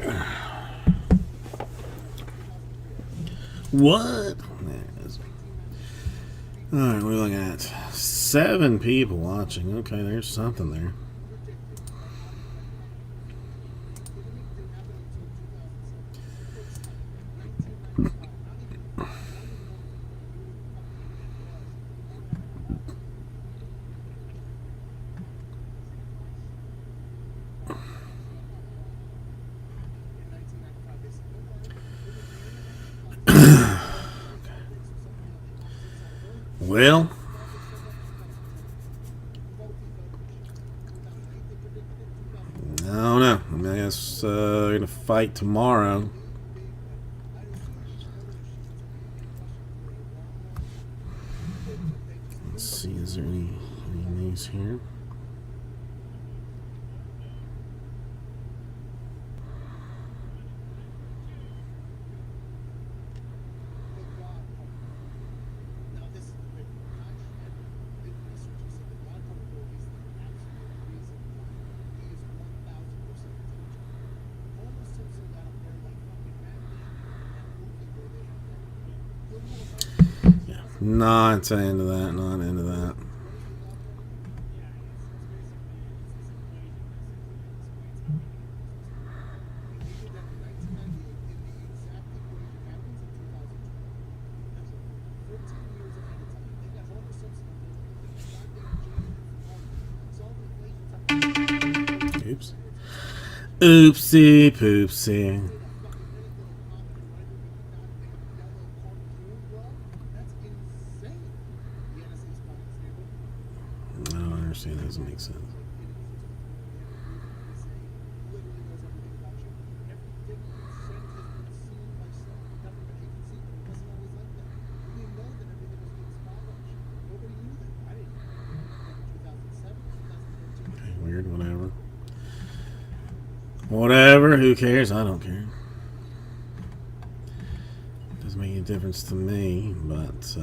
What? There it is. Alright, we're looking at 7 people watching. Okay, there's something there. Well, I don't know. I mean, I guess we're going to fight tomorrow. Let's see, is there any news here? Now this is the big one. Did research. He said the Godfather movie is the absolute reason why he is 1,000% attention. Homer Simpson got up there like fucking Batman and that movie where they have that good little Yeah, not into that. Not into that. They did that in 1998 in the exact equation happens in 2020. 14 years ahead of time. They got Homer Simpson up there looking at the goddamn James. Oops. Oopsie poopsie. I don't understand. That doesn't make sense. Okay, weird, whatever. Whatever, who cares? I don't care. Doesn't make any difference to me, but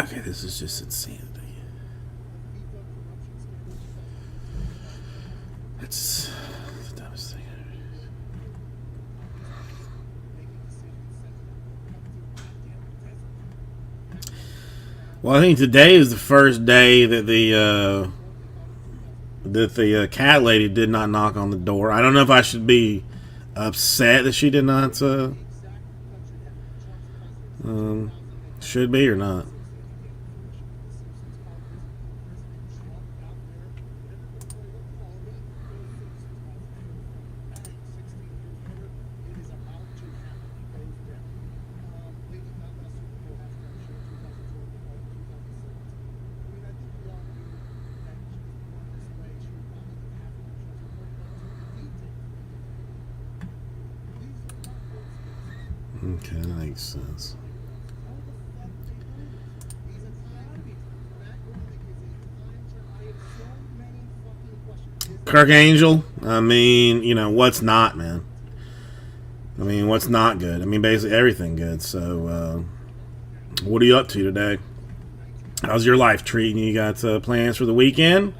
okay, this is just insanity. It's the dumbest thing ever. Well, I think today is the first day that the cat lady did not knock on the door. I don't know if I should be upset that she did not should be or not. Okay, that makes sense. Kirk Angel, I mean, you know, what's not, man? I mean, what's not good? I mean, basically everything good. So, what are you up to today? How's your life treating you? You got plans for the weekend?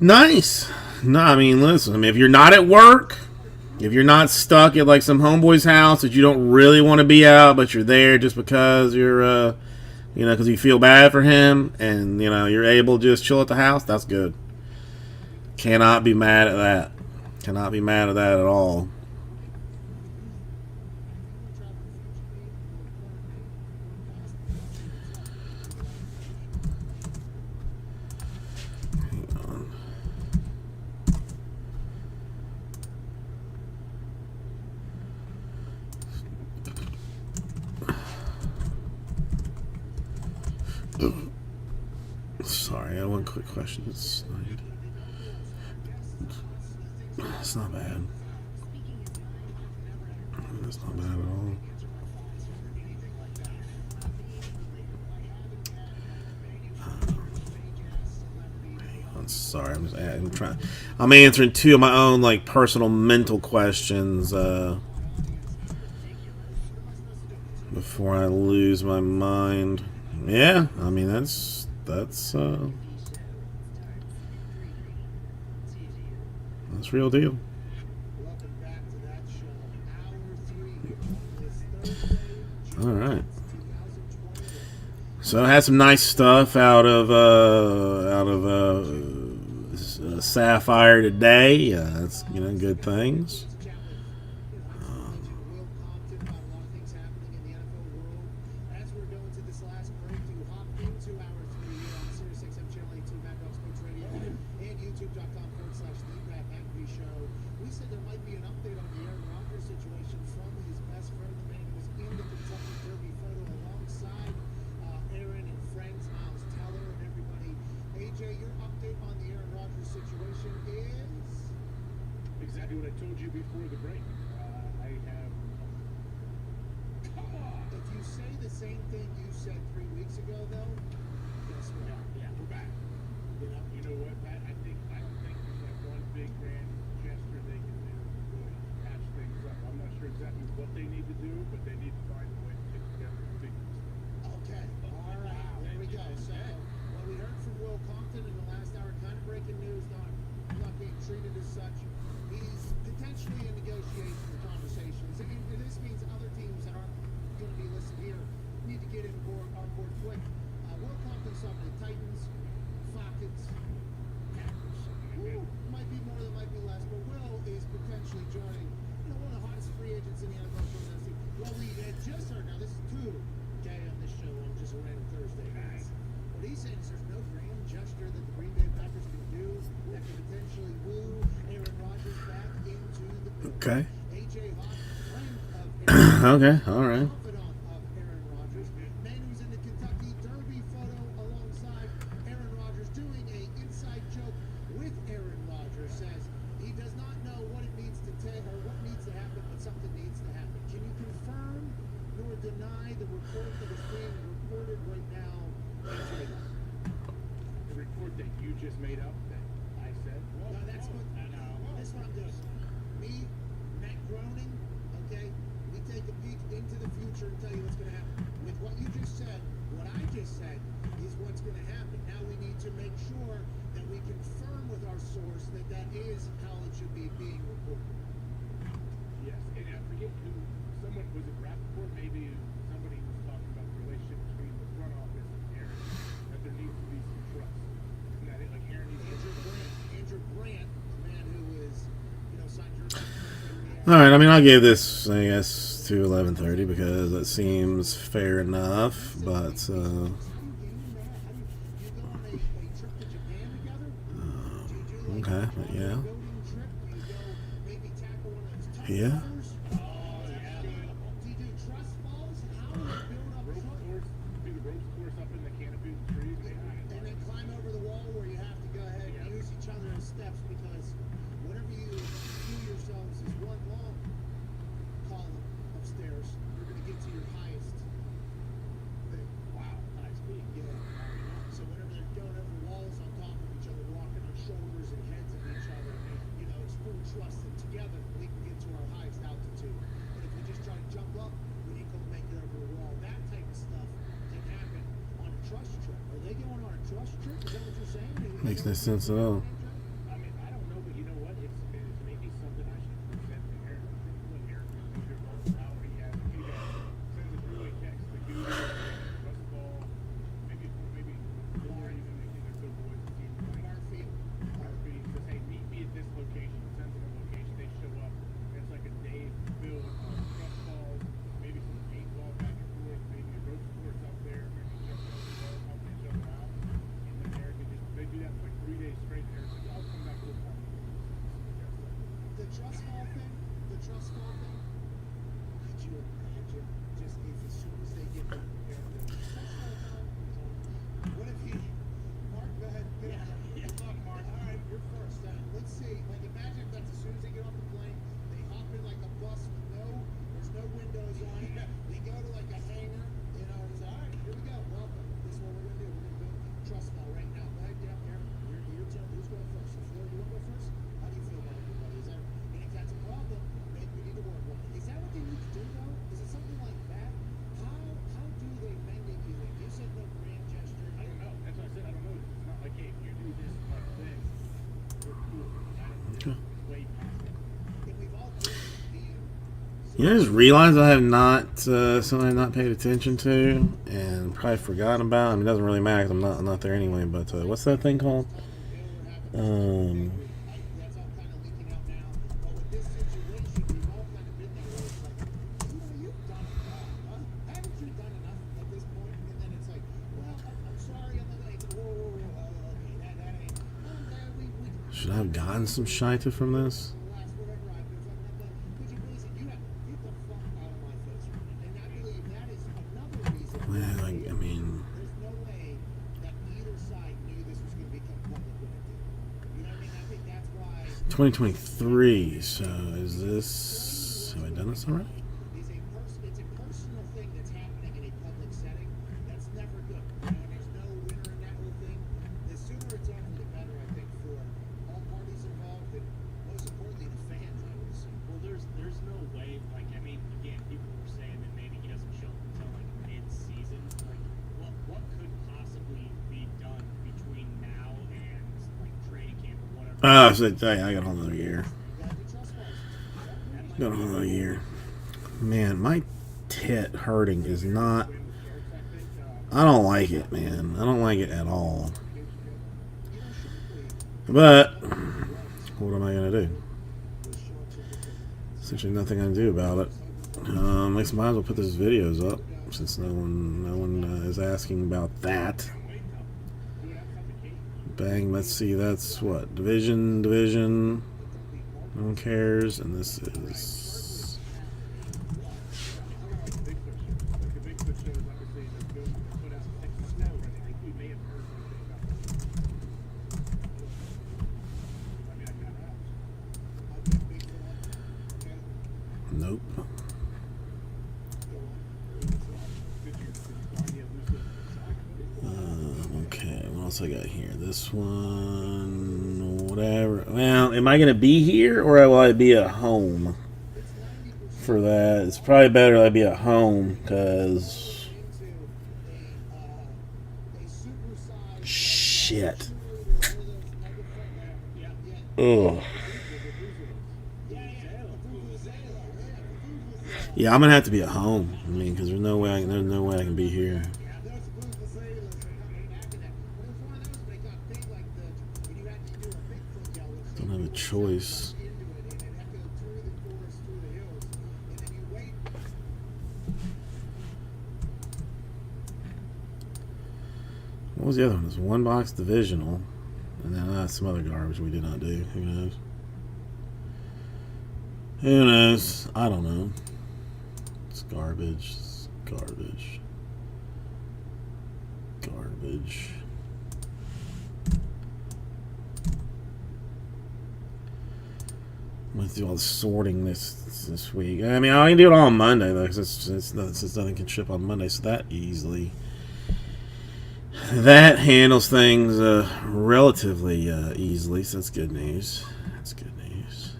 Nice. No, I mean, listen. I mean, if you're not at work, if you're not stuck at like some homeboy's house that you don't really want to be out, but you're there just because you're, you know, because you feel bad for him, and you know you're able to just chill at the house, that's good. Cannot be mad at that. Cannot be mad at that at all. Sorry, I have one quick question. It's not bad. It's not bad at all. I'm sorry, I'm answering two of my own like personal mental questions before I lose my mind. Yeah, I mean that's real deal. Welcome back to that show. Hour 3 on this Thursday, All right. 2020. So I had some nice stuff out of Sapphire today. That's good things. Will Compton about a lot of things happening in the NFL world. As we're going to this last break, to hop into hour 3 here on Sirius XM Channel 82, Mad Dog Sports Radio, and YouTube.com/The Pat McAfee Show. We said there might be an update on the Aaron Rodgers situation from his best friend, the man who was in the Kentucky Derby photo alongside Aaron and friends, Miles Teller and everybody. AJ, your update on the Aaron Rodgers situation is? Exactly what I told you before the break. I have. Come on! If you say the same thing you said 3 weeks ago, though, guess what? Yeah, we're back. You know what, Pat? I don't think there's like one big grand gesture they can do to really patch things up. I'm not sure exactly what they need to do, but they need to find a way to get together and figure this thing out. Okay, all right, there we go. So, what we heard from Will Compton in the last hour, kind of breaking news, not being treated as such. He's potentially in negotiations or conversations, and this means other teams that aren't going to be listed here need to get on board quick. Will Compton's talking to Titans, Falcons, Packers. Ooh, might be more, there might be less, but Will is potentially joining, one of the hottest free agents in the NFL for the NFC. Well, we had just heard, now this is Tuesday on this show on just a random Thursday night. What he's saying is there's no grand gesture that the Green Bay Packers can do that could potentially woo Aaron Rodgers back into the building. Okay. AJ Hawk, friend of Aaron Okay. All right. confidant of Aaron Rodgers, man who's in the Kentucky Derby photo alongside Aaron Rodgers, doing a inside joke with Aaron Rodgers, says he does not know what it needs to take or what needs to happen, but something needs to happen. Can you confirm nor deny the report that is being reported right now? AJ? The report that you just made up that I said. No, that's what I'm doing. Me, Matt Groening, okay, we take a peek into the future and tell you what's going to happen. With what you just said, what I just said is what's going to happen. Now we need to make sure that we confirm with our source that that is how it should be being reported. Yes, and I forget who. Someone was it Rappaport? Maybe somebody was talking about the relationship between the front office and Aaron. That there needs to be some trust. And that like Aaron needs Andrew Brandt, the man who is, signed your contract. All right. I mean, I'll give this, I guess, to 11:30 because that seems fair enough. But okay, yeah. Yeah. do the ropes course up in the canopy of the trees. And then climb over the wall where you have to go ahead and use each other as steps, because whatever you do yourselves is one long column upstairs, you're going to get to your highest thing. Wow, highest peak. Yeah. So whenever they're going over walls on top of each other, walking on shoulders and heads of each other, it's full trust that together we can get to our highest altitude. But if we just try to jump up, we ain't going to make it over a wall. That type of stuff can happen on a trust trip. Are they going on a trust trip? Is that what you're saying? Makes no sense at all. I mean, I don't know, but you know what? It's maybe something I should present to Aaron. When Aaron can do both now, he has a few guys. Sends a three-way text to Goody, Russ Ball, maybe more even they're good boys. Team Murphy says, hey, meet me at this location. Sends them a location. They show up. It's like a day filled with truck balls, maybe some paintball back and forth, maybe a rope course up there, maybe just helping each other out. And then Aaron can just, they do that for like 3 days straight. Aaron You know, I just realized I have not something I've not paid attention to and probably forgotten about. I mean, it doesn't really matter 'cause I'm not there anyway. But what's that thing called? That's all kind of leaking out now. But with this situation, we've all kind of been there where it's like, you've done enough. Haven't you done enough at this point? And then it's like, well, I'm sorry, I'm not like, whoa, okay, that ain't. We Should I have gotten some shita from this? last whatever I've been talking about. Could you please, get the fuck out of my face. And I believe that is another reason. Yeah, like, I mean, There's no way that either side knew this was going to become public when it did. You know what I mean? I think that's why 2023. So is this? Have I done this already? it's a personal thing that's happening in a public setting. That's never good. You know, and there's no winner in that whole thing. The sooner it's over, the better, I think, for all parties involved, and most importantly, the fans, I would assume. Well, there's no way. Like, I mean, again, people were saying that maybe he doesn't show up until like mid-season. Like, what could possibly be done between now and like training camp or whatever? Oh, so I got a whole another year. Gotta be trustworthy. Got a whole another year. Man, my tit hurting is not. I don't like it, man. I don't like it at all. But what am I gonna do? Essentially nothing I can do about it. I guess I might as well put these videos up since no one is asking about that. Bang. Let's see. That's what division. No one cares, and this is. Like the Bigfoot show is like I say, that's good. Put out 6 months now. I think we may have heard something about that. I mean, I got out. Nope. Okay, what else I got here? This one, whatever. Well, am I going to be here or will I be at home for that? It's probably better I be at home because shit. Ugh. Yeah, I'm gonna have to be at home. I mean, because there's no way I can be here. Don't have a choice. What was the other one? It was one box divisional, and then some other garbage we did not do. Who knows? Who knows? I don't know. It's garbage. It's garbage. Garbage. I'm going to do all the sorting this week. I mean, I can do it all on Monday, though, because since nothing can ship on Monday, so that handles things relatively easily, so that's good news. That's good news.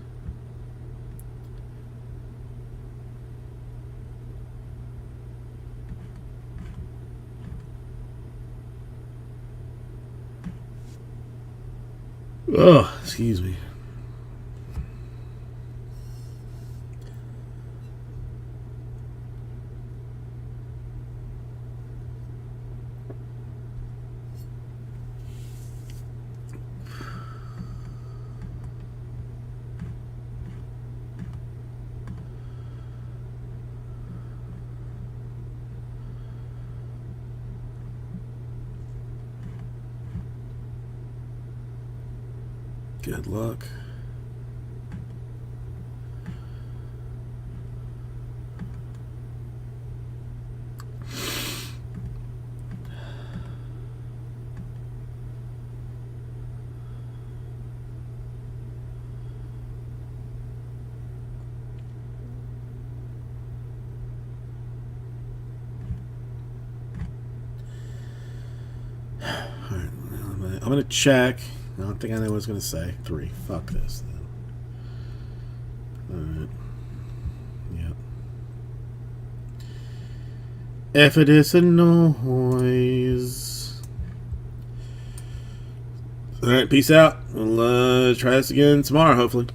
Oh, excuse me. Good luck. Alright, I'm gonna check. I don't think I know what I was going to say. 3. Fuck this, then. Alright. Yep. If it is a noise. Alright, peace out. We'll try this again tomorrow, hopefully.